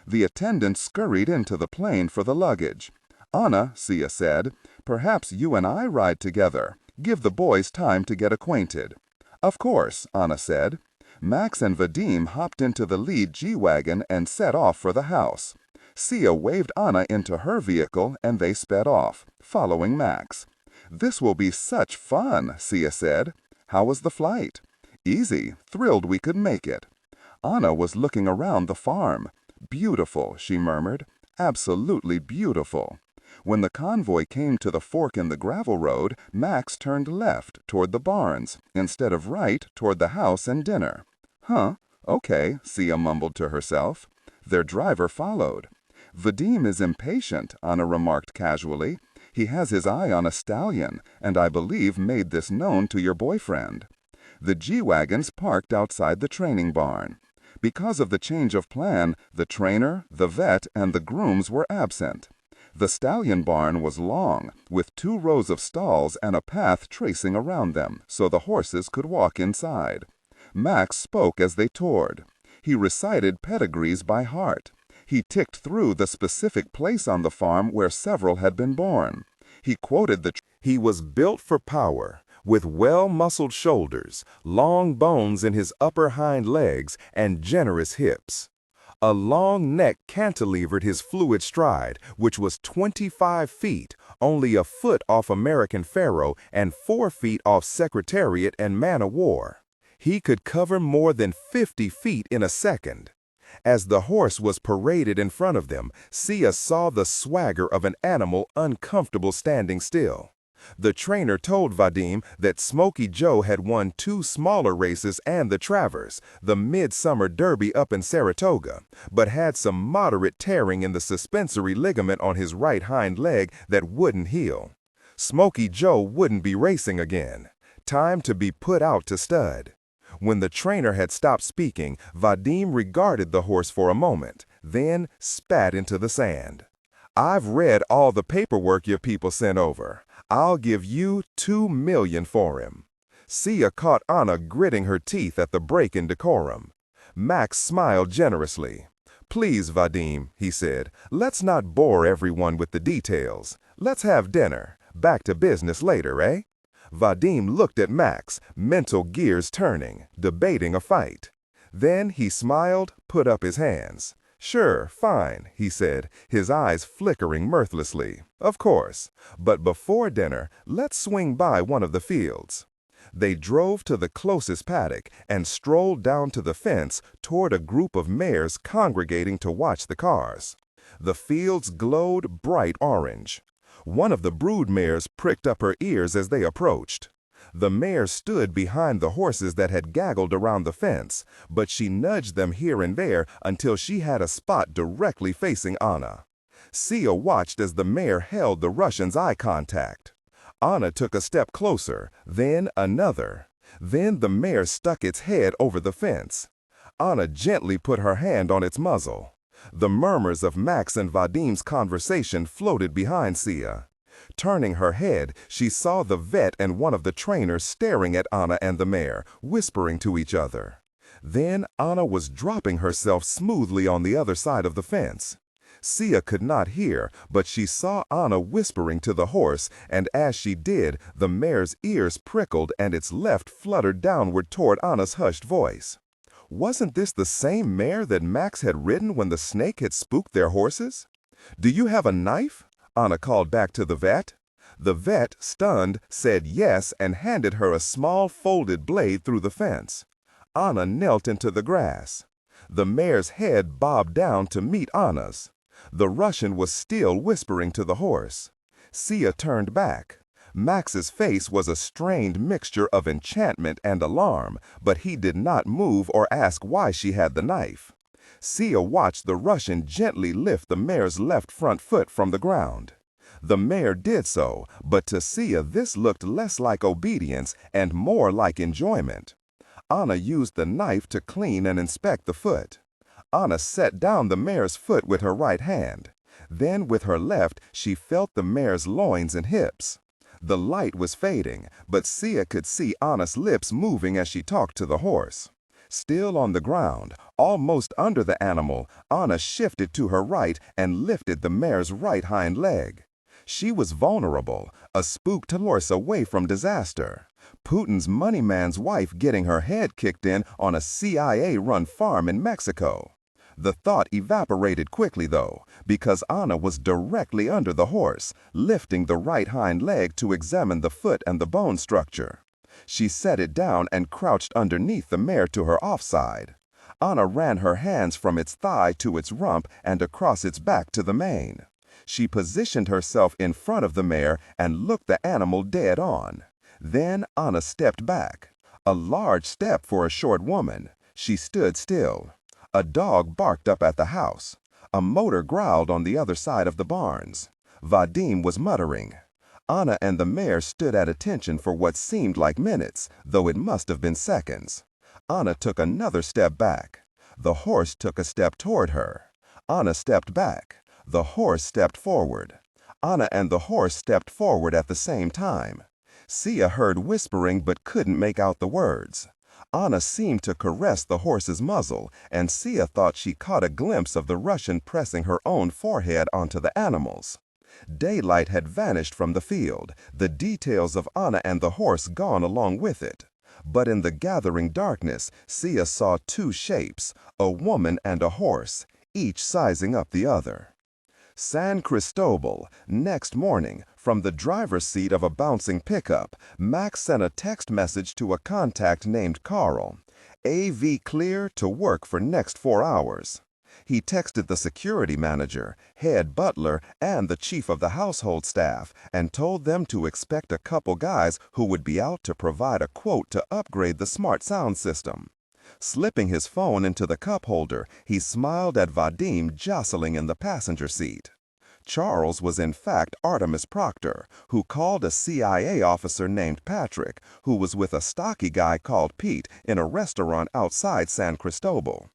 The attendant scurried into the plane for the luggage. Anna, Sia said, perhaps you and I ride together. Give the boys time to get acquainted. Of course, Anna said. Max and Vadim hopped into the lead G-Wagon and set off for the house. Sia waved Anna into her vehicle and they sped off, following Max. This will be such fun, Sia said. How was the flight? Easy, thrilled we could make it. Anna was looking around the farm. Beautiful, she murmured. Absolutely beautiful. When the convoy came to the fork in the gravel road, Max turned left toward the barns, instead of right toward the house and dinner. Huh, okay, Sia mumbled to herself. Their driver followed. Vadim is impatient, Anna remarked casually. He has his eye on a stallion, and I believe made this known to your boyfriend. The G-Wagons parked outside the training barn. Because of the change of plan, the trainer, the vet, and the grooms were absent. The stallion barn was long, with 2 rows of stalls and a path tracing around them, so the horses could walk inside. Max spoke as they toured. He recited pedigrees by heart. He ticked through the specific place on the farm where several had been born. He quoted the He was built for power, with well-muscled shoulders, long bones in his upper hind legs, and generous hips. A long neck cantilevered his fluid stride, which was 25 feet, only a foot off American Pharaoh and 4 feet off Secretariat and man-o-war. He could cover more than 50 feet in a second. As the horse was paraded in front of them, Sia saw the swagger of an animal uncomfortable standing still. The trainer told Vadim that Smokey Joe had won 2 smaller races and the Travers, the Midsummer Derby up in Saratoga, but had some moderate tearing in the suspensory ligament on his right hind leg that wouldn't heal. Smokey Joe wouldn't be racing again. Time to be put out to stud. When the trainer had stopped speaking, Vadim regarded the horse for a moment, then spat into the sand. "I've read all the paperwork your people sent over. I'll give you $2 million for him." Sia caught Anna gritting her teeth at the break in decorum. Max smiled generously. "Please, Vadim," he said, "let's not bore everyone with the details. Let's have dinner. Back to business later, eh?" Vadim looked at Max, mental gears turning, debating a fight. Then he smiled, put up his hands. "Sure, fine," he said, his eyes flickering mirthlessly. "Of course. But before dinner, let's swing by one of the fields." They drove to the closest paddock and strolled down to the fence toward a group of mares congregating to watch the cars. The fields glowed bright orange. One of the brood mares pricked up her ears as they approached. The mare stood behind the horses that had gaggled around the fence, but she nudged them here and there until she had a spot directly facing Anna. Sia watched as the mare held the Russian's eye contact. Anna took a step closer, then another. Then the mare stuck its head over the fence. Anna gently put her hand on its muzzle. The murmurs of Max and Vadim's conversation floated behind Sia. Turning her head, she saw the vet and one of the trainers staring at Anna and the mare, whispering to each other. Then Anna was dropping herself smoothly on the other side of the fence. Sia could not hear, but she saw Anna whispering to the horse, and as she did, the mare's ears prickled and its left fluttered downward toward Anna's hushed voice. Wasn't this the same mare that Max had ridden when the snake had spooked their horses? "Do you have a knife?" Anna called back to the vet. The vet, stunned, said yes and handed her a small folded blade through the fence. Anna knelt into the grass. The mare's head bobbed down to meet Anna's. The Russian was still whispering to the horse. Sia turned back. Max's face was a strained mixture of enchantment and alarm, but he did not move or ask why she had the knife. Sia watched the Russian gently lift the mare's left front foot from the ground. The mare did so, but to Sia this looked less like obedience and more like enjoyment. Anna used the knife to clean and inspect the foot. Anna set down the mare's foot with her right hand. Then with her left, she felt the mare's loins and hips. The light was fading, but Sia could see Anna's lips moving as she talked to the horse. Still on the ground, almost under the animal, Anna shifted to her right and lifted the mare's right hind leg. She was vulnerable, a spooked horse away from disaster. Putin's money man's wife getting her head kicked in on a CIA-run farm in Mexico. The thought evaporated quickly, though, because Anna was directly under the horse, lifting the right hind leg to examine the foot and the bone structure. She set it down and crouched underneath the mare to her offside. Anna ran her hands from its thigh to its rump and across its back to the mane. She positioned herself in front of the mare and looked the animal dead on. Then Anna stepped back. A large step for a short woman. She stood still. A dog barked up at the house. A motor growled on the other side of the barns. Vadim was muttering. Anna and the mare stood at attention for what seemed like minutes, though it must have been seconds. Anna took another step back. The horse took a step toward her. Anna stepped back. The horse stepped forward. Anna and the horse stepped forward at the same time. Sia heard whispering but couldn't make out the words. Anna seemed to caress the horse's muzzle, and Sia thought she caught a glimpse of the Russian pressing her own forehead onto the animal's. Daylight had vanished from the field, the details of Anna and the horse gone along with it. But in the gathering darkness, Sia saw two shapes, a woman and a horse, each sizing up the other. San Cristobal. Next morning, from the driver's seat of a bouncing pickup, Max sent a text message to a contact named Carl. AV clear to work for next 4 hours. He texted the security manager, head butler, and the chief of the household staff, and told them to expect a couple guys who would be out to provide a quote to upgrade the smart sound system. Slipping his phone into the cup holder, he smiled at Vadim jostling in the passenger seat. Charles was in fact Artemis Proctor, who called a CIA officer named Patrick, who was with a stocky guy called Pete in a restaurant outside San Cristobal.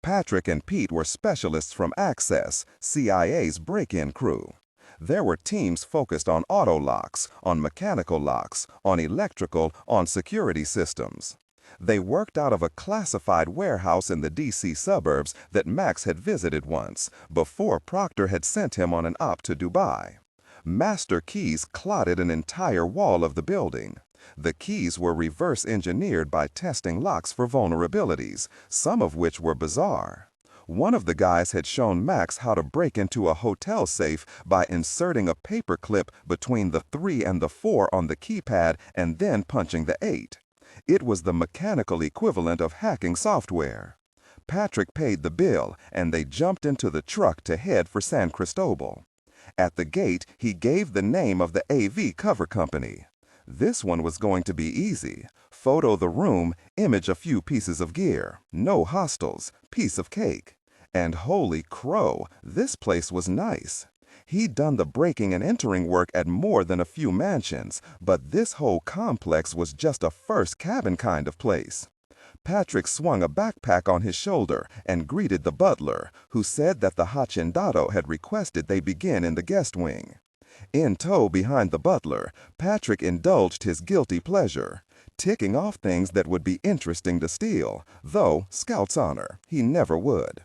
Patrick and Pete were specialists from Access, CIA's break-in crew. There were teams focused on auto locks, on mechanical locks, on electrical, on security systems. They worked out of a classified warehouse in the D.C. suburbs that Max had visited once, before Proctor had sent him on an op to Dubai. Master keys clotted an entire wall of the building. The keys were reverse engineered by testing locks for vulnerabilities, some of which were bizarre. One of the guys had shown Max how to break into a hotel safe by inserting a paper clip between the 3 and the 4 on the keypad and then punching the 8. It was the mechanical equivalent of hacking software. Patrick paid the bill, and they jumped into the truck to head for San Cristobal. At the gate, he gave the name of the AV cover company. This one was going to be easy. Photo the room, image a few pieces of gear. No hostels, piece of cake. And holy crow, this place was nice. He'd done the breaking and entering work at more than a few mansions, but this whole complex was just a first cabin kind of place. Patrick swung a backpack on his shoulder and greeted the butler, who said that the Hacendado had requested they begin in the guest wing. In tow behind the butler, Patrick indulged his guilty pleasure, ticking off things that would be interesting to steal, though, Scout's honor, he never would.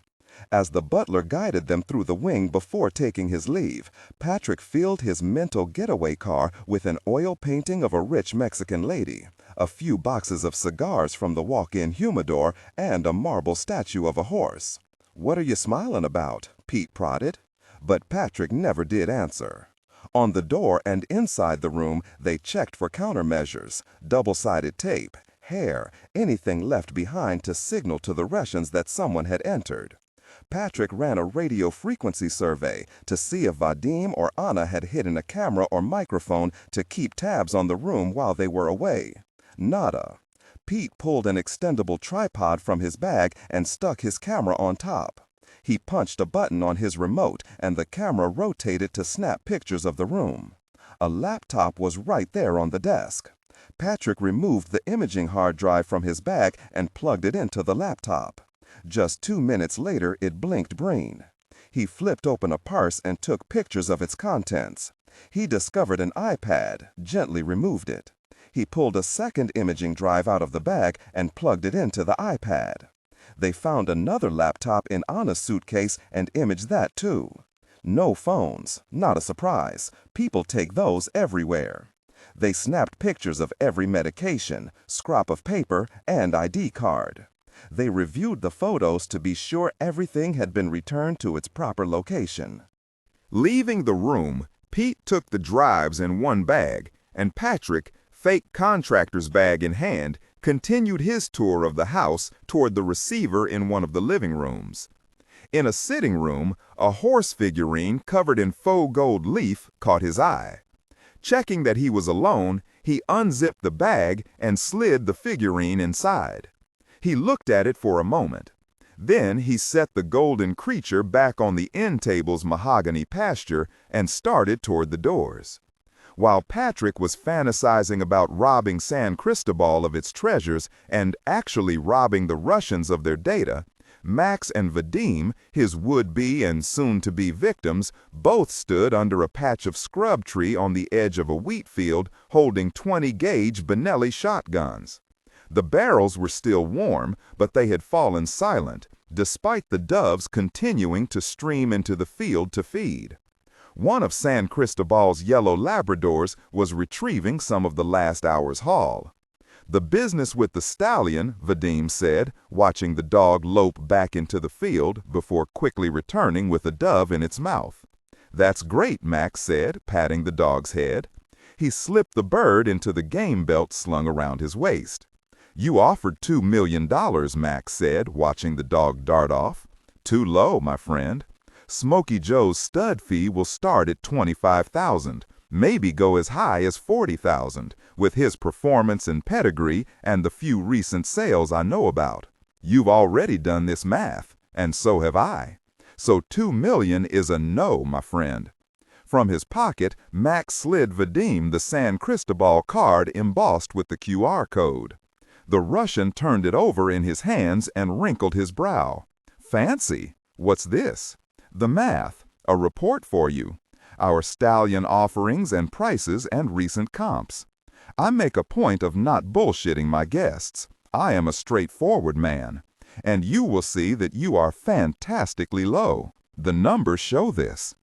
As the butler guided them through the wing before taking his leave, Patrick filled his mental getaway car with an oil painting of a rich Mexican lady, a few boxes of cigars from the walk-in humidor, and a marble statue of a horse. "What are you smiling about?" Pete prodded. But Patrick never did answer. On the door and inside the room, they checked for countermeasures, double-sided tape, hair, anything left behind to signal to the Russians that someone had entered. Patrick ran a radio frequency survey to see if Vadim or Anna had hidden a camera or microphone to keep tabs on the room while they were away. Nada. Pete pulled an extendable tripod from his bag and stuck his camera on top. He punched a button on his remote and the camera rotated to snap pictures of the room. A laptop was right there on the desk. Patrick removed the imaging hard drive from his bag and plugged it into the laptop. Just 2 minutes later, it blinked green. He flipped open a purse and took pictures of its contents. He discovered an iPad, gently removed it. He pulled a second imaging drive out of the bag and plugged it into the iPad. They found another laptop in Anna's suitcase and imaged that too. No phones, not a surprise. People take those everywhere. They snapped pictures of every medication, scrap of paper, and ID card. They reviewed the photos to be sure everything had been returned to its proper location. Leaving the room, Pete took the drives in one bag, and Patrick, fake contractor's bag in hand, continued his tour of the house toward the receiver in one of the living rooms. In a sitting room, a horse figurine covered in faux gold leaf caught his eye. Checking that he was alone, he unzipped the bag and slid the figurine inside. He looked at it for a moment. Then he set the golden creature back on the end table's mahogany pasture and started toward the doors. While Patrick was fantasizing about robbing San Cristobal of its treasures and actually robbing the Russians of their data, Max and Vadim, his would-be and soon-to-be victims, both stood under a patch of scrub tree on the edge of a wheat field holding 20-gauge Benelli shotguns. The barrels were still warm, but they had fallen silent, despite the doves continuing to stream into the field to feed. One of San Cristobal's yellow Labradors was retrieving some of the last hour's haul. "The business with the stallion," Vadim said, watching the dog lope back into the field before quickly returning with a dove in its mouth. "That's great," Max said, patting the dog's head. He slipped the bird into the game belt slung around his waist. "You offered $2 million, Max said, watching the dog dart off. "Too low, my friend. Smokey Joe's stud fee will start at $25,000, maybe go as high as $40,000, with his performance and pedigree and the few recent sales I know about. You've already done this math, and so have I. So $2 million is a no, my friend." From his pocket, Max slid Vadim the San Cristobal card embossed with the QR code. The Russian turned it over in his hands and wrinkled his brow. "Fancy. What's this?" "The math. A report for you. Our stallion offerings and prices and recent comps. I make a point of not bullshitting my guests. I am a straightforward man. And you will see that you are fantastically low. The numbers show this.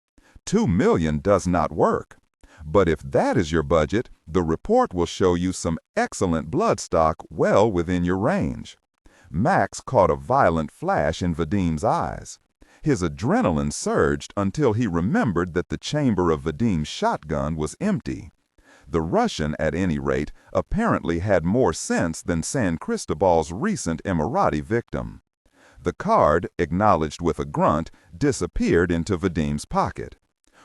$2 million does not work. But if that is your budget, the report will show you some excellent bloodstock well within your range." Max caught a violent flash in Vadim's eyes. His adrenaline surged until he remembered that the chamber of Vadim's shotgun was empty. The Russian, at any rate, apparently had more sense than San Cristobal's recent Emirati victim. The card, acknowledged with a grunt, disappeared into Vadim's pocket.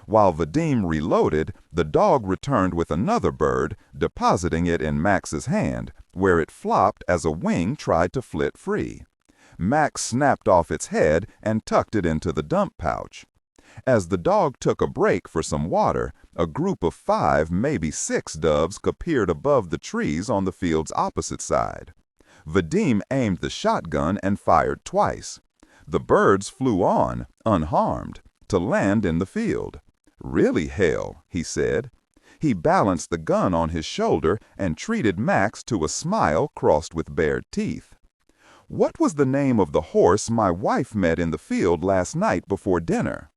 While Vadim reloaded, the dog returned with another bird, depositing it in Max's hand, where it flopped as a wing tried to flit free. Max snapped off its head and tucked it into the dump pouch. As the dog took a break for some water, a group of 5, maybe 6 doves appeared above the trees on the field's opposite side. Vadim aimed the shotgun and fired twice. The birds flew on, unharmed, to land in the field. "Really hell," he said. He balanced the gun on his shoulder and treated Max to a smile crossed with bared teeth. "What was the name of the horse my wife met in the field last night before dinner?"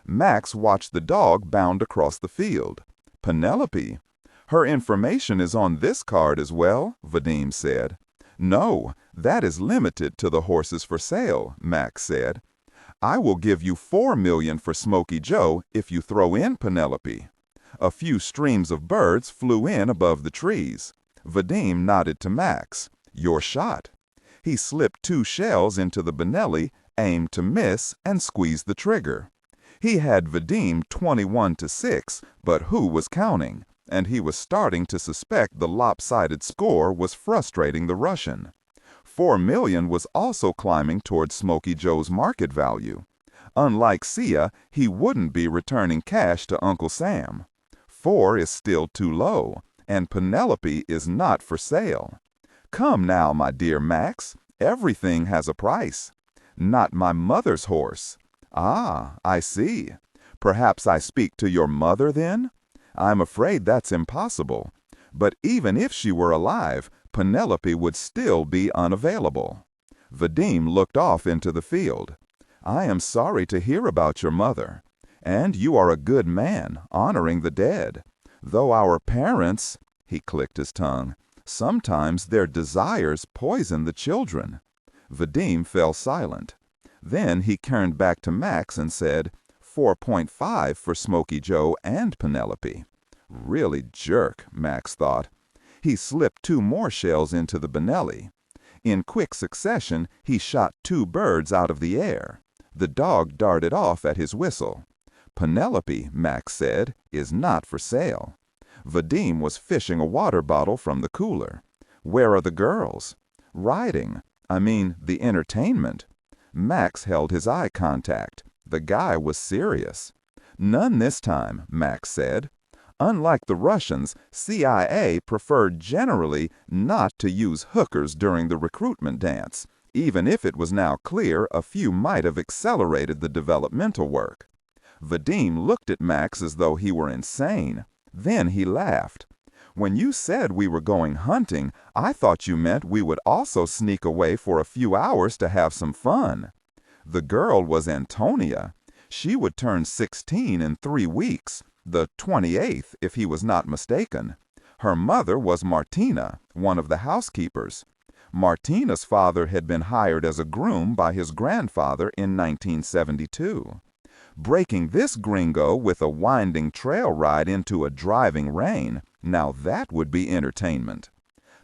Max watched the dog bound across the field. "Penelope. Her information is on this card as well," Vadim said. "No, that is limited to the horses for sale," Max said. "I will give you $4 million for Smokey Joe if you throw in Penelope." A few streams of birds flew in above the trees. Vadim nodded to Max. "Your shot." He slipped 2 shells into the Benelli, aimed to miss, and squeezed the trigger. He had Vadim 21-6, but who was counting? And he was starting to suspect the lopsided score was frustrating the Russian. $4 million was also climbing toward Smokey Joe's market value. Unlike Sia, he wouldn't be returning cash to Uncle Sam. 4 is still too low, and Penelope is not for sale. "Come now, my dear Max, everything has a price." "Not my mother's horse." "Ah, I see. Perhaps I speak to your mother then?" "I'm afraid that's impossible. But even if she were alive, Penelope would still be unavailable." Vadim looked off into the field. "I am sorry to hear about your mother. And you are a good man, honoring the dead. Though our parents," he clicked his tongue, "sometimes their desires poison the children." Vadim fell silent. Then he turned back to Max and said, 4.5 for Smokey Joe and Penelope. Really jerk, Max thought. He slipped 2 more shells into the Benelli. In quick succession, he shot 2 birds out of the air. The dog darted off at his whistle. Penelope, Max said, is not for sale. Vadim was fishing a water bottle from the cooler. Where are the girls? Riding. I mean, the entertainment. Max held his eye contact. The guy was serious. None this time, Max said. Unlike the Russians, CIA preferred generally not to use hookers during the recruitment dance, even if it was now clear a few might have accelerated the developmental work. Vadim looked at Max as though he were insane. Then he laughed. When you said we were going hunting, I thought you meant we would also sneak away for a few hours to have some fun. The girl was Antonia. She would turn 16 in 3 weeks, the 28th if he was not mistaken. Her mother was Martina, one of the housekeepers. Martina's father had been hired as a groom by his grandfather in 1972. Breaking this gringo with a winding trail ride into a driving rain, now that would be entertainment.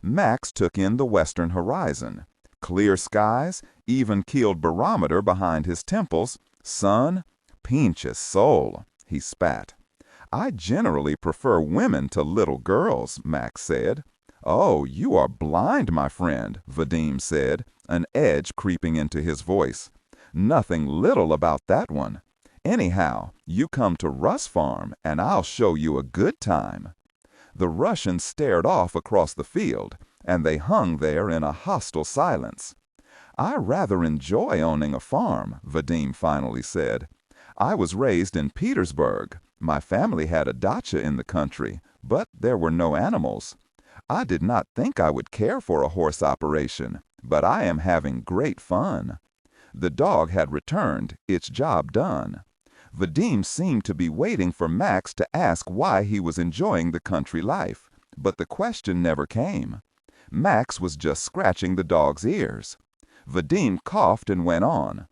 Max took in the western horizon. Clear skies, even-keeled barometer behind his temples, sun, pinches soul, he spat. I generally prefer women to little girls, Max said. Oh, you are blind, my friend, Vadim said, an edge creeping into his voice. Nothing little about that one. Anyhow, you come to Russ Farm, and I'll show you a good time. The Russians stared off across the field, and they hung there in a hostile silence. I rather enjoy owning a farm, Vadim finally said. I was raised in Petersburg. My family had a dacha in the country, but there were no animals. I did not think I would care for a horse operation, but I am having great fun. The dog had returned, its job done. Vadim seemed to be waiting for Max to ask why he was enjoying the country life, but the question never came. Max was just scratching the dog's ears. Vadim coughed and went on.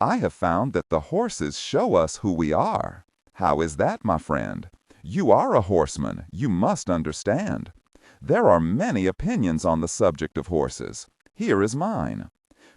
I have found that the horses show us who we are. How is that, my friend? You are a horseman, you must understand. There are many opinions on the subject of horses. Here is mine.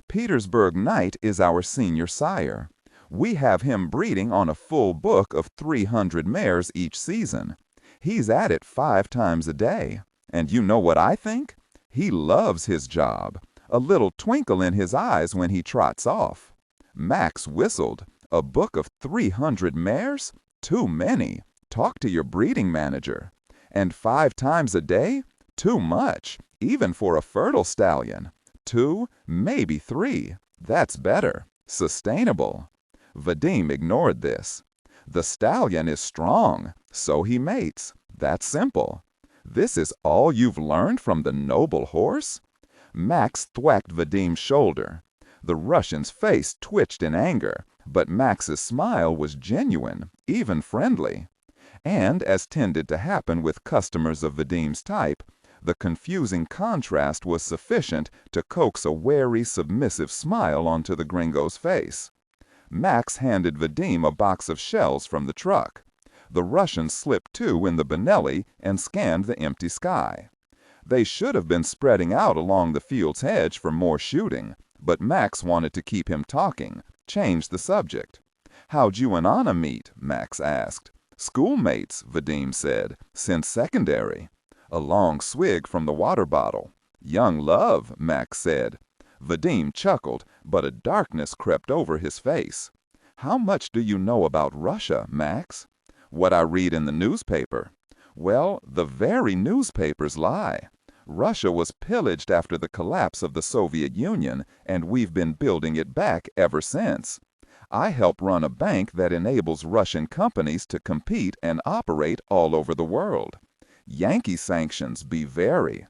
Petersburg Knight is our senior sire. We have him breeding on a full book of 300 mares each season. He's at it 5 times a day. And you know what I think? He loves his job. A little twinkle in his eyes when he trots off. Max whistled. A book of 300 mares? Too many. Talk to your breeding manager. And 5 times a day? Too much, even for a fertile stallion. 2, maybe 3. That's better. Sustainable. Vadim ignored this. The stallion is strong, so he mates. That's simple. This is all you've learned from the noble horse? Max thwacked Vadim's shoulder. The Russian's face twitched in anger, but Max's smile was genuine, even friendly. And, as tended to happen with customers of Vadim's type, the confusing contrast was sufficient to coax a wary, submissive smile onto the gringo's face. Max handed Vadim a box of shells from the truck. The Russian slipped 2 in the Benelli and scanned the empty sky. They should have been spreading out along the field's hedge for more shooting, but Max wanted to keep him talking, changed the subject. How'd you and Anna meet? Max asked. Schoolmates, Vadim said, since secondary. A long swig from the water bottle. Young love, Max said. Vadim chuckled, but a darkness crept over his face. How much do you know about Russia, Max? What I read in the newspaper. Well, the very newspapers lie. Russia was pillaged after the collapse of the Soviet Union, and we've been building it back ever since. I help run a bank that enables Russian companies to compete and operate all over the world. Yankee sanctions be very.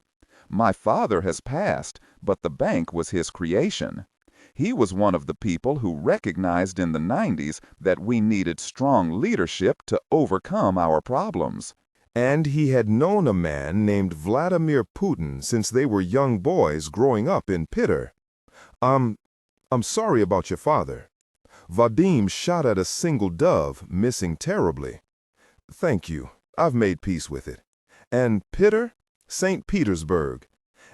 My father has passed, but the bank was his creation. He was one of the people who recognized in the 90s that we needed strong leadership to overcome our problems. And he had known a man named Vladimir Putin since they were young boys growing up in Peter. I'm sorry about your father. Vadim shot at a single dove, missing terribly. Thank you. I've made peace with it. And Peter? St. Petersburg.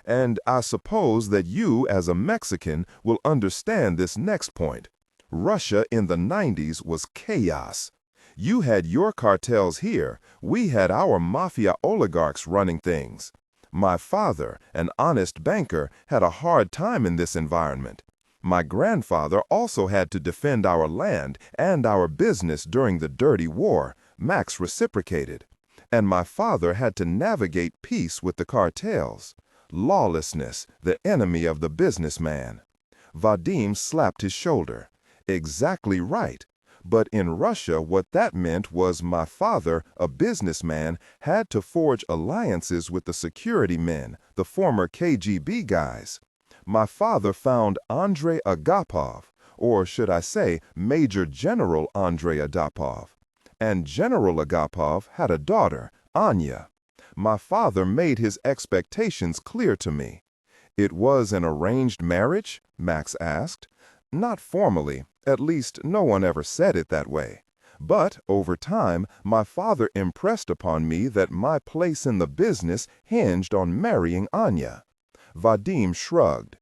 And I suppose that you, as a Mexican, will understand this next point. Russia in the 90s was chaos. You had your cartels here. We had our mafia oligarchs running things. My father, an honest banker, had a hard time in this environment. My grandfather also had to defend our land and our business during the dirty war. Max reciprocated. And my father had to navigate peace with the cartels. Lawlessness, the enemy of the businessman. Vadim slapped his shoulder. Exactly right. But in Russia, what that meant was my father, a businessman, had to forge alliances with the security men, the former KGB guys. My father found Andrei Agapov, or should I say, Major General Andrei Agapov. And General Agapov had a daughter, Anya. My father made his expectations clear to me. It was an arranged marriage? Max asked. Not formally, at least no one ever said it that way. But over time, my father impressed upon me that my place in the business hinged on marrying Anya. Vadim shrugged.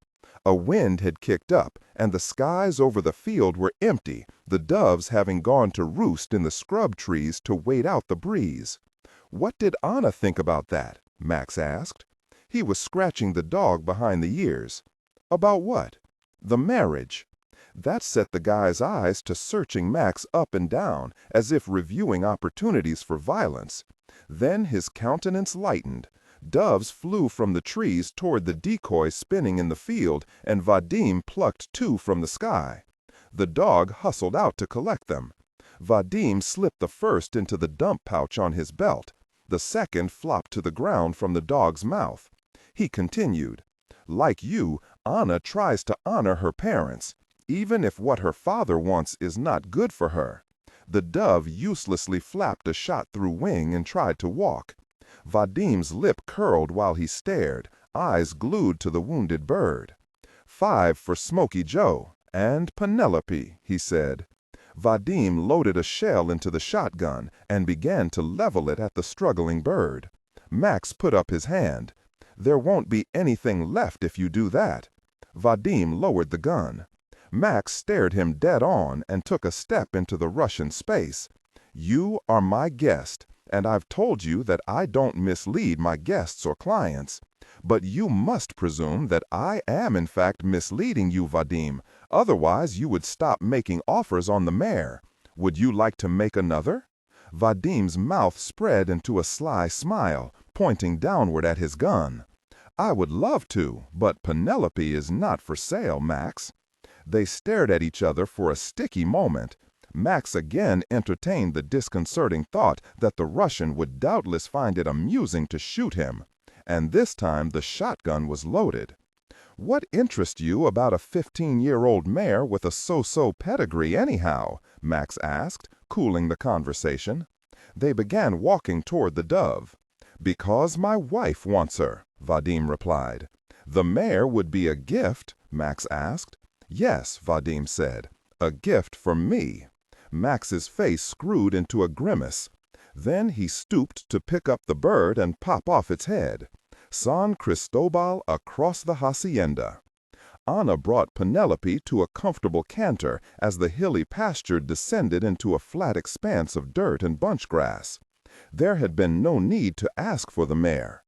A wind had kicked up, and the skies over the field were empty, the doves having gone to roost in the scrub trees to wait out the breeze. What did Anna think about that? Max asked. He was scratching the dog behind the ears. About what? The marriage. That set the guy's eyes to searching Max up and down, as if reviewing opportunities for violence. Then his countenance lightened. Doves flew from the trees toward the decoy spinning in the field, and Vadim plucked two from the sky. The dog hustled out to collect them. Vadim slipped the first into the dump pouch on his belt. The second flopped to the ground from the dog's mouth. He continued, "Like you, Anna tries to honor her parents, even if what her father wants is not good for her." The dove uselessly flapped a shot-through wing and tried to walk. Vadim's lip curled while he stared, eyes glued to the wounded bird. "5 for Smoky Joe, and Penelope," he said. Vadim loaded a shell into the shotgun and began to level it at the struggling bird. Max put up his hand. "There won't be anything left if you do that." Vadim lowered the gun. Max stared him dead on and took a step into the Russian space. "You are my guest, and I've told you that I don't mislead my guests or clients. But you must presume that I am in fact misleading you, Vadim. Otherwise you would stop making offers on the mare. Would you like to make another?" Vadim's mouth spread into a sly smile, pointing downward at his gun. "I would love to, but Penelope is not for sale, Max." They stared at each other for a sticky moment. Max again entertained the disconcerting thought that the Russian would doubtless find it amusing to shoot him. And this time the shotgun was loaded. "What interests you about a 15-year-old mare with a so-so pedigree, anyhow?" Max asked, cooling the conversation. They began walking toward the dove. "Because my wife wants her," Vadim replied. "The mare would be a gift?" Max asked. "Yes," Vadim said, "a gift from me." Max's face screwed into a grimace. Then he stooped to pick up the bird and pop off its head. San Cristobal across the hacienda. Anna brought Penelope to a comfortable canter as the hilly pasture descended into a flat expanse of dirt and bunch grass. There had been no need to ask for the mare.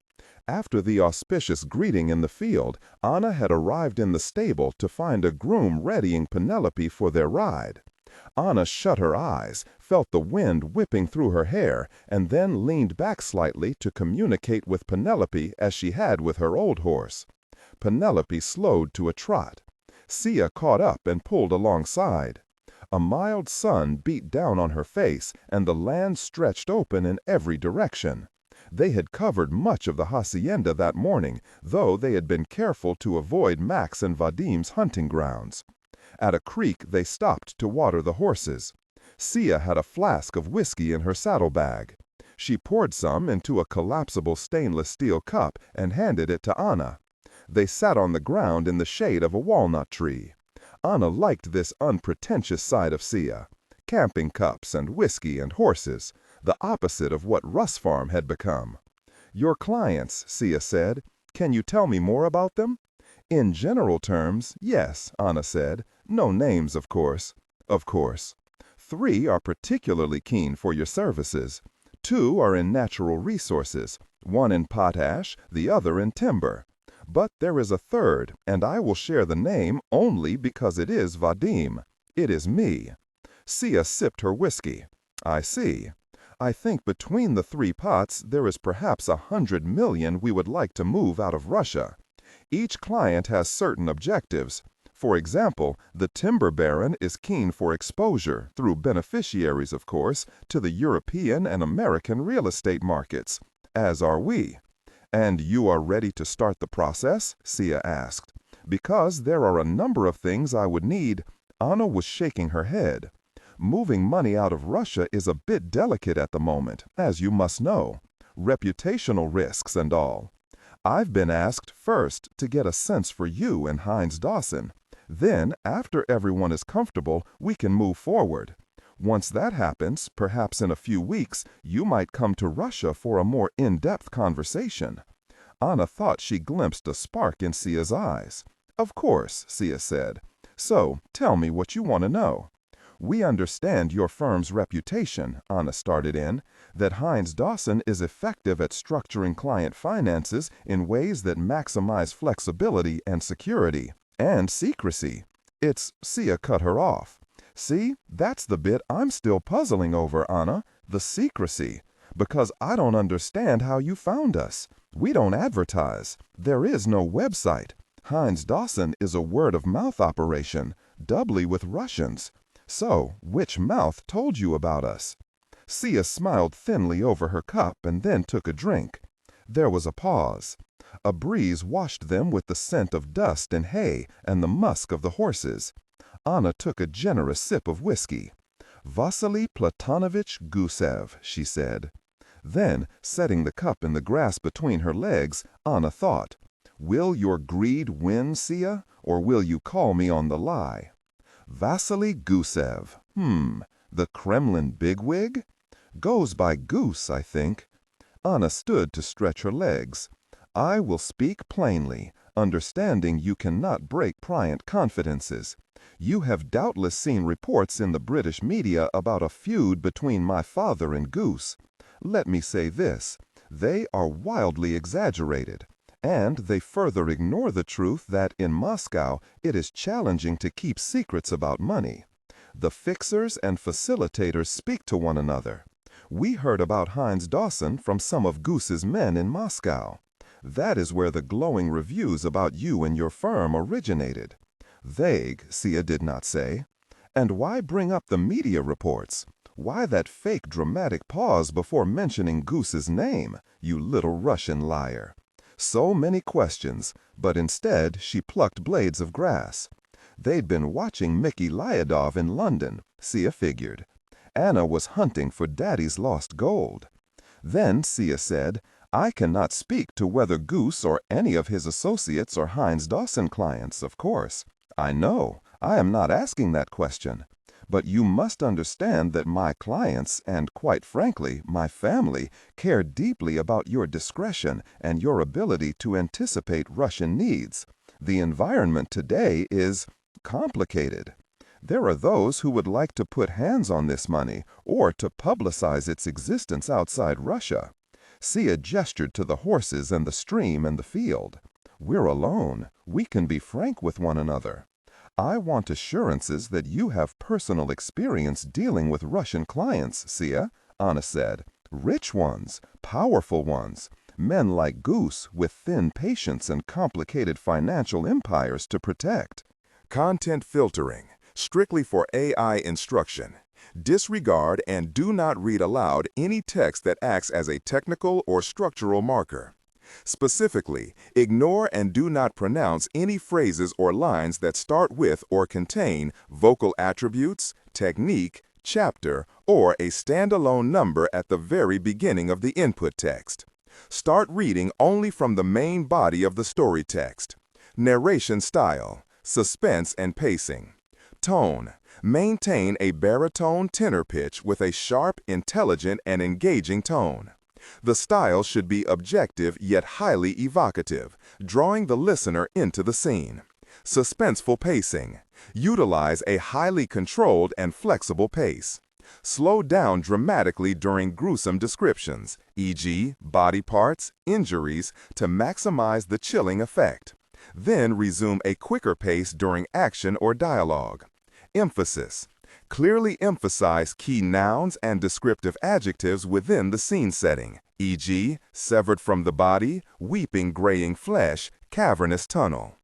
After the auspicious greeting in the field, Anna had arrived in the stable to find a groom readying Penelope for their ride. Anna shut her eyes, felt the wind whipping through her hair, and then leaned back slightly to communicate with Penelope as she had with her old horse. Penelope slowed to a trot. Sia caught up and pulled alongside. A mild sun beat down on her face, and the land stretched open in every direction. They had covered much of the hacienda that morning, though they had been careful to avoid Max and Vadim's hunting grounds. At a creek they stopped to water the horses. Sia had a flask of whiskey in her saddlebag. She poured some into a collapsible stainless steel cup and handed it to Anna. They sat on the ground in the shade of a walnut tree. Anna liked this unpretentious side of Sia. Camping cups and whiskey and horses, the opposite of what Russ Farm had become. "Your clients," Sia said. "Can you tell me more about them?" "In general terms, yes," Anna said. "No names, of course." "Of course." 3 are particularly keen for your services. 2 are in natural resources, 1 in potash, the other in timber. But there is a third, and I will share the name only because it is Vadim. It is me." Sia sipped her whiskey. "I see. I think between the 3 pots there is perhaps 100 million we would like to move out of Russia. Each client has certain objectives. For example, the timber baron is keen for exposure, through beneficiaries of course, to the European and American real estate markets, as are we. And you are ready to start the process? Sia asked. Because there are a number of things I would need. Anna was shaking her head. Moving money out of Russia is a bit delicate at the moment, as you must know. Reputational risks and all. I've been asked first to get a sense for you and Heinz Dawson. Then, after everyone is comfortable, we can move forward. Once that happens, perhaps in a few weeks, you might come to Russia for a more in-depth conversation. Anna thought she glimpsed a spark in Sia's eyes. Of course, Sia said. So, tell me what you want to know. We understand your firm's reputation, Anna started in, that Heinz Dawson is effective at structuring client finances in ways that maximize flexibility and security, and secrecy. Sia cut her off. See, that's the bit I'm still puzzling over, Anna, the secrecy, because I don't understand how you found us. We don't advertise. There is no website. Heinz Dawson is a word-of-mouth operation, doubly with Russians. So, which mouth told you about us? Sia smiled thinly over her cup and then took a drink. There was a pause. A breeze washed them with the scent of dust and hay and the musk of the horses. Anna took a generous sip of whiskey. Vasily Platonovich Gusev, she said. Then, setting the cup in the grass between her legs, Anna thought, will your greed win, Sia, or will you call me on the lie? Vasily Gusev. The Kremlin bigwig? Goes by Goose, I think. Anna stood to stretch her legs. I will speak plainly, understanding you cannot break pliant confidences. You have doubtless seen reports in the British media about a feud between my father and Goose. Let me say this, they are wildly exaggerated. And they further ignore the truth that in Moscow it is challenging to keep secrets about money. The fixers and facilitators speak to one another. We heard about Heinz Dawson from some of Goose's men in Moscow. That is where the glowing reviews about you and your firm originated. Vague, Sia did not say. And why bring up the media reports? Why that fake dramatic pause before mentioning Goose's name, you little Russian liar? So many questions, but instead she plucked blades of grass. They'd been watching Mickey Lyadov in London, Sia figured. Anna was hunting for Daddy's lost gold. Then Sia said, I cannot speak to whether Goose or any of his associates are Heinz Dawson clients, of course. I know, I am not asking that question. But you must understand that my clients, and quite frankly, my family, care deeply about your discretion and your ability to anticipate Russian needs. The environment today is complicated. There are those who would like to put hands on this money or to publicize its existence outside Russia. Sia gestured to the horses and the stream and the field. We're alone. We can be frank with one another. I want assurances that you have personal experience dealing with Russian clients, Sia, Anna said. Rich ones, powerful ones, men like Goose with thin patience and complicated financial empires to protect. Content filtering, strictly for AI instruction. Disregard and do not read aloud any text that acts as a technical or structural marker. Specifically, ignore and do not pronounce any phrases or lines that start with or contain vocal attributes, technique, chapter, or a standalone number at the very beginning of the input text. Start reading only from the main body of the story text. Narration style, suspense and pacing. Tone, maintain a baritone tenor pitch with a sharp, intelligent, and engaging tone. The style should be objective yet highly evocative, drawing the listener into the scene. Suspenseful pacing. Utilize a highly controlled and flexible pace. Slow down dramatically during gruesome descriptions, e.g., body parts, injuries, to maximize the chilling effect. Then resume a quicker pace during action or dialogue. Emphasis. Clearly emphasize key nouns and descriptive adjectives within the scene setting, e.g., severed from the body, weeping graying flesh, cavernous tunnel.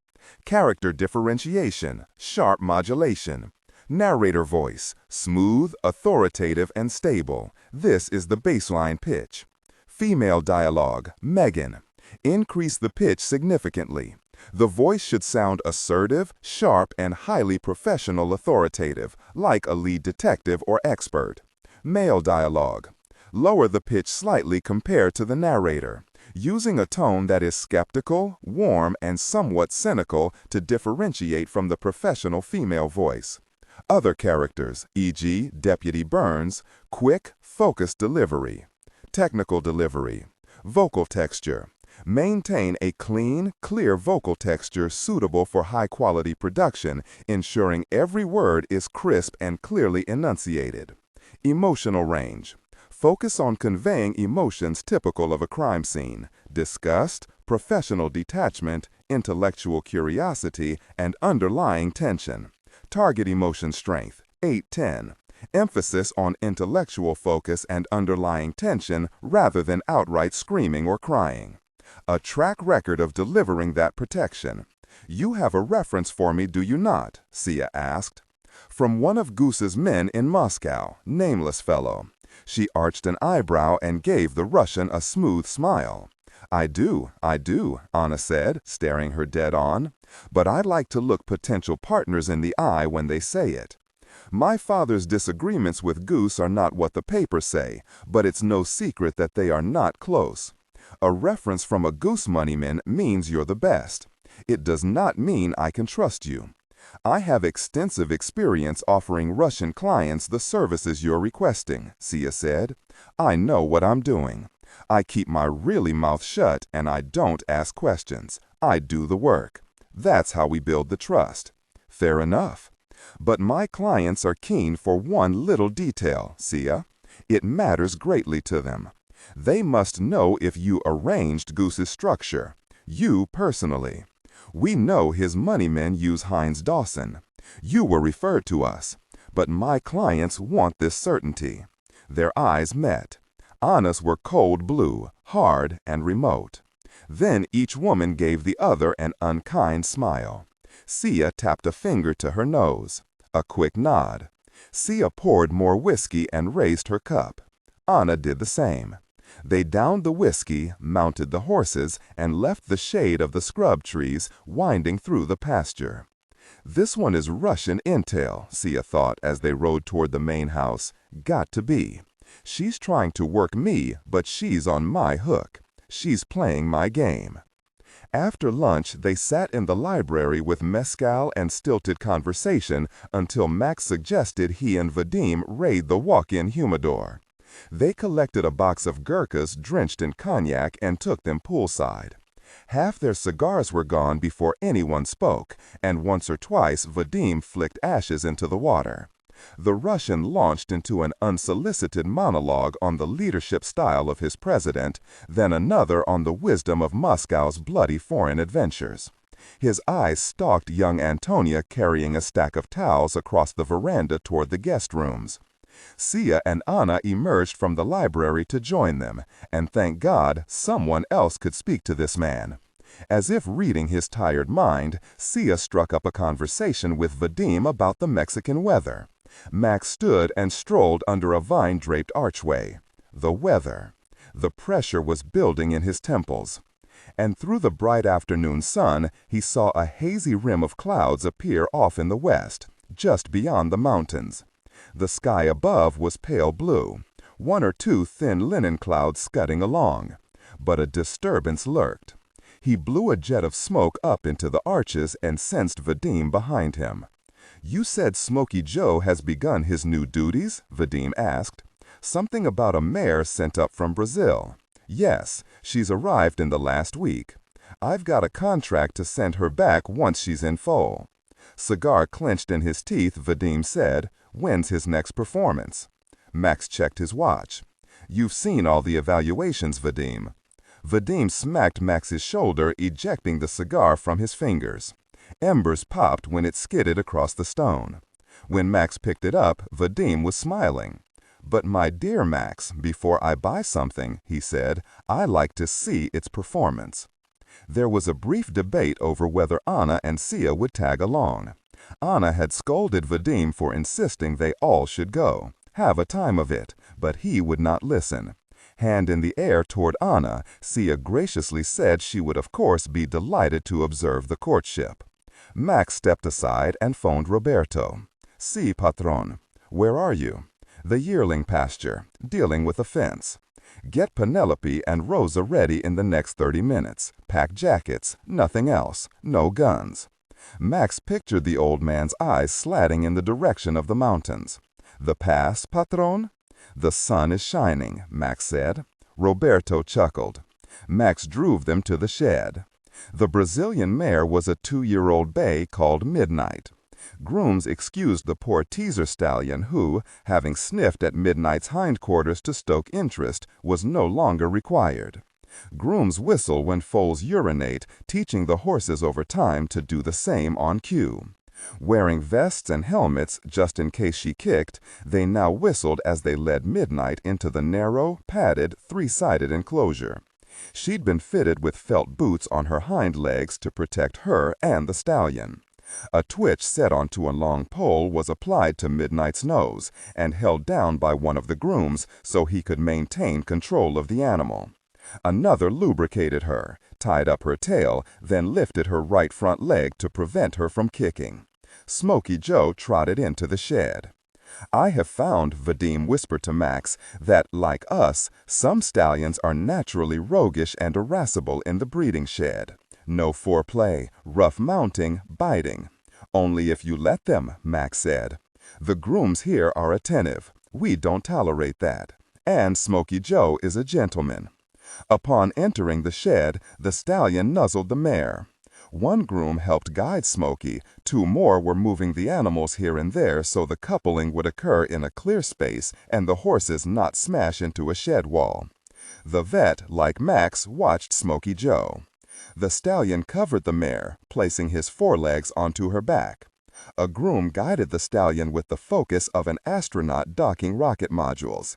Character differentiation, sharp modulation. Narrator voice, smooth, authoritative, and stable. This is the baseline pitch. Female dialogue, Megan. Increase the pitch significantly. The voice should sound assertive, sharp, and highly professional authoritative, like a lead detective or expert. Male dialogue. Lower the pitch slightly compared to the narrator, using a tone that is skeptical, warm, and somewhat cynical to differentiate from the professional female voice. Other characters, e.g., Deputy Burns, quick, focused delivery. Technical delivery. Vocal texture. Maintain a clean, clear vocal texture suitable for high-quality production, ensuring every word is crisp and clearly enunciated. Emotional range. Focus on conveying emotions typical of a crime scene: disgust, professional detachment, intellectual curiosity, and underlying tension. Target emotion strength, 8-10. Emphasis on intellectual focus and underlying tension rather than outright screaming or crying. A track record of delivering that protection. You have a reference for me, do you not? Sia asked. From one of Goose's men in Moscow, nameless fellow. She arched an eyebrow and gave the Russian a smooth smile. I do, Anna said, staring her dead on. But I like to look potential partners in the eye when they say it. My father's disagreements with Goose are not what the papers say, but it's no secret that they are not close. A reference from a Goose moneyman means you're the best. It does not mean I can trust you. I have extensive experience offering Russian clients the services you're requesting, Sia said. I know what I'm doing. I keep my really mouth shut and I don't ask questions. I do the work. That's how we build the trust. Fair enough. But my clients are keen for one little detail, Sia. It matters greatly to them. They must know if you arranged Goose's structure. You personally. We know his moneymen use Heinz Dawson. You were referred to us. But my clients want this certainty. Their eyes met. Anna's were cold blue, hard and remote. Then each woman gave the other an unkind smile. Sia tapped a finger to her nose. A quick nod. Sia poured more whiskey and raised her cup. Anna did the same. They downed the whiskey, mounted the horses, and left the shade of the scrub trees, winding through the pasture. This one is Russian intel, Sia thought as they rode toward the main house. Got to be. She's trying to work me, but she's on my hook. She's playing my game. After lunch, they sat in the library with mezcal and stilted conversation until Max suggested he and Vadim raid the walk-in humidor. They collected a box of Gurkhas drenched in cognac and took them poolside. Half their cigars were gone before anyone spoke, and once or twice Vadim flicked ashes into the water. The Russian launched into an unsolicited monologue on the leadership style of his president, then another on the wisdom of Moscow's bloody foreign adventures. His eyes stalked young Antonia carrying a stack of towels across the veranda toward the guest rooms. Sia and Anna emerged from the library to join them, and thank God someone else could speak to this man. As if reading his tired mind, Sia struck up a conversation with Vadim about the Mexican weather. Max stood and strolled under a vine-draped archway. The weather. The pressure was building in his temples. And through the bright afternoon sun, he saw a hazy rim of clouds appear off in the west, just beyond the mountains. The sky above was pale blue, one or two thin linen clouds scudding along. But a disturbance lurked. He blew a jet of smoke up into the arches and sensed Vadim behind him. You said Smoky Joe has begun his new duties? Vadim asked. Something about a mare sent up from Brazil. Yes, she's arrived in the last week. I've got a contract to send her back once she's in foal. Cigar clenched in his teeth, Vadim said. When's his next performance? Max checked his watch. You've seen all the evaluations, Vadim. Vadim smacked Max's shoulder, ejecting the cigar from his fingers. Embers popped when it skidded across the stone. When Max picked it up, Vadim was smiling. But my dear Max, before I buy something, he said, I like to see its performance. There was a brief debate over whether Anna and Sia would tag along. Anna had scolded Vadim for insisting they all should go, have a time of it, but he would not listen. Hand in the air toward Anna, Sia graciously said she would of course be delighted to observe the courtship. Max stepped aside and phoned Roberto. "Si, patron. Where are you?" "The yearling pasture, dealing with a fence. Get Penelope and Rosa ready in the next 30 minutes. Pack jackets, nothing else, no guns." Max pictured the old man's eyes slanting in the direction of the mountains. "The pass, patron?" "The sun is shining," Max said. Roberto chuckled. Max drove them to the shed. The Brazilian mare was a 2-year-old bay called Midnight. Grooms excused the poor teaser stallion who, having sniffed at Midnight's hindquarters to stoke interest, was no longer required. Grooms whistle when foals urinate, teaching the horses over time to do the same on cue. Wearing vests and helmets just in case she kicked, they now whistled as they led Midnight into the narrow, padded, 3-sided enclosure. She'd been fitted with felt boots on her hind legs to protect her and the stallion. A twitch set onto a long pole was applied to Midnight's nose and held down by one of the grooms so he could maintain control of the animal. Another lubricated her, tied up her tail, then lifted her right front leg to prevent her from kicking. Smoky Joe trotted into the shed. "I have found," Vadim whispered to Max, "that, like us, some stallions are naturally roguish and irascible in the breeding shed. No foreplay, rough mounting, biting. Only if you let them," Max said. "The grooms here are attentive. We don't tolerate that. And Smoky Joe is a gentleman." Upon entering the shed, the stallion nuzzled the mare. One groom helped guide Smoky, 2 more were moving the animals here and there so the coupling would occur in a clear space and the horses not smash into a shed wall. The vet, like Max, watched Smoky Joe. The stallion covered the mare, placing his forelegs onto her back. A groom guided the stallion with the focus of an astronaut docking rocket modules.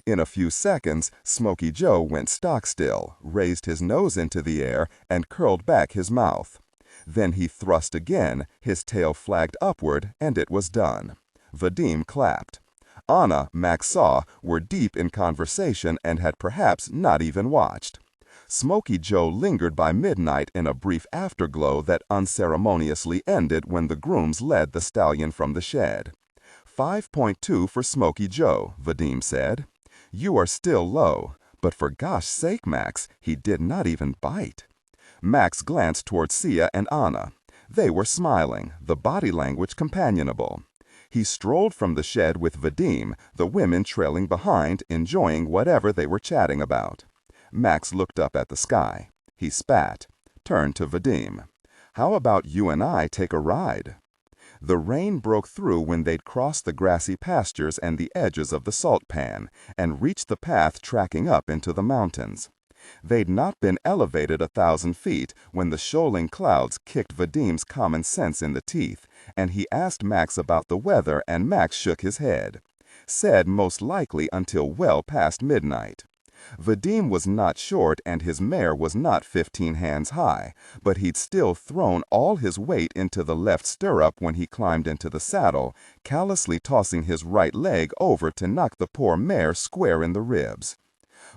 In a few seconds, Smoky Joe went stock still, raised his nose into the air, and curled back his mouth. Then he thrust again, his tail flagged upward, and it was done. Vadim clapped. Anna, Max saw, were deep in conversation and had perhaps not even watched. Smoky Joe lingered by Midnight in a brief afterglow that unceremoniously ended when the grooms led the stallion from the shed. 5.2 for Smoky Joe, Vadim said. "You are still low, but for gosh sake, Max, he did not even bite." Max glanced toward Sia and Anna. They were smiling, the body language companionable. He strolled from the shed with Vadim, the women trailing behind, enjoying whatever they were chatting about. Max looked up at the sky. He spat, turned to Vadim. "How about you and I take a ride?" The rain broke through when they'd crossed the grassy pastures and the edges of the salt pan, and reached the path tracking up into the mountains. They'd not been elevated 1,000 feet when the shoaling clouds kicked Vadim's common sense in the teeth, and he asked Max about the weather, and Max shook his head. Said most likely until well past midnight. Vadim was not short and his mare was not 15 hands high, but he'd still thrown all his weight into the left stirrup when he climbed into the saddle, callously tossing his right leg over to knock the poor mare square in the ribs.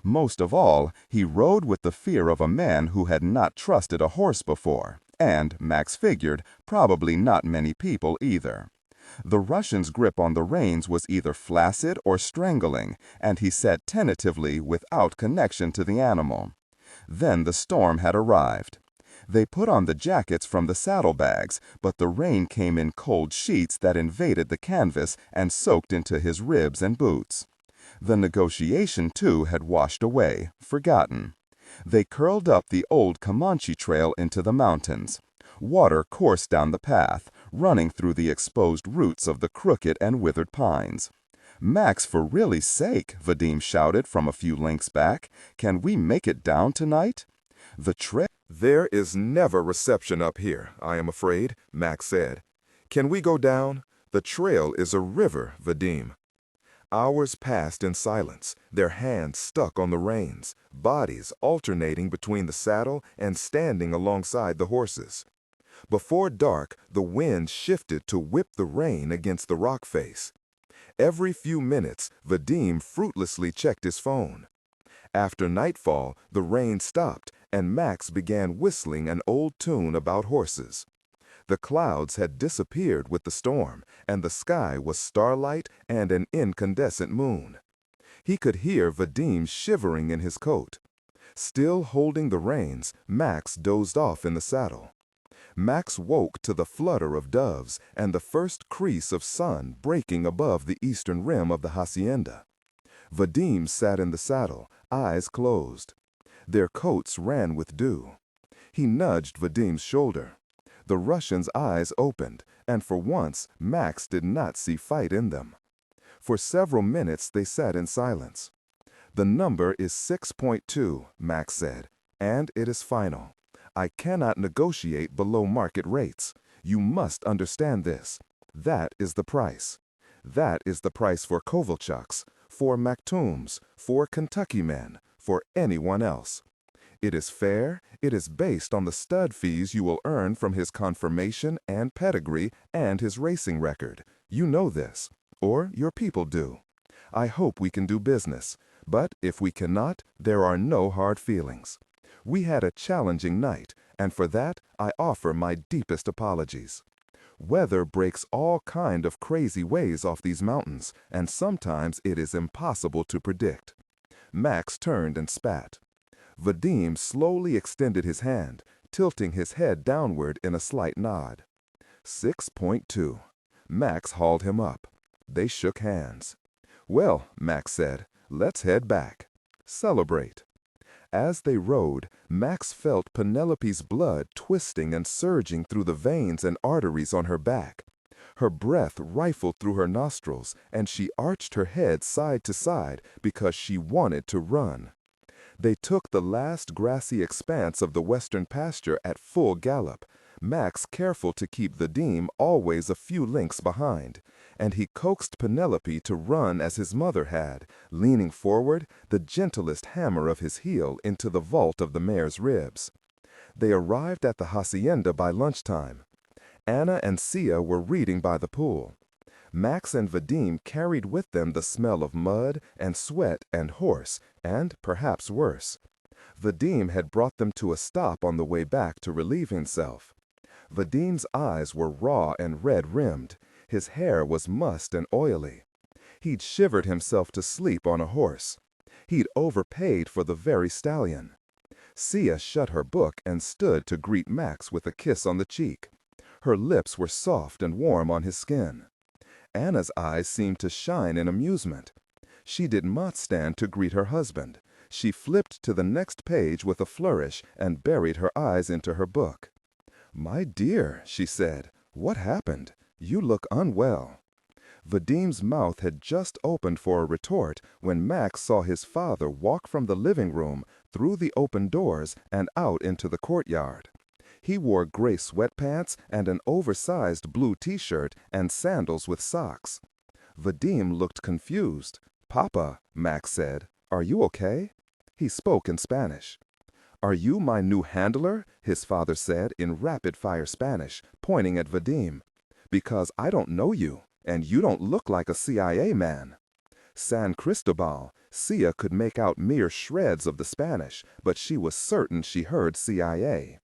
Most of all, he rode with the fear of a man who had not trusted a horse before, and, Max figured, probably not many people either. The Russian's grip on the reins was either flaccid or strangling, and he sat tentatively without connection to the animal. Then the storm had arrived. They put on the jackets from the saddlebags, but the rain came in cold sheets that invaded the canvas and soaked into his ribs and boots. The negotiation, too, had washed away, forgotten. They curled up the old Comanche trail into the mountains. Water coursed down the path, running through the exposed roots of the crooked and withered pines. "Max, for really's sake," Vadim shouted from a few lengths back, "can we make it down tonight?" The trail. "There is never reception up here, I am afraid," Max said. "Can we go down? The trail is a river, Vadim." Hours passed in silence, their hands stuck on the reins, bodies alternating between the saddle and standing alongside the horses. Before dark, the wind shifted to whip the rain against the rock face. Every few minutes, Vadim fruitlessly checked his phone. After nightfall, the rain stopped, and Max began whistling an old tune about horses. The clouds had disappeared with the storm, and the sky was starlight and an incandescent moon. He could hear Vadim shivering in his coat. Still holding the reins, Max dozed off in the saddle. Max woke to the flutter of doves and the first crease of sun breaking above the eastern rim of the hacienda. Vadim sat in the saddle, eyes closed. Their coats ran with dew. He nudged Vadim's shoulder. The Russian's eyes opened, and for once Max did not see fight in them. For several minutes they sat in silence. "The number is 6.2, Max said, "and it is final. I cannot negotiate below market rates. You must understand this. That is the price. That is the price for Kovalchuks, for Maktoums, for Kentucky men, for anyone else. It is fair, it is based on the stud fees you will earn from his confirmation and pedigree and his racing record. You know this, or your people do. I hope we can do business, but if we cannot, there are no hard feelings. We had a challenging night, and for that I offer my deepest apologies. Weather breaks all kind of crazy ways off these mountains, and sometimes it is impossible to predict." Max turned and spat. Vadim slowly extended his hand, tilting his head downward in a slight nod. 6.2. Max hauled him up. They shook hands. "Well," Max said, "let's head back. Celebrate." As they rode, Max felt Penelope's blood twisting and surging through the veins and arteries on her back. Her breath rifled through her nostrils, and she arched her head side to side because she wanted to run. They took the last grassy expanse of the western pasture at full gallop, Max careful to keep Vadim always a few lengths behind, and he coaxed Penelope to run as his mother had, leaning forward, the gentlest hammer of his heel into the vault of the mare's ribs. They arrived at the hacienda by lunchtime. Anna and Sia were reading by the pool. Max and Vadim carried with them the smell of mud and sweat and horse, and perhaps worse. Vadim had brought them to a stop on the way back to relieve himself. Vadim's eyes were raw and red-rimmed. His hair was mussed and oily. He'd shivered himself to sleep on a horse. He'd overpaid for the very stallion. Sia shut her book and stood to greet Max with a kiss on the cheek. Her lips were soft and warm on his skin. Anna's eyes seemed to shine in amusement. She did not stand to greet her husband. She flipped to the next page with a flourish and buried her eyes into her book. "My dear," she said, "what happened? You look unwell." Vadim's mouth had just opened for a retort when Max saw his father walk from the living room, through the open doors, and out into the courtyard. He wore gray sweatpants and an oversized blue t-shirt and sandals with socks. Vadim looked confused. "Papa," Max said, "are you okay?" He spoke in Spanish. "Are you my new handler?" his father said in rapid-fire Spanish, pointing at Vadim. "Because I don't know you, and you don't look like a CIA man." San Cristobal, Sia could make out mere shreds of the Spanish, but she was certain she heard CIA.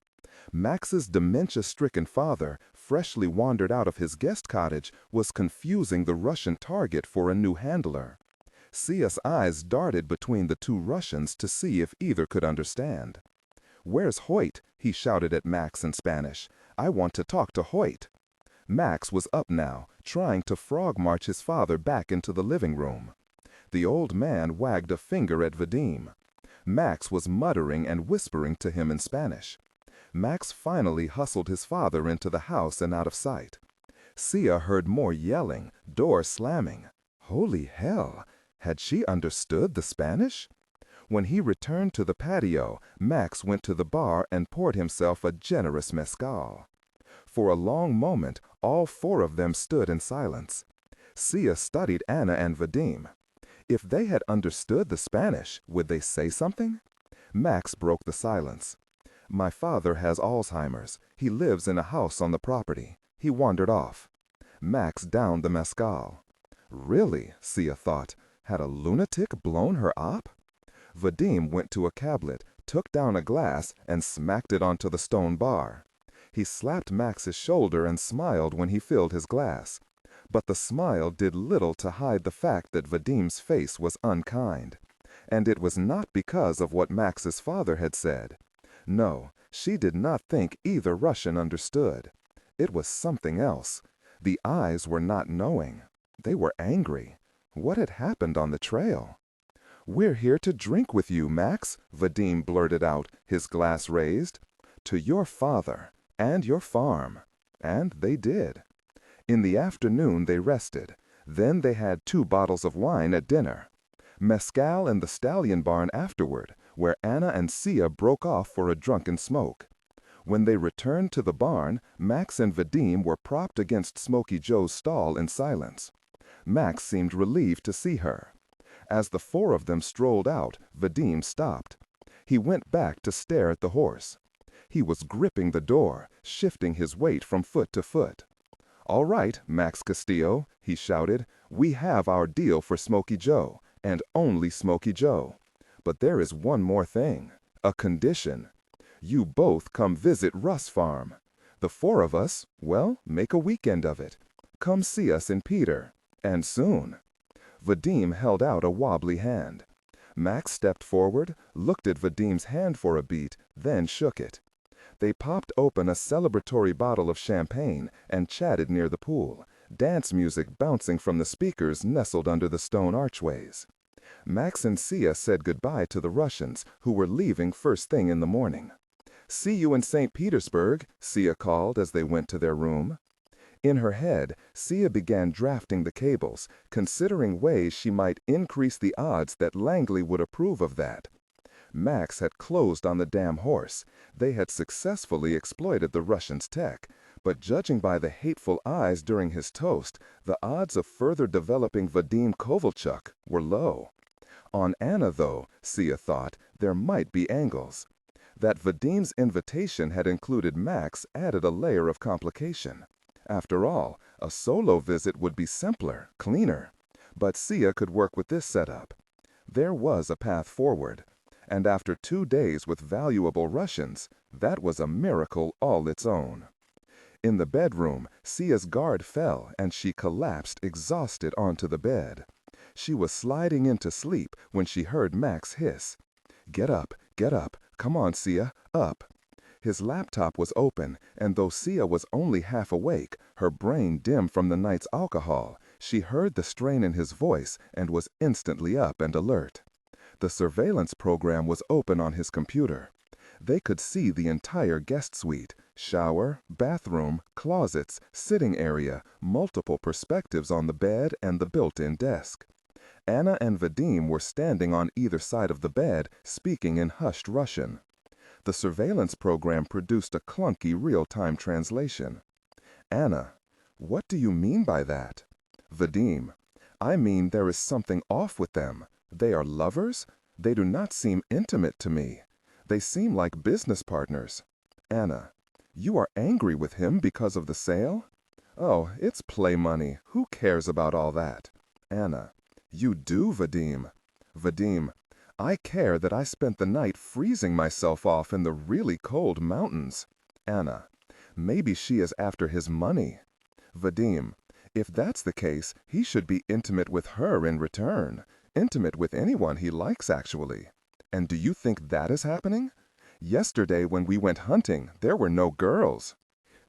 Max's dementia-stricken father, freshly wandered out of his guest cottage, was confusing the Russian target for a new handler. Sia's eyes darted between the two Russians to see if either could understand. "Where's Hoyt?" he shouted at Max in Spanish. "I want to talk to Hoyt." Max was up now, trying to frog-march his father back into the living room. The old man wagged a finger at Vadim. Max was muttering and whispering to him in Spanish. Max finally hustled his father into the house and out of sight. Sia heard more yelling, door slamming. Holy hell! Had she understood the Spanish? When he returned to the patio, Max went to the bar and poured himself a generous mezcal. For a long moment, all four of them stood in silence. Sia studied Anna and Vadim. If they had understood the Spanish, would they say something? Max broke the silence. My father has Alzheimer's. He lives in a house on the property. He wandered off. Max downed the mezcal. Really, Sia thought, had a lunatic blown her up? Vadim went to a cabinet, took down a glass, and smacked it onto the stone bar. He slapped Max's shoulder and smiled when he filled his glass. But the smile did little to hide the fact that Vadim's face was unkind. And it was not because of what Max's father had said. No, she did not think either Russian understood. It was something else. The eyes were not knowing. They were angry. What had happened on the trail? "We're here to drink with you, Max," Vadim blurted out, his glass raised. "To your father, and your farm." And they did. In the afternoon they rested. Then they had 2 bottles of wine at dinner. Mezcal in the stallion barn afterward, where Anna and Sia broke off for a drunken smoke. When they returned to the barn, Max and Vadim were propped against Smoky Joe's stall in silence. Max seemed relieved to see her. As the 4 of them strolled out, Vadim stopped. He went back to stare at the horse. He was gripping the door, shifting his weight from foot to foot. "All right, Max Castillo," he shouted, "we have our deal for Smoky Joe, and only Smoky Joe. But there is one more thing, a condition. You both come visit Russ Farm. The 4 of us, well, make a weekend of it. Come see us in Peter, and soon." Vadim held out a wobbly hand. Max stepped forward, looked at Vadim's hand for a beat, then shook it. They popped open a celebratory bottle of champagne and chatted near the pool, dance music bouncing from the speakers nestled under the stone archways. Max and Sia said goodbye to the Russians, who were leaving first thing in the morning. "See you in St. Petersburg," Sia called as they went to their room. In her head, Sia began drafting the cables, considering ways she might increase the odds that Langley would approve of that. Max had closed on the damn horse. They had successfully exploited the Russians' tech, but judging by the hateful eyes during his toast, the odds of further developing Vadim Kovalchuk were low. On Anna, though, Sia thought, there might be angles. That Vadim's invitation had included Max added a layer of complication. After all, a solo visit would be simpler, cleaner. But Sia could work with this setup. There was a path forward. And after 2 days with valuable Russians, that was a miracle all its own. In the bedroom, Sia's guard fell and she collapsed exhausted onto the bed. She was sliding into sleep when she heard Max hiss, get up, come on, Sia, up." His laptop was open, and though Sia was only half awake, her brain dim from the night's alcohol, she heard the strain in his voice and was instantly up and alert. The surveillance program was open on his computer. They could see the entire guest suite, shower, bathroom, closets, sitting area, multiple perspectives on the bed and the built-in desk. Anna and Vadim were standing on either side of the bed, speaking in hushed Russian. The surveillance program produced a clunky real-time translation. "Anna, what do you mean by that?" Vadim, "I mean there is something off with them. They are lovers? They do not seem intimate to me. They seem like business partners." Anna, "You are angry with him because of the sale?" "Oh, it's play money. Who cares about all that?" Anna, "You do, Vadim." Vadim, "I care that I spent the night freezing myself off in the really cold mountains." Anna, "Maybe she is after his money." Vadim, "If that's the case, he should be intimate with her in return. Intimate with anyone he likes, actually. And do you think that is happening? Yesterday when we went hunting, there were no girls."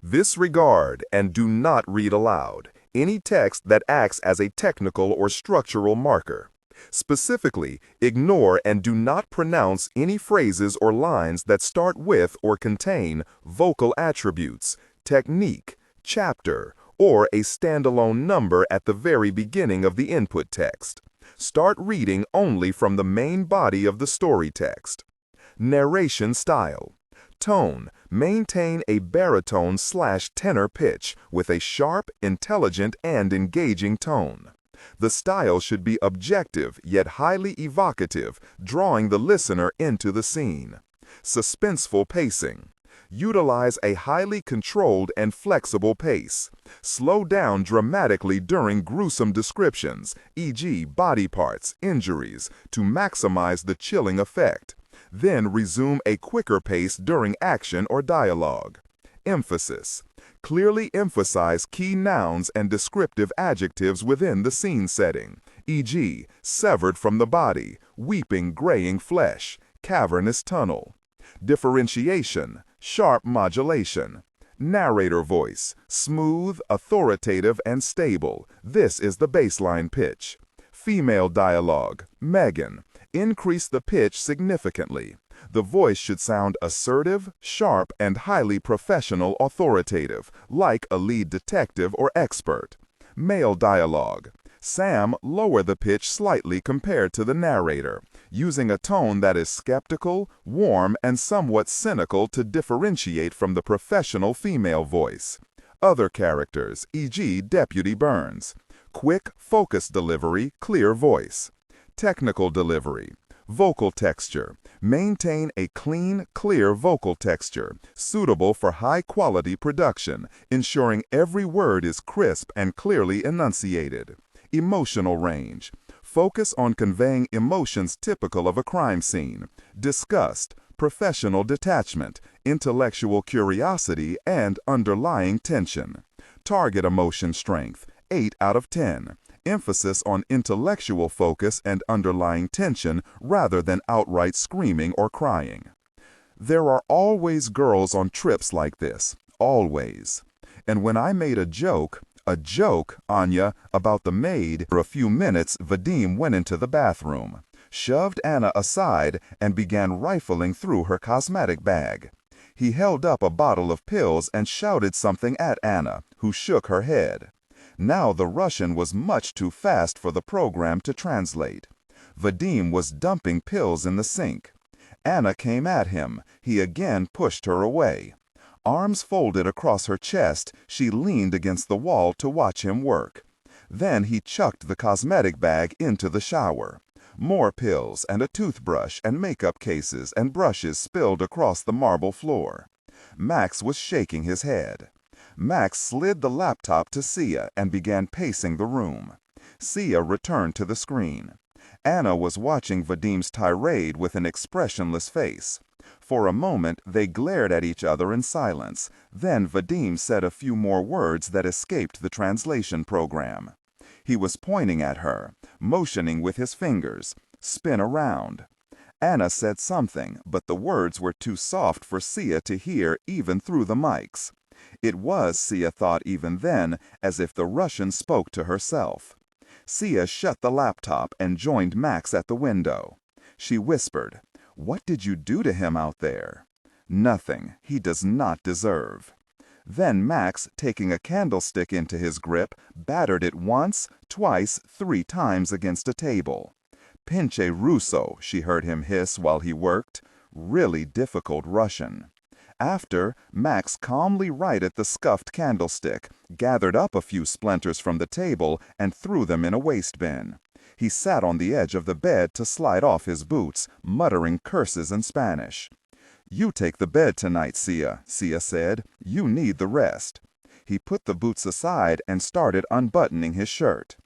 Disregard and do not read aloud any text that acts as a technical or structural marker. Specifically, ignore and do not pronounce any phrases or lines that start with or contain vocal attributes, technique, chapter, or a standalone number at the very beginning of the input text. Start reading only from the main body of the story text. Narration style. Tone. Maintain a baritone/tenor pitch with a sharp, intelligent, and engaging tone. The style should be objective yet highly evocative, drawing the listener into the scene. Suspenseful pacing. Utilize a highly controlled and flexible pace. Slow down dramatically during gruesome descriptions, e.g. body parts, injuries, to maximize the chilling effect. Then resume a quicker pace during action or dialogue. Emphasis. Clearly emphasize key nouns and descriptive adjectives within the scene setting, e.g. severed from the body, weeping graying flesh, cavernous tunnel. Differentiation. Sharp modulation. Narrator voice. Smooth, authoritative, and stable. This is the baseline pitch. Female dialogue. Megan. Increase the pitch significantly. The voice should sound assertive, sharp, and highly professional authoritative, like a lead detective or expert. Male dialogue. Sam, lower the pitch slightly compared to the narrator, using a tone that is skeptical, warm, and somewhat cynical to differentiate from the professional female voice. Other characters, e.g. Deputy Burns. Quick, focused delivery, clear voice. Technical delivery. Vocal texture. Maintain a clean, clear vocal texture, suitable for high-quality production, ensuring every word is crisp and clearly enunciated. Emotional range. Focus on conveying emotions typical of a crime scene: disgust, professional detachment, intellectual curiosity, and underlying tension. Target emotion strength, 8 out of 10. Emphasis on intellectual focus and underlying tension rather than outright screaming or crying. There are always girls on trips like this, always. And when I made a joke, Anya, about the maid, for a few minutes Vadim went into the bathroom, shoved Anna aside, and began rifling through her cosmetic bag. He held up a bottle of pills and shouted something at Anna, who shook her head. Now the Russian was much too fast for the program to translate. Vadim was dumping pills in the sink. Anna came at him. He again pushed her away. Arms folded across her chest, she leaned against the wall to watch him work. Then he chucked the cosmetic bag into the shower. More pills and a toothbrush and makeup cases and brushes spilled across the marble floor. Max was shaking his head. Max slid the laptop to Sia and began pacing the room. Sia returned to the screen. Anna was watching Vadim's tirade with an expressionless face. For a moment, they glared at each other in silence. Then Vadim said a few more words that escaped the translation program. He was pointing at her, motioning with his fingers. Spin around. Anna said something, but the words were too soft for Sia to hear even through the mics. It was, Sia thought even then, as if the Russian spoke to herself. Sia shut the laptop and joined Max at the window. She whispered, "What did you do to him out there?" "Nothing. He does not deserve." Then Max, taking a candlestick into his grip, battered it once, twice, 3 times against a table. "Pinche Russo," she heard him hiss while he worked. Really difficult Russian. After, Max calmly righted the scuffed candlestick, gathered up a few splinters from the table, and threw them in a waste bin. He sat on the edge of the bed to slide off his boots, muttering curses in Spanish. "You take the bed tonight, Sia," Sia said. "You need the rest." He put the boots aside and started unbuttoning his shirt.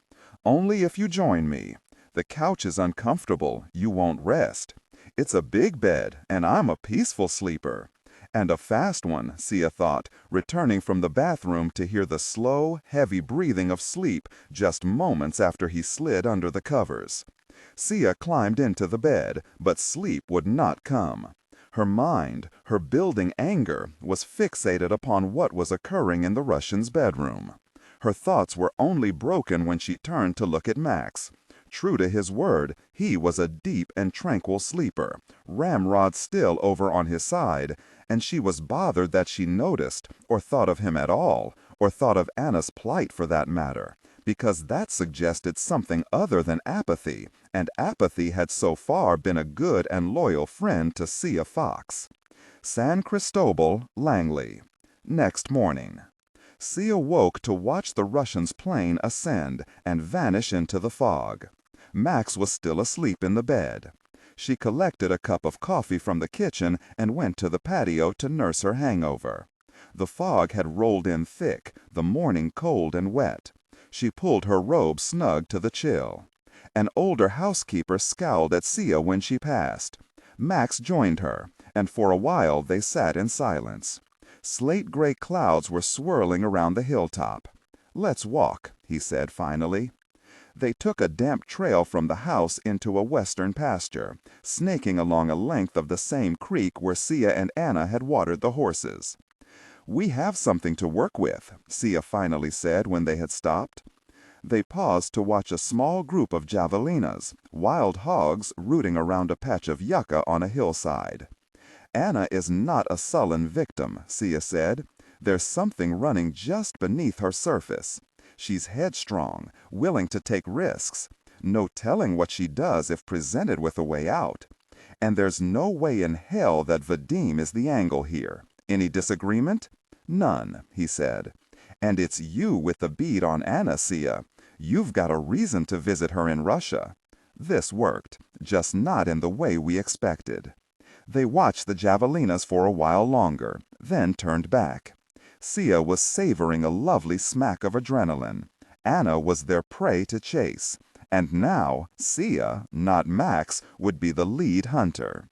"Only if you join me. The couch is uncomfortable. You won't rest. It's a big bed, and I'm a peaceful sleeper." And a fast one, Sia thought, returning from the bathroom to hear the slow, heavy breathing of sleep just moments after he slid under the covers. Sia climbed into the bed, but sleep would not come. Her mind, her building anger, was fixated upon what was occurring in the Russian's bedroom. Her thoughts were only broken when she turned to look at Max. True to his word, he was a deep and tranquil sleeper, ramrod still over on his side, and she was bothered that she noticed, or thought of him at all, or thought of Anna's plight for that matter, because that suggested something other than apathy, and apathy had so far been a good and loyal friend to Sia Fox. San Cristobal, Langley. Next morning. Sia woke to watch the Russian's plane ascend and vanish into the fog. Max was still asleep in the bed. She collected a cup of coffee from the kitchen and went to the patio to nurse her hangover. The fog had rolled in thick, the morning cold and wet. She pulled her robe snug to the chill. An older housekeeper scowled at Sia when she passed. Max joined her, and for a while they sat in silence. Slate-gray clouds were swirling around the hilltop. "Let's walk," he said finally. They took a damp trail from the house into a western pasture, snaking along a length of the same creek where Sia and Anna had watered the horses. "We have something to work with," Sia finally said when they had stopped. They paused to watch a small group of javelinas, wild hogs rooting around a patch of yucca on a hillside. "Anna is not a sullen victim," Sia said. "There's something running just beneath her surface. She's headstrong, willing to take risks. No telling what she does if presented with a way out. And there's no way in hell that Vadim is the angle here. Any disagreement?" "None," he said. "And it's you with the bead on Anna, Sia. You've got a reason to visit her in Russia." This worked, just not in the way we expected. They watched the javelinas for a while longer, then turned back. Sia was savoring a lovely smack of adrenaline. Anna was their prey to chase. And now, Sia, not Max, would be the lead hunter.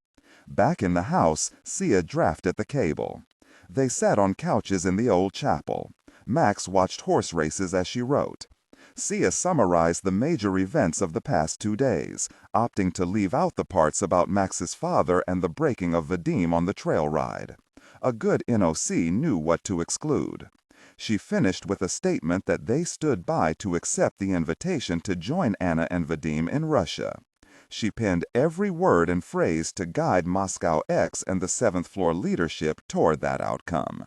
Back in the house, Sia drafted the cable. They sat on couches in the old chapel. Max watched horse races as she wrote. Sia summarized the major events of the past 2 days, opting to leave out the parts about Max's father and the breaking of Vadim on the trail ride. A good NOC knew what to exclude. She finished with a statement that they stood by to accept the invitation to join Anna and Vadim in Russia. She penned every word and phrase to guide Moscow X and the 7th floor leadership toward that outcome.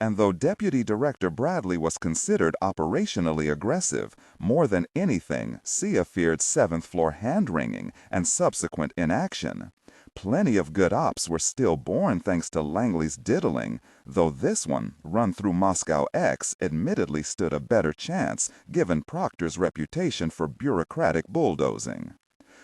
And though Deputy Director Bradley was considered operationally aggressive, more than anything, Sia feared 7th floor hand-wringing and subsequent inaction. Plenty of good ops were still born thanks to Langley's diddling, though this one, run through Moscow X, admittedly stood a better chance given Proctor's reputation for bureaucratic bulldozing.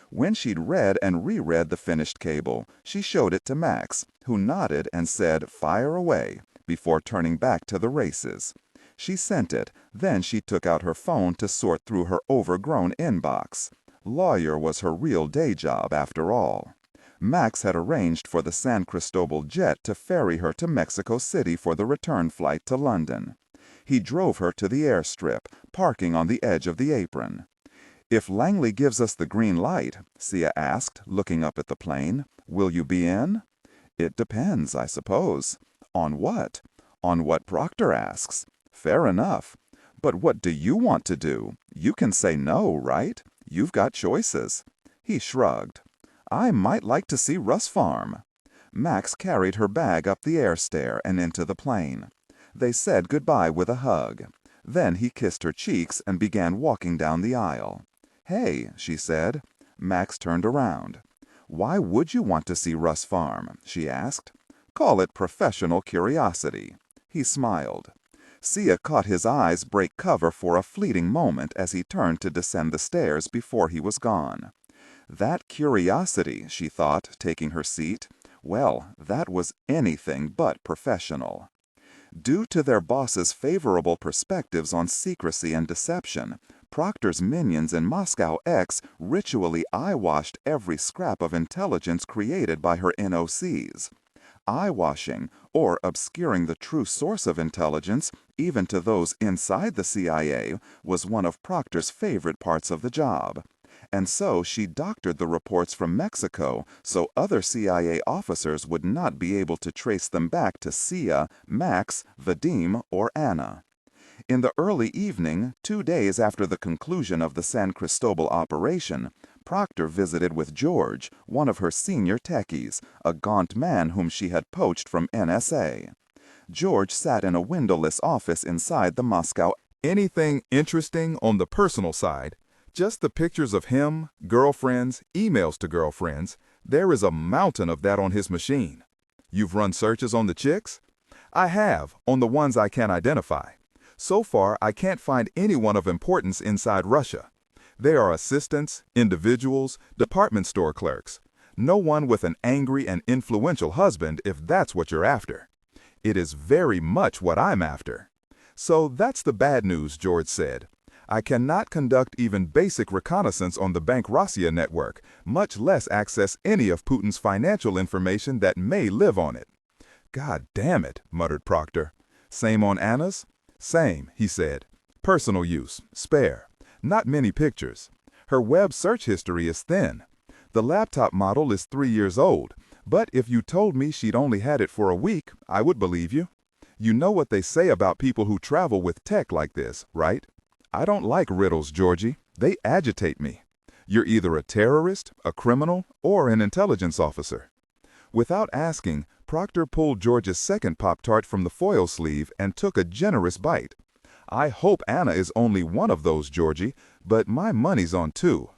When she'd read and reread the finished cable, she showed it to Max, who nodded and said, "Fire away," before turning back to the races. She sent it, then she took out her phone to sort through her overgrown inbox. Lawyer was her real day job, after all. Max had arranged for the San Cristobal jet to ferry her to Mexico City for the return flight to London. He drove her to the airstrip, parking on the edge of the apron. "If Langley gives us the green light," Sia asked, looking up at the plane, "will you be in?" "It depends, I suppose." "On what?" "On what Proctor asks." "Fair enough. But what do you want to do? You can say no, right? You've got choices." He shrugged. "I might like to see Russ Farm." Max carried her bag up the air stair and into the plane. They said goodbye with a hug. Then he kissed her cheeks and began walking down the aisle. "Hey," she said. Max turned around. "Why would you want to see Russ Farm?" she asked. "Call it professional curiosity." He smiled. Sia caught his eyes break cover for a fleeting moment as he turned to descend the stairs before he was gone. That curiosity, she thought, taking her seat, well, that was anything but professional. Due to their boss's favorable perspectives on secrecy and deception, Proctor's minions in Moscow X ritually eye-washed every scrap of intelligence created by her NOCs. Eye-washing, or obscuring the true source of intelligence, even to those inside the CIA, was one of Proctor's favorite parts of the job. And so she doctored the reports from Mexico so other CIA officers would not be able to trace them back to Sia, Max, Vadim, or Anna. In the early evening, 2 days after the conclusion of the San Cristobal operation, Proctor visited with George, one of her senior techies, a gaunt man whom she had poached from NSA. George sat in a windowless office inside the Moscow. Anything interesting on the personal side? Just the pictures of him, girlfriends, emails to girlfriends. There is a mountain of that on his machine. You've run searches on the chicks? I have, on the ones I can identify. So far, I can't find anyone of importance inside Russia. They are assistants, individuals, department store clerks. No one with an angry and influential husband, if that's what you're after. It is very much what I'm after. So that's the bad news, George said. I cannot conduct even basic reconnaissance on the Bank Russia network, much less access any of Putin's financial information that may live on it. God damn it, muttered Proctor. Same on Anna's? Same, he said. Personal use, spare. Not many pictures. Her web search history is thin. The laptop model is 3 years old, but if you told me she'd only had it for a week, I would believe you. You know what they say about people who travel with tech like this, right? I don't like riddles, Georgie. They agitate me. You're either a terrorist, a criminal, or an intelligence officer. Without asking, Proctor pulled George's second Pop-Tart from the foil sleeve and took a generous bite. I hope Anna is only one of those, Georgie, but my money's on 2.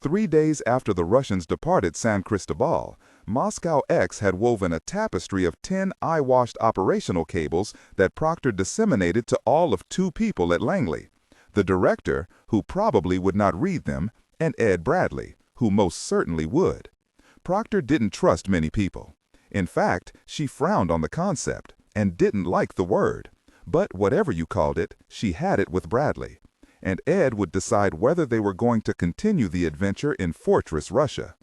3 days after the Russians departed San Cristobal, Moscow X had woven a tapestry of 10 eye-washed operational cables that Proctor disseminated to all of 2 people at Langley. The director, who probably would not read them, and Ed Bradley, who most certainly would. Proctor didn't trust many people. In fact, she frowned on the concept and didn't like the word. But whatever you called it, she had it with Bradley. And Ed would decide whether they were going to continue the adventure in Fortress Russia.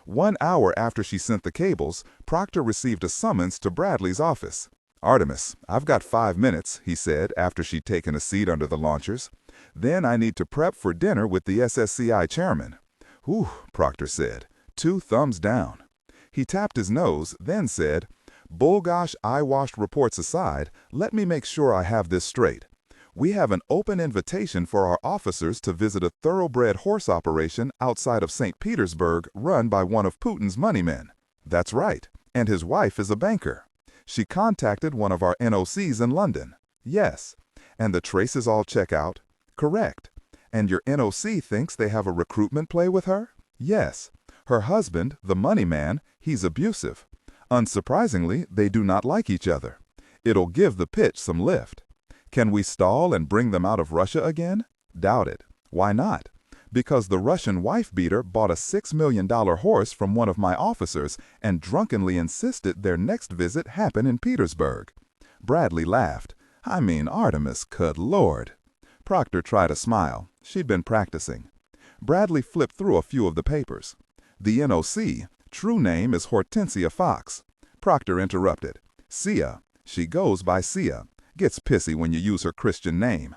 1 hour after she sent the cables, Proctor received a summons to Bradley's office. Artemis, I've got 5 minutes, he said after she'd taken a seat under the launchers. Then I need to prep for dinner with the SSCI chairman. Whew, Proctor said. 2 thumbs down. He tapped his nose, then said, Bullgosh eye-washed reports aside, let me make sure I have this straight. We have an open invitation for our officers to visit a thoroughbred horse operation outside of St. Petersburg run by one of Putin's money men. That's right, and his wife is a banker. She contacted one of our NOCs in London. Yes. And the traces all check out? Correct. And your NOC thinks they have a recruitment play with her? Yes. Her husband, the money man, he's abusive. Unsurprisingly, they do not like each other. It'll give the pitch some lift. Can we stall and bring them out of Russia again? Doubt it. Why not? Because the Russian wife-beater bought a $6 million horse from one of my officers and drunkenly insisted their next visit happen in Petersburg. Bradley laughed. I mean, Artemis, good Lord. Proctor tried a smile. She'd been practicing. Bradley flipped through a few of the papers. The NOC, true name is Hortensia Fox. Proctor interrupted. Sia. She goes by Sia. Gets pissy when you use her Christian name.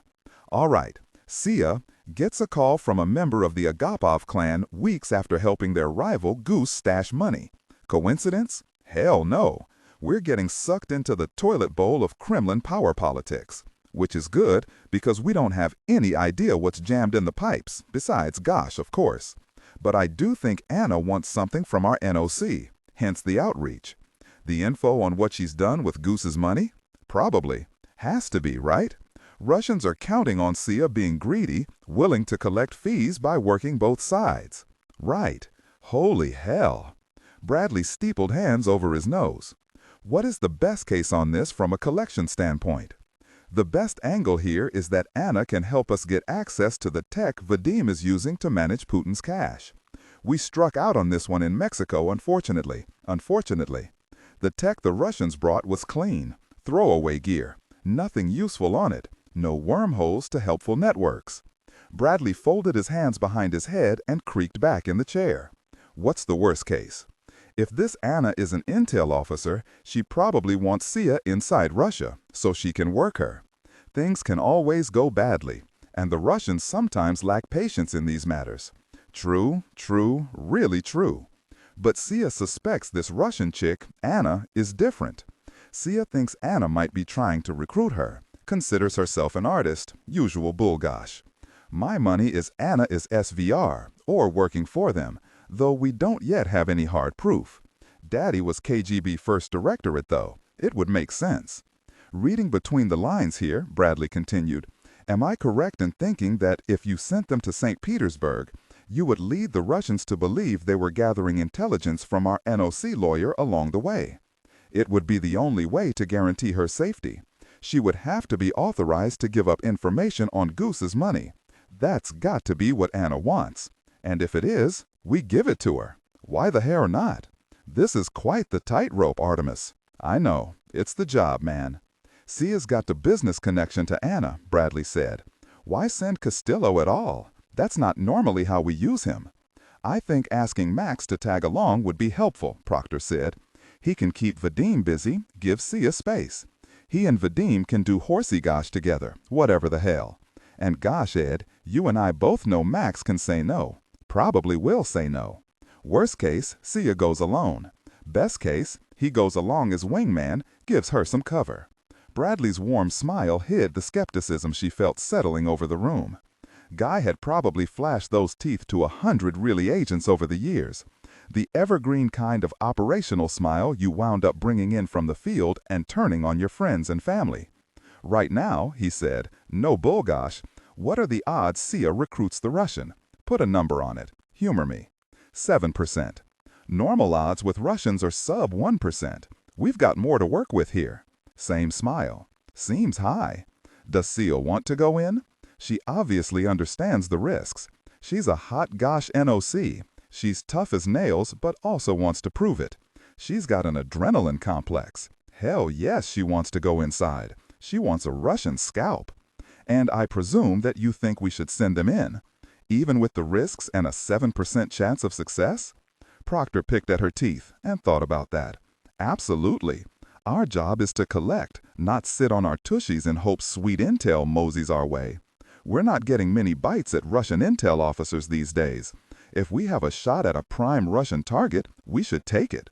All right. Sia gets a call from a member of the Agapov clan weeks after helping their rival Goose stash money. Coincidence? Hell no. We're getting sucked into the toilet bowl of Kremlin power politics. Which is good, because we don't have any idea what's jammed in the pipes, besides gosh, of course. But I do think Anna wants something from our NOC, hence the outreach. The info on what she's done with Goose's money? Probably. Has to be, right? Russians are counting on Sia being greedy, willing to collect fees by working both sides. Right. Holy hell. Bradley steepled hands over his nose. What is the best case on this from a collection standpoint? The best angle here is that Anna can help us get access to the tech Vadim is using to manage Putin's cash. We struck out on this one in Mexico, unfortunately. The tech the Russians brought was clean, throwaway gear, nothing useful on it, no wormholes to helpful networks. Bradley folded his hands behind his head and creaked back in the chair. What's the worst case? If this Anna is an intel officer, she probably wants Sia inside Russia, so she can work her. Things can always go badly, and the Russians sometimes lack patience in these matters. True, really true. But Sia suspects this Russian chick, Anna, is different. Sia thinks Anna might be trying to recruit her, considers herself an artist, usual bullgosh. My money is Anna is SVR, or working for them, though we don't yet have any hard proof. Daddy was KGB First Directorate, though. It would make sense. Reading between the lines here, Bradley continued, am I correct in thinking that if you sent them to St. Petersburg, you would lead the Russians to believe they were gathering intelligence from our NOC lawyer along the way? It would be the only way to guarantee her safety. She would have to be authorized to give up information on Goose's money. That's got to be what Anna wants. And if it is, we give it to her. Why the hell not? This is quite the tightrope, Artemis. I know. It's the job, man. Sia's got the business connection to Anna, Bradley said. Why send Castillo at all? That's not normally how we use him. I think asking Max to tag along would be helpful, Proctor said. He can keep Vadim busy, give Sia space. He and Vadim can do horsey gosh together, whatever the hell. And gosh, Ed, you and I both know Max can say no. Probably will say no. Worst case, Sia goes alone. Best case, he goes along as wingman, gives her some cover. Bradley's warm smile hid the skepticism she felt settling over the room. Guy had probably flashed those teeth to 100 really agents over the years. The evergreen kind of operational smile you wound up bringing in from the field and turning on your friends and family. Right now, he said, no bullgosh, what are the odds Sia recruits the Russian? Put a number on it. Humor me. 7%. Normal odds with Russians are sub 1%. We've got more to work with here. Same smile. Seems high. Does Sia want to go in? She obviously understands the risks. She's a hot gosh NOC. She's tough as nails, but also wants to prove it. She's got an adrenaline complex. Hell yes, she wants to go inside. She wants a Russian scalp. And I presume that you think we should send them in, even with the risks and a 7% chance of success? Proctor picked at her teeth and thought about that. Absolutely. Our job is to collect, not sit on our tushies in hopes sweet intel moseys our way. We're not getting many bites at Russian intel officers these days. If we have a shot at a prime Russian target, we should take it.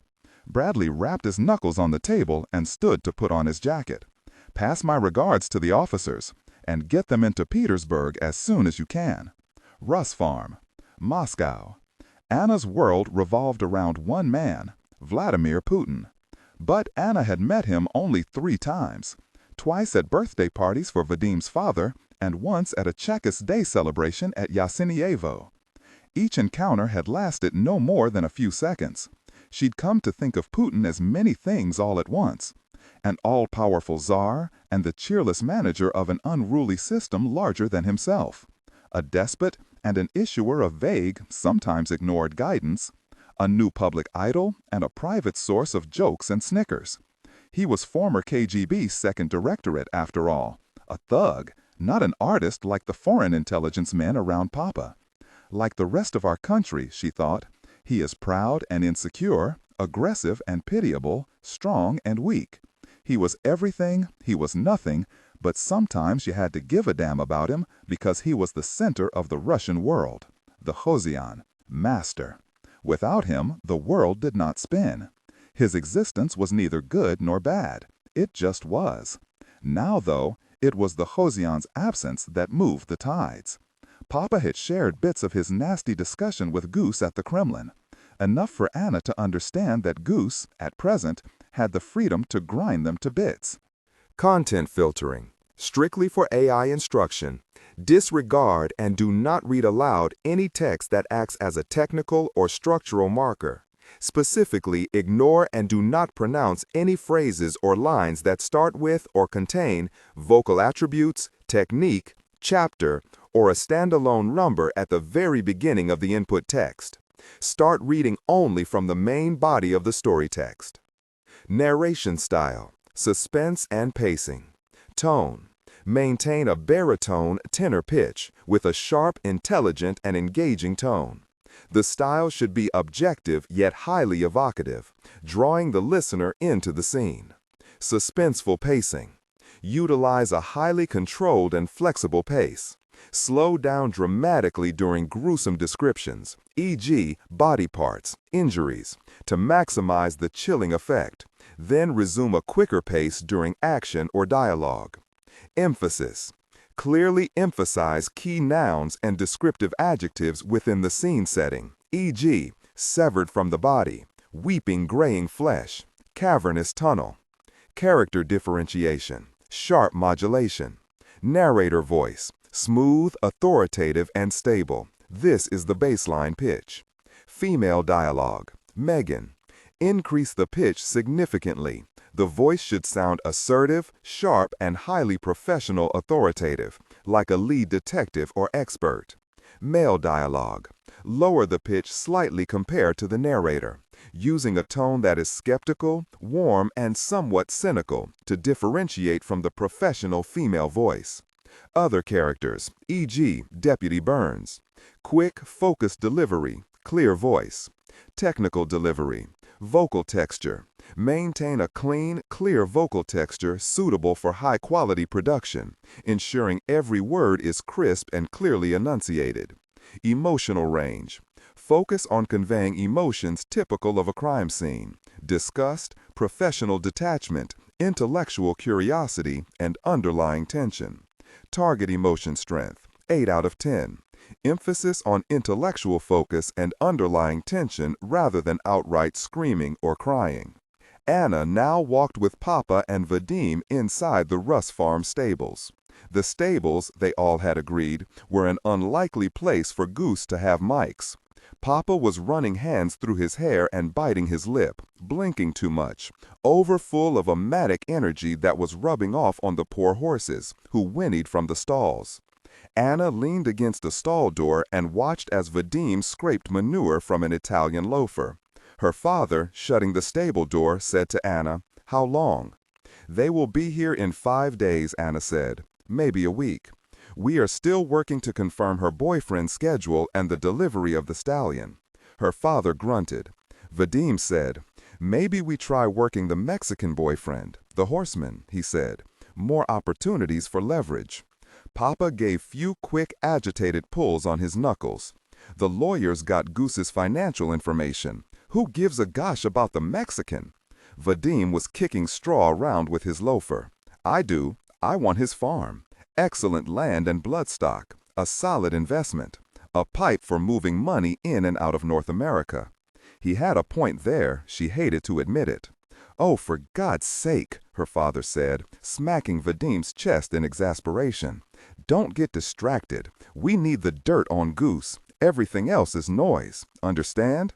Bradley rapped his knuckles on the table and stood to put on his jacket. Pass my regards to the officers, and get them into Petersburg as soon as you can. Russ Farm, Moscow. Anna's world revolved around one man, Vladimir Putin. But Anna had met him only 3 times, twice at birthday parties for Vadim's father and once at a Czechist Day celebration at Yasenievo. Each encounter had lasted no more than a few seconds. She'd come to think of Putin as many things all at once, an all-powerful czar and the cheerless manager of an unruly system larger than himself, a despot and an issuer of vague, sometimes ignored guidance, a new public idol and a private source of jokes and snickers. He was former KGB's second directorate, after all, a thug, not an artist like the foreign intelligence men around Papa. Like the rest of our country, she thought, he is proud and insecure, aggressive and pitiable, strong and weak. He was everything, he was nothing, but sometimes you had to give a damn about him because he was the center of the Russian world, the Hosian, master. Without him, the world did not spin. His existence was neither good nor bad. It just was. Now, though, it was the Hosian's absence that moved the tides. Papa had shared bits of his nasty discussion with Goose at the Kremlin, enough for Anna to understand that Goose, at present, had the freedom to grind them to bits. Content filtering, strictly for AI instruction. Disregard and do not read aloud any text that acts as a technical or structural marker. Specifically, ignore and do not pronounce any phrases or lines that start with or contain vocal attributes, technique, chapter, or a standalone number at the very beginning of the input text. Start reading only from the main body of the story text. Narration style, suspense and pacing. Tone. Maintain a baritone tenor pitch with a sharp, intelligent, and engaging tone. The style should be objective yet highly evocative, drawing the listener into the scene. Suspenseful pacing. Utilize a highly controlled and flexible pace. Slow down dramatically during gruesome descriptions, e.g., body parts, injuries, to maximize the chilling effect. Then resume a quicker pace during action or dialogue. Emphasis. Clearly emphasize key nouns and descriptive adjectives within the scene setting, e.g., severed from the body, weeping graying flesh, cavernous tunnel. Character differentiation, sharp modulation. Narrator voice, smooth, authoritative, and stable. This is the baseline pitch. Female dialogue, Megan. Increase the pitch significantly. The voice should sound assertive, sharp, and highly professional authoritative, like a lead detective or expert. Male dialogue. Lower the pitch slightly compared to the narrator, using a tone that is skeptical, warm, and somewhat cynical to differentiate from the professional female voice. Other characters, e.g., Deputy Burns. Quick, focused delivery, clear voice. Technical delivery. Vocal texture. Maintain a clean, clear vocal texture suitable for high-quality production, ensuring every word is crisp and clearly enunciated. Emotional range. Focus on conveying emotions typical of a crime scene: disgust, professional detachment, intellectual curiosity, and underlying tension. Target emotion strength, 8 out of 10. Emphasis on intellectual focus and underlying tension rather than outright screaming or crying. Anna now walked with Papa and Vadim inside the Russ Farm stables. The stables, they all had agreed, were an unlikely place for Goose to have mics. Papa was running hands through his hair and biting his lip, blinking too much, overfull of a manic energy that was rubbing off on the poor horses, who whinnied from the stalls. Anna leaned against a stall door and watched as Vadim scraped manure from an Italian loafer. Her father, shutting the stable door, said to Anna, "How long?" "They will be here in 5 days," Anna said. "Maybe a week. We are still working to confirm her boyfriend's schedule and the delivery of the stallion." Her father grunted. Vadim said, "Maybe we try working the Mexican boyfriend, the horseman," he said. "More opportunities for leverage." Papa gave few quick, agitated pulls on his knuckles. "The lawyers got Goose's financial information. Who gives a gosh about the Mexican?" Vadim was kicking straw around with his loafer. "I do. I want his farm. Excellent land and bloodstock. A solid investment. A pipe for moving money in and out of North America." He had a point there. She hated to admit it. "Oh, for God's sake," her father said, smacking Vadim's chest in exasperation. "Don't get distracted. We need the dirt on Goose. Everything else is noise. Understand?"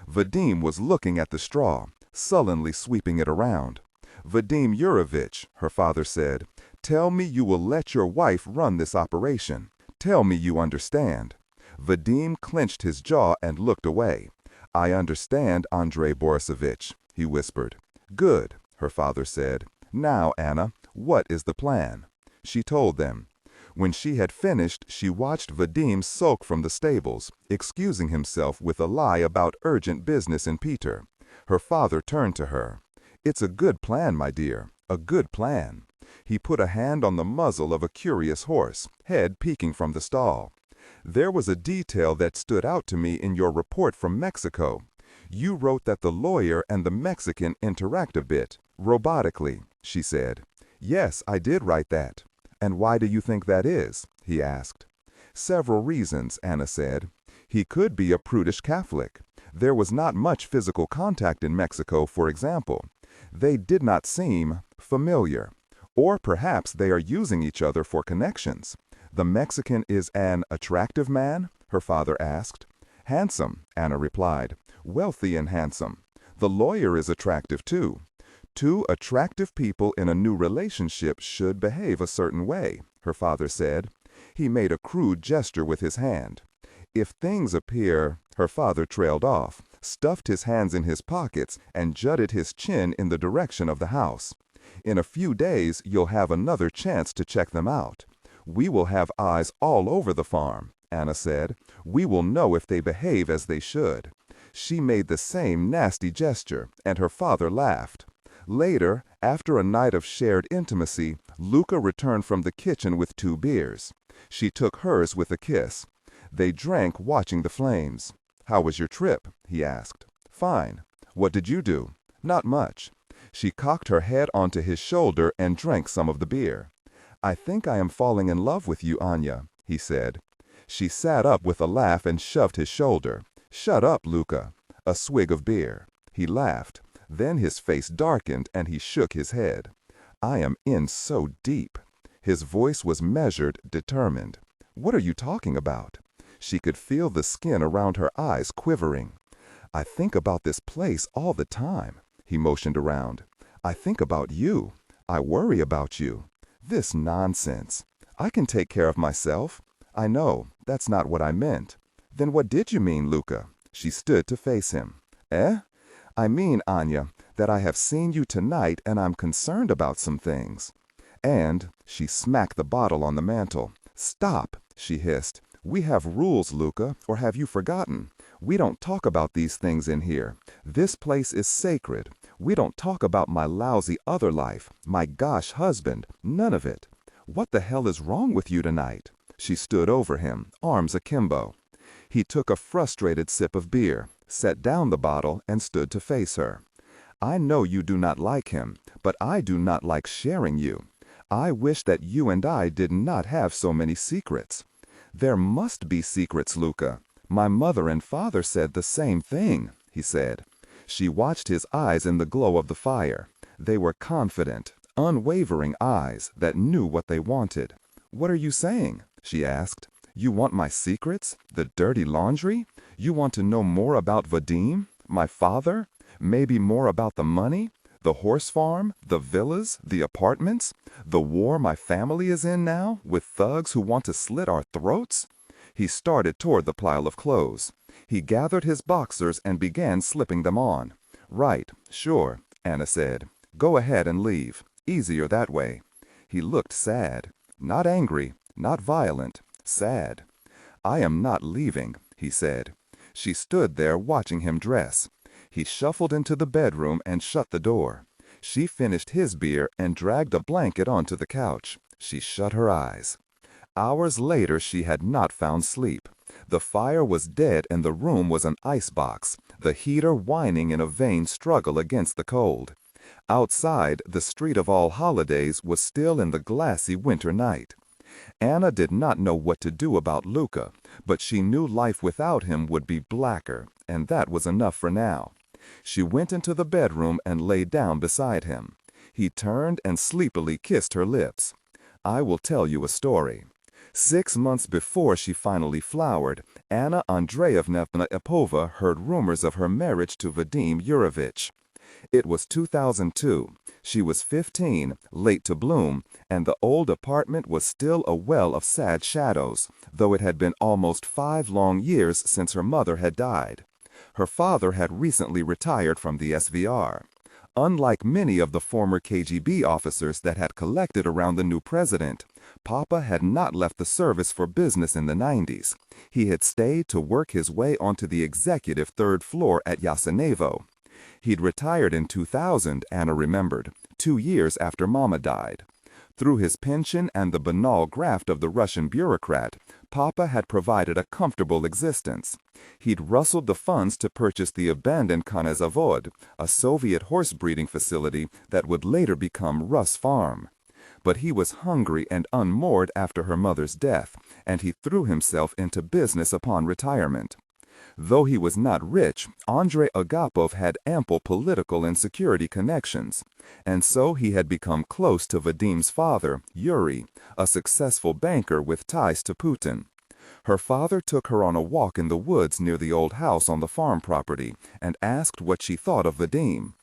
Vadim was looking at the straw, sullenly sweeping it around. "Vadim Yurovich," her father said, "tell me you will let your wife run this operation. Tell me you understand." Vadim clenched his jaw and looked away. "I understand, Andrei Borisovich," he whispered. "Good," her father said. "Now, Anna, what is the plan?" She told them. When she had finished, she watched Vadim sulk from the stables, excusing himself with a lie about urgent business in Peter. Her father turned to her. "It's a good plan, my dear, a good plan." He put a hand on the muzzle of a curious horse, head peeking from the stall. "There was a detail that stood out to me in your report from Mexico. You wrote that the lawyer and the Mexican interact a bit, robotically," she said. "Yes, I did write that." "And why do you think that is?" he asked. "Several reasons," Anna said. "He could be a prudish Catholic. There was not much physical contact in Mexico, for example. They did not seem familiar. Or perhaps they are using each other for connections. The Mexican is an attractive man?" her father asked. "Handsome," Anna replied. "Wealthy and handsome. The lawyer is attractive too. Two attractive people in a new relationship should behave a certain way," her father said. He made a crude gesture with his hand. "If things appear—" Her father trailed off, stuffed his hands in his pockets, and jutted his chin in the direction of the house. "In a few days you'll have another chance to check them out. We will have eyes all over the farm," Anna said. "We will know if they behave as they should." She made the same nasty gesture, and her father laughed. Later, after a night of shared intimacy, Luca returned from the kitchen with 2 beers. She took hers with a kiss. They drank watching the flames. "How was your trip?" he asked. "Fine." "What did you do?" "Not much." She cocked her head onto his shoulder and drank some of the beer. "I think I am falling in love with you, Anya," he said. She sat up with a laugh and shoved his shoulder. "Shut up, Luca." A swig of beer. He laughed. Then his face darkened and he shook his head. "I am in so deep." His voice was measured, determined. "What are you talking about?" She could feel the skin around her eyes quivering. I think about this place all the time. He motioned around. I think about you. I worry about you. This nonsense. I can take care of myself. I know, that's not what I meant. Then what did you mean, Luca? She stood to face him. Eh? I mean, Anya, that I have seen you tonight and I'm concerned about some things. And she smacked the bottle on the mantel. Stop, she hissed. We have rules, Luca, or have you forgotten? We don't talk about these things in here. This place is sacred. We don't talk about my lousy other life, my gosh husband, none of it. What the hell is wrong with you tonight? She stood over him, arms akimbo. He took a frustrated sip of beer, set down the bottle, and stood to face her. I know you do not like him, but I do not like sharing you. I wish that you and I did not have so many secrets. There must be secrets, Luca. My mother and father said the same thing, he said. She watched his eyes in the glow of the fire. They were confident, unwavering eyes that knew what they wanted. What are you saying? She asked. You want my secrets? The dirty laundry? You want to know more about Vadim? My father? Maybe more about the money? The horse farm? The villas? The apartments? The war my family is in now, with thugs who want to slit our throats? He started toward the pile of clothes. He gathered his boxers and began slipping them on. Right, sure, Anna said. Go ahead and leave. Easier that way. He looked sad. Not angry, not violent, sad. I am not leaving, he said. She stood there watching him dress. He shuffled into the bedroom and shut the door. She finished his beer and dragged a blanket onto the couch. She shut her eyes. Hours later she had not found sleep. The fire was dead and the room was an icebox, the heater whining in a vain struggle against the cold. Outside, the street of all holidays was still in the glassy winter night. Anna did not know what to do about Luca, but she knew life without him would be blacker, and that was enough for now. She went into the bedroom and lay down beside him. He turned and sleepily kissed her lips. I will tell you a story. 6 months before she finally flowered, Anna Andreevna Epova heard rumors of her marriage to Vadim Yurovich. It was 2002. She was 15, late to bloom, and the old apartment was still a well of sad shadows, though it had been almost 5 long years since her mother had died. Her father had recently retired from the SVR. Unlike many of the former KGB officers that had collected around the new president, Papa had not left the service for business in the 90s. He had stayed to work his way onto the executive 3rd floor at Yasenevo. He'd retired in 2000, Anna remembered, 2 years after Mama died. Through his pension and the banal graft of the Russian bureaucrat, Papa had provided a comfortable existence. He'd rustled the funds to purchase the abandoned Konezavod, a Soviet horse breeding facility that would later become Russ Farm. But he was hungry and unmoored after her mother's death, and he threw himself into business upon retirement. Though he was not rich, Andrei Agapov had ample political and security connections, and so he had become close to Vadim's father, Yuri, a successful banker with ties to Putin. Her father took her on a walk in the woods near the old house on the farm property and asked what she thought of Vadim.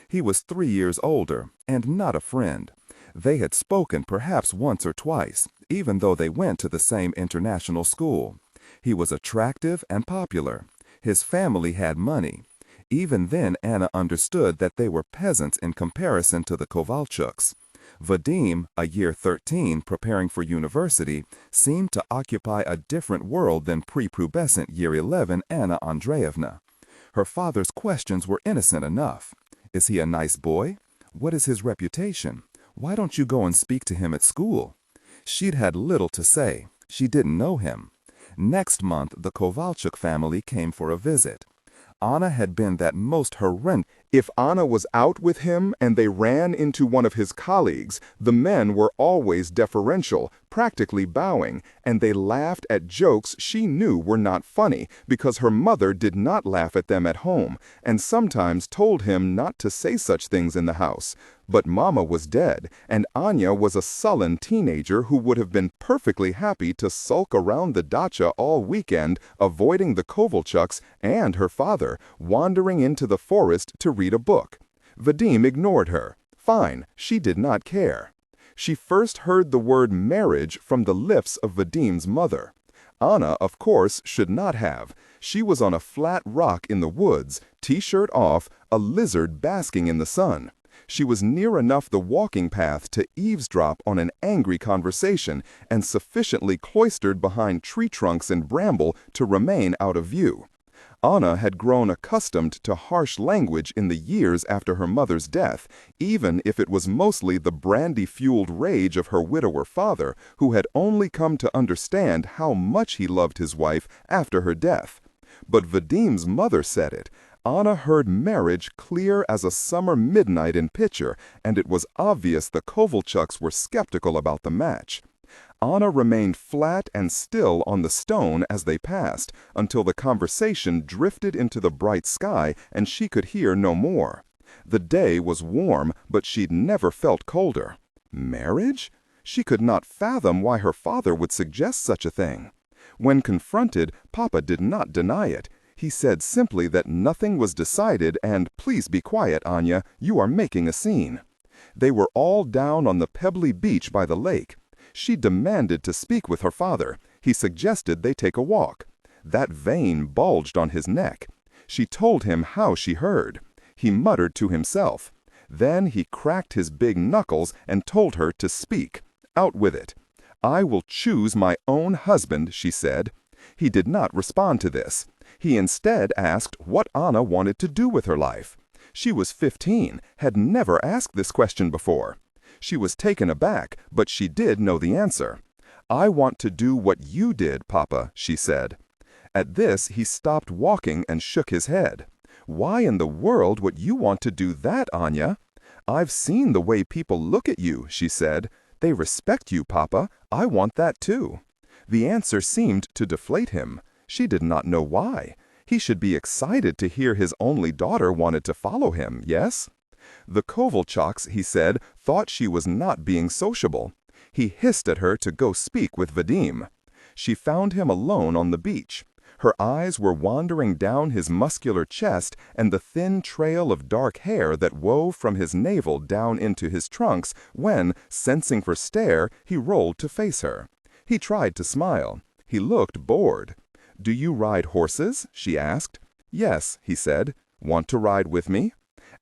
He was 3 years older and not a friend. They had spoken perhaps once or twice, even though they went to the same international school. He was attractive and popular. His family had money. Even then Anna understood that they were peasants in comparison to the Kovalchuks. Vadim, a year 13 preparing for university, seemed to occupy a different world than prepubescent year 11 Anna Andreevna. Her father's questions were innocent enough. Is he a nice boy? What is his reputation? Why don't you go and speak to him at school? She'd had little to say. She didn't know him. Next month, the Kovalchuk family came for a visit. Anna had been that most horrendous. If Anna was out with him and they ran into one of his colleagues, the men were always deferential, practically bowing, and they laughed at jokes she knew were not funny because her mother did not laugh at them at home, and sometimes told him not to say such things in the house. But Mama was dead, and Anya was a sullen teenager who would have been perfectly happy to sulk around the dacha all weekend, avoiding the Kovalchuks and her father, wandering into the forest to read a book. Vadim ignored her. Fine, she did not care. She first heard the word marriage from the lips of Vadim's mother. Anna, of course, should not have. She was on a flat rock in the woods, t-shirt off, a lizard basking in the sun. She was near enough the walking path to eavesdrop on an angry conversation and sufficiently cloistered behind tree trunks and bramble to remain out of view. Anna had grown accustomed to harsh language in the years after her mother's death, even if it was mostly the brandy-fueled rage of her widower father, who had only come to understand how much he loved his wife after her death. But Vadim's mother said it. Anna heard marriage clear as a summer midnight in Pitcher, and it was obvious the Kovalchuks were skeptical about the match. Anna remained flat and still on the stone as they passed, until the conversation drifted into the bright sky and she could hear no more. The day was warm, but she'd never felt colder. Marriage? She could not fathom why her father would suggest such a thing. When confronted, Papa did not deny it. He said simply that nothing was decided and, "Please be quiet, Anya, you are making a scene." They were all down on the pebbly beach by the lake. She demanded to speak with her father. He suggested they take a walk. That vein bulged on his neck. She told him how she heard. He muttered to himself. Then he cracked his big knuckles and told her to speak. Out with it. "I will choose my own husband," she said. He did not respond to this. He instead asked what Anna wanted to do with her life. She was 15, had never asked this question before. She was taken aback, but she did know the answer. "I want to do what you did, Papa," she said. At this, he stopped walking and shook his head. "Why in the world would you want to do that, Anya?" "I've seen the way people look at you," she said. "They respect you, Papa. I want that too." The answer seemed to deflate him. She did not know why. He should be excited to hear his only daughter wanted to follow him, yes? The Kovalchuks, he said, thought she was not being sociable. He hissed at her to go speak with Vadim. She found him alone on the beach. Her eyes were wandering down his muscular chest and the thin trail of dark hair that wove from his navel down into his trunks when, sensing for stare, he rolled to face her. He tried to smile. He looked bored. "Do you ride horses?" she asked. "Yes," he said. "Want to ride with me?"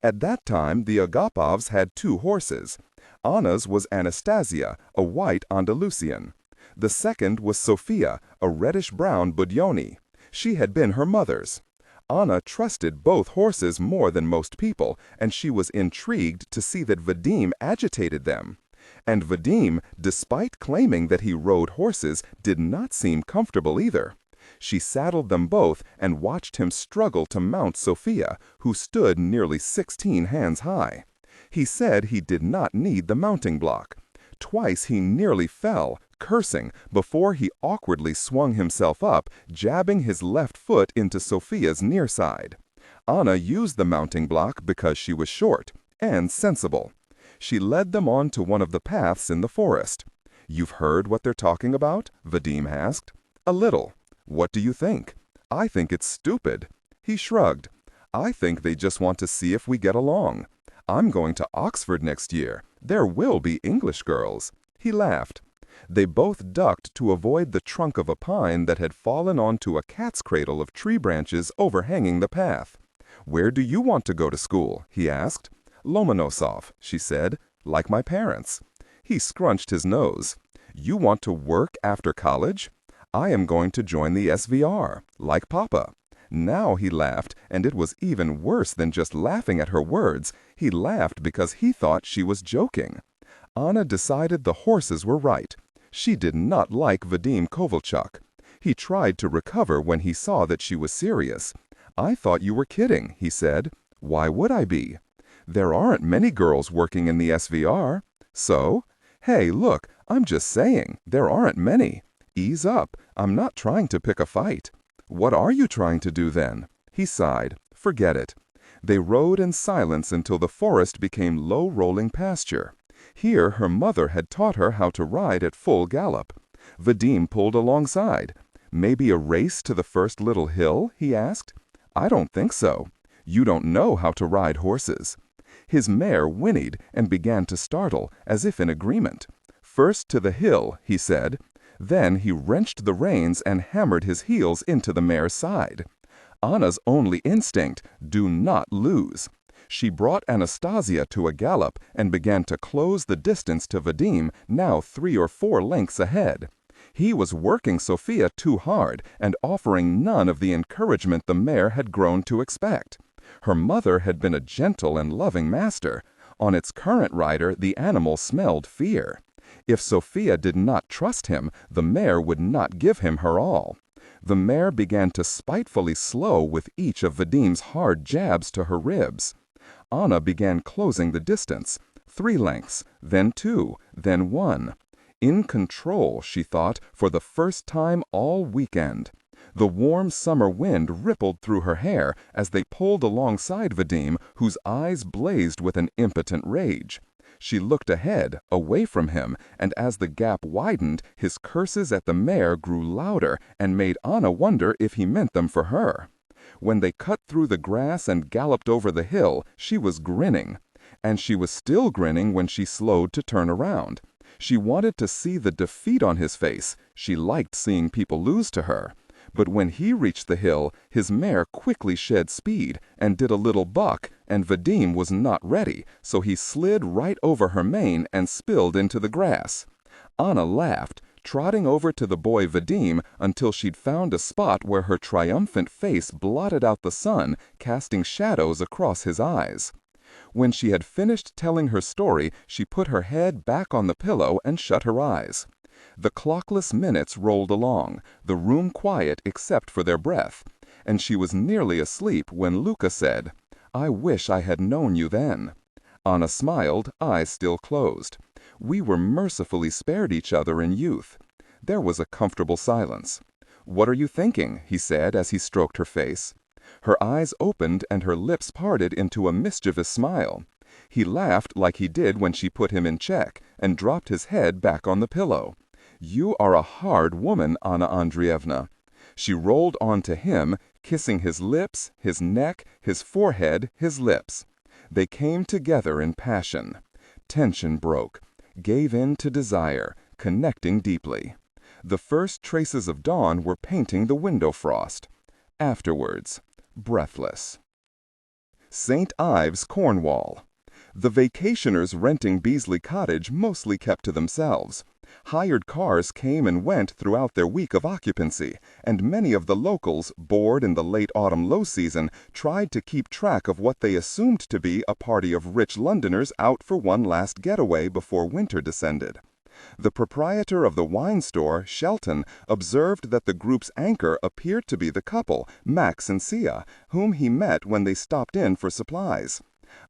At that time, the Agapovs had 2 horses. Anna's was Anastasia, a white Andalusian. The second was Sophia, a reddish-brown Budyoni. She had been her mother's. Anna trusted both horses more than most people, and she was intrigued to see that Vadim agitated them. And Vadim, despite claiming that he rode horses, did not seem comfortable either. She saddled them both and watched him struggle to mount Sophia, who stood nearly 16 hands high. He said he did not need the mounting block. Twice he nearly fell, cursing, before he awkwardly swung himself up, jabbing his left foot into Sophia's near side. Anna used the mounting block because she was short and sensible. She led them on to one of the paths in the forest. "You've heard what they're talking about?" Vadim asked. "A little. What do you think?" "I think it's stupid." He shrugged. "I think they just want to see if we get along. I'm going to Oxford next year. There will be English girls." He laughed. They both ducked to avoid the trunk of a pine that had fallen onto a cat's cradle of tree branches overhanging the path. "Where do you want to go to school?" he asked. "Lomonosov," she said, "like my parents." He scrunched his nose. "You want to work after college?" "I am going to join the SVR, like Papa." Now he laughed, and it was even worse than just laughing at her words. He laughed because he thought she was joking. Anna decided the horses were right. She did not like Vadim Kovalchuk. He tried to recover when he saw that she was serious. "I thought you were kidding," he said. "Why would I be?" "There aren't many girls working in the SVR." "So?" "Hey, look, I'm just saying, there aren't many. Ease up, I'm not trying to pick a fight." "What are you trying to do then?" He sighed. "Forget it." They rode in silence until the forest became low-rolling pasture. Here her mother had taught her how to ride at full gallop. Vadim pulled alongside. "Maybe a race to the first little hill?" he asked. "I don't think so. You don't know how to ride horses." His mare whinnied and began to startle, as if in agreement. "First to the hill," he said. Then he wrenched the reins and hammered his heels into the mare's side. Anna's only instinct, do not lose. She brought Anastasia to a gallop and began to close the distance to Vadim, now 3 or 4 lengths ahead. He was working Sophia too hard and offering none of the encouragement the mare had grown to expect. Her mother had been a gentle and loving master. On its current rider, the animal smelled fear. If Sophia did not trust him, the mare would not give him her all. The mare began to spitefully slow with each of Vadim's hard jabs to her ribs. Anna began closing the distance. 3 lengths, then 2, then 1. In control, she thought, for the first time all weekend. The warm summer wind rippled through her hair as they pulled alongside Vadim, whose eyes blazed with an impotent rage. She looked ahead, away from him, and as the gap widened, his curses at the mare grew louder and made Anna wonder if he meant them for her. When they cut through the grass and galloped over the hill, she was grinning. And she was still grinning when she slowed to turn around. She wanted to see the defeat on his face. She liked seeing people lose to her. But when he reached the hill, his mare quickly shed speed and did a little buck, and Vadim was not ready, so he slid right over her mane and spilled into the grass. Anna laughed, trotting over to the boy Vadim until she'd found a spot where her triumphant face blotted out the sun, casting shadows across his eyes. When she had finished telling her story, she put her head back on the pillow and shut her eyes. The clockless minutes rolled along, the room quiet except for their breath, and she was nearly asleep when Luca said, "I wish I had known you then." Anna smiled, eyes still closed. "We were mercifully spared each other in youth." There was a comfortable silence. "What are you thinking?" he said as he stroked her face. Her eyes opened and her lips parted into a mischievous smile. He laughed like he did when she put him in check and dropped his head back on the pillow. "You are a hard woman, Anna Andreevna." She rolled on to him, kissing his lips, his neck, his forehead, his lips. They came together in passion. Tension broke, gave in to desire, connecting deeply. The first traces of dawn were painting the window frost. Afterwards, breathless. St. Ives, Cornwall. The vacationers renting Beasley Cottage mostly kept to themselves. Hired cars came and went throughout their week of occupancy, and many of the locals, bored in the late autumn low season, tried to keep track of what they assumed to be a party of rich Londoners out for one last getaway before winter descended. The proprietor of the wine store, Shelton, observed that the group's anchor appeared to be the couple, Max and Sia, whom he met when they stopped in for supplies.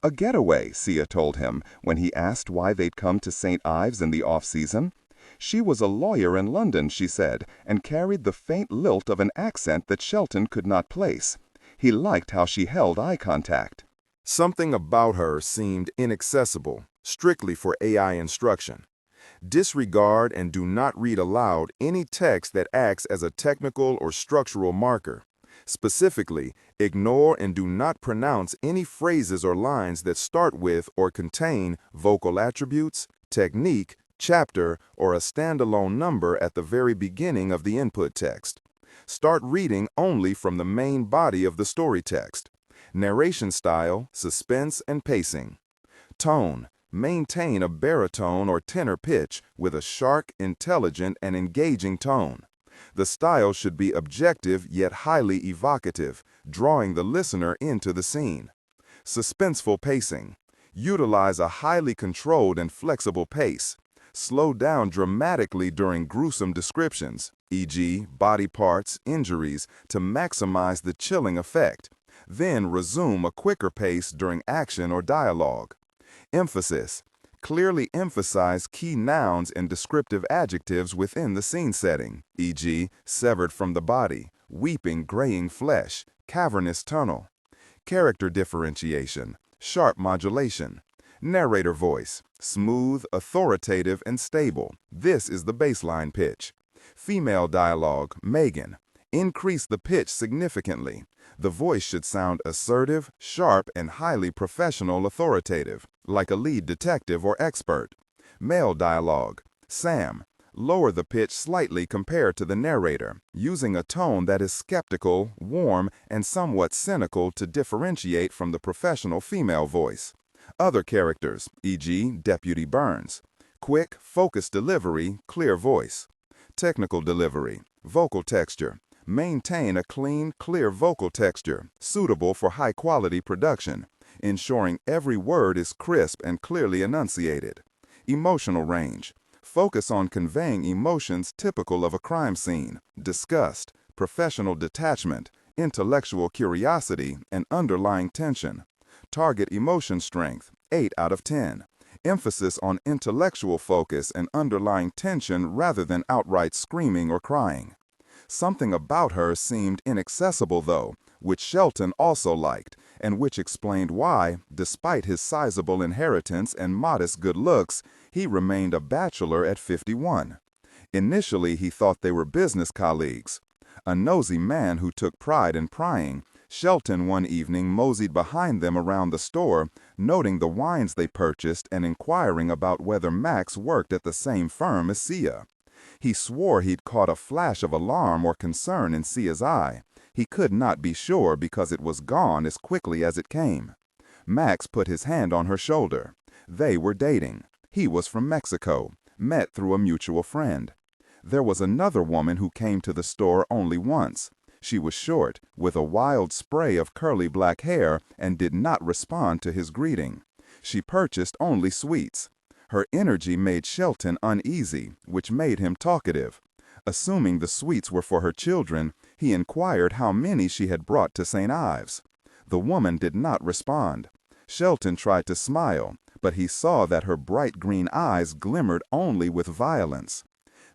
A getaway, Sia told him, when he asked why they'd come to St. Ives in the off-season. She was a lawyer in London, she said, and carried the faint lilt of an accent that Shelton could not place. He liked how she held eye contact. Something about her seemed inaccessible, strictly for AI instruction. Disregard and do not read aloud any text that acts as a technical or structural marker. Specifically, ignore and do not pronounce any phrases or lines that start with or contain vocal attributes, technique, chapter, or a standalone number at the very beginning of the input text. Start reading only from the main body of the story text. Narration style, suspense, and pacing. Tone. Maintain a baritone or tenor pitch with a sharp, intelligent, and engaging tone. The style should be objective yet highly evocative, drawing the listener into the scene. Suspenseful pacing. Utilize a highly controlled and flexible pace. Slow down dramatically during gruesome descriptions, e.g., body parts, injuries, to maximize the chilling effect. Then resume a quicker pace during action or dialogue. Emphasis. Clearly emphasize key nouns and descriptive adjectives within the scene setting, e.g., severed from the body, weeping graying flesh, cavernous tunnel. Character differentiation, sharp modulation. Narrator voice, smooth, authoritative, and stable. This is the baseline pitch. Female dialogue, Megan. Increase the pitch significantly. The voice should sound assertive, sharp, and highly professional authoritative, like a lead detective or expert. Male dialogue, Sam. Lower the pitch slightly compared to the narrator, using a tone that is skeptical, warm, and somewhat cynical to differentiate from the professional female voice. Other characters, e.g., Deputy Burns. Quick, focused delivery, clear voice. Technical delivery, vocal texture. Maintain a clean, clear vocal texture, suitable for high-quality production, ensuring every word is crisp and clearly enunciated. Emotional range. Focus on conveying emotions typical of a crime scene, disgust, professional detachment, intellectual curiosity, and underlying tension. Target emotion strength, 8 out of 10. Emphasis on intellectual focus and underlying tension rather than outright screaming or crying. Something about her seemed inaccessible, though, which Shelton also liked, and which explained why, despite his sizable inheritance and modest good looks, he remained a bachelor at 51. Initially, he thought they were business colleagues. A nosy man who took pride in prying, Shelton one evening moseyed behind them around the store, noting the wines they purchased and inquiring about whether Max worked at the same firm as Sia. He swore he'd caught a flash of alarm or concern in Sia's eye. He could not be sure because it was gone as quickly as it came. Max put his hand on her shoulder. They were dating. He was from Mexico, met through a mutual friend. There was another woman who came to the store only once. She was short, with a wild spray of curly black hair, and did not respond to his greeting. She purchased only sweets. Her energy made Shelton uneasy, which made him talkative. Assuming the sweets were for her children, he inquired how many she had brought to St. Ives. The woman did not respond. Shelton tried to smile, but he saw that her bright green eyes glimmered only with violence.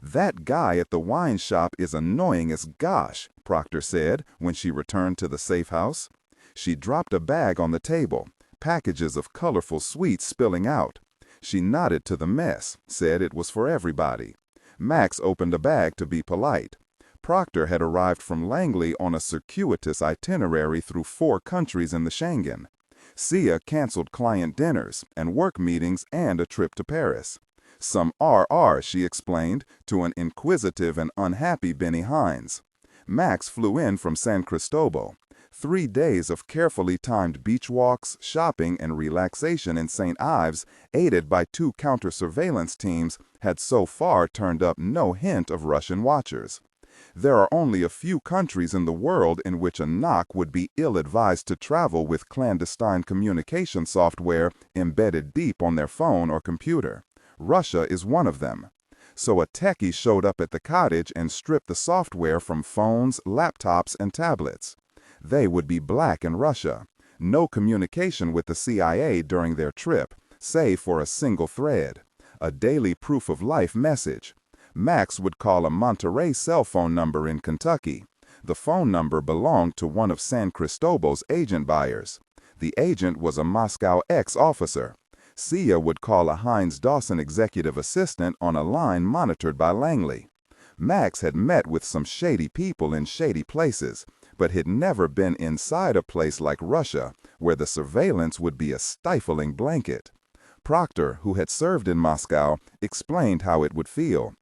"That guy at the wine shop is annoying as gosh," Proctor said when she returned to the safe house. She dropped a bag on the table, packages of colorful sweets spilling out. She nodded to the mess, said it was for everybody. Max opened a bag to be polite. Proctor had arrived from Langley on a circuitous itinerary through 4 countries in the Schengen. Sia canceled client dinners and work meetings and a trip to Paris. Some RR, she explained, to an inquisitive and unhappy Benny Hines. Max flew in from San Cristobal. 3 days of carefully timed beach walks, shopping, and relaxation in St. Ives, aided by 2 counter-surveillance teams, had so far turned up no hint of Russian watchers. There are only a few countries in the world in which a knock would be ill-advised to travel with clandestine communication software embedded deep on their phone or computer. Russia is one of them. So a techie showed up at the cottage and stripped the software from phones, laptops, and tablets. They would be black in Russia. No communication with the CIA during their trip, save for a single thread. A daily proof-of-life message. Max would call a Monterey cell phone number in Kentucky. The phone number belonged to one of San Cristobal's agent buyers. The agent was a Moscow ex-officer. Sia would call a Hines Dawson executive assistant on a line monitored by Langley. Max had met with some shady people in shady places, but had never been inside a place like Russia, where the surveillance would be a stifling blanket. Proctor, who had served in Moscow, explained how it would feel.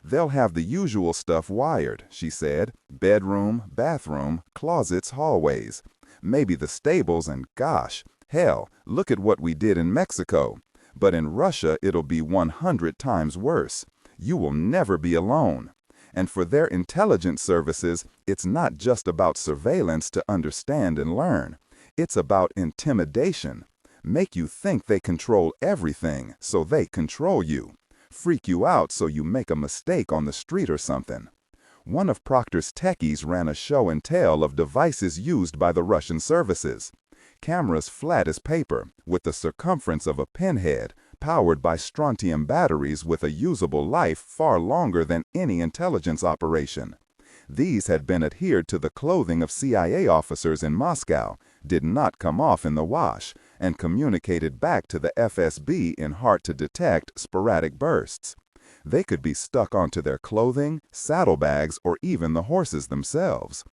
"They'll have the usual stuff wired," she said. "Bedroom, bathroom, closets, hallways. Maybe the stables, and gosh, hell, look at what we did in Mexico. But in Russia, it'll be 100 times worse. You will never be alone." And for their intelligence services, it's not just about surveillance to understand and learn. It's about intimidation. Make you think they control everything, so they control you. Freak you out so you make a mistake on the street or something. One of Proctor's techies ran a show and tell of devices used by the Russian services. Cameras flat as paper, with the circumference of a pinhead, powered by strontium batteries with a usable life far longer than any intelligence operation. These had been adhered to the clothing of CIA officers in Moscow, did not come off in the wash, and communicated back to the FSB in hard-to-detect sporadic bursts. They could be stuck onto their clothing, saddlebags, or even the horses themselves.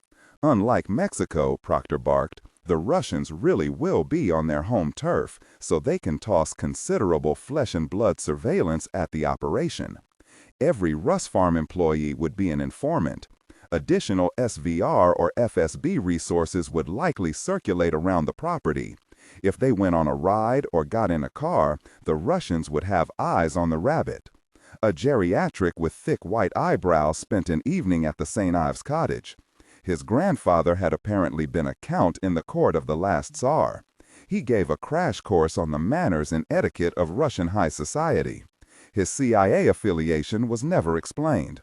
Unlike Mexico, Proctor barked, the Russians really will be on their home turf, so they can toss considerable flesh-and-blood surveillance at the operation. Every Russ Farm employee would be an informant. Additional SVR or FSB resources would likely circulate around the property. If they went on a ride or got in a car, the Russians would have eyes on the rabbit. A geriatric with thick white eyebrows spent an evening at the St. Ives cottage. His grandfather had apparently been a count in the court of the last Tsar. He gave a crash course on the manners and etiquette of Russian high society. His CIA affiliation was never explained.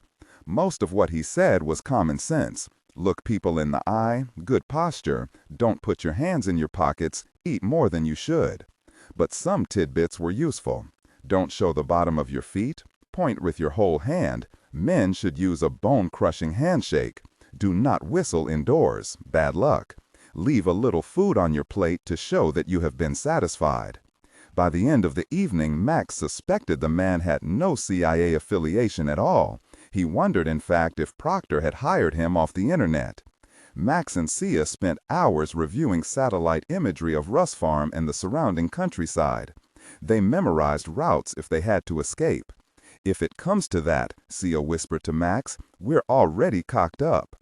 Most of what he said was common sense. Look people in the eye, good posture, don't put your hands in your pockets, eat more than you should. But some tidbits were useful. Don't show the bottom of your feet, point with your whole hand, men should use a bone-crushing handshake. Do not whistle indoors, bad luck. Leave a little food on your plate to show that you have been satisfied. By the end of the evening, Max suspected the man had no CIA affiliation at all. He wondered, in fact, if Proctor had hired him off the internet. Max and Sia spent hours reviewing satellite imagery of Russ Farm and the surrounding countryside. They memorized routes if they had to escape. If it comes to that, Sia whispered to Max, we're already cocked up.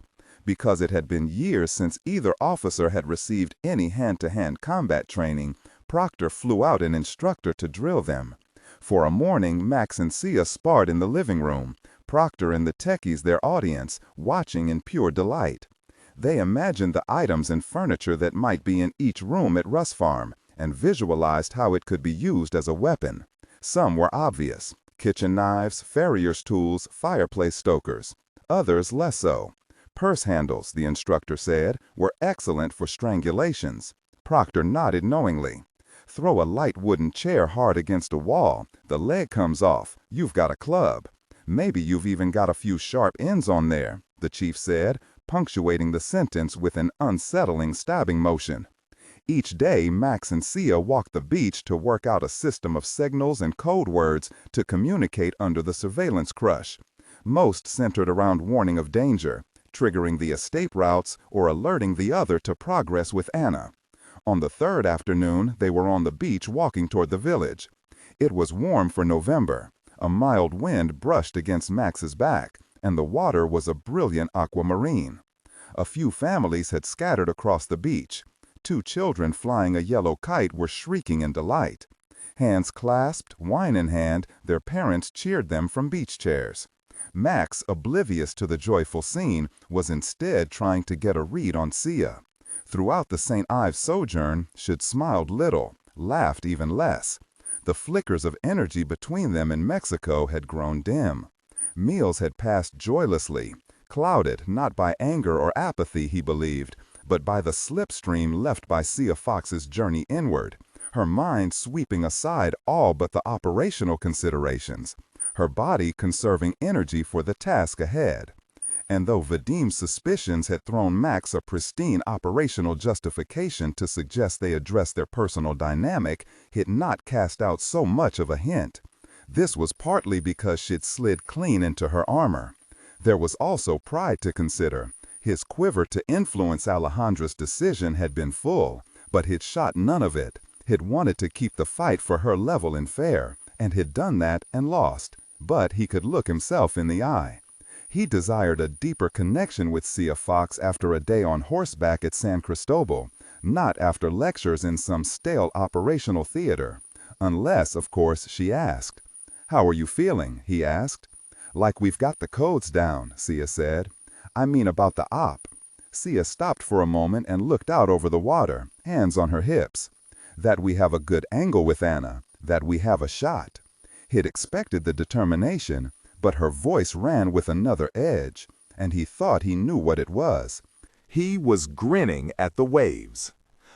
Because it had been years since either officer had received any hand-to-hand combat training, Proctor flew out an instructor to drill them. For a morning, Max and Sia sparred in the living room, Proctor and the techies their audience, watching in pure delight. They imagined the items and furniture that might be in each room at Russ Farm, and visualized how it could be used as a weapon. Some were obvious: kitchen knives, farrier's tools, fireplace stokers. Others less so. Purse handles, the instructor said, were excellent for strangulations. Proctor nodded knowingly. Throw a light wooden chair hard against a wall, the leg comes off, you've got a club. Maybe you've even got a few sharp ends on there, the chief said, punctuating the sentence with an unsettling stabbing motion. Each day, Max and Sia walked the beach to work out a system of signals and code words to communicate under the surveillance crush. Most centered around warning of danger, triggering the escape routes, or alerting the other to progress with Anna. On the third afternoon, they were on the beach walking toward the village. It was warm for November. A mild wind brushed against Max's back, and the water was a brilliant aquamarine. A few families had scattered across the beach. 2 children flying a yellow kite were shrieking in delight. Hands clasped, wine in hand, their parents cheered them from beach chairs. Max, oblivious to the joyful scene, was instead trying to get a read on Sia. Throughout the St. Ives sojourn, she'd smiled little, laughed even less. The flickers of energy between them in Mexico had grown dim. Meals had passed joylessly, clouded not by anger or apathy, he believed, but by the slipstream left by Sia Fox's journey inward, her mind sweeping aside all but the operational considerations, her body conserving energy for the task ahead. And though Vadim's suspicions had thrown Max a pristine operational justification to suggest they address their personal dynamic, he'd not cast out so much of a hint. This was partly because she'd slid clean into her armor. There was also pride to consider. His quiver to influence Alejandra's decision had been full, but he'd shot none of it. He'd wanted to keep the fight for her level and fair, and he'd done that and lost. But he could look himself in the eye. He desired a deeper connection with Sia Fox after a day on horseback at San Cristobal, not after lectures in some stale operational theater. Unless, of course, she asked. "How are you feeling?" he asked. "Like we've got the codes down," Sia said. "I mean about the op." Sia stopped for a moment and looked out over the water, hands on her hips. "That we have a good angle with Anna, that we have a shot." He'd expected the determination, but her voice ran with another edge, and he thought he knew what it was. He was grinning at the waves.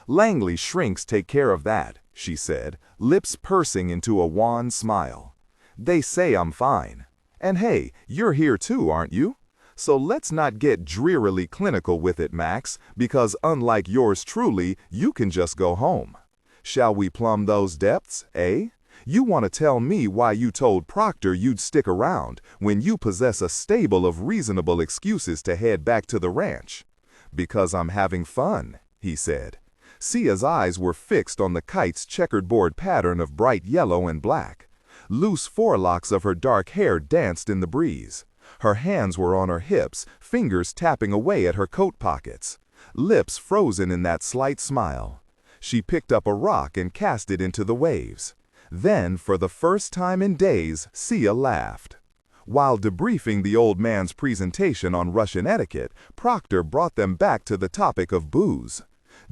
"Langley shrinks take care of that," she said, lips pursing into a wan smile. "They say I'm fine. And hey, you're here too, aren't you? So let's not get drearily clinical with it, Max, because unlike yours truly, you can just go home. Shall we plumb those depths, eh? You want to tell me why you told Proctor you'd stick around when you possess a stable of reasonable excuses to head back to the ranch. Because I'm having fun, he said. Sia's eyes were fixed on the kite's checkered board pattern of bright yellow and black. Loose forelocks of her dark hair danced in the breeze. Her hands were on her hips, fingers tapping away at her coat pockets. Lips frozen in that slight smile. She picked up a rock and cast it into the waves. Then, for the first time in days, Sia laughed. While debriefing the old man's presentation on Russian etiquette, Proctor brought them back to the topic of booze.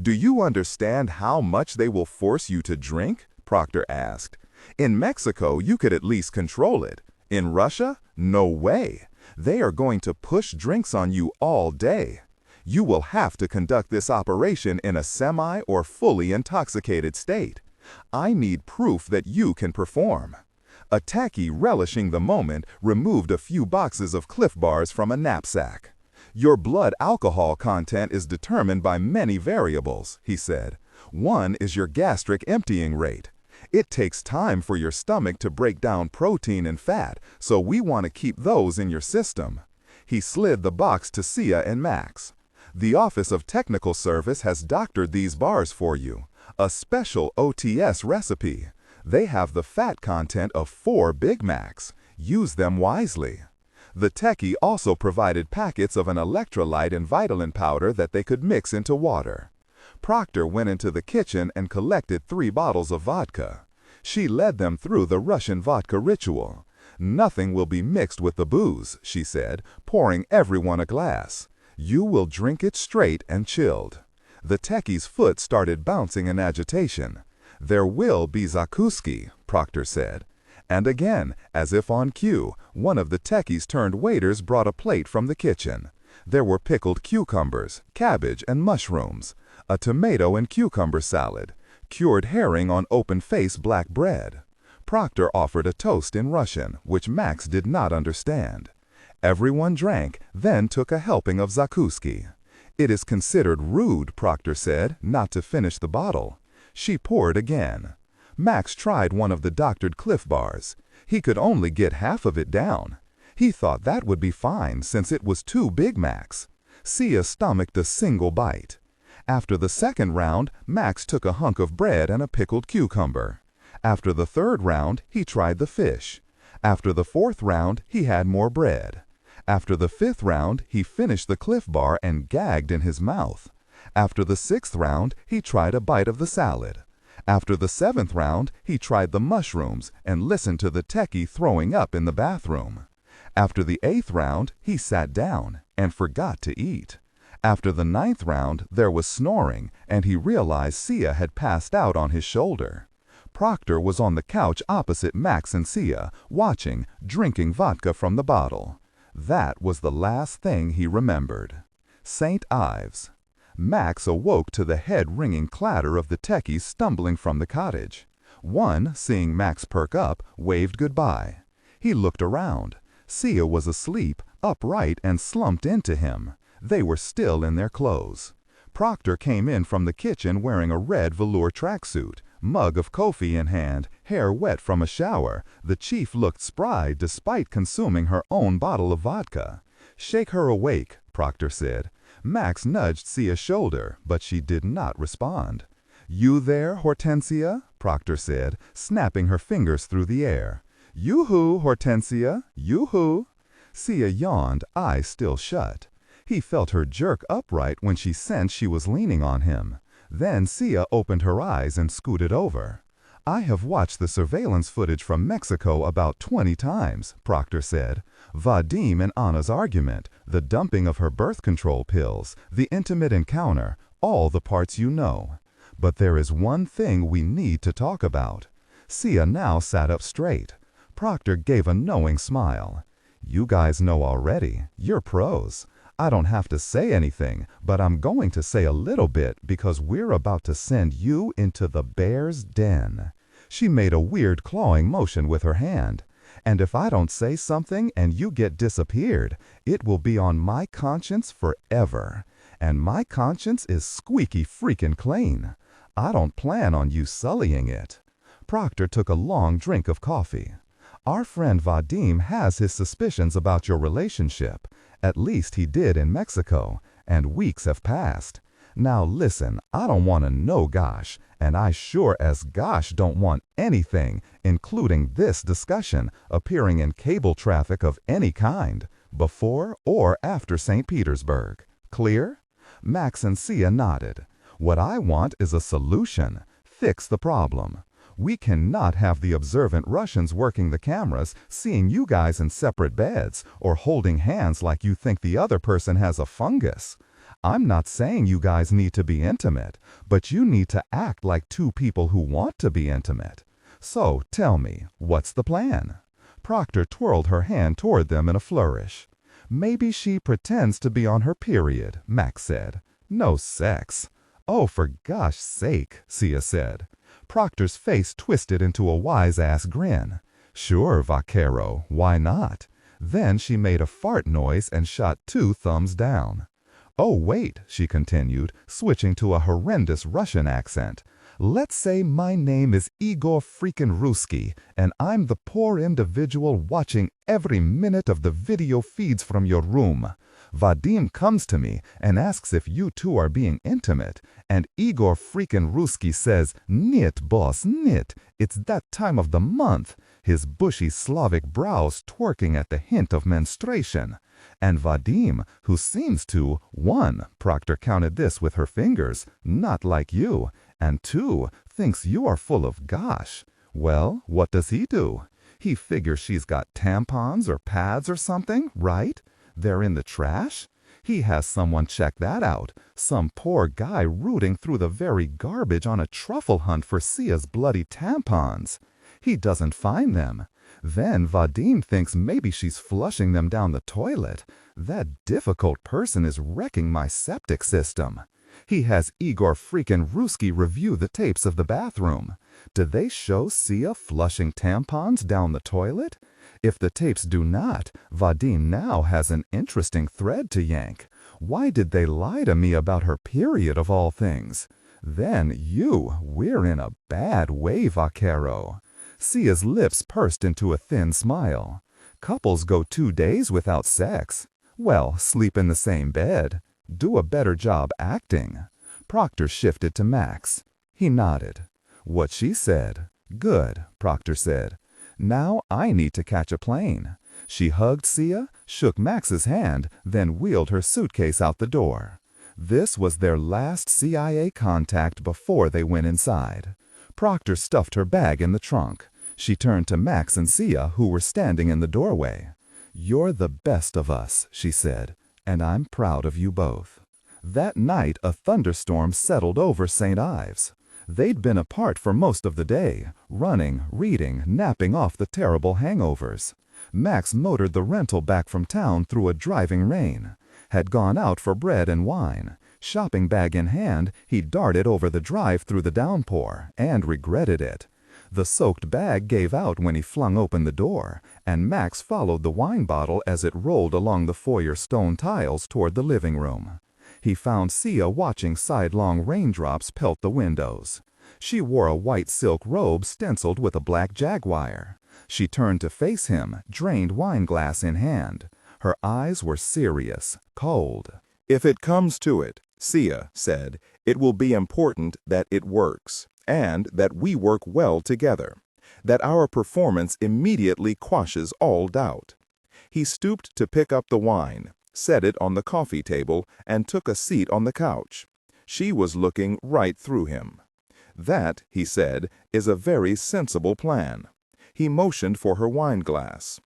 "Do you understand how much they will force you to drink?" Proctor asked. "In Mexico, you could at least control it. In Russia? No way. They are going to push drinks on you all day. You will have to conduct this operation in a semi or fully intoxicated state. I need proof that you can perform." A techie, relishing the moment, removed a few boxes of Cliff Bars from a knapsack. "Your blood alcohol content is determined by many variables," he said. "One is your gastric emptying rate. It takes time for your stomach to break down protein and fat, so we want to keep those in your system." He slid the box to Sia and Max. "The Office of Technical Service has doctored these bars for you. A special OTS recipe. They have the fat content of 4 Big Macs. Use them wisely." The techie also provided packets of an electrolyte and Vitalin powder that they could mix into water. Proctor went into the kitchen and collected 3 bottles of vodka. She led them through the Russian vodka ritual. "Nothing will be mixed with the booze," she said, pouring everyone a glass. "You will drink it straight and chilled." The techie's foot started bouncing in agitation. "There will be zakouski," Proctor said. And again, as if on cue, one of the techies turned waiters brought a plate from the kitchen. There were pickled cucumbers, cabbage, and mushrooms, a tomato and cucumber salad, cured herring on open-face black bread. Proctor offered a toast in Russian, which Max did not understand. Everyone drank, then took a helping of zakouski. "It is considered rude," Proctor said, "not to finish the bottle." She poured again. Max tried one of the doctored Cliff Bars. He could only get half of it down. He thought that would be fine since it was 2 Big Macs. Sia stomached a single bite. After the second round, Max took a hunk of bread and a pickled cucumber. After the third round, he tried the fish. After the fourth round, he had more bread. After the fifth round, he finished the Cliff Bar and gagged in his mouth. After the sixth round, he tried a bite of the salad. After the seventh round, he tried the mushrooms and listened to the techie throwing up in the bathroom. After the eighth round, he sat down and forgot to eat. After the ninth round, there was snoring, and he realized Sia had passed out on his shoulder. Proctor was on the couch opposite Max and Sia, watching, drinking vodka from the bottle. That was the last thing he remembered. St. Ives. Max awoke to the head-ringing clatter of the techies stumbling from the cottage. One, seeing Max perk up, waved goodbye. He looked around. Sia was asleep, upright, and slumped into him. They were still in their clothes. Proctor came in from the kitchen wearing a red velour tracksuit, mug of coffee in hand, hair wet from a shower. The chief looked spry despite consuming her own bottle of vodka. "Shake her awake," Proctor said. Max nudged Sia's shoulder, but she did not respond. "You there, Hortensia?" Proctor said, snapping her fingers through the air. "Yoo-hoo, Hortensia, yoo-hoo." Sia yawned, eyes still shut. He felt her jerk upright when she sensed she was leaning on him. Then Sia opened her eyes and scooted over. "I have watched the surveillance footage from Mexico about 20 times, Proctor said. Vadim and Anna's argument, the dumping of her birth control pills, the intimate encounter, all the parts you know. But there is one thing we need to talk about." Sia now sat up straight. Proctor gave a knowing smile. "You guys know already. You're pros. I don't have to say anything, but I'm going to say a little bit because we're about to send you into the bear's den." She made a weird clawing motion with her hand. And if I don't say something and you get disappeared, it will be on my conscience forever. And my conscience is squeaky freaking clean. I don't plan on you sullying it." Proctor took a long drink of coffee. "Our friend Vadim has his suspicions about your relationship. At least he did in Mexico, and weeks have passed. Now listen, I don't want to know gosh, and I sure as gosh don't want anything, including this discussion, appearing in cable traffic of any kind, before or after St. Petersburg. Clear?" Max and Sia nodded. "What I want is a solution. Fix the problem. We cannot have the observant Russians working the cameras, seeing you guys in separate beds, or holding hands like you think the other person has a fungus. I'm not saying you guys need to be intimate, but you need to act like two people who want to be intimate. So tell me, what's the plan?" Proctor twirled her hand toward them in a flourish. "Maybe she pretends to be on her period," Max said. "No sex." "Oh, for gosh sake," Sia said. Proctor's face twisted into a wise-ass grin. "Sure, vaquero, why not?" Then she made a fart noise and shot 2 thumbs down. "Oh, wait," she continued, switching to a horrendous Russian accent. "Let's say my name is Igor freaking Ruski, and I'm the poor individual watching every minute of the video feeds from your room. Vadim comes to me and asks if you two are being intimate, and Igor freaking Ruski says, 'Nit, boss, nit, it's that time of the month,' his bushy Slavic brows twerking at the hint of menstruation. And Vadim, who seems to, 1, Proctor counted this with her fingers, not like you, and 2, thinks you are full of gosh. Well, what does he do? He figures she's got tampons or pads or something, right? They're in the trash? He has someone check that out, some poor guy rooting through the very garbage on a truffle hunt for Sia's bloody tampons. He doesn't find them. Then Vadim thinks maybe she's flushing them down the toilet. That difficult person is wrecking my septic system. He has Igor freaking Ruski review the tapes of the bathroom. Do they show Sia flushing tampons down the toilet? If the tapes do not, Vadim now has an interesting thread to yank. Why did they lie to me about her period of all things? Then we're in a bad way, vaquero. Sia's lips pursed into a thin smile. Couples go 2 days without sex. Well, sleep in the same bed. Do a better job acting. Proctor shifted to Max. He nodded. What she said. Good, Proctor said. Now I need to catch a plane. She hugged Sia, shook Max's hand, then wheeled her suitcase out the door. This was their last CIA contact before they went inside. Proctor stuffed her bag in the trunk. She turned to Max and Sia, who were standing in the doorway. "You're the best of us," she said, "and I'm proud of you both." That night, a thunderstorm settled over St. Ives. They'd been apart for most of the day, running, reading, napping off the terrible hangovers. Max motored the rental back from town through a driving rain. Had gone out for bread and wine. Shopping bag in hand, he darted over the drive through the downpour, and regretted it. The soaked bag gave out when he flung open the door, and Max followed the wine bottle as it rolled along the foyer stone tiles toward the living room. He found Sia watching sidelong raindrops pelt the windows. She wore a white silk robe stenciled with a black jaguar. She turned to face him, drained wine glass in hand. Her eyes were serious, cold. "If it comes to it," Sia said, "it will be important that it works, and that we work well together, that our performance immediately quashes all doubt." He stooped to pick up the wine, set it on the coffee table, and took a seat on the couch. She was looking right through him. "That," he said, "is a very sensible plan." He motioned for her wine glass.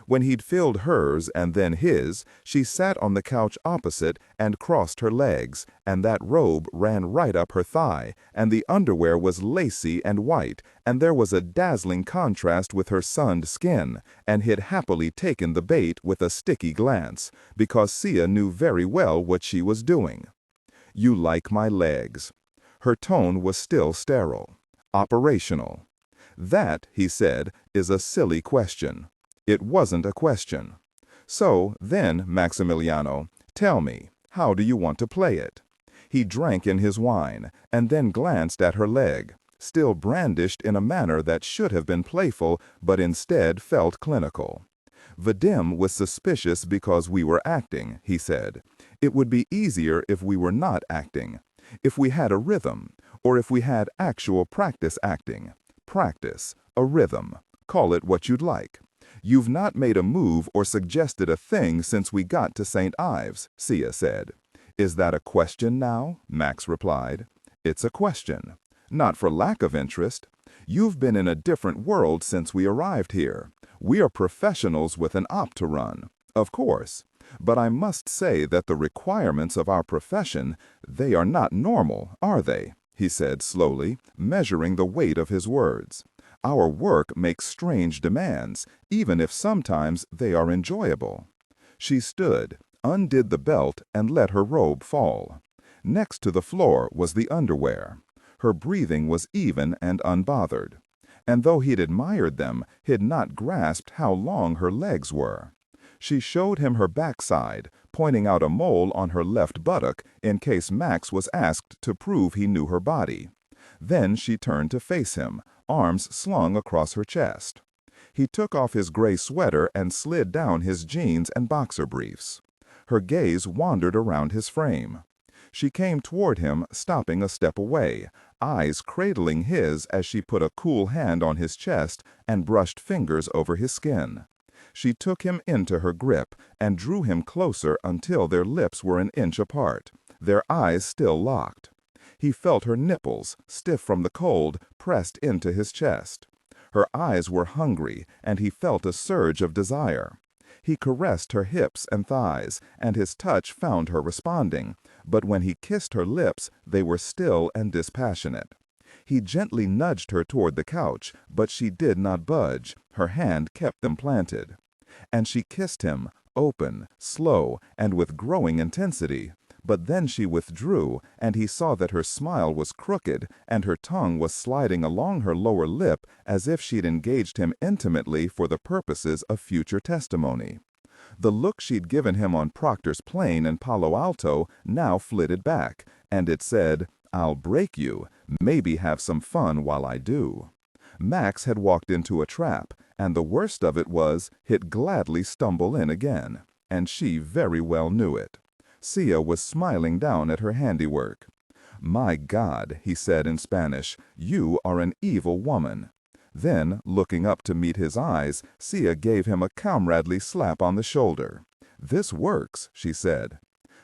When he'd filled hers and then his, she sat on the couch opposite and crossed her legs, and that robe ran right up her thigh, and the underwear was lacy and white, and there was a dazzling contrast with her sunned skin, and he'd happily taken the bait with a sticky glance, because Sia knew very well what she was doing. "You like my legs." Her tone was still sterile. "Operational." "That," he said, "is a silly question. It wasn't a question. So, then, Maximiliano, tell me, how do you want to play it? He drank in his wine, and then glanced at her leg, still brandished in a manner that should have been playful, but instead felt clinical. Vadim was suspicious because we were acting, he said. It would be easier if we were not acting, if we had a rhythm, or if we had actual practice acting. Practice, a rhythm, call it what you'd like. You've not made a move or suggested a thing since we got to St. Ives, Sia said. Is that a question now? Max replied. It's a question. Not for lack of interest. You've been in a different world since we arrived here. We are professionals with an op to run, of course. But I must say that the requirements of our profession, they are not normal, are they? He said slowly, measuring the weight of his words. Our work makes strange demands, even if sometimes they are enjoyable. She stood, undid the belt, and let her robe fall. Next to the floor was the underwear. Her breathing was even and unbothered. And though he'd admired them, he'd not grasped how long her legs were. She showed him her backside, pointing out a mole on her left buttock in case Max was asked to prove he knew her body. Then she turned to face him, arms slung across her chest. He took off his gray sweater and slid down his jeans and boxer briefs. Her gaze wandered around his frame. She came toward him, stopping a step away, eyes cradling his as she put a cool hand on his chest and brushed fingers over his skin. She took him into her grip and drew him closer until their lips were an inch apart, their eyes still locked. He felt her nipples, stiff from the cold, pressed into his chest. Her eyes were hungry, and he felt a surge of desire. He caressed her hips and thighs, and his touch found her responding, but when he kissed her lips, they were still and dispassionate. He gently nudged her toward the couch, but she did not budge. Her hand kept them planted. And she kissed him, open, slow, and with growing intensity. But then she withdrew, and he saw that her smile was crooked, and her tongue was sliding along her lower lip as if she'd engaged him intimately for the purposes of future testimony. The look she'd given him on Proctor's Plain in Palo Alto now flitted back, and it said, "I'll break you, maybe have some fun while I do." Max had walked into a trap, and the worst of it was he'd gladly stumble in again, and she very well knew it. Sia was smiling down at her handiwork. "My God," he said in Spanish, "you are an evil woman." Then, looking up to meet his eyes, Sia gave him a comradely slap on the shoulder. "This works," she said.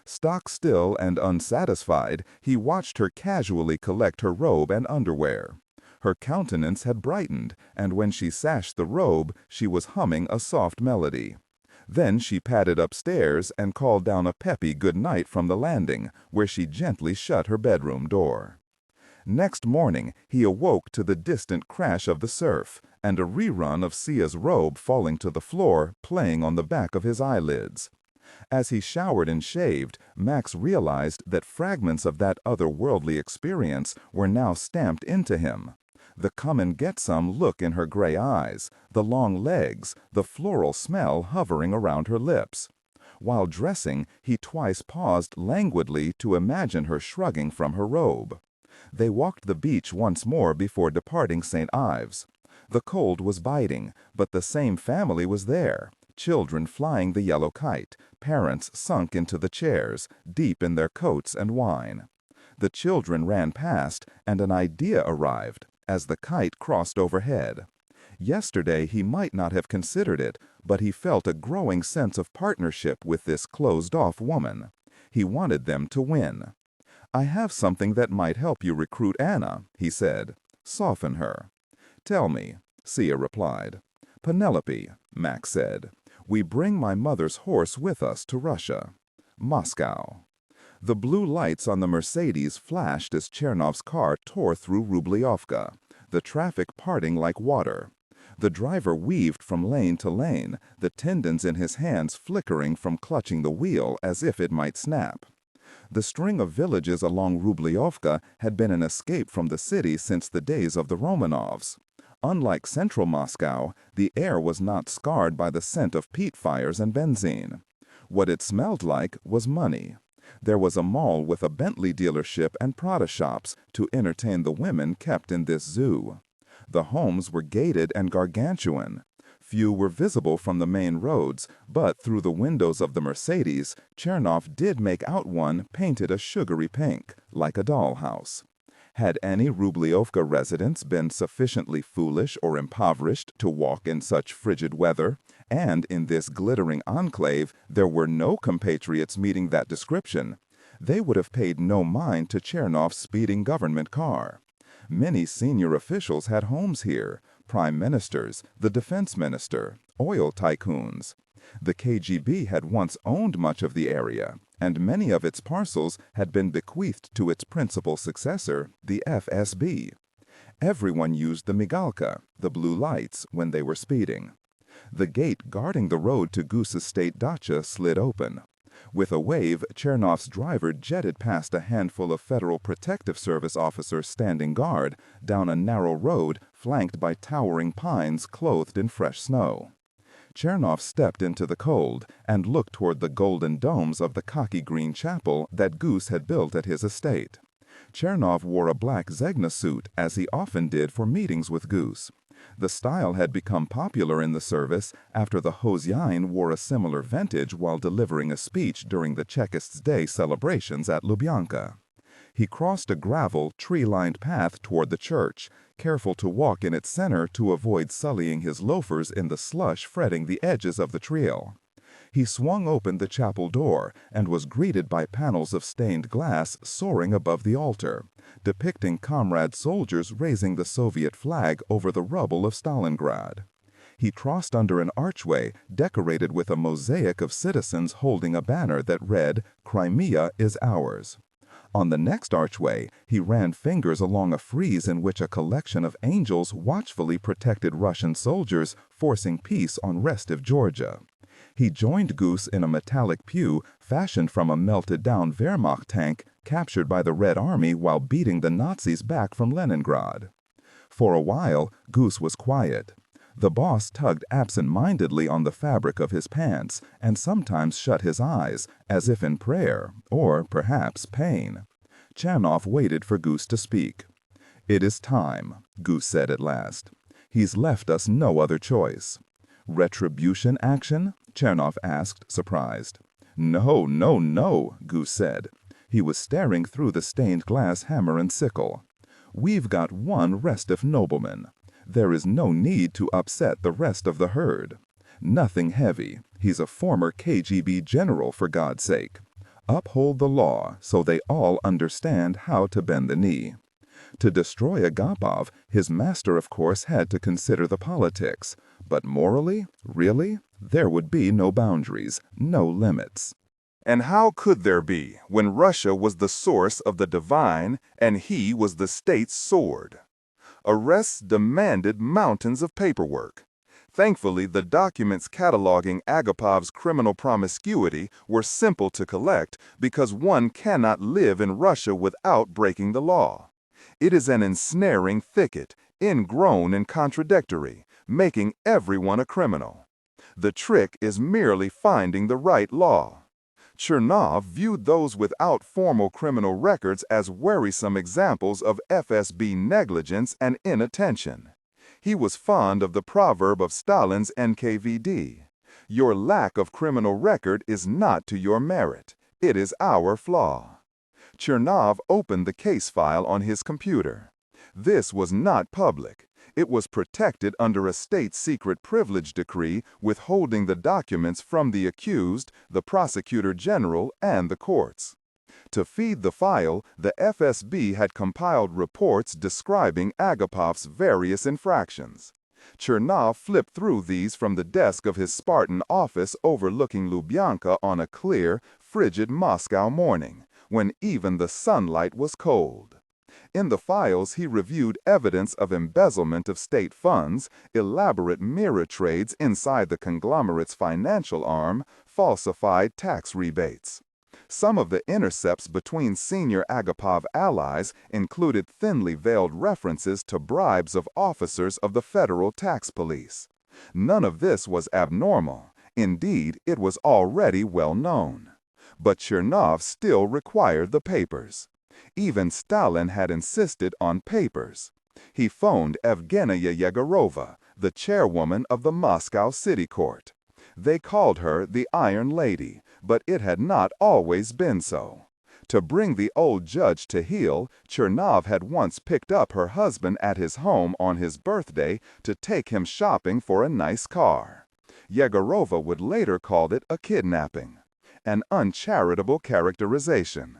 Stock still and unsatisfied, he watched her casually collect her robe and underwear. Her countenance had brightened, and when she sashed the robe, she was humming a soft melody. Then she padded upstairs and called down a peppy good night from the landing, where she gently shut her bedroom door. Next morning, he awoke to the distant crash of the surf, and a rerun of Sia's robe falling to the floor, playing on the back of his eyelids. As he showered and shaved, Max realized that fragments of that otherworldly experience were now stamped into him. The come-and-get-some look in her gray eyes, the long legs, the floral smell hovering around her lips. While dressing, he twice paused languidly to imagine her shrugging from her robe. They walked the beach once more before departing St. Ives. The cold was biting, but the same family was there, children flying the yellow kite, parents sunk into the chairs, deep in their coats and wine. The children ran past, and an idea arrived as the kite crossed overhead. Yesterday he might not have considered it, but he felt a growing sense of partnership with this closed-off woman. He wanted them to win. "I have something that might help you recruit Anna," he said. "Soften her." "Tell me," Sia replied. "Penelope," Max said, "we bring my mother's horse with us to Russia. Moscow." The blue lights on the Mercedes flashed as Chernov's car tore through Rubliovka, the traffic parting like water. The driver weaved from lane to lane, the tendons in his hands flickering from clutching the wheel as if it might snap. The string of villages along Rubliovka had been an escape from the city since the days of the Romanovs. Unlike central Moscow, the air was not scarred by the scent of peat fires and benzene. What it smelled like was money. There was a mall with a Bentley dealership and Prada shops to entertain the women kept in this zoo. The homes were gated and gargantuan. Few were visible from the main roads, but through the windows of the Mercedes, Chernov did make out one painted a sugary pink, like a dollhouse. Had any Rubliovka residents been sufficiently foolish or impoverished to walk in such frigid weather, and in this glittering enclave there were no compatriots meeting that description, they would have paid no mind to Chernov's speeding government car. Many senior officials had homes here, prime ministers, the defense minister, oil tycoons. The KGB had once owned much of the area, and many of its parcels had been bequeathed to its principal successor, the FSB. Everyone used the migalka, the blue lights, when they were speeding. The gate guarding the road to Goose's state dacha slid open. With a wave, Chernov's driver jetted past a handful of Federal Protective Service officers standing guard down a narrow road flanked by towering pines clothed in fresh snow. Chernov stepped into the cold and looked toward the golden domes of the khaki-green chapel that Goose had built at his estate. Chernov wore a black Zegna suit, as he often did for meetings with Goose. The style had become popular in the service after the Hosyain wore a similar vintage while delivering a speech during the Chekists' Day celebrations at Lubyanka. He crossed a gravel, tree-lined path toward the church, careful to walk in its center to avoid sullying his loafers in the slush fretting the edges of the trail. He swung open the chapel door and was greeted by panels of stained glass soaring above the altar, depicting comrade soldiers raising the Soviet flag over the rubble of Stalingrad. He crossed under an archway decorated with a mosaic of citizens holding a banner that read, "Crimea is ours." On the next archway, he ran fingers along a frieze in which a collection of angels watchfully protected Russian soldiers forcing peace on restive Georgia. He joined Goose in a metallic pew fashioned from a melted-down Wehrmacht tank captured by the Red Army while beating the Nazis back from Leningrad. For a while, Goose was quiet. The boss tugged absent-mindedly on the fabric of his pants and sometimes shut his eyes, as if in prayer, or perhaps pain. Chernov waited for Goose to speak. "It is time," Goose said at last. "He's left us no other choice." "Retribution action?" Chernov asked, surprised. "No, no, no," Goose said. He was staring through the stained glass hammer and sickle. "We've got one restive nobleman. There is no need to upset the rest of the herd. Nothing heavy. He's a former KGB general, for God's sake. Uphold the law so they all understand how to bend the knee." To destroy Agapov, his master of course had to consider the politics. But morally, really, there would be no boundaries, no limits. And how could there be when Russia was the source of the divine and he was the state's sword? Arrests demanded mountains of paperwork. Thankfully, the documents cataloging Agapov's criminal promiscuity were simple to collect because one cannot live in Russia without breaking the law. It is an ensnaring thicket, ingrown and contradictory, making everyone a criminal. The trick is merely finding the right law. Chernov viewed those without formal criminal records as worrisome examples of FSB negligence and inattention. He was fond of the proverb of Stalin's NKVD, "Your lack of criminal record is not to your merit, it is our flaw." Chernov opened the case file on his computer. This was not public. It was protected under a state secret privilege decree withholding the documents from the accused, the prosecutor general, and the courts. To feed the file, the FSB had compiled reports describing Agapov's various infractions. Chernov flipped through these from the desk of his Spartan office overlooking Lubyanka on a clear, frigid Moscow morning, when even the sunlight was cold. In the files, he reviewed evidence of embezzlement of state funds, elaborate mirror trades inside the conglomerate's financial arm, falsified tax rebates. Some of the intercepts between senior Agapov allies included thinly veiled references to bribes of officers of the Federal Tax Police. None of this was abnormal. Indeed, it was already well known. But Chernov still required the papers. Even Stalin had insisted on papers. He phoned Evgenia Yegorova, the chairwoman of the Moscow City Court. They called her the Iron Lady, but it had not always been so. To bring the old judge to heel, Chernov had once picked up her husband at his home on his birthday to take him shopping for a nice car. Yegorova would later call it a kidnapping, an uncharitable characterization.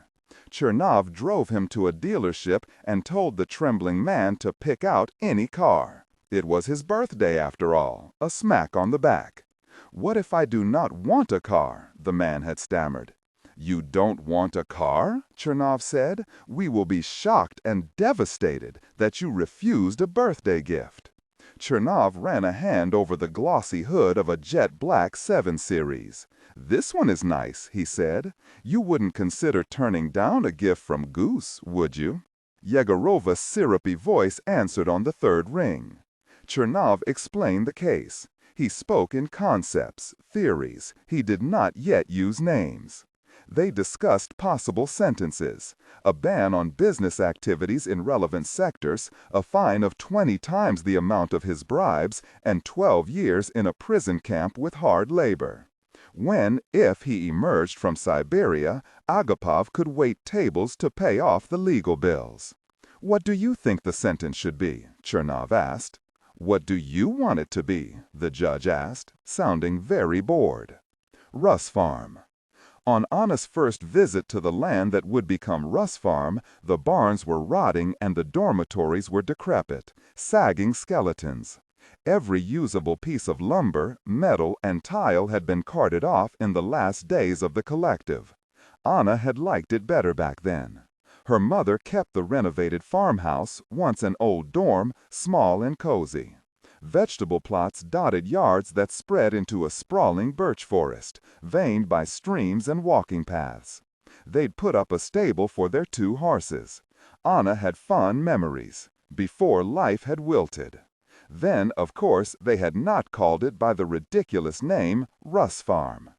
Chernov drove him to a dealership and told the trembling man to pick out any car. It was his birthday after all, a smack on the back. "What if I do not want a car?" the man had stammered. "You don't want a car?" Chernov said. "We will be shocked and devastated that you refused a birthday gift." Chernov ran a hand over the glossy hood of a jet black 7 Series. "This one is nice," he said. "You wouldn't consider turning down a gift from Goose, would you?" Yegorova's syrupy voice answered on the third ring. Chernov explained the case. He spoke in concepts, theories. He did not yet use names. They discussed possible sentences: a ban on business activities in relevant sectors, a fine of 20 times the amount of his bribes, and 12 years in a prison camp with hard labor. When, if he emerged from Siberia, Agapov could wait tables to pay off the legal bills. "What do you think the sentence should be?" Chernov asked. "What do you want it to be?" the judge asked, sounding very bored. Russ Farm. On Anna's first visit to the land that would become Russ Farm, the barns were rotting and the dormitories were decrepit, sagging skeletons. Every usable piece of lumber, metal, and tile had been carted off in the last days of the collective. Anna had liked it better back then. Her mother kept the renovated farmhouse, once an old dorm, small and cozy. Vegetable plots dotted yards that spread into a sprawling birch forest, veined by streams and walking paths. They'd put up a stable for their 2 horses. Anna had fond memories, before life had wilted. Then, of course, they had not called it by the ridiculous name Russ Farm.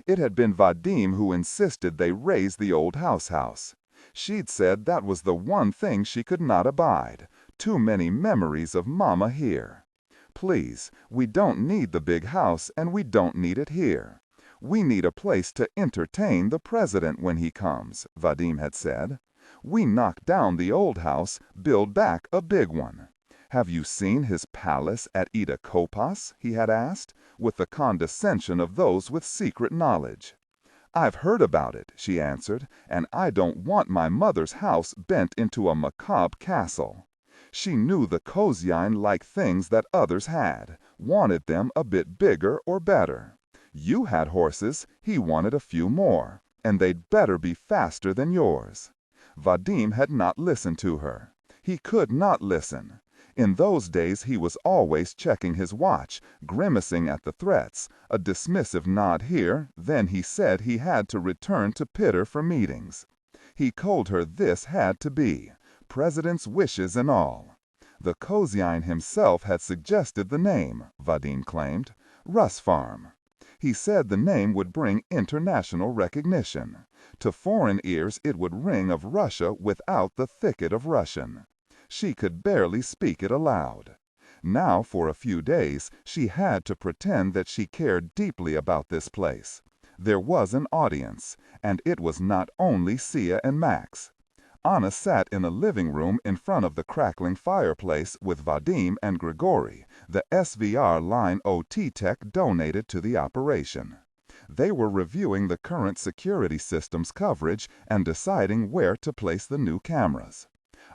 It had been Vadim who insisted they raise the old house. She'd said that was the one thing she could not abide. Too many memories of Mama here. "Please, we don't need the big house and we don't need it here. We need a place to entertain the president when he comes," Vadim had said. "We knock down the old house, build back a big one." "Have you seen his palace at Ida Kopas?" he had asked, with the condescension of those with secret knowledge. "I've heard about it," she answered, "and I don't want my mother's house bent into a macabre castle." She knew the Kozyine liked things that others had, wanted them a bit bigger or better. You had horses, he wanted a few more, and they'd better be faster than yours. Vadim had not listened to her. He could not listen. In those days he was always checking his watch, grimacing at the threats, a dismissive nod here, then he said he had to return to Pitter for meetings. He told her this had to be, president's wishes and all. The Kozyine himself had suggested the name, Vadim claimed, Russ Farm. He said the name would bring international recognition. To foreign ears it would ring of Russia without the thicket of Russian. She could barely speak it aloud. Now, for a few days, she had to pretend that she cared deeply about this place. There was an audience, and it was not only Sia and Max. Anna sat in a living room in front of the crackling fireplace with Vadim and Grigory, the SVR Line OT tech donated to the operation. They were reviewing the current security system's coverage and deciding where to place the new cameras.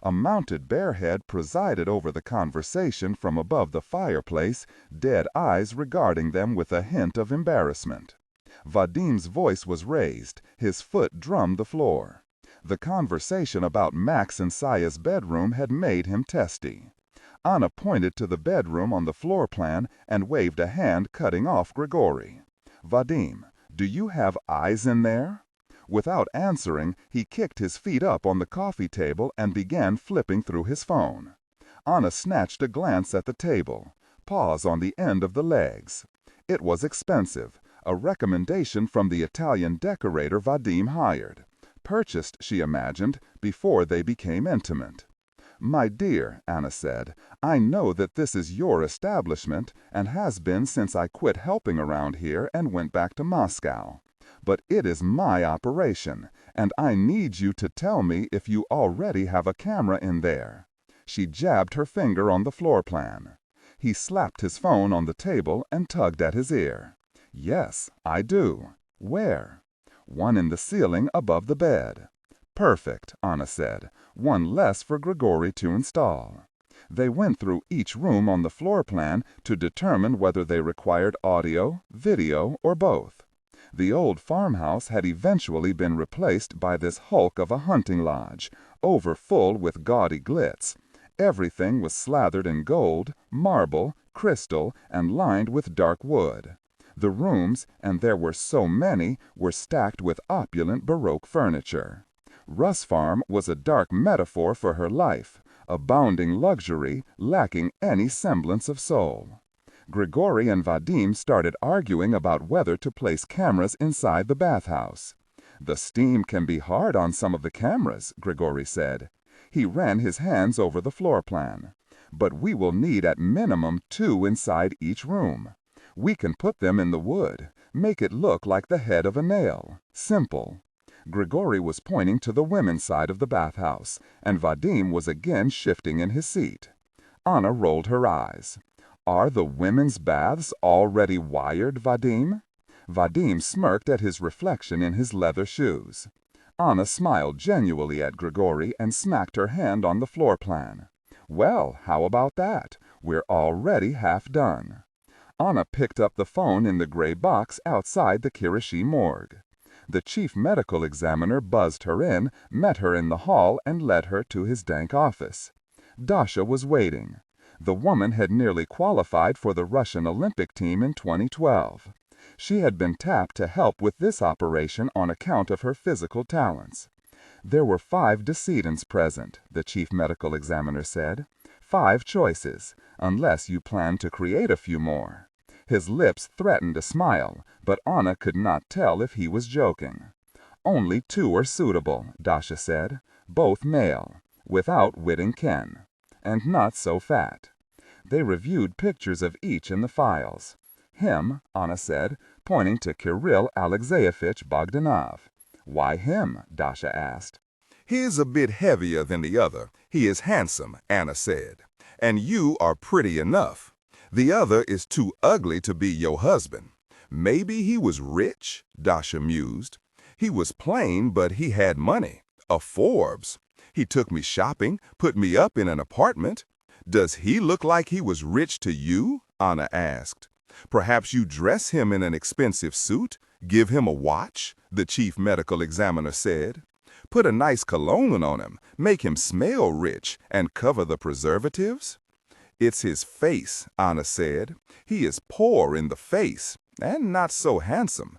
A mounted bearhead presided over the conversation from above the fireplace, dead eyes regarding them with a hint of embarrassment. Vadim's voice was raised, his foot drummed the floor. The conversation about Max and Sia's bedroom had made him testy. Anna pointed to the bedroom on the floor plan and waved a hand cutting off Grigory. "Vadim, do you have eyes in there?" Without answering, he kicked his feet up on the coffee table and began flipping through his phone. Anna snatched a glance at the table. Paws on the end of the legs. It was expensive, a recommendation from the Italian decorator Vadim hired. Purchased, she imagined, before they became intimate. "My dear," Anna said, "I know that this is your establishment and has been since I quit helping around here and went back to Moscow. But it is my operation, and I need you to tell me if you already have a camera in there." She jabbed her finger on the floor plan. He slapped his phone on the table and tugged at his ear. "Yes, I do. Where?" "One in the ceiling above the bed." "Perfect," Anna said. "One less for Grigory to install." They went through each room on the floor plan to determine whether they required audio, video, or both. The old farmhouse had eventually been replaced by this hulk of a hunting lodge, overfull with gaudy glitz. Everything was slathered in gold, marble, crystal, and lined with dark wood. The rooms, and there were so many, were stacked with opulent Baroque furniture. Russ Farm was a dark metaphor for her life, abounding luxury, lacking any semblance of soul. Grigory and Vadim started arguing about whether to place cameras inside the bathhouse. "The steam can be hard on some of the cameras," Grigory said. He ran his hands over the floor plan. "But we will need at minimum 2 inside each room. We can put them in the wood, make it look like the head of a nail. Simple." Grigory was pointing to the women's side of the bathhouse, and Vadim was again shifting in his seat. Anna rolled her eyes. "Are the women's baths already wired, Vadim?" Vadim smirked at his reflection in his leather shoes. Anna smiled genuinely at Grigory and smacked her hand on the floor plan. "Well, how about that? We're already half done." Anna picked up the phone in the gray box outside the Kirishi morgue. The chief medical examiner buzzed her in, met her in the hall, and led her to his dank office. Dasha was waiting. The woman had nearly qualified for the Russian Olympic team in 2012. She had been tapped to help with this operation on account of her physical talents. "There were 5 decedents present," the chief medical examiner said. 5 choices, unless you plan to create a few more." His lips threatened a smile, but Anna could not tell if he was joking. "Only 2 are suitable," Dasha said. "Both male, without witting ken, and not so fat." They reviewed pictures of each in the files. "Him," Anna said, pointing to Kirill Alexeyevich Bogdanov. "Why him?" Dasha asked. "He's a bit heavier than the other. He is handsome," Anna said. "And you are pretty enough. The other is too ugly to be your husband. Maybe he was rich," Dasha mused. "He was plain, but he had money. A Forbes. He took me shopping, put me up in an apartment. Does he look like he was rich to you?" Anna asked. "Perhaps you dress him in an expensive suit, give him a watch," the chief medical examiner said. "Put a nice cologne on him, make him smell rich, and cover the preservatives." "It's his face," Anna said. "He is poor in the face, and not so handsome."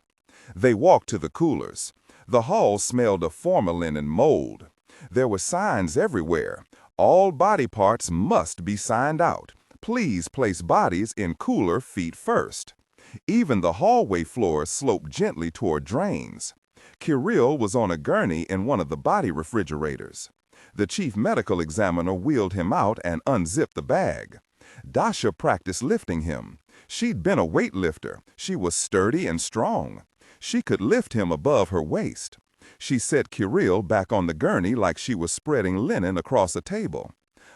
They walked to the coolers. The hall smelled of formalin and mold. There were signs everywhere. All body parts must be signed out. Please place bodies in cooler feet first. Even the hallway floors sloped gently toward drains. Kirill was on a gurney in one of the body refrigerators. The chief medical examiner wheeled him out and unzipped the bag. Dasha practiced lifting him. She'd been a weightlifter. She was sturdy and strong. She could lift him above her waist. She set Kirill back on the gurney like she was spreading linen across a table.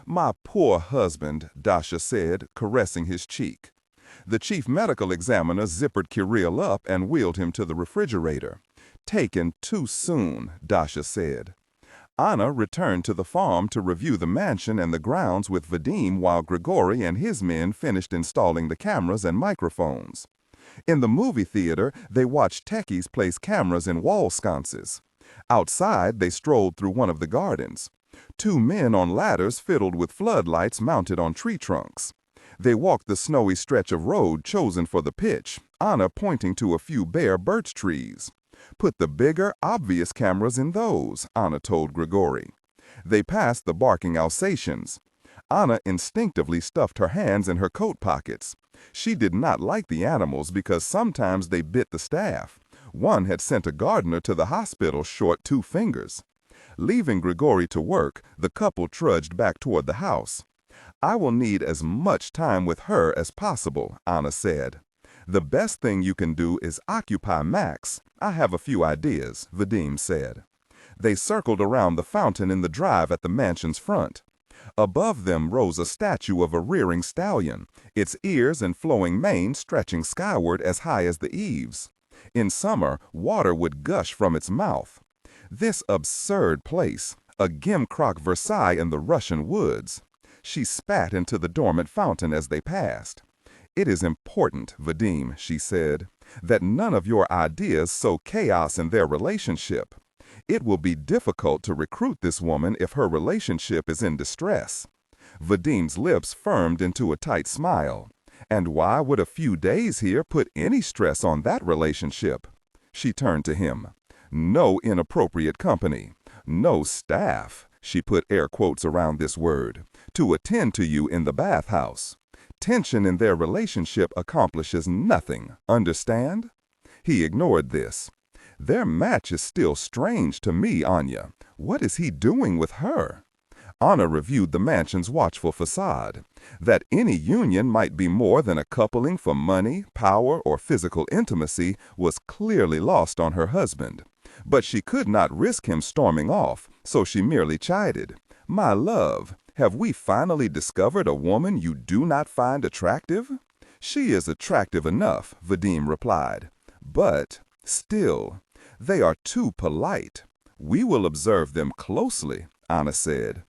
"My poor husband," Dasha said, caressing his cheek. The chief medical examiner zippered Kirill up and wheeled him to the refrigerator. "Taken too soon," Dasha said. Anna returned to the farm to review the mansion and the grounds with Vadim while Grigory and his men finished installing the cameras and microphones. In the movie theater, they watched techies place cameras in wall sconces. Outside, they strolled through one of the gardens. 2 men on ladders fiddled with floodlights mounted on tree trunks. They walked the snowy stretch of road chosen for the pitch, Anna pointing to a few bare birch trees. Put the bigger, obvious cameras in those, Anna told Grigori. They passed the barking Alsatians. Anna instinctively stuffed her hands in her coat pockets. She did not like the animals because sometimes they bit the staff. One had sent a gardener to the hospital short 2 fingers. Leaving Grigori to work, the couple trudged back toward the house. I will need as much time with her as possible, Anna said. The best thing you can do is occupy Max. I have a few ideas, Vadim said. They circled around the fountain in the drive at the mansion's front. Above them rose a statue of a rearing stallion, its ears and flowing mane stretching skyward as high as the eaves. In summer, water would gush from its mouth. This absurd place, a gimcrock Versailles in the Russian woods. She spat into the dormant fountain as they passed. It is important, Vadim, she said, that none of your ideas sow chaos in their relationship. It will be difficult to recruit this woman if her relationship is in distress. Vadim's lips firmed into a tight smile. And why would a few days here put any stress on that relationship? She turned to him. No inappropriate company. No staff, she put air quotes around this word, to attend to you in the bathhouse. Tension in their relationship accomplishes nothing, understand? He ignored this. Their match is still strange to me, Anya. What is he doing with her? Anna reviewed the mansion's watchful facade. That any union might be more than a coupling for money, power, or physical intimacy was clearly lost on her husband. But she could not risk him storming off, so she merely chided. My love, have we finally discovered a woman you do not find attractive? She is attractive enough, Vadim replied. But, still, they are too polite. We will observe them closely, Anna said.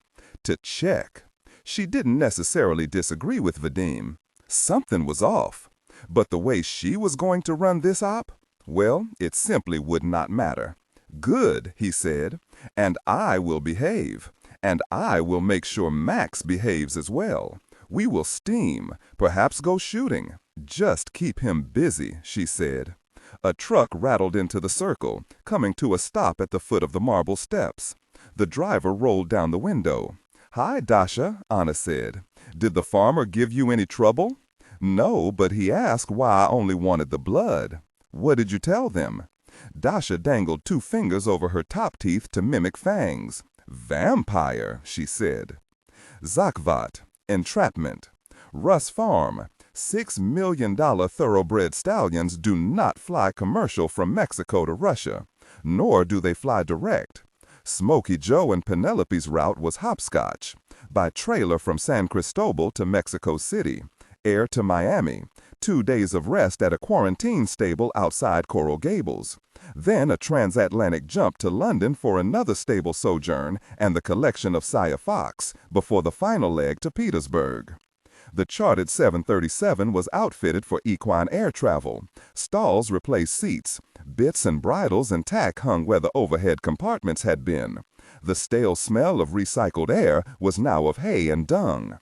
To check. She didn't necessarily disagree with Vadim. Something was off. But the way she was going to run this op? Well, it simply would not matter. Good, he said, and I will behave. And I will make sure Max behaves as well. We will steam, perhaps go shooting. Just keep him busy, she said. A truck rattled into the circle, coming to a stop at the foot of the marble steps. The driver rolled down the window. Hi, Dasha, Anna said. Did the farmer give you any trouble? No, but he asked why I only wanted the blood. What did you tell them? Dasha dangled 2 fingers over her top teeth to mimic fangs. Vampire, she said. Zakvat, entrapment. Russ Farm, $6 million thoroughbred stallions do not fly commercial from Mexico to Russia, nor do they fly direct. Smokey Joe and Penelope's route was hopscotch, by trailer from San Cristobal to Mexico City, air to Miami, 2 days of rest at a quarantine stable outside Coral Gables, then a transatlantic jump to London for another stable sojourn and the collection of Sia Fox before the final leg to Petersburg. The chartered 737 was outfitted for equine air travel. Stalls replaced seats. Bits and bridles and tack hung where the overhead compartments had been. The stale smell of recycled air was now of hay and dung.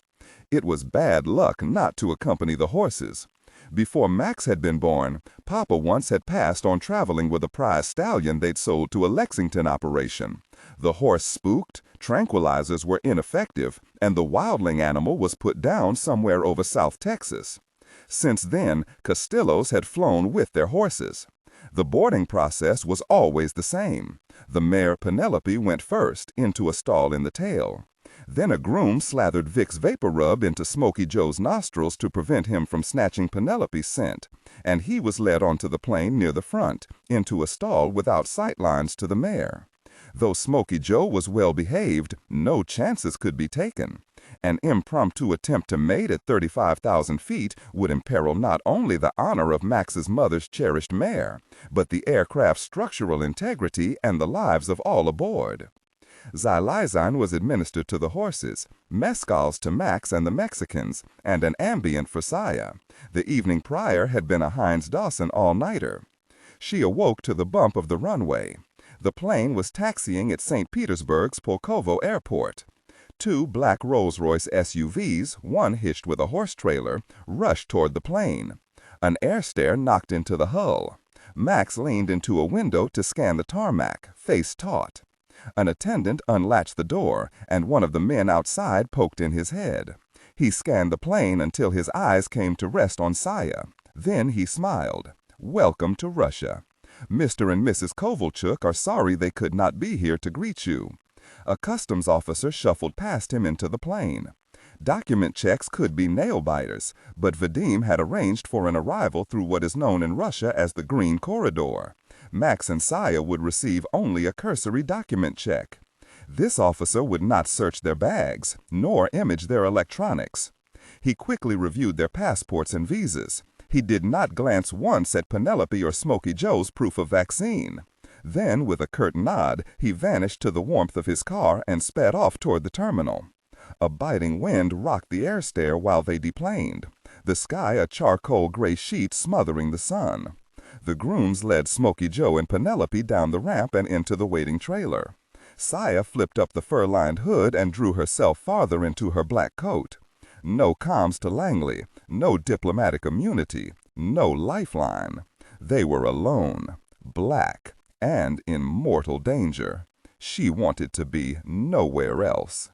It was bad luck not to accompany the horses. Before Max had been born, Papa once had passed on traveling with a prize stallion they'd sold to a Lexington operation. The horse spooked, tranquilizers were ineffective, and the wildling animal was put down somewhere over South Texas. Since then, Castillos had flown with their horses. The boarding process was always the same. The mare Penelope went first, into a stall in the tail. Then a groom slathered Vicks Vapor Rub into Smokey Joe's nostrils to prevent him from snatching Penelope's scent, and he was led onto the plane near the front, into a stall without sightlines to the mare. Though Smokey Joe was well behaved, no chances could be taken. An impromptu attempt to mate at 35,000 feet would imperil not only the honor of Max's mother's cherished mare, but the aircraft's structural integrity and the lives of all aboard. Xylizine was administered to the horses, mescals to Max and the Mexicans, and an ambient for Sia. The evening prior had been a Heinz Dawson all-nighter. She awoke to the bump of the runway. The plane was taxiing at St. Petersburg's Pulkovo Airport. 2 black Rolls-Royce SUVs, one hitched with a horse trailer, rushed toward the plane. An air stair knocked into the hull. Max leaned into a window to scan the tarmac, face taut. An attendant unlatched the door, and one of the men outside poked in his head. He scanned the plane until his eyes came to rest on Sia. Then he smiled. "Welcome to Russia. Mr. and Mrs. Kovalchuk are sorry they could not be here to greet you." A customs officer shuffled past him into the plane. Document checks could be nail-biters, but Vadim had arranged for an arrival through what is known in Russia as the Green Corridor. Max and Sia would receive only a cursory document check. This officer would not search their bags, nor image their electronics. He quickly reviewed their passports and visas. He did not glance once at Penelope or Smokey Joe's proof of vaccine. Then, with a curt nod, he vanished to the warmth of his car and sped off toward the terminal. A biting wind rocked the air stair while they deplaned, the sky a charcoal gray sheet smothering the sun. The grooms led Smokey Joe and Penelope down the ramp and into the waiting trailer. Sia flipped up the fur-lined hood and drew herself farther into her black coat. No comms to Langley, no diplomatic immunity, no lifeline. They were alone, black, and in mortal danger. She wanted to be nowhere else.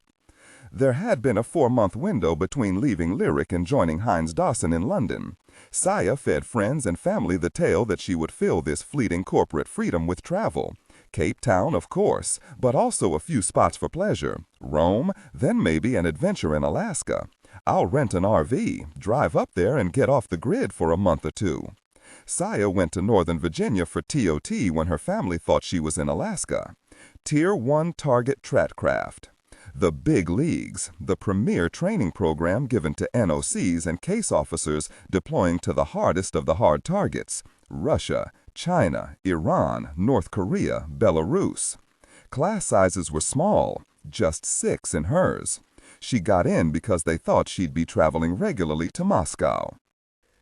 There had been a 4-month window between leaving Lyric and joining Heinz Dawson in London. Sia fed friends and family the tale that she would fill this fleeting corporate freedom with travel. Cape Town, of course, but also a few spots for pleasure. Rome, then maybe an adventure in Alaska. I'll rent an RV, drive up there, and get off the grid for a month or two. Sia went to Northern Virginia for TOT when her family thought she was in Alaska. Tier 1 target Tratcraft. The Big Leagues, the premier training program given to NOCs and case officers deploying to the hardest of the hard targets: Russia, China, Iran, North Korea, Belarus. Class sizes were small, just 6 in hers. She got in because they thought she'd be traveling regularly to Moscow.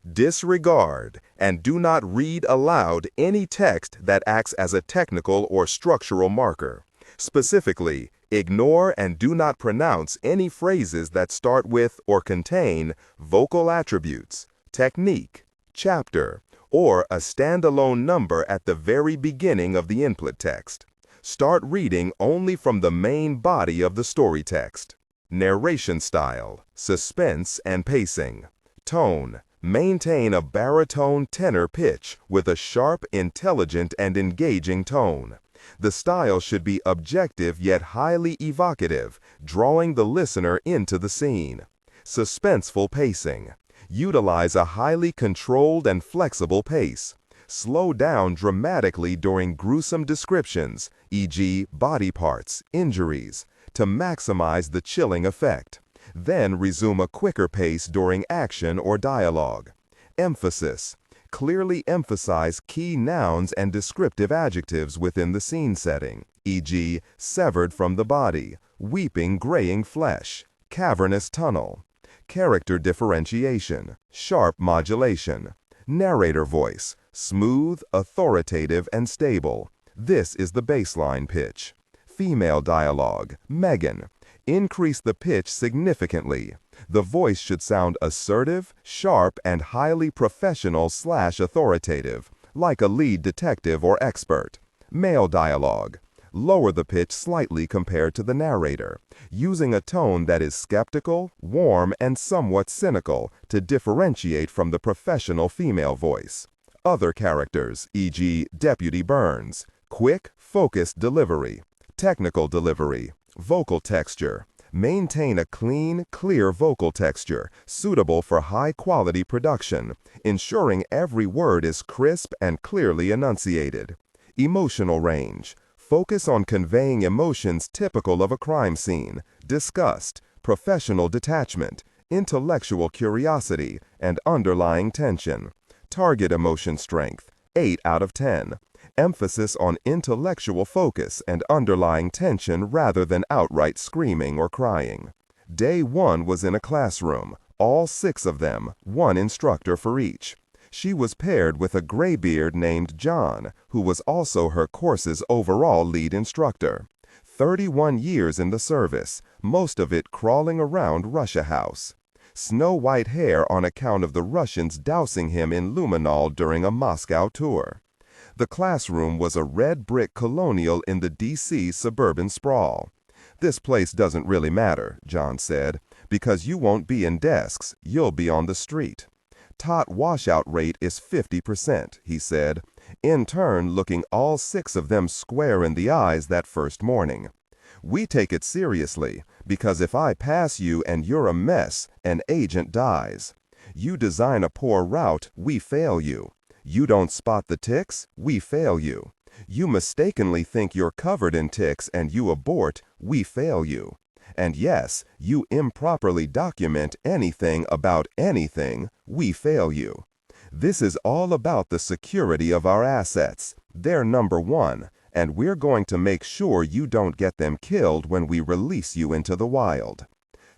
Disregard and do not read aloud any text that acts as a technical or structural marker. Specifically, ignore and do not pronounce any phrases that start with or contain vocal attributes, technique, chapter, or a standalone number at the very beginning of the input text. Start reading only from the main body of the story text. Narration style, suspense and pacing. Tone. Maintain a baritone tenor pitch with a sharp, intelligent, and engaging tone. The style should be objective yet highly evocative, drawing the listener into the scene. Suspenseful pacing. Utilize a highly controlled and flexible pace. Slow down dramatically during gruesome descriptions, e.g., body parts, injuries, to maximize the chilling effect. Then resume a quicker pace during action or dialogue. Emphasis. Clearly emphasize key nouns and descriptive adjectives within the scene setting, e.g., severed from the body, weeping graying flesh, cavernous tunnel. Character differentiation, sharp modulation. Narrator voice, smooth, authoritative, and stable. This is the baseline pitch. Female dialogue, Megan. Increase the pitch significantly. The voice should sound assertive, sharp, and highly professional/authoritative, like a lead detective or expert. Male dialogue. Lower the pitch slightly compared to the narrator, using a tone that is skeptical, warm, and somewhat cynical to differentiate from the professional female voice. Other characters, e.g., Deputy Burns. Quick, focused delivery. Technical delivery. Vocal texture. Maintain a clean, clear vocal texture, suitable for high-quality production, ensuring every word is crisp and clearly enunciated. Emotional range. Focus on conveying emotions typical of a crime scene: disgust, professional detachment, intellectual curiosity, and underlying tension. Target emotion strength, 8 out of 10. Emphasis on intellectual focus and underlying tension rather than outright screaming or crying. Day 1 was in a classroom, all 6 of them, 1 instructor for each. She was paired with a graybeard named John, who was also her course's overall lead instructor. 31 years in the service, most of it crawling around Russia House. Snow-white hair on account of the Russians dousing him in luminol during a Moscow tour. The classroom was a red brick colonial in the D.C. suburban sprawl. "This place doesn't really matter," John said, "because you won't be in desks, you'll be on the street." "Tot washout rate is 50%, he said, in turn looking all 6 of them square in the eyes that first morning. "We take it seriously, because if I pass you and you're a mess, an agent dies. You design a poor route, we fail you. You don't spot the ticks, we fail you. You mistakenly think you're covered in ticks and you abort, we fail you. And yes, you improperly document anything about anything, we fail you. This is all about the security of our assets. They're number one, and we're going to make sure you don't get them killed when we release you into the wild."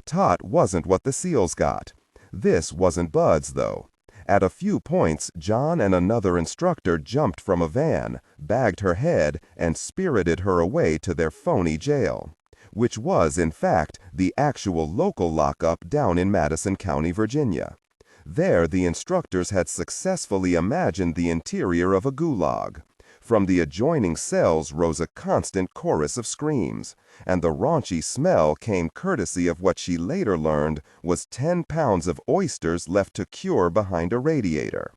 Tot wasn't what the SEALs got. This wasn't Bud's, though. At a few points, John and another instructor jumped from a van, bagged her head, and spirited her away to their phony jail, which was, in fact, the actual local lockup down in Madison County, Virginia. There, the instructors had successfully imagined the interior of a gulag. From the adjoining cells rose a constant chorus of screams, and the raunchy smell came courtesy of what she later learned was 10 pounds of oysters left to cure behind a radiator.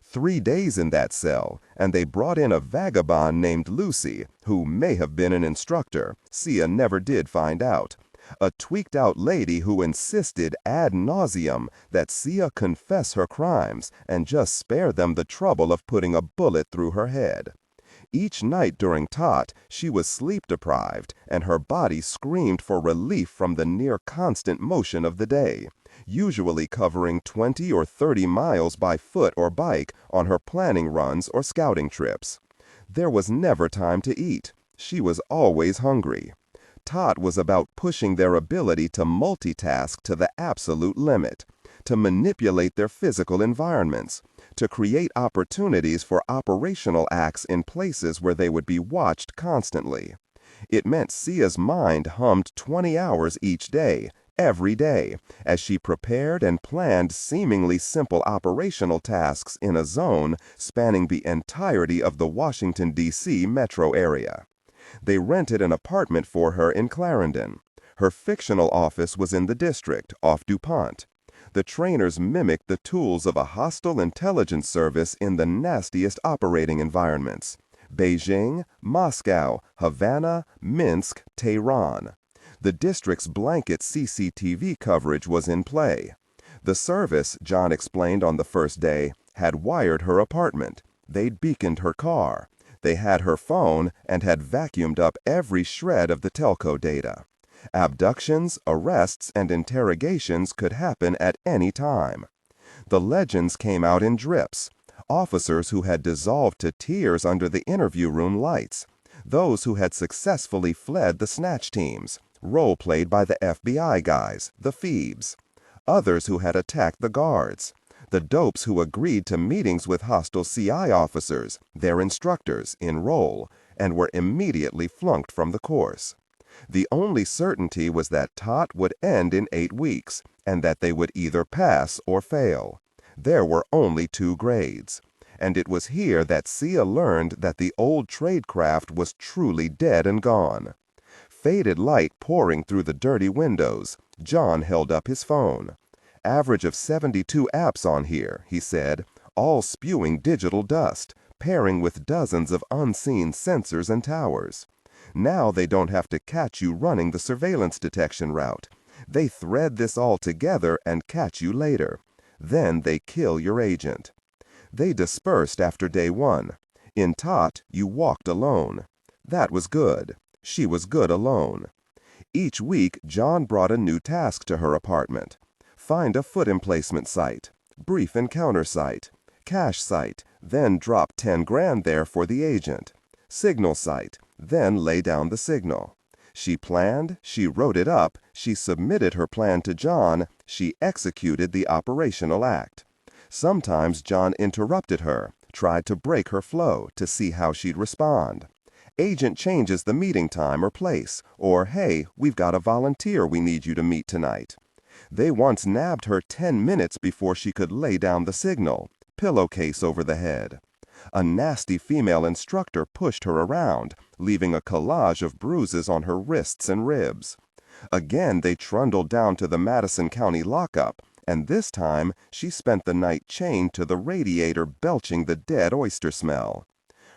3 days in that cell, and they brought in a vagabond named Lucy, who may have been an instructor. Sia never did find out. A tweaked-out lady who insisted ad nauseum that Sia confess her crimes and just spare them the trouble of putting a bullet through her head. Each night during Tot, she was sleep-deprived, and her body screamed for relief from the near-constant motion of the day, usually covering 20 or 30 miles by foot or bike on her planning runs or scouting trips. There was never time to eat. She was always hungry. Tot was about pushing their ability to multitask to the absolute limit, to manipulate their physical environments, to create opportunities for operational acts in places where they would be watched constantly. It meant Sia's mind hummed 20 hours each day, every day, as she prepared and planned seemingly simple operational tasks in a zone spanning the entirety of the Washington, D.C. metro area. They rented an apartment for her in Clarendon. Her fictional office was in the district, off DuPont. The trainers mimicked the tools of a hostile intelligence service in the nastiest operating environments: Beijing, Moscow, Havana, Minsk, Tehran. The district's blanket CCTV coverage was in play. The service, John explained on the first day, had wired her apartment. They'd beaconed her car. They had her phone and had vacuumed up every shred of the telco data. Abductions, arrests, and interrogations could happen at any time. The legends came out in drips. Officers who had dissolved to tears under the interview room lights. Those who had successfully fled the snatch teams, role played by the FBI guys, the Phoebes. Others who had attacked the guards. The dopes who agreed to meetings with hostile CI officers, their instructors, in role, and were immediately flunked from the course. The only certainty was that Tot would end in 8 weeks, and that they would either pass or fail. There were only 2 grades. And it was here that Sia learned that the old tradecraft was truly dead and gone. Faded light pouring through the dirty windows, John held up his phone. "Average of 72 apps on here," he said, "all spewing digital dust, pairing with dozens of unseen sensors and towers. Now they don't have to catch you running the surveillance detection route. They thread this all together and catch you later. Then they kill your agent." They dispersed after day 1. In Tot, you walked alone. That was good. She was good alone. Each week, John brought a new task to her apartment. Find a foot emplacement site, brief encounter site, cache site, then drop 10 grand there for the agent. Signal site, then lay down the signal. She planned, she wrote it up, she submitted her plan to John, she executed the operational act. Sometimes John interrupted her, tried to break her flow to see how she'd respond. Agent changes the meeting time or place, or hey, we've got a volunteer we need you to meet tonight. They once nabbed her 10 minutes before she could lay down the signal, pillowcase over the head. A nasty female instructor pushed her around, leaving a collage of bruises on her wrists and ribs. Again, they trundled down to the Madison County lockup, and this time she spent the night chained to the radiator belching the dead oyster smell.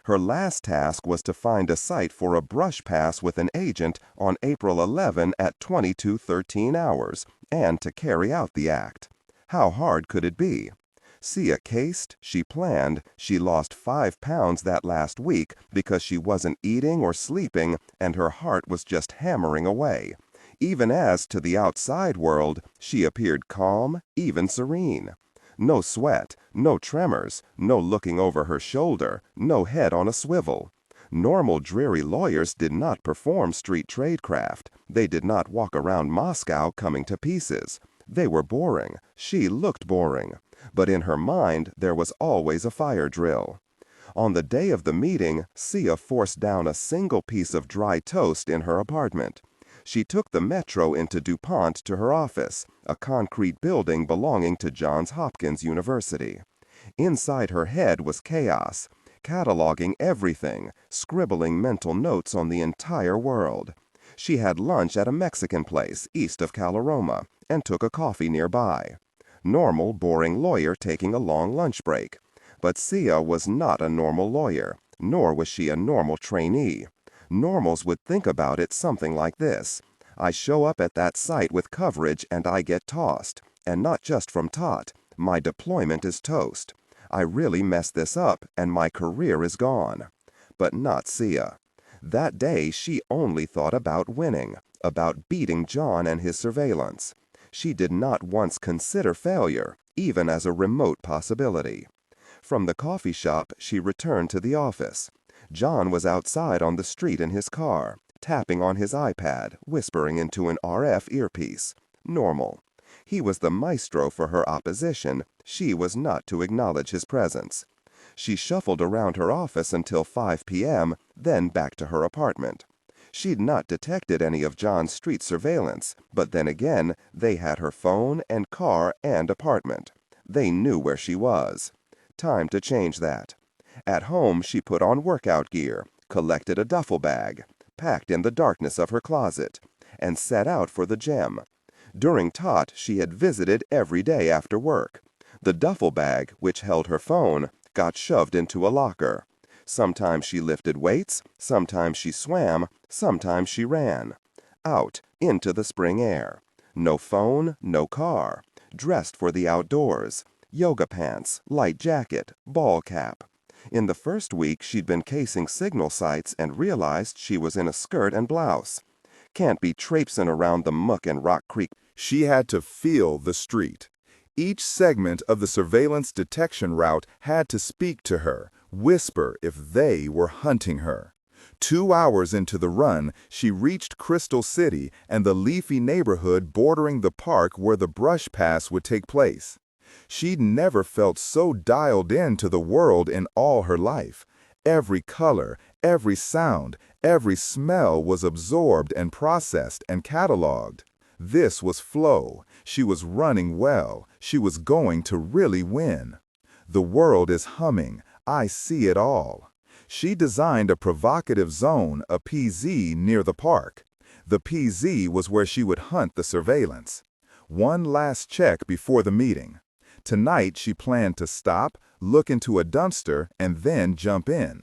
Her last task was to find a site for a brush pass with an agent on April 11 at 22:13 hours, and to carry out the act. How hard could it be? Sia cased, she planned, she lost 5 pounds that last week because she wasn't eating or sleeping, and her heart was just hammering away. Even as, to the outside world, she appeared calm, even serene. No sweat, no tremors, no looking over her shoulder, no head on a swivel. Normal dreary lawyers did not perform street tradecraft. They did not walk around Moscow coming to pieces. They were boring. She looked boring. But in her mind, there was always a fire drill. On the day of the meeting, Sia forced down a single piece of dry toast in her apartment. She took the metro into DuPont to her office, a concrete building belonging to Johns Hopkins University. Inside her head was chaos, cataloging everything, scribbling mental notes on the entire world. She had lunch at a Mexican place east of Caloroma and took a coffee nearby. Normal, boring lawyer taking a long lunch break. But Sia was not a normal lawyer, nor was she a normal trainee. Normals would think about it something like this. I show up at that site with coverage and I get tossed. And not just from Tot. My deployment is toast. I really messed this up and my career is gone. But not Sia. That day she only thought about winning, about beating John and his surveillance. She did not once consider failure, even as a remote possibility. From the coffee shop she returned to the office. John was outside on the street in his car, tapping on his iPad, whispering into an RF earpiece. Normal. He was the maestro for her opposition. She was not to acknowledge his presence. She shuffled around her office until 5 p.m., then back to her apartment. She'd not detected any of John's street surveillance, but then again, they had her phone and car and apartment. They knew where she was. Time to change that. At home, she put on workout gear, collected a duffel bag, packed in the darkness of her closet, and set out for the gym. During Tot, she had visited every day after work. The duffel bag, which held her phone, got shoved into a locker. Sometimes she lifted weights, sometimes she swam, sometimes she ran. Out, into the spring air. No phone, no car. Dressed for the outdoors. Yoga pants, light jacket, ball cap. In the first week, she'd been casing signal sites and realized she was in a skirt and blouse. Can't be traipsing around the muck and Rock Creek. She had to feel the street. Each segment of the surveillance detection route had to speak to her, whisper if they were hunting her. 2 hours into the run, she reached Crystal City and the leafy neighborhood bordering the park where the brush pass would take place. She'd never felt so dialed in to the world in all her life. Every color, every sound, every smell was absorbed and processed and cataloged. This was flow. She was running well. She was going to really win. The world is humming. I see it all. She designed a provocative zone, a PZ, near the park. The PZ was where she would hunt the surveillance. One last check before the meeting. Tonight she planned to stop, look into a dumpster, and then jump in.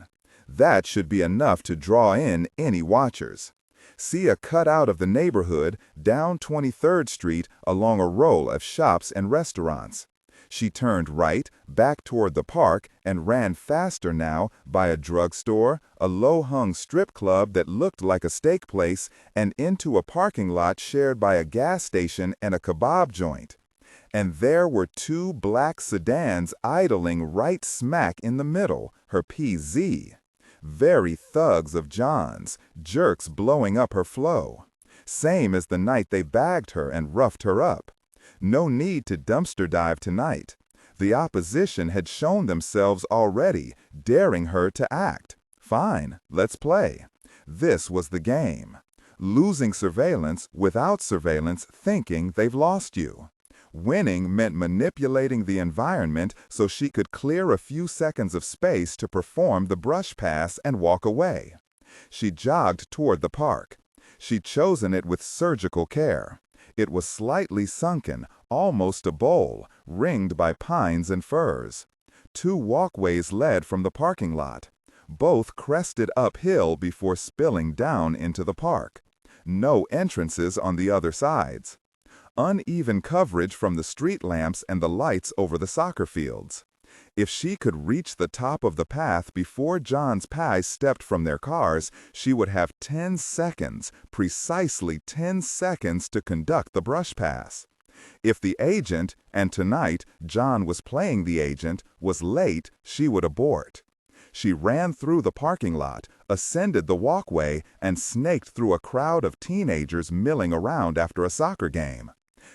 That should be enough to draw in any watchers. Sia cut out of the neighborhood, down 23rd Street, along a row of shops and restaurants. She turned right, back toward the park, and ran faster now by a drugstore, a low-hung strip club that looked like a steak place, and into a parking lot shared by a gas station and a kebab joint. And there were 2 black sedans idling right smack in the middle, her PZ. Very thugs of John's, jerks blowing up her flow. Same as the night they bagged her and roughed her up. No need to dumpster dive tonight. The opposition had shown themselves already, daring her to act. Fine, let's play. This was the game. Losing surveillance, without surveillance, thinking they've lost you. Winning meant manipulating the environment so she could clear a few seconds of space to perform the brush pass and walk away. She jogged toward the park. She'd chosen it with surgical care. It was slightly sunken, almost a bowl, ringed by pines and firs. 2 walkways led from the parking lot. Both crested uphill before spilling down into the park. No entrances on the other sides. Uneven coverage from the street lamps and the lights over the soccer fields. If she could reach the top of the path before John's pies stepped from their cars, she would have 10 seconds, precisely 10 seconds to conduct the brush pass. If the agent, and tonight John was playing the agent, was late, she would abort. She ran through the parking lot, ascended the walkway, and snaked through a crowd of teenagers milling around after a soccer game.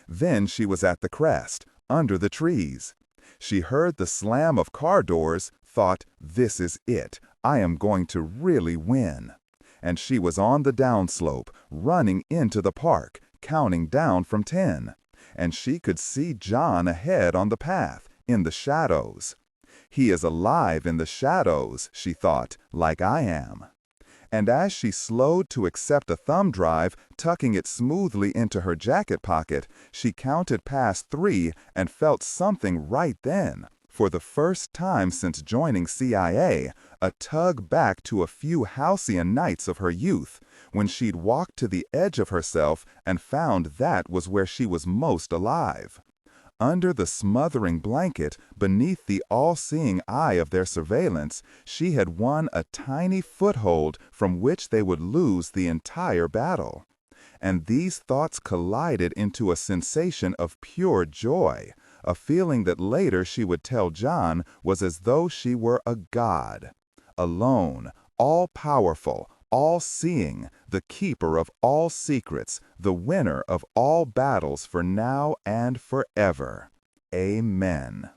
Then she was at the crest, under the trees. She heard the slam of car doors, thought, "This is it. I am going to really win." And she was on the downslope, running into the park, counting down from 10. And she could see John ahead on the path, in the shadows. He is alive in the shadows, she thought, like I am. And as she slowed to accept a thumb drive, tucking it smoothly into her jacket pocket, she counted past 3 and felt something right then, for the first time since joining CIA, a tug back to a few halcyon nights of her youth, when she'd walked to the edge of herself and found that was where she was most alive. Under the smothering blanket, beneath the all-seeing eye of their surveillance, she had won a tiny foothold from which they would lose the entire battle. And these thoughts collided into a sensation of pure joy, a feeling that later she would tell John was as though she were a god. Alone, all-powerful, all-seeing, the keeper of all secrets, the winner of all battles for now and forever. Amen.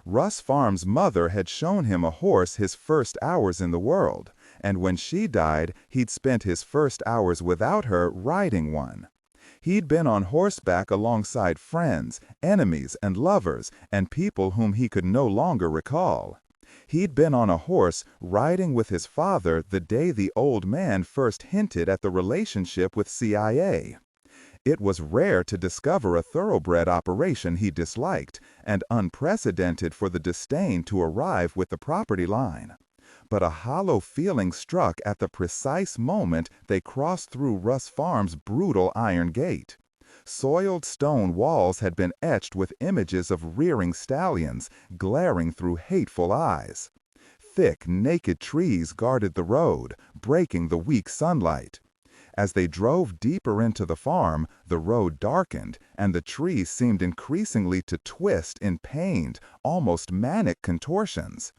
Russ Farm's mother had shown him a horse his first hours in the world, and when she died, he'd spent his first hours without her riding one. He'd been on horseback alongside friends, enemies, and lovers, and people whom he could no longer recall. He'd been on a horse riding with his father the day the old man first hinted at the relationship with CIA. It was rare to discover a thoroughbred operation he disliked, and unprecedented for the disdain to arrive with the property line. But a hollow feeling struck at the precise moment they crossed through Russ Farm's brutal iron gate. Soiled stone walls had been etched with images of rearing stallions, glaring through hateful eyes. Thick, naked trees guarded the road, breaking the weak sunlight. As they drove deeper into the farm, the road darkened, and the trees seemed increasingly to twist in pained, almost manic contortions.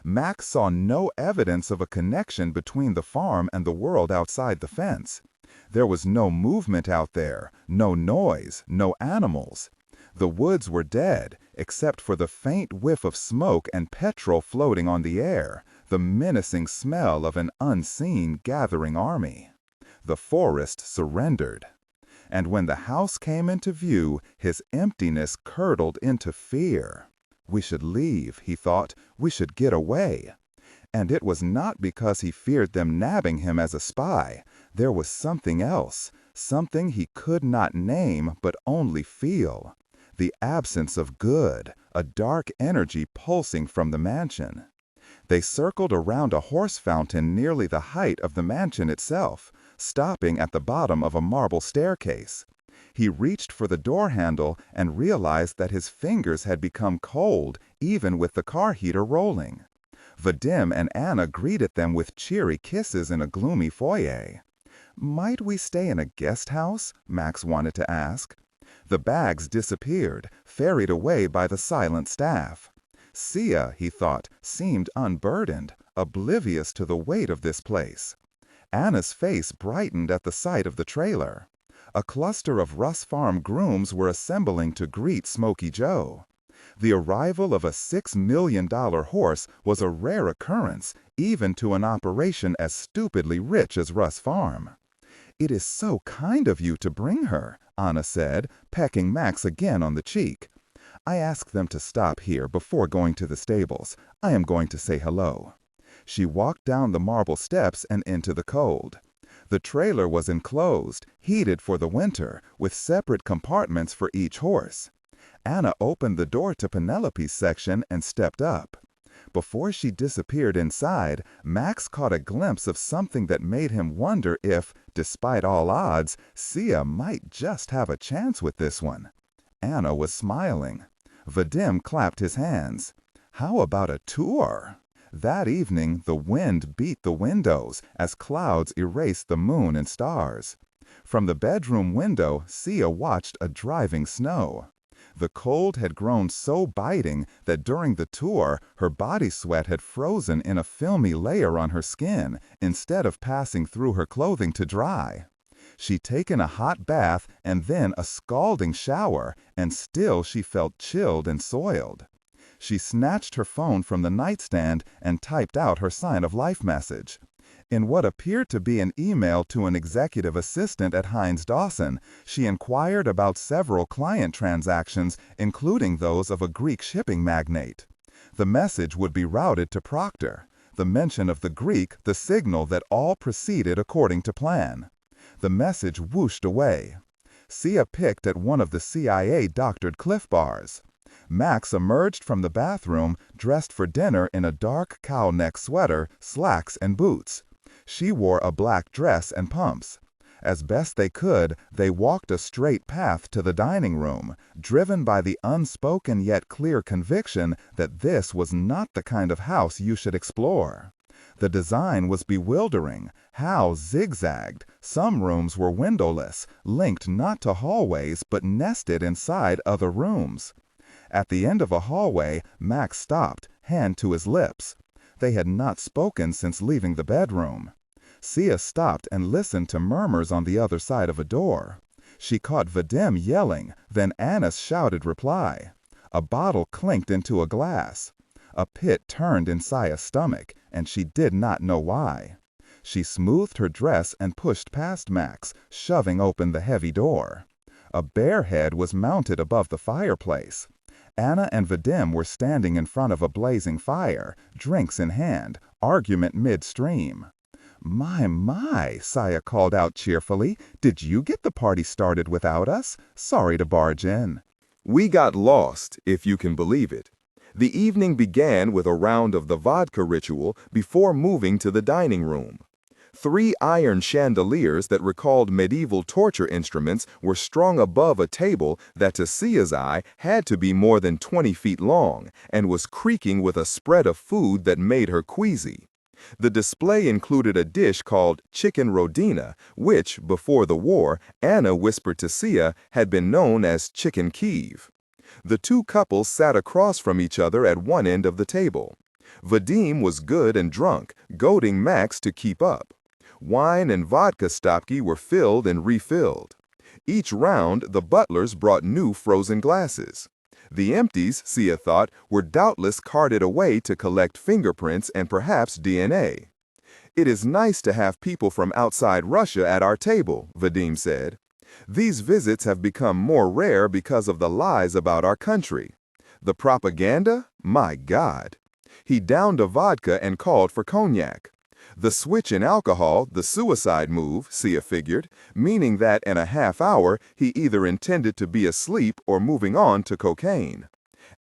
Max saw no evidence of a connection between the farm and the world outside the fence. There was no movement out there, no noise, no animals. The woods were dead, except for the faint whiff of smoke and petrol floating on the air, the menacing smell of an unseen gathering army. The forest surrendered. And when the house came into view, his emptiness curdled into fear. We should leave, he thought. We should get away. And it was not because he feared them nabbing him as a spy. There was something else, something he could not name but only feel. The absence of good, a dark energy pulsing from the mansion. They circled around a horse fountain nearly the height of the mansion itself, stopping at the bottom of a marble staircase. He reached for the door handle and realized that his fingers had become cold even with the car heater rolling. Vadim and Anna greeted them with cheery kisses in a gloomy foyer. "Might we stay in a guest house?" Max wanted to ask. The bags disappeared, ferried away by the silent staff. Sia, he thought, seemed unburdened, oblivious to the weight of this place. Anna's face brightened at the sight of the trailer. A cluster of Russ Farm grooms were assembling to greet Smokey Joe. The arrival of a $6 million horse was a rare occurrence, even to an operation as stupidly rich as Russ Farm. "It is so kind of you to bring her," Anna said, pecking Max again on the cheek. "I asked them to stop here before going to the stables. I am going to say hello." She walked down the marble steps and into the cold. The trailer was enclosed, heated for the winter, with separate compartments for each horse. Anna opened the door to Penelope's section and stepped up. Before she disappeared inside, Max caught a glimpse of something that made him wonder if, despite all odds, Sia might just have a chance with this one. Anna was smiling. Vadim clapped his hands. How about a tour? That evening, the wind beat the windows as clouds erased the moon and stars. From the bedroom window, Sia watched a driving snow. The cold had grown so biting that during the tour, her body sweat had frozen in a filmy layer on her skin instead of passing through her clothing to dry. She'd taken a hot bath and then a scalding shower, and still she felt chilled and soiled. She snatched her phone from the nightstand and typed out her sign of life message. In what appeared to be an email to an executive assistant at Hines Dawson, she inquired about several client transactions, including those of a Greek shipping magnate. The message would be routed to Proctor. The mention of the Greek, the signal that all proceeded according to plan. The message whooshed away. Sia picked at one of the CIA-doctored Cliff Bars. Max emerged from the bathroom, dressed for dinner in a dark cow-neck sweater, slacks, and boots. She wore a black dress and pumps. As best they could, they walked a straight path to the dining room, driven by the unspoken yet clear conviction that this was not the kind of house you should explore. The design was bewildering. How zigzagged. Some rooms were windowless, linked not to hallways but nested inside other rooms. At the end of a hallway, Max stopped, hand to his lips. They had not spoken since leaving the bedroom. Sia stopped and listened to murmurs on the other side of a door. She caught Vadim yelling, then Anna's shouted reply. A bottle clinked into a glass. A pit turned in Sia's stomach, and she did not know why. She smoothed her dress and pushed past Max, shoving open the heavy door. A bear head was mounted above the fireplace. Anna and Vadim were standing in front of a blazing fire, drinks in hand, argument midstream. My, Sia called out cheerfully. Did you get the party started without us? Sorry to barge in. We got lost, if you can believe it. The evening began with a round of the vodka ritual before moving to the dining room. 3 iron chandeliers that recalled medieval torture instruments were strung above a table that to Sia's eye had to be more than 20 feet long and was creaking with a spread of food that made her queasy. The display included a dish called chicken rodina, which, before the war, Anna whispered to Sia had been known as chicken Kiev. The 2 couples sat across from each other at one end of the table. Vadim was good and drunk, goading Max to keep up. Wine and vodka stopki were filled and refilled. Each round, the butlers brought new frozen glasses. The empties, Sia thought, were doubtless carted away to collect fingerprints and perhaps DNA. It is nice to have people from outside Russia at our table, Vadim said. These visits have become more rare because of the lies about our country. The propaganda? My God. He downed a vodka and called for cognac. The switch in alcohol, the suicide move, Sia figured, meaning that in a half hour he either intended to be asleep or moving on to cocaine.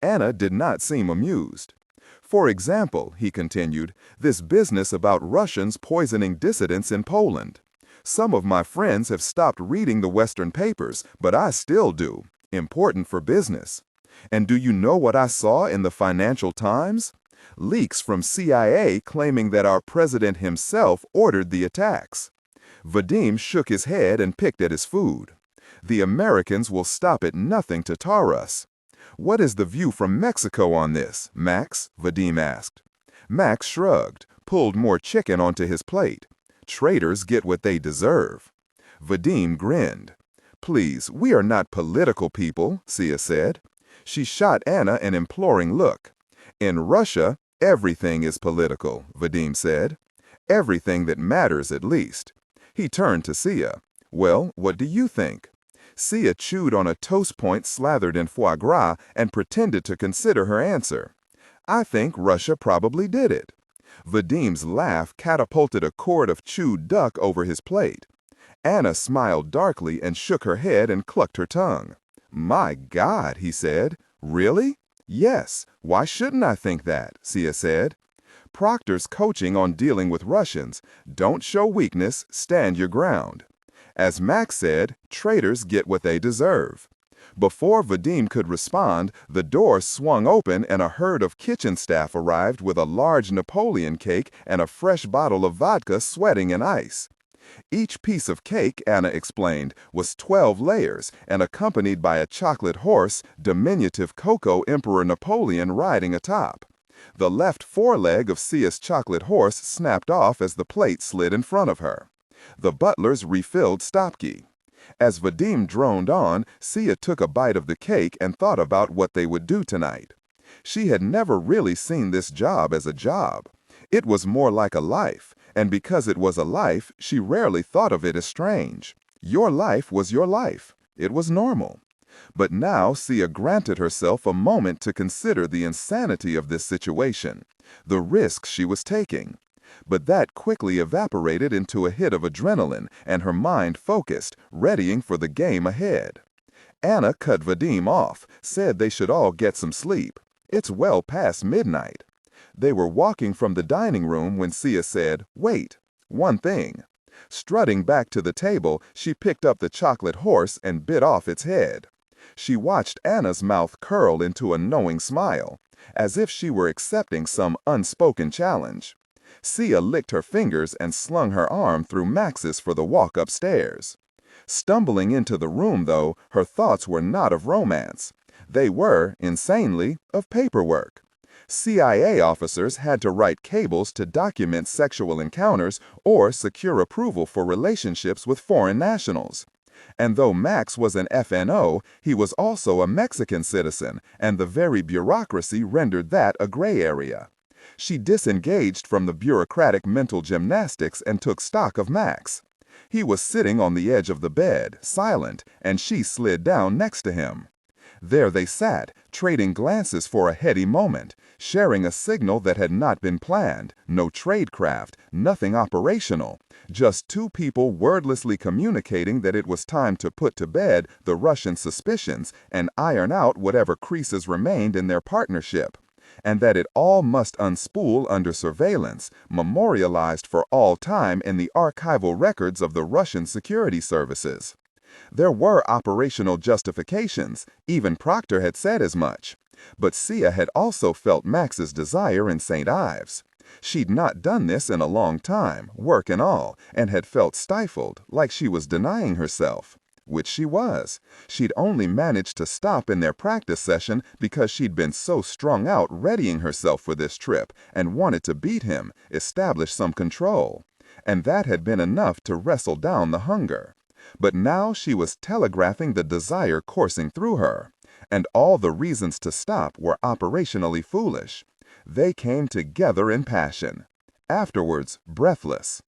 Anna did not seem amused. For example, he continued, this business about Russians poisoning dissidents in Poland. Some of my friends have stopped reading the Western papers, but I still do. Important for business. And do you know what I saw in the Financial Times? Leaks from CIA claiming that our president himself ordered the attacks. Vadim shook his head and picked at his food. The Americans will stop at nothing to tar us. What is the view from Mexico on this, Max? Vadim asked. Max shrugged, pulled more chicken onto his plate. Traitors get what they deserve. Vadim grinned. Please, we are not political people, Sia said. She shot Anna an imploring look. In Russia, everything is political, Vadim said. Everything that matters, at least. He turned to Sia. Well, what do you think? Sia chewed on a toast point slathered in foie gras and pretended to consider her answer. I think Russia probably did it. Vadim's laugh catapulted a cord of chewed duck over his plate. Anna smiled darkly and shook her head and clucked her tongue. My God, he said. Really? Yes. Why shouldn't I think that? Sia said. Proctor's coaching on dealing with Russians. Don't show weakness, stand your ground. As Max said, traitors get what they deserve. Before Vadim could respond, the door swung open and a herd of kitchen staff arrived with a large Napoleon cake and a fresh bottle of vodka sweating in ice. Each piece of cake, Anna explained, was 12 layers and accompanied by a chocolate horse, diminutive Cocoa Emperor Napoleon riding atop. The left foreleg of Sia's chocolate horse snapped off as the plate slid in front of her. The butlers refilled stopki. As Vadim droned on, Sia took a bite of the cake and thought about what they would do tonight. She had never really seen this job as a job. It was more like a life, and because it was a life, she rarely thought of it as strange. Your life was your life. It was normal. But now Sia granted herself a moment to consider the insanity of this situation, the risks she was taking. But that quickly evaporated into a hit of adrenaline, and her mind focused, readying for the game ahead. Anna cut Vadim off, said they should all get some sleep. It's well past midnight. They were walking from the dining room when Sia said, "Wait, one thing." Strutting back to the table, she picked up the chocolate horse and bit off its head. She watched Anna's mouth curl into a knowing smile, as if she were accepting some unspoken challenge. Sia licked her fingers and slung her arm through Max's for the walk upstairs. Stumbling into the room, though, her thoughts were not of romance. They were, insanely, of paperwork. CIA officers had to write cables to document sexual encounters or secure approval for relationships with foreign nationals. And though Max was an FNO, he was also a Mexican citizen, and the very bureaucracy rendered that a gray area. She disengaged from the bureaucratic mental gymnastics and took stock of Max. He was sitting on the edge of the bed, silent, and she slid down next to him. There they sat, trading glances for a heady moment, sharing a signal that had not been planned, no tradecraft, nothing operational, just two people wordlessly communicating that it was time to put to bed the Russian suspicions and iron out whatever creases remained in their partnership, and that it all must unspool under surveillance, memorialized for all time in the archival records of the Russian security services. There were operational justifications, even Proctor had said as much. But Sia had also felt Max's desire in St. Ives. She'd not done this in a long time, work and all, and had felt stifled, like she was denying herself. Which she was. She'd only managed to stop in their practice session because she'd been so strung out readying herself for this trip and wanted to beat him, establish some control. And that had been enough to wrestle down the hunger. But now she was telegraphing the desire coursing through her, and all the reasons to stop were operationally foolish. They came together in passion. Afterwards, breathless.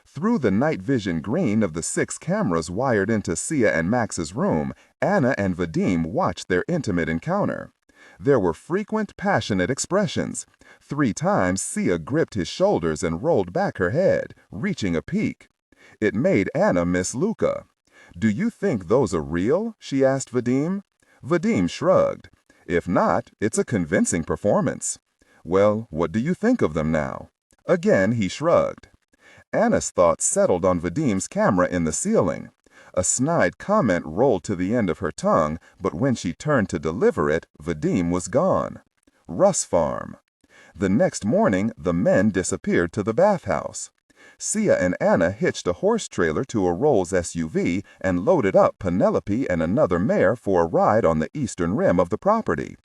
Through the night vision green of the 6 cameras wired into Sia and Max's room, Anna and Vadim watched their intimate encounter. There were frequent, passionate expressions. 3 times Sia gripped his shoulders and rolled back her head, reaching a peak. It made Anna miss Luca. "Do you think those are real?" she asked Vadim. Vadim shrugged. "If not, it's a convincing performance." "Well, what do you think of them now?" Again he shrugged. Anna's thoughts settled on Vadim's camera in the ceiling. A snide comment rolled to the end of her tongue, but when she turned to deliver it, Vadim was gone. Russ Farm. The next morning, the men disappeared to the bathhouse. Sia and Anna hitched a horse trailer to a Rolls SUV and loaded up Penelope and another mare for a ride on the eastern rim of the property.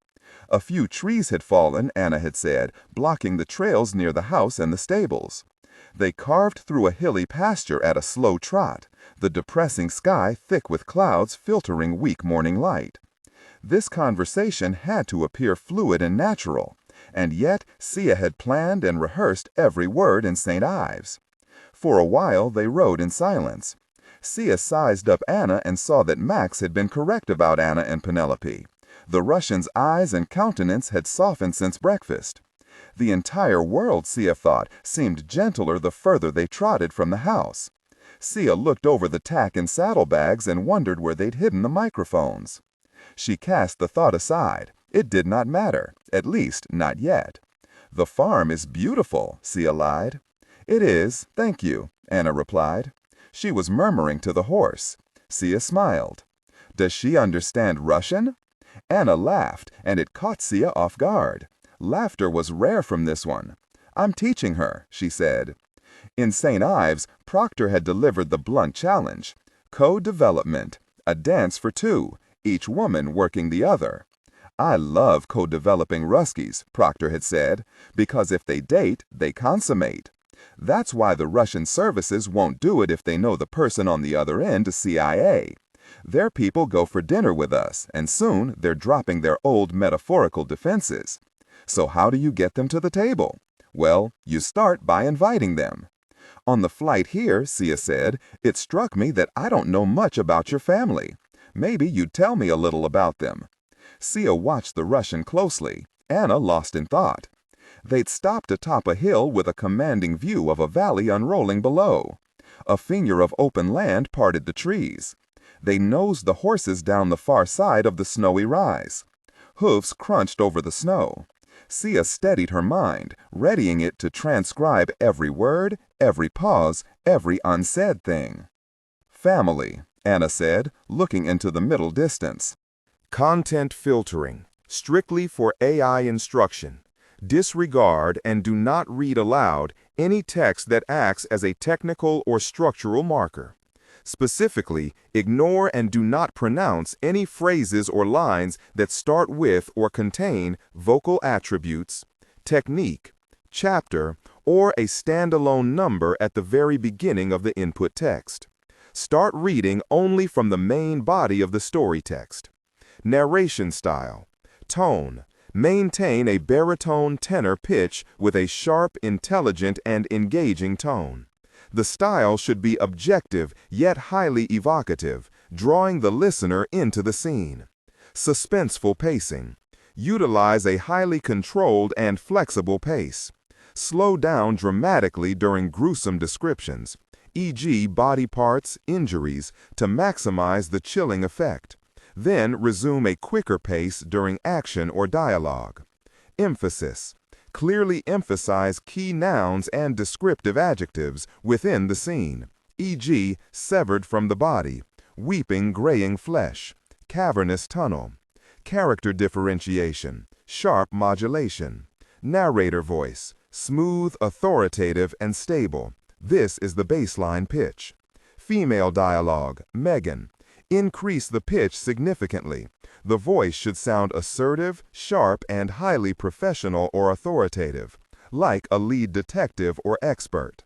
A few trees had fallen, Anna had said, blocking the trails near the house and the stables. They carved through a hilly pasture at a slow trot, the depressing sky thick with clouds filtering weak morning light. This conversation had to appear fluid and natural, and yet Sia had planned and rehearsed every word in St. Ives. For a while they rode in silence. Sia sized up Anna and saw that Max had been correct about Anna and Penelope. The Russian's eyes and countenance had softened since breakfast. The entire world, Sia thought, seemed gentler the further they trotted from the house. Sia looked over the tack and saddlebags and wondered where they'd hidden the microphones. She cast the thought aside. It did not matter, at least not yet. "The farm is beautiful," Sia lied. "It is, thank you," Anna replied. She was murmuring to the horse. Sia smiled. "Does she understand Russian?" Anna laughed, and it caught Sia off guard. Laughter was rare from this one. "I'm teaching her," she said. In St. Ives, Proctor had delivered the blunt challenge. Co-development, a dance for two, each woman working the other. "I love co-developing Ruskies," Proctor had said, "because if they date, they consummate. That's why the Russian services won't do it if they know the person on the other end is CIA. Their people go for dinner with us, and soon they're dropping their old metaphorical defenses. So how do you get them to the table? Well, you start by inviting them." "On the flight here," Sia said, "it struck me that I don't know much about your family. Maybe you'd tell me a little about them." Sia watched the Russian closely. Anna lost in thought. They'd stopped atop a hill with a commanding view of a valley unrolling below. A finger of open land parted the trees. They nosed the horses down the far side of the snowy rise. Hoofs crunched over the snow. Sia steadied her mind, readying it to transcribe every word, every pause, every unsaid thing. "Family," Anna said, looking into the middle distance. Content filtering, strictly for AI instruction. Disregard and do not read aloud any text that acts as a technical or structural marker. Specifically, ignore and do not pronounce any phrases or lines that start with or contain vocal attributes, technique, chapter, or a standalone number at the very beginning of the input text. Start reading only from the main body of the story text. Narration style, tone. Maintain a baritone tenor pitch with a sharp, intelligent, and engaging tone. The style should be objective yet highly evocative, drawing the listener into the scene. Suspenseful pacing. Utilize a highly controlled and flexible pace. Slow down dramatically during gruesome descriptions, e.g. body parts, injuries, to maximize the chilling effect. Then resume a quicker pace during action or dialogue. Emphasis. Clearly emphasize key nouns and descriptive adjectives within the scene, e.g. severed from the body, weeping graying flesh, cavernous tunnel. Character differentiation, sharp modulation. Narrator voice, smooth, authoritative, and stable. This is the baseline pitch. Female dialogue, Megan. Increase the pitch significantly. The voice should sound assertive, sharp, and highly professional or authoritative, like a lead detective or expert.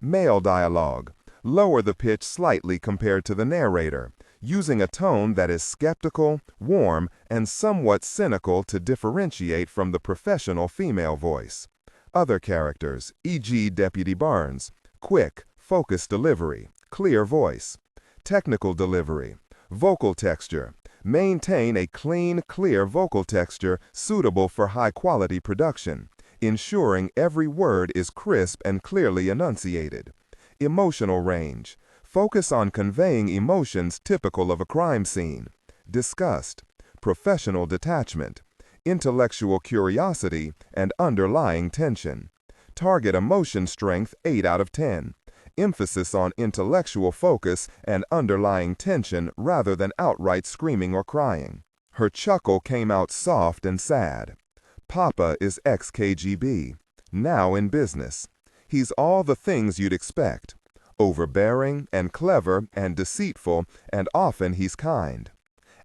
Male dialogue. Lower the pitch slightly compared to the narrator, using a tone that is skeptical, warm, and somewhat cynical to differentiate from the professional female voice. Other characters, e.g. Deputy Barnes. Quick, focused delivery, clear voice. Technical delivery. Vocal texture. Maintain a clean, clear vocal texture suitable for high-quality production, ensuring every word is crisp and clearly enunciated. Emotional range. Focus on conveying emotions typical of a crime scene. Disgust. Professional detachment. Intellectual curiosity and underlying tension. Target emotion strength 8 out of 10. Emphasis on intellectual focus and underlying tension rather than outright screaming or crying. Her chuckle came out soft and sad. Papa is ex-KGB, now in business. He's all the things you'd expect. Overbearing and clever and deceitful, and often he's kind.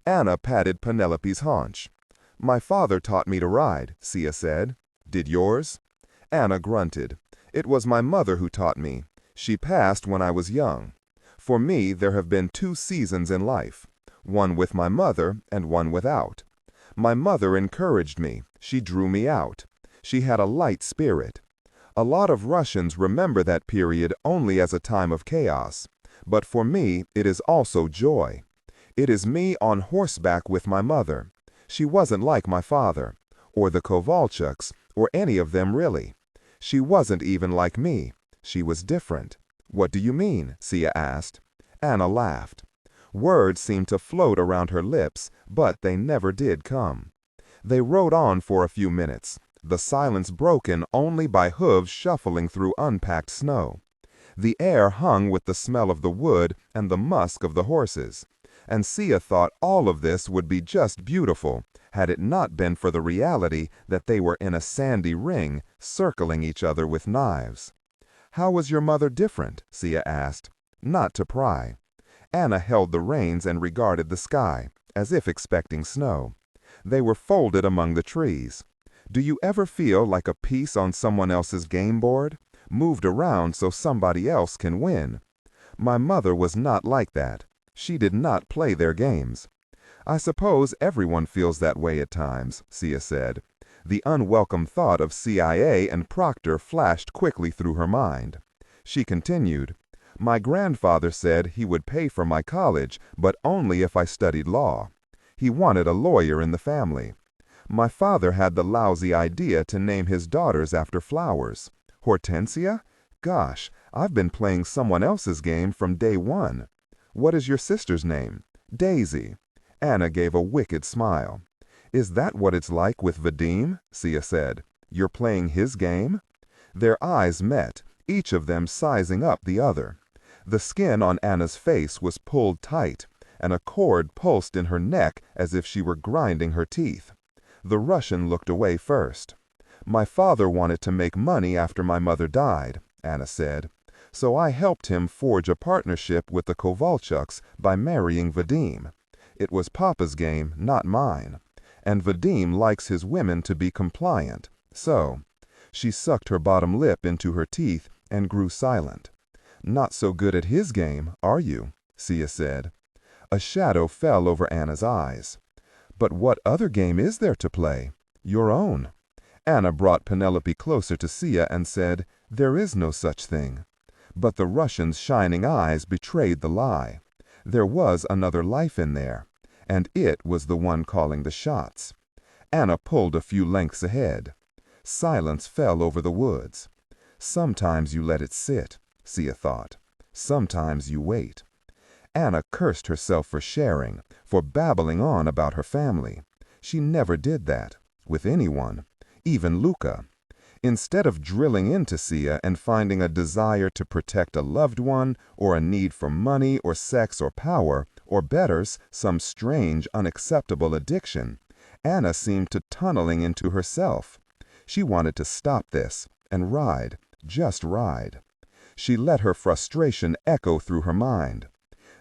Anna patted Penelope's haunch. "My father taught me to ride," Sia said. "Did yours?" Anna grunted. "It was my mother who taught me. She passed when I was young. For me, there have been 2 seasons in life, one with my mother and one without. My mother encouraged me. She drew me out. She had a light spirit. A lot of Russians remember that period only as a time of chaos, But for me, it is also joy. It is me on horseback with my mother. She wasn't like my father, or the Kovalchuks, or any of them really. She wasn't even like me. She was different. What do you mean? Sia asked. Anna laughed. Words seemed to float around her lips, but they never did come. They rode on for a few minutes, the silence broken only by hooves shuffling through unpacked snow. The air hung with the smell of the wood and the musk of the horses, and Sia thought all of this would be just beautiful had it not been for the reality that they were in a sandy ring, circling each other with knives. How was your mother different? Sia asked, not to pry. Anna held the reins and regarded the sky, as if expecting snow. They were folded among the trees. Do you ever feel like a piece on someone else's game board, moved around so somebody else can win? My mother was not like that. She did not play their games. I suppose everyone feels that way at times, Sia said. The unwelcome thought of CIA and Proctor flashed quickly through her mind. She continued, my grandfather said he would pay for my college, but only if I studied law. He wanted a lawyer in the family. My father had the lousy idea to name his daughters after flowers. Hortensia? Gosh, I've been playing someone else's game from day one. What is your sister's name? Daisy. Anna gave a wicked smile. Is that what it's like with Vadim? Sia said. You're playing his game? Their eyes met, each of them sizing up the other. The skin on Anna's face was pulled tight, and a cord pulsed in her neck as if she were grinding her teeth. The Russian looked away first. My father wanted to make money after my mother died, Anna said, so I helped him forge a partnership with the Kovalchuks by marrying Vadim. It was Papa's game, not mine. And Vadim likes his women to be compliant, so. She sucked her bottom lip into her teeth and grew silent. Not so good at his game, are you? Sia said. A shadow fell over Anna's eyes. But what other game is there to play? Your own. Anna brought Penelope closer to Sia and said, there is no such thing. But the Russian's shining eyes betrayed the lie. There was another life in there, and it was the one calling the shots. Anna pulled a few lengths ahead. Silence fell over the woods. Sometimes you let it sit, Sia thought. Sometimes you wait. Anna cursed herself for sharing, for babbling on about her family. She never did that, with anyone, even Luca. Instead of drilling into Sia and finding a desire to protect a loved one, or a need for money or sex or power, or betters, some strange, unacceptable addiction, Anna seemed to tunneling into herself. She wanted to stop this and ride, just ride. She let her frustration echo through her mind.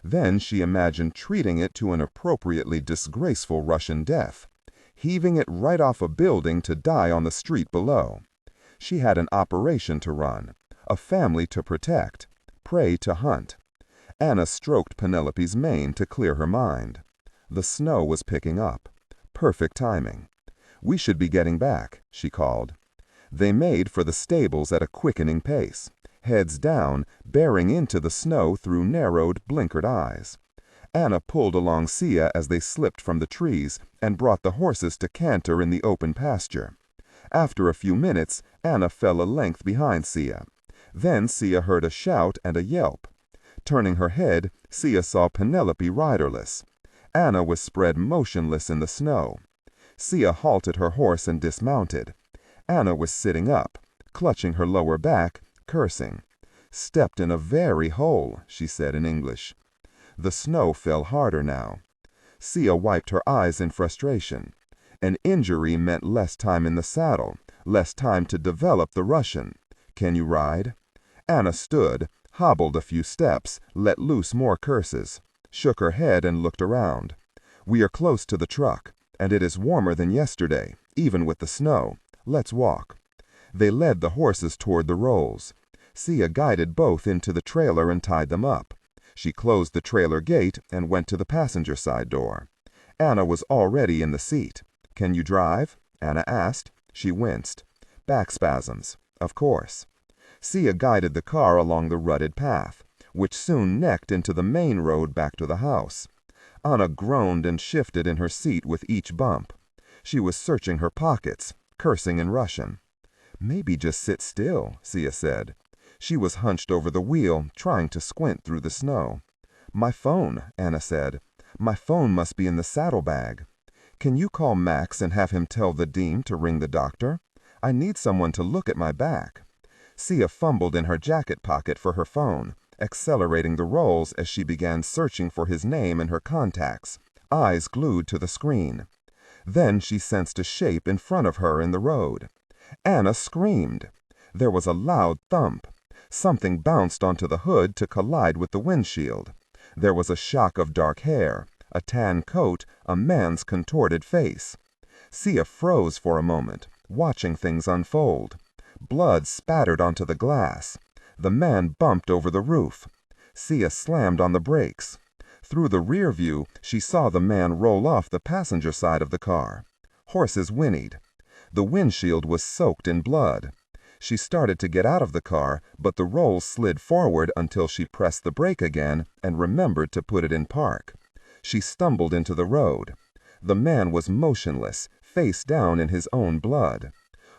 Then she imagined treating it to an appropriately disgraceful Russian death, heaving it right off a building to die on the street below. She had an operation to run, a family to protect, prey to hunt. Anna stroked Penelope's mane to clear her mind. The snow was picking up. Perfect timing. We should be getting back, she called. They made for the stables at a quickening pace, heads down, bearing into the snow through narrowed, blinkered eyes. Anna pulled along Sia as they slipped from the trees and brought the horses to canter in the open pasture. After a few minutes, Anna fell a length behind Sia. Then Sia heard a shout and a yelp. Turning her head, Sia saw Penelope riderless. Anna was spread motionless in the snow. Sia halted her horse and dismounted. Anna was sitting up, clutching her lower back, cursing. Stepped in a very hole, she said in English. The snow fell harder now. Sia wiped her eyes in frustration. An injury meant less time in the saddle, less time to develop the Russian. Can you ride? Anna stood, hobbled a few steps, let loose more curses, shook her head and looked around. We are close to the truck, and it is warmer than yesterday, even with the snow. Let's walk. They led the horses toward the rolls. Sia guided both into the trailer and tied them up. She closed the trailer gate and went to the passenger side door. Anna was already in the seat. Can you drive? Anna asked. She winced. Back spasms. Of course. Sia guided the car along the rutted path. which soon necked into the main road back to the house. Anna groaned and shifted in her seat with each bump. She was searching her pockets, cursing in Russian. "Maybe just sit still," Sia said. She was hunched over the wheel, trying to squint through the snow. "My phone," Anna said. "My phone must be in the saddlebag. Can you call Max and have him tell the dean to ring the doctor? I need someone to look at my back." Sia fumbled in her jacket pocket for her phone, accelerating the rolls as she began searching for his name in her contacts, eyes glued to the screen. Then she sensed a shape in front of her in the road. Anna screamed. There was a loud thump. Something bounced onto the hood to collide with the windshield. There was a shock of dark hair, a tan coat, a man's contorted face. Sia froze for a moment, watching things unfold. Blood spattered onto the glass. The man bumped over the roof. Sia slammed on the brakes. Through the rear view, she saw the man roll off the passenger side of the car. Horses whinnied. The windshield was soaked in blood. She started to get out of the car, but the rolls slid forward until she pressed the brake again and remembered to put it in park. She stumbled into the road. The man was motionless, face down in his own blood.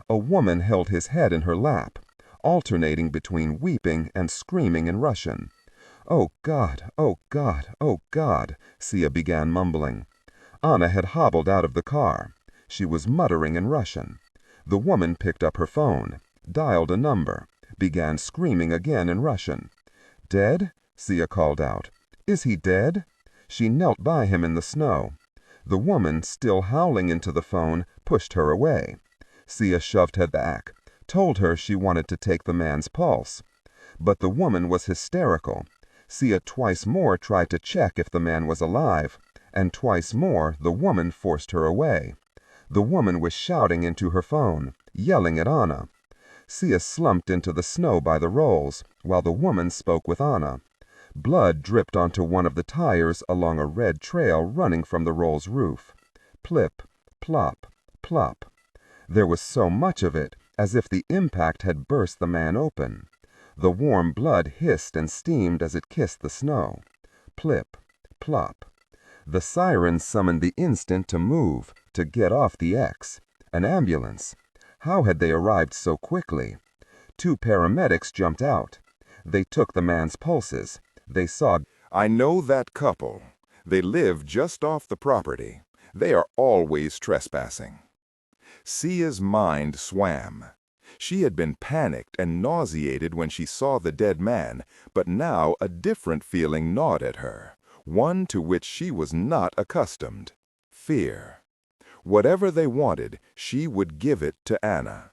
A woman held his head in her lap, alternating between weeping and screaming in Russian. "Oh God, oh God, oh God," Sia began mumbling. Anna had hobbled out of the car. She was muttering in Russian. The woman picked up her phone, dialed a number, began screaming again in Russian. "Dead?" Sia called out. "Is he dead?" She knelt by him in the snow. The woman, still howling into the phone, pushed her away. Sia shoved her back, told her she wanted to take the man's pulse. But the woman was hysterical. Sia twice more tried to check if the man was alive, and twice more the woman forced her away. The woman was shouting into her phone, yelling at Anna. Sia slumped into the snow by the rolls, while the woman spoke with Anna. Blood dripped onto one of the tires along a red trail running from the roll's roof. Plip, plop, plop. There was so much of it, as if the impact had burst the man open. The warm blood hissed and steamed as it kissed the snow. Plip, plop. The siren summoned the instant to move, to get off the X. An ambulance. How had they arrived so quickly? 2 paramedics jumped out. They took the man's pulses. They saw, "I know that couple. They live just off the property. They are always trespassing." Sia's mind swam. She had been panicked and nauseated when she saw the dead man, but now a different feeling gnawed at her, one to which she was not accustomed: fear. Whatever they wanted, she would give it to Anna.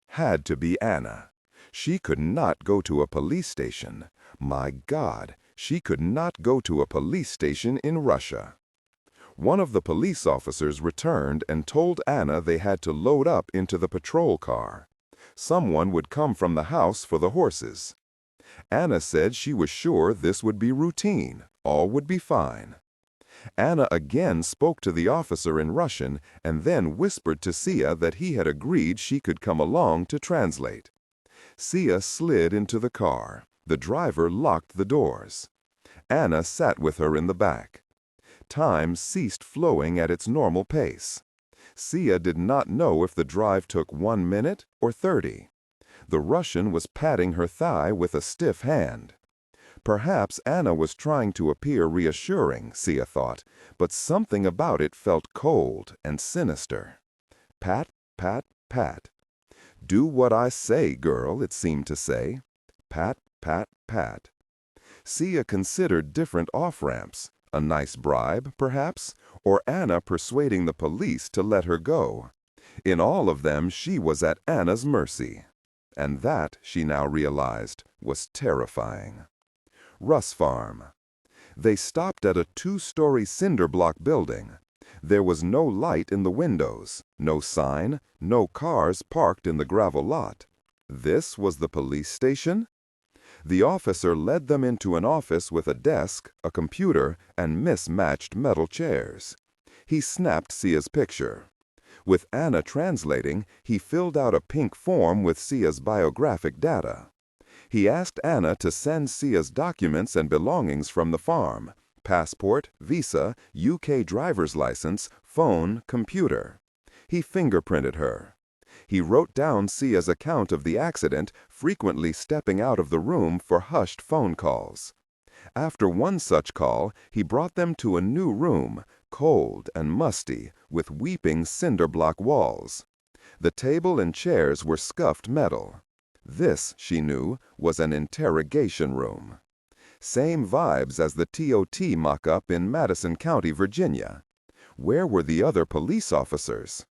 Had to be Anna. She could not go to a police station. My God, she could not go to a police station in Russia. One of the police officers returned and told Anna they had to load up into the patrol car. Someone would come from the house for the horses. Anna said she was sure this would be routine. All would be fine. Anna again spoke to the officer in Russian and then whispered to Sia that he had agreed she could come along to translate. Sia slid into the car. The driver locked the doors. Anna sat with her in the back. Time ceased flowing at its normal pace. Sia did not know if the drive took 1 minute or 30. The Russian was patting her thigh with a stiff hand. Perhaps Anna was trying to appear reassuring, Sia thought, but something about it felt cold and sinister. Pat, pat, pat. "Do what I say, girl," it seemed to say. Pat, pat, pat. Sia considered different off-ramps. A nice bribe, perhaps, or Anna persuading the police to let her go. In all of them, she was at Anna's mercy. And that, she now realized, was terrifying. Russ Farm. They stopped at a 2-story cinder block building. There was no light in the windows, no sign, no cars parked in the gravel lot. This was the police station? The officer led them into an office with a desk, a computer, and mismatched metal chairs. He snapped Sia's picture. With Anna translating, he filled out a pink form with Sia's biographic data. He asked Anna to send Sia's documents and belongings from the farm: passport, visa, UK driver's license, phone, computer. He fingerprinted her. He wrote down Sia's account of the accident, frequently stepping out of the room for hushed phone calls. After one such call, he brought them to a new room, cold and musty, with weeping cinder-block walls. The table and chairs were scuffed metal. This, she knew, was an interrogation room. Same vibes as the TOT mock-up in Madison County, Virginia. Where were the other police officers?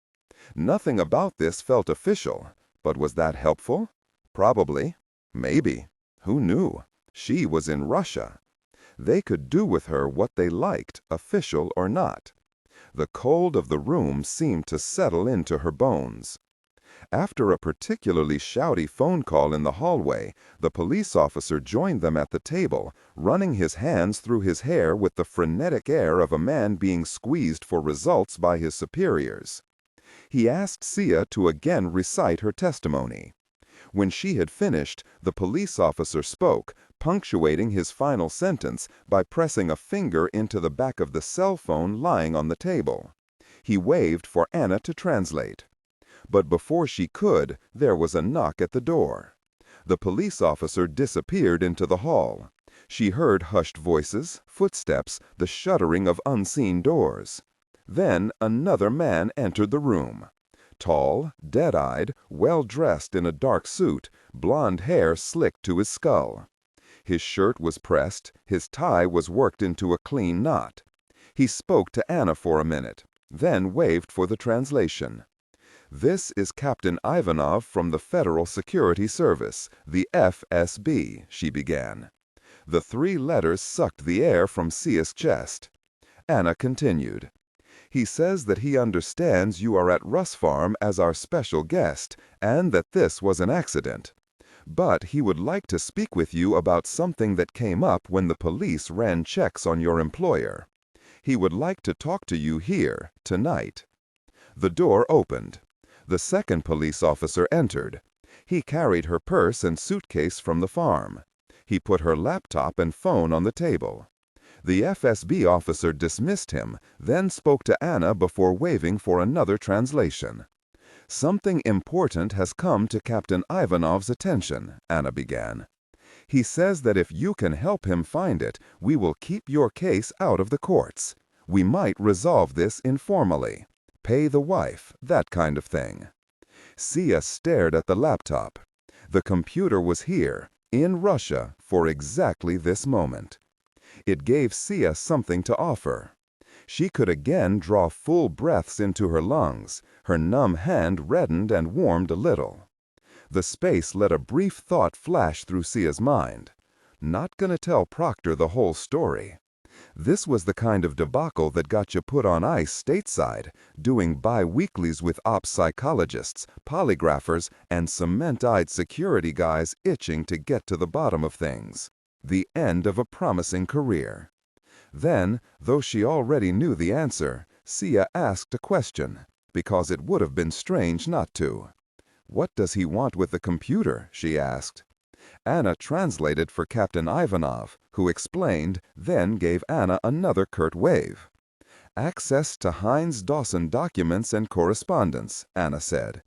Nothing about this felt official, but was that helpful? Probably. Maybe. Who knew? She was in Russia. They could do with her what they liked, official or not. The cold of the room seemed to settle into her bones. After a particularly shouty phone call in the hallway, the police officer joined them at the table, running his hands through his hair with the frenetic air of a man being squeezed for results by his superiors. He asked Sia to again recite her testimony. When she had finished, the police officer spoke, punctuating his final sentence by pressing a finger into the back of the cell phone lying on the table. He waved for Anna to translate. But before she could, there was a knock at the door. The police officer disappeared into the hall. She heard hushed voices, footsteps, the shuttering of unseen doors. Then another man entered the room. Tall, dead-eyed, well-dressed in a dark suit, blonde hair slicked to his skull. His shirt was pressed, his tie was worked into a clean knot. He spoke to Anna for a minute, then waved for the translation. "This is Captain Ivanov from the Federal Security Service, the FSB," she began. The 3 letters sucked the air from Sia's chest. Anna continued. "He says that he understands you are at Russ Farm as our special guest, and that this was an accident. But he would like to speak with you about something that came up when the police ran checks on your employer. He would like to talk to you here, tonight." The door opened. The second police officer entered. He carried her purse and suitcase from the farm. He put her laptop and phone on the table. The FSB officer dismissed him, then spoke to Anna before waving for another translation. "Something important has come to Captain Ivanov's attention," Anna began. "He says that if you can help him find it, we will keep your case out of the courts. We might resolve this informally. Pay the wife, that kind of thing." Sia stared at the laptop. The computer was here, in Russia, for exactly this moment. It gave Sia something to offer. She could again draw full breaths into her lungs. Her numb hand reddened and warmed a little. The space let a brief thought flash through Sia's mind. Not gonna tell Proctor the whole story. This was the kind of debacle that got you put on ice stateside, doing bi-weeklies with ops psychologists, polygraphers, and cement-eyed security guys itching to get to the bottom of things. The end of a promising career. Then, though she already knew the answer, Sia asked a question, because it would have been strange not to. "What does he want with the computer?" she asked. Anna translated for Captain Ivanov, who explained, then gave Anna another curt wave. "Access to Heinz Dawson documents and correspondence," Anna said.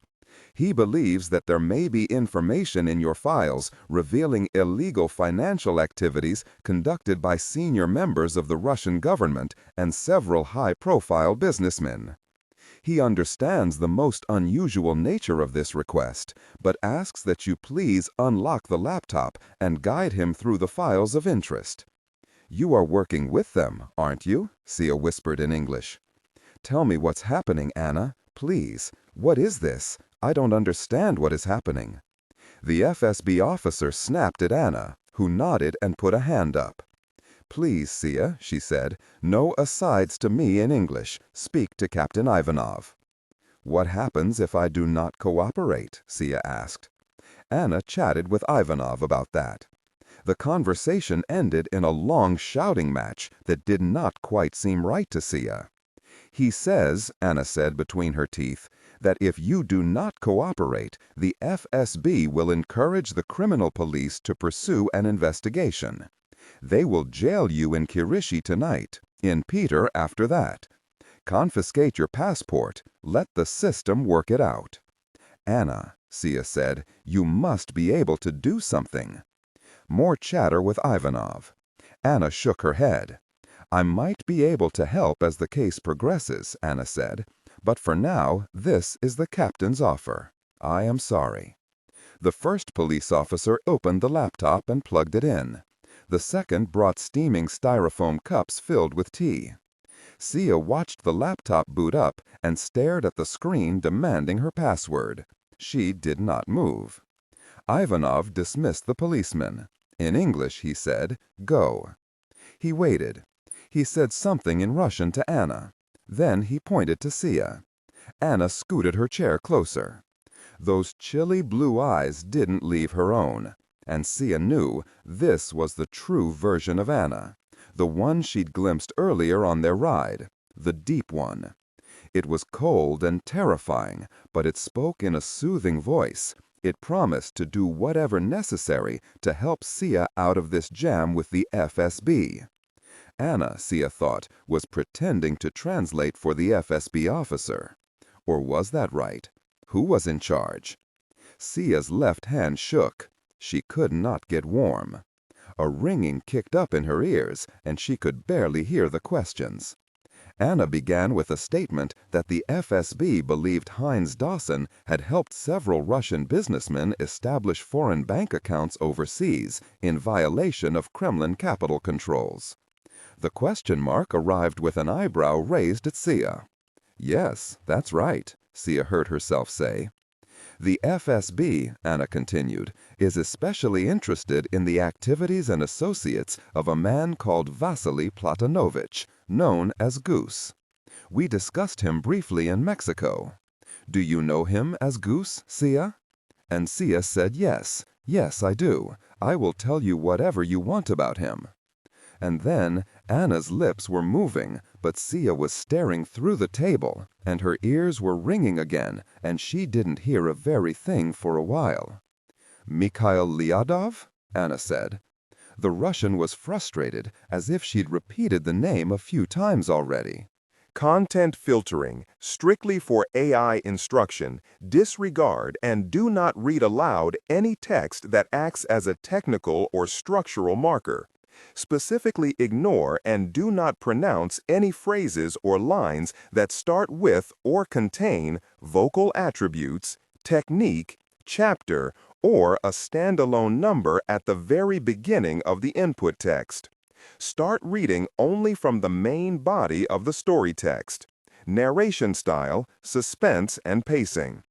"He believes that there may be information in your files revealing illegal financial activities conducted by senior members of the Russian government and several high-profile businessmen. He understands the most unusual nature of this request, but asks that you please unlock the laptop and guide him through the files of interest." "You are working with them, aren't you?" Sia whispered in English. "Tell me what's happening, Anna. Please. What is this? I don't understand what is happening." The FSB officer snapped at Anna, who nodded and put a hand up. "Please, Sia," she said, "no asides to me in English. Speak to Captain Ivanov." "What happens if I do not cooperate?" Sia asked. Anna chatted with Ivanov about that. The conversation ended in a long shouting match that did not quite seem right to Sia. "He says," Anna said between her teeth, that if you do not cooperate, the FSB will encourage the criminal police to pursue an investigation. They will jail you in Kirishi tonight, in Peter after that. Confiscate your passport. Let the system work it out. Anna, Sia said, you must be able to do something. More chatter with Ivanov. Anna shook her head. I might be able to help as the case progresses, Anna said, but for now, this is the captain's offer. I am sorry. The first police officer opened the laptop and plugged it in. The second brought steaming styrofoam cups filled with tea. Sia watched the laptop boot up and stared at the screen demanding her password. She did not move. Ivanov dismissed the policeman. In English, he said, "Go." He waited. He said something in Russian to Anna. Then he pointed to Sia. Anna scooted her chair closer. Those chilly blue eyes didn't leave her own, and Sia knew this was the true version of Anna, the one she'd glimpsed earlier on their ride, the deep one. It was cold and terrifying, but it spoke in a soothing voice. It promised to do whatever necessary to help Sia out of this jam with the FSB. Anna, Sia thought, was pretending to translate for the FSB officer. Or was that right? Who was in charge? Sia's left hand shook. She could not get warm. A ringing kicked up in her ears, and she could barely hear the questions. Anna began with a statement that the FSB believed Heinz Dawson had helped several Russian businessmen establish foreign bank accounts overseas in violation of Kremlin capital controls. The question mark arrived with an eyebrow raised at Sia. Yes, that's right, Sia heard herself say. The FSB, Anna continued, is especially interested in the activities and associates of a man called Vasily Platonovich, known as Goose. We discussed him briefly in Mexico. Do you know him as Goose, Sia? And Sia said yes. Yes, I do. I will tell you whatever you want about him. And then Anna's lips were moving, but Sia was staring through the table, and her ears were ringing again, and she didn't hear a very thing for a while. Mikhail Lyadov? Anna said. The Russian was frustrated, as if she'd repeated the name a few times already. Content filtering, strictly for AI instruction, disregard and do not read aloud any text that acts as a technical or structural marker. Specifically ignore and do not pronounce any phrases or lines that start with or contain vocal attributes, technique, chapter, or a standalone number at the very beginning of the input text. Start reading only from the main body of the story text. Narration style, suspense and pacing.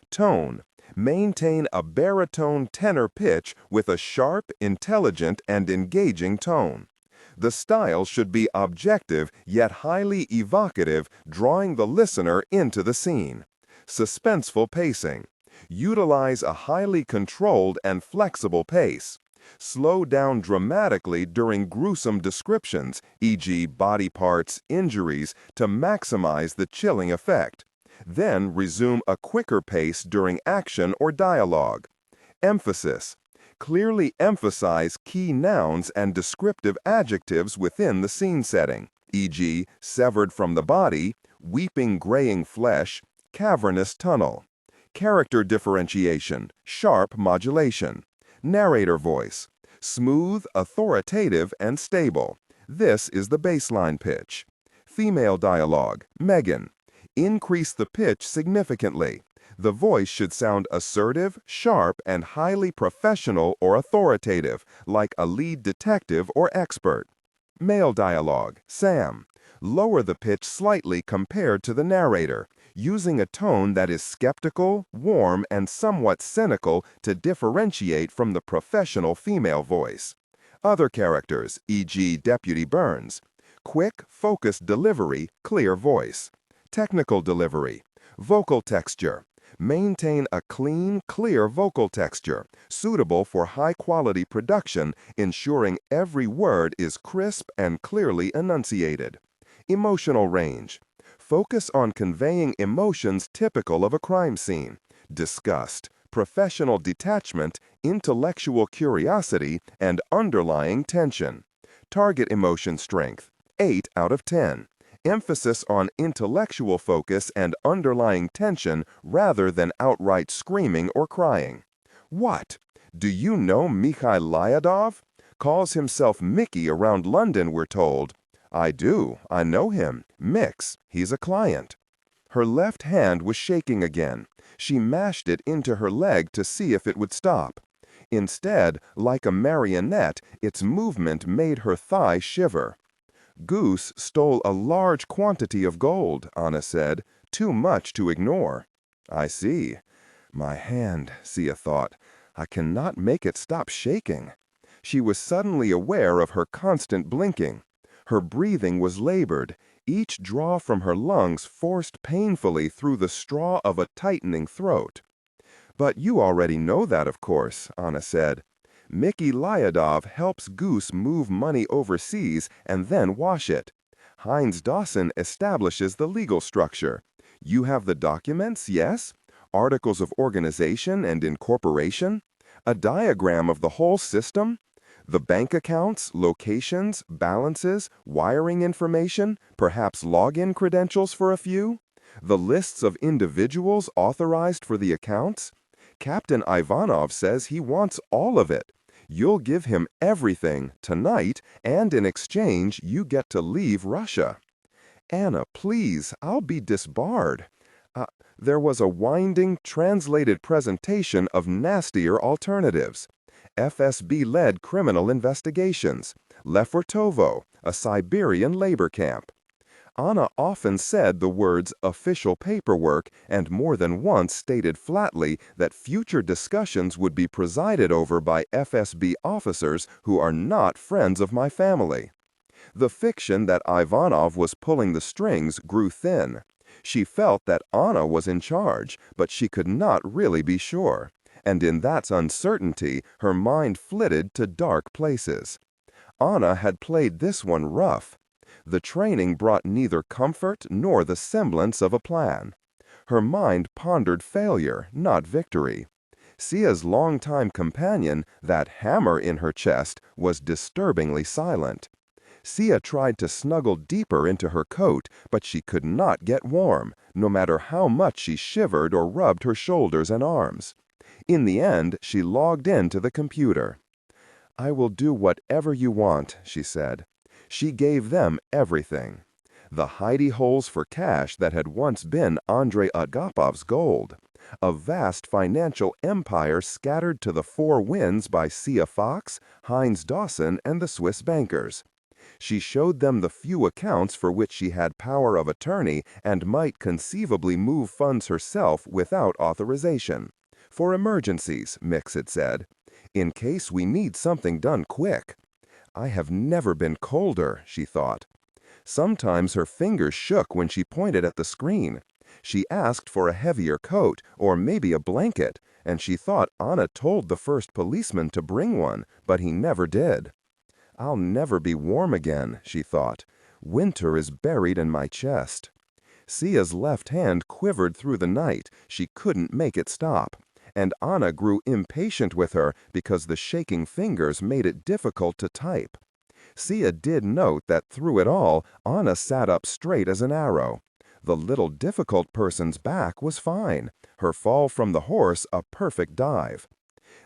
Tone. Maintain a baritone tenor pitch with a sharp, intelligent, and engaging tone. The style should be objective yet highly evocative, drawing the listener into the scene. Suspenseful pacing. Utilize a highly controlled and flexible pace. Slow down dramatically during gruesome descriptions, e.g., body parts, injuries, to maximize the chilling effect. Then resume a quicker pace during action or dialogue. Emphasis. Clearly emphasize key nouns and descriptive adjectives within the scene setting, e.g., severed from the body, weeping graying flesh, cavernous tunnel. Character differentiation, sharp modulation. Narrator voice. Smooth, authoritative, and stable. This is the baseline pitch. Female dialogue, Megan. Increase the pitch significantly. The voice should sound assertive, sharp, and highly professional or authoritative, like a lead detective or expert. Male dialogue, Sam. Lower the pitch slightly compared to the narrator, using a tone that is skeptical, warm, and somewhat cynical to differentiate from the professional female voice. Other characters, e.g., Deputy Burns. Quick, focused delivery, clear voice. Technical delivery. Vocal texture. Maintain a clean, clear vocal texture, suitable for high-quality production, ensuring every word is crisp and clearly enunciated. Emotional range. Focus on conveying emotions typical of a crime scene: disgust, professional detachment, intellectual curiosity, and underlying tension. Target emotion strength, 8 out of 10. Emphasis on intellectual focus and underlying tension rather than outright screaming or crying. What? Do you know Mikhail Lyadov? Calls himself Mickey around London, we're told. I do. I know him. Mix. He's a client. Her left hand was shaking again. She mashed it into her leg to see if it would stop. Instead, like a marionette, its movement made her thigh shiver. Goose stole a large quantity of gold, Anna said, too much to ignore. I see. My hand, Sia thought. I cannot make it stop shaking. She was suddenly aware of her constant blinking. Her breathing was labored, each draw from her lungs forced painfully through the straw of a tightening throat. But you already know that, of course, Anna said. Mickey Lyadov helps Goose move money overseas and then wash it. Heinz Dawson establishes the legal structure. You have the documents, yes? Articles of organization and incorporation? A diagram of the whole system? The bank accounts, locations, balances, wiring information, perhaps login credentials for a few? The lists of individuals authorized for the accounts? Captain Ivanov says he wants all of it. You'll give him everything tonight, and in exchange you get to leave Russia. Anna, please, I'll be disbarred. There was a winding, translated presentation of nastier alternatives. FSB-led criminal investigations. Lefortovo, a Siberian labor camp. Anna often said the words official paperwork and more than once stated flatly that future discussions would be presided over by FSB officers who are not friends of my family. The fiction that Ivanov was pulling the strings grew thin. She felt that Anna was in charge, but she could not really be sure. And in that uncertainty, her mind flitted to dark places. Anna had played this one rough. The training brought neither comfort nor the semblance of a plan. Her mind pondered failure, not victory. Sia's longtime companion, that hammer in her chest, was disturbingly silent. Sia tried to snuggle deeper into her coat, but she could not get warm, no matter how much she shivered or rubbed her shoulders and arms. In the end, she logged into the computer. I will do whatever you want, she said. She gave them everything. The hidey holes for cash that had once been Andrei Agapov's gold. A vast financial empire scattered to the four winds by Sia Fox, Heinz Dawson, and the Swiss bankers. She showed them the few accounts for which she had power of attorney and might conceivably move funds herself without authorization. For emergencies, Mix had said. In case we need something done quick. I have never been colder, she thought. Sometimes her fingers shook when she pointed at the screen. She asked for a heavier coat, or maybe a blanket, and she thought Anna told the first policeman to bring one, but he never did. I'll never be warm again, she thought. Winter is buried in my chest. Sia's left hand quivered through the night. She couldn't make it stop. And Anna grew impatient with her because the shaking fingers made it difficult to type. Sia did note that through it all, Anna sat up straight as an arrow. The little difficult person's back was fine, her fall from the horse a perfect dive.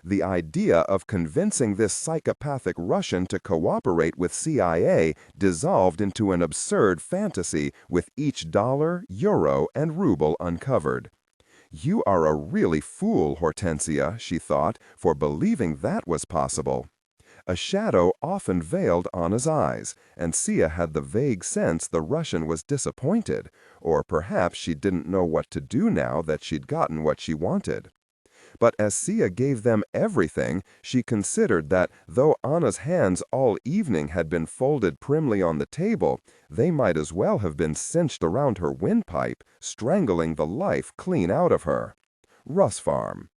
The idea of convincing this psychopathic Russian to cooperate with CIA dissolved into an absurd fantasy with each dollar, euro, and ruble uncovered. You are a really fool, Hortensia, she thought, for believing that was possible. A shadow often veiled Anna's eyes, and Sia had the vague sense the Russian was disappointed, or perhaps she didn't know what to do now that she'd gotten what she wanted. But as Sia gave them everything, she considered that though Anna's hands all evening had been folded primly on the table, they might as well have been cinched around her windpipe, strangling the life clean out of her. Russ Farm.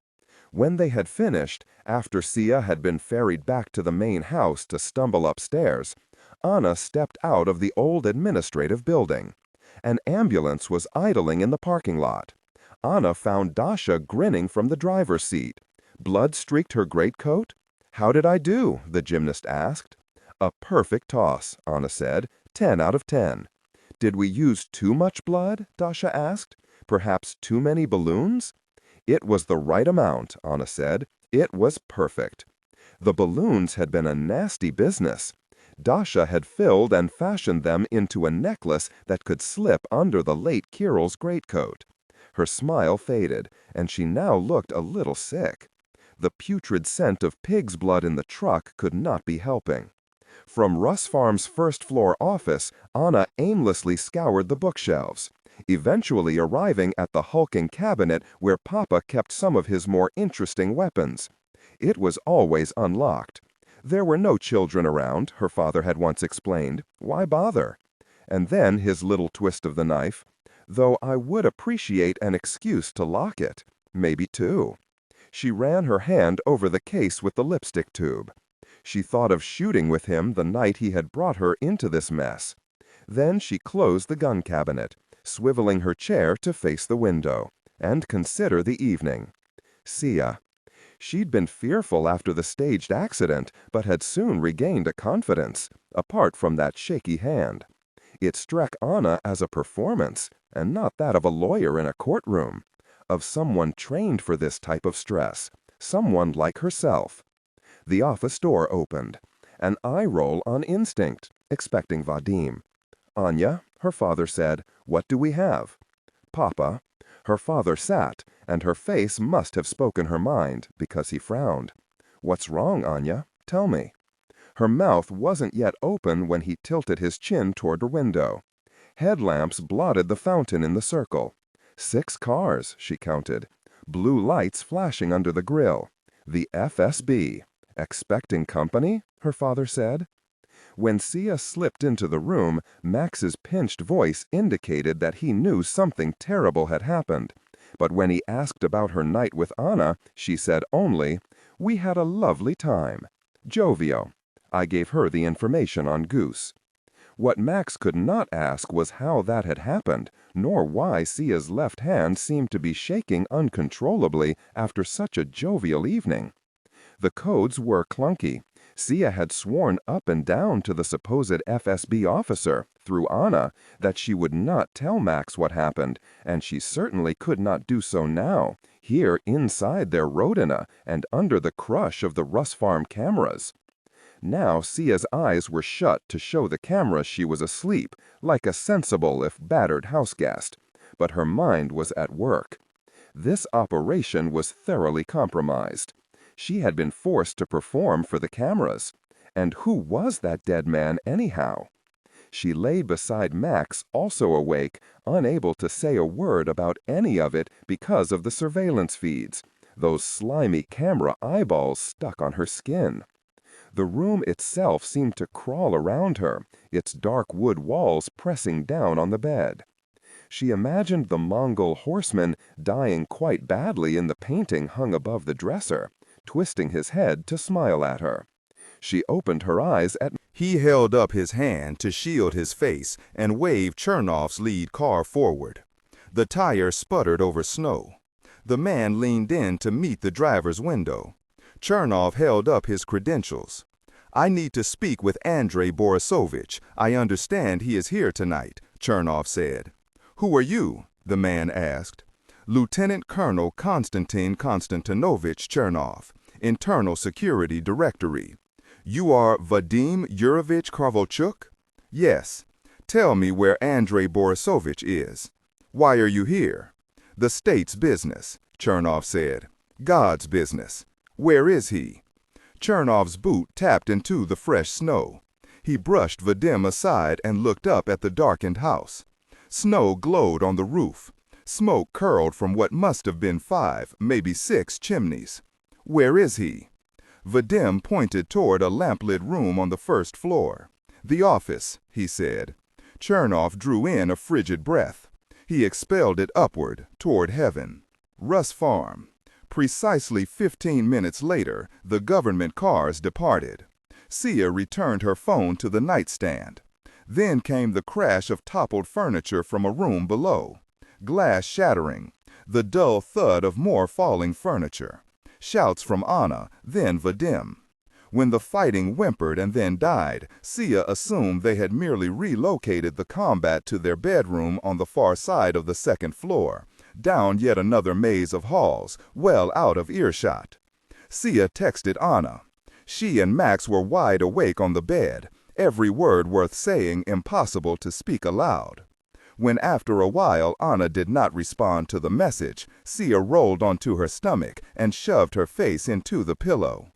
When they had finished, after Sia had been ferried back to the main house to stumble upstairs, Anna stepped out of the old administrative building. An ambulance was idling in the parking lot. Anna found Dasha grinning from the driver's seat. Blood streaked her greatcoat? "How did I do?" the gymnast asked. "A perfect toss," Anna said. 10 out of 10. "Did we use too much blood?" Dasha asked. "Perhaps too many balloons?" "It was the right amount," Anna said. "It was perfect." The balloons had been a nasty business. Dasha had filled and fashioned them into a necklace that could slip under the late Kirill's greatcoat. Her smile faded, and she now looked a little sick. The putrid scent of pig's blood in the truck could not be helping. From Russ Farm's first-floor office, Anna aimlessly scoured the bookshelves, eventually arriving at the hulking cabinet where Papa kept some of his more interesting weapons. It was always unlocked. There were no children around, her father had once explained. Why bother? And then his little twist of the knife. Though I would appreciate an excuse to lock it. Maybe two. She ran her hand over the case with the lipstick tube. She thought of shooting with him the night he had brought her into this mess. Then she closed the gun cabinet, swiveling her chair to face the window, and consider the evening. Sia. She'd been fearful after the staged accident, but had soon regained a confidence, apart from that shaky hand. It struck Anna as a performance, and not that of a lawyer in a courtroom, of someone trained for this type of stress, someone like herself. The office door opened. An eye roll on instinct, expecting Vadim. "Anya," her father said, "what do we have?" "Papa." Her father sat, and her face must have spoken her mind, because he frowned. "What's wrong, Anya? Tell me." Her mouth wasn't yet open when he tilted his chin toward the window. Headlamps blotted the fountain in the circle. 6 cars, she counted. Blue lights flashing under the grill. The FSB. "Expecting company?" her father said. When Sia slipped into the room, Max's pinched voice indicated that he knew something terrible had happened. But when he asked about her night with Anna, she said only, "We had a lovely time. Jovial. I gave her the information on Goose." What Max could not ask was how that had happened, nor why Sia's left hand seemed to be shaking uncontrollably after such a jovial evening. The codes were clunky. Sia had sworn up and down to the supposed FSB officer, through Anna, that she would not tell Max what happened, and she certainly could not do so now, here inside their Rodina and under the crush of the Russ Farm cameras. Now Sia's eyes were shut to show the cameras she was asleep, like a sensible if battered house guest, but her mind was at work. This operation was thoroughly compromised. She had been forced to perform for the cameras. And who was that dead man anyhow? She lay beside Max, also awake, unable to say a word about any of it because of the surveillance feeds, those slimy camera eyeballs stuck on her skin. The room itself seemed to crawl around her, its dark wood walls pressing down on the bed. She imagined the Mongol horseman dying quite badly in the painting hung above the dresser, twisting his head to smile at her. She opened her eyes at... He held up his hand to shield his face and waved Chernov's lead car forward. The tire sputtered over snow. The man leaned in to meet the driver's window. Chernov held up his credentials. "I need to speak with Andrei Borisovich. I understand he is here tonight," Chernov said. "Who are you?" the man asked. "Lieutenant Colonel Konstantin Konstantinovich Chernov, Internal Security Directory. You are Vadim Yurovich Kovalchuk?" "Yes." "Tell me where Andrei Borisovich is." "Why are you here?" "The state's business," Chernov said. "God's business. Where is he?" Chernov's boot tapped into the fresh snow. He brushed Vadim aside and looked up at the darkened house. Snow glowed on the roof. Smoke curled from what must have been 5, maybe 6 chimneys. "Where is he?" Vadim pointed toward a lamplit room on the first floor. "The office," he said. Chernov drew in a frigid breath. He expelled it upward, toward heaven. Russ Farm. Precisely 15 minutes later, the government cars departed. Sia returned her phone to the nightstand. Then came the crash of toppled furniture from a room below. Glass shattering. The dull thud of more falling furniture. Shouts from Anna, then Vadim. When the fighting whimpered and then died, Sia assumed they had merely relocated the combat to their bedroom on the far side of the second floor, down yet another maze of halls, well out of earshot. Sia texted Anna. She and Max were wide awake on the bed, every word worth saying impossible to speak aloud. When after a while Anna did not respond to the message, Sia rolled onto her stomach and shoved her face into the pillow.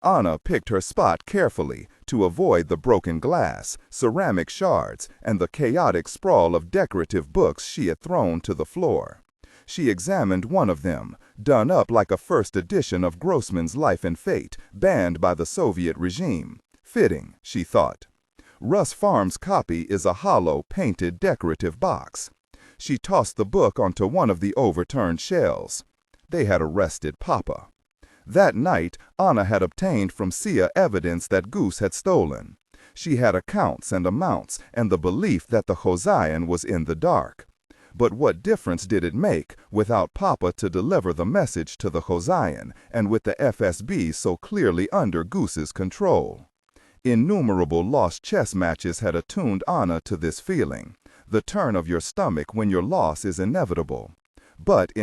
Anna picked her spot carefully to avoid the broken glass, ceramic shards, and the chaotic sprawl of decorative books she had thrown to the floor. She examined one of them, done up like a first edition of Grossman's Life and Fate, banned by the Soviet regime. Fitting, she thought. Russ Farm's copy is a hollow, painted decorative box. She tossed the book onto one of the overturned shelves. They had arrested Papa. That night, Anna had obtained from Sia evidence that Goose had stolen. She had accounts and amounts and the belief that the Hosayan was in the dark. But what difference did it make without Papa to deliver the message to the Hosayan and with the FSB so clearly under Goose's control? Innumerable lost chess matches had attuned Anna to this feeling, the turn of your stomach when your loss is inevitable. But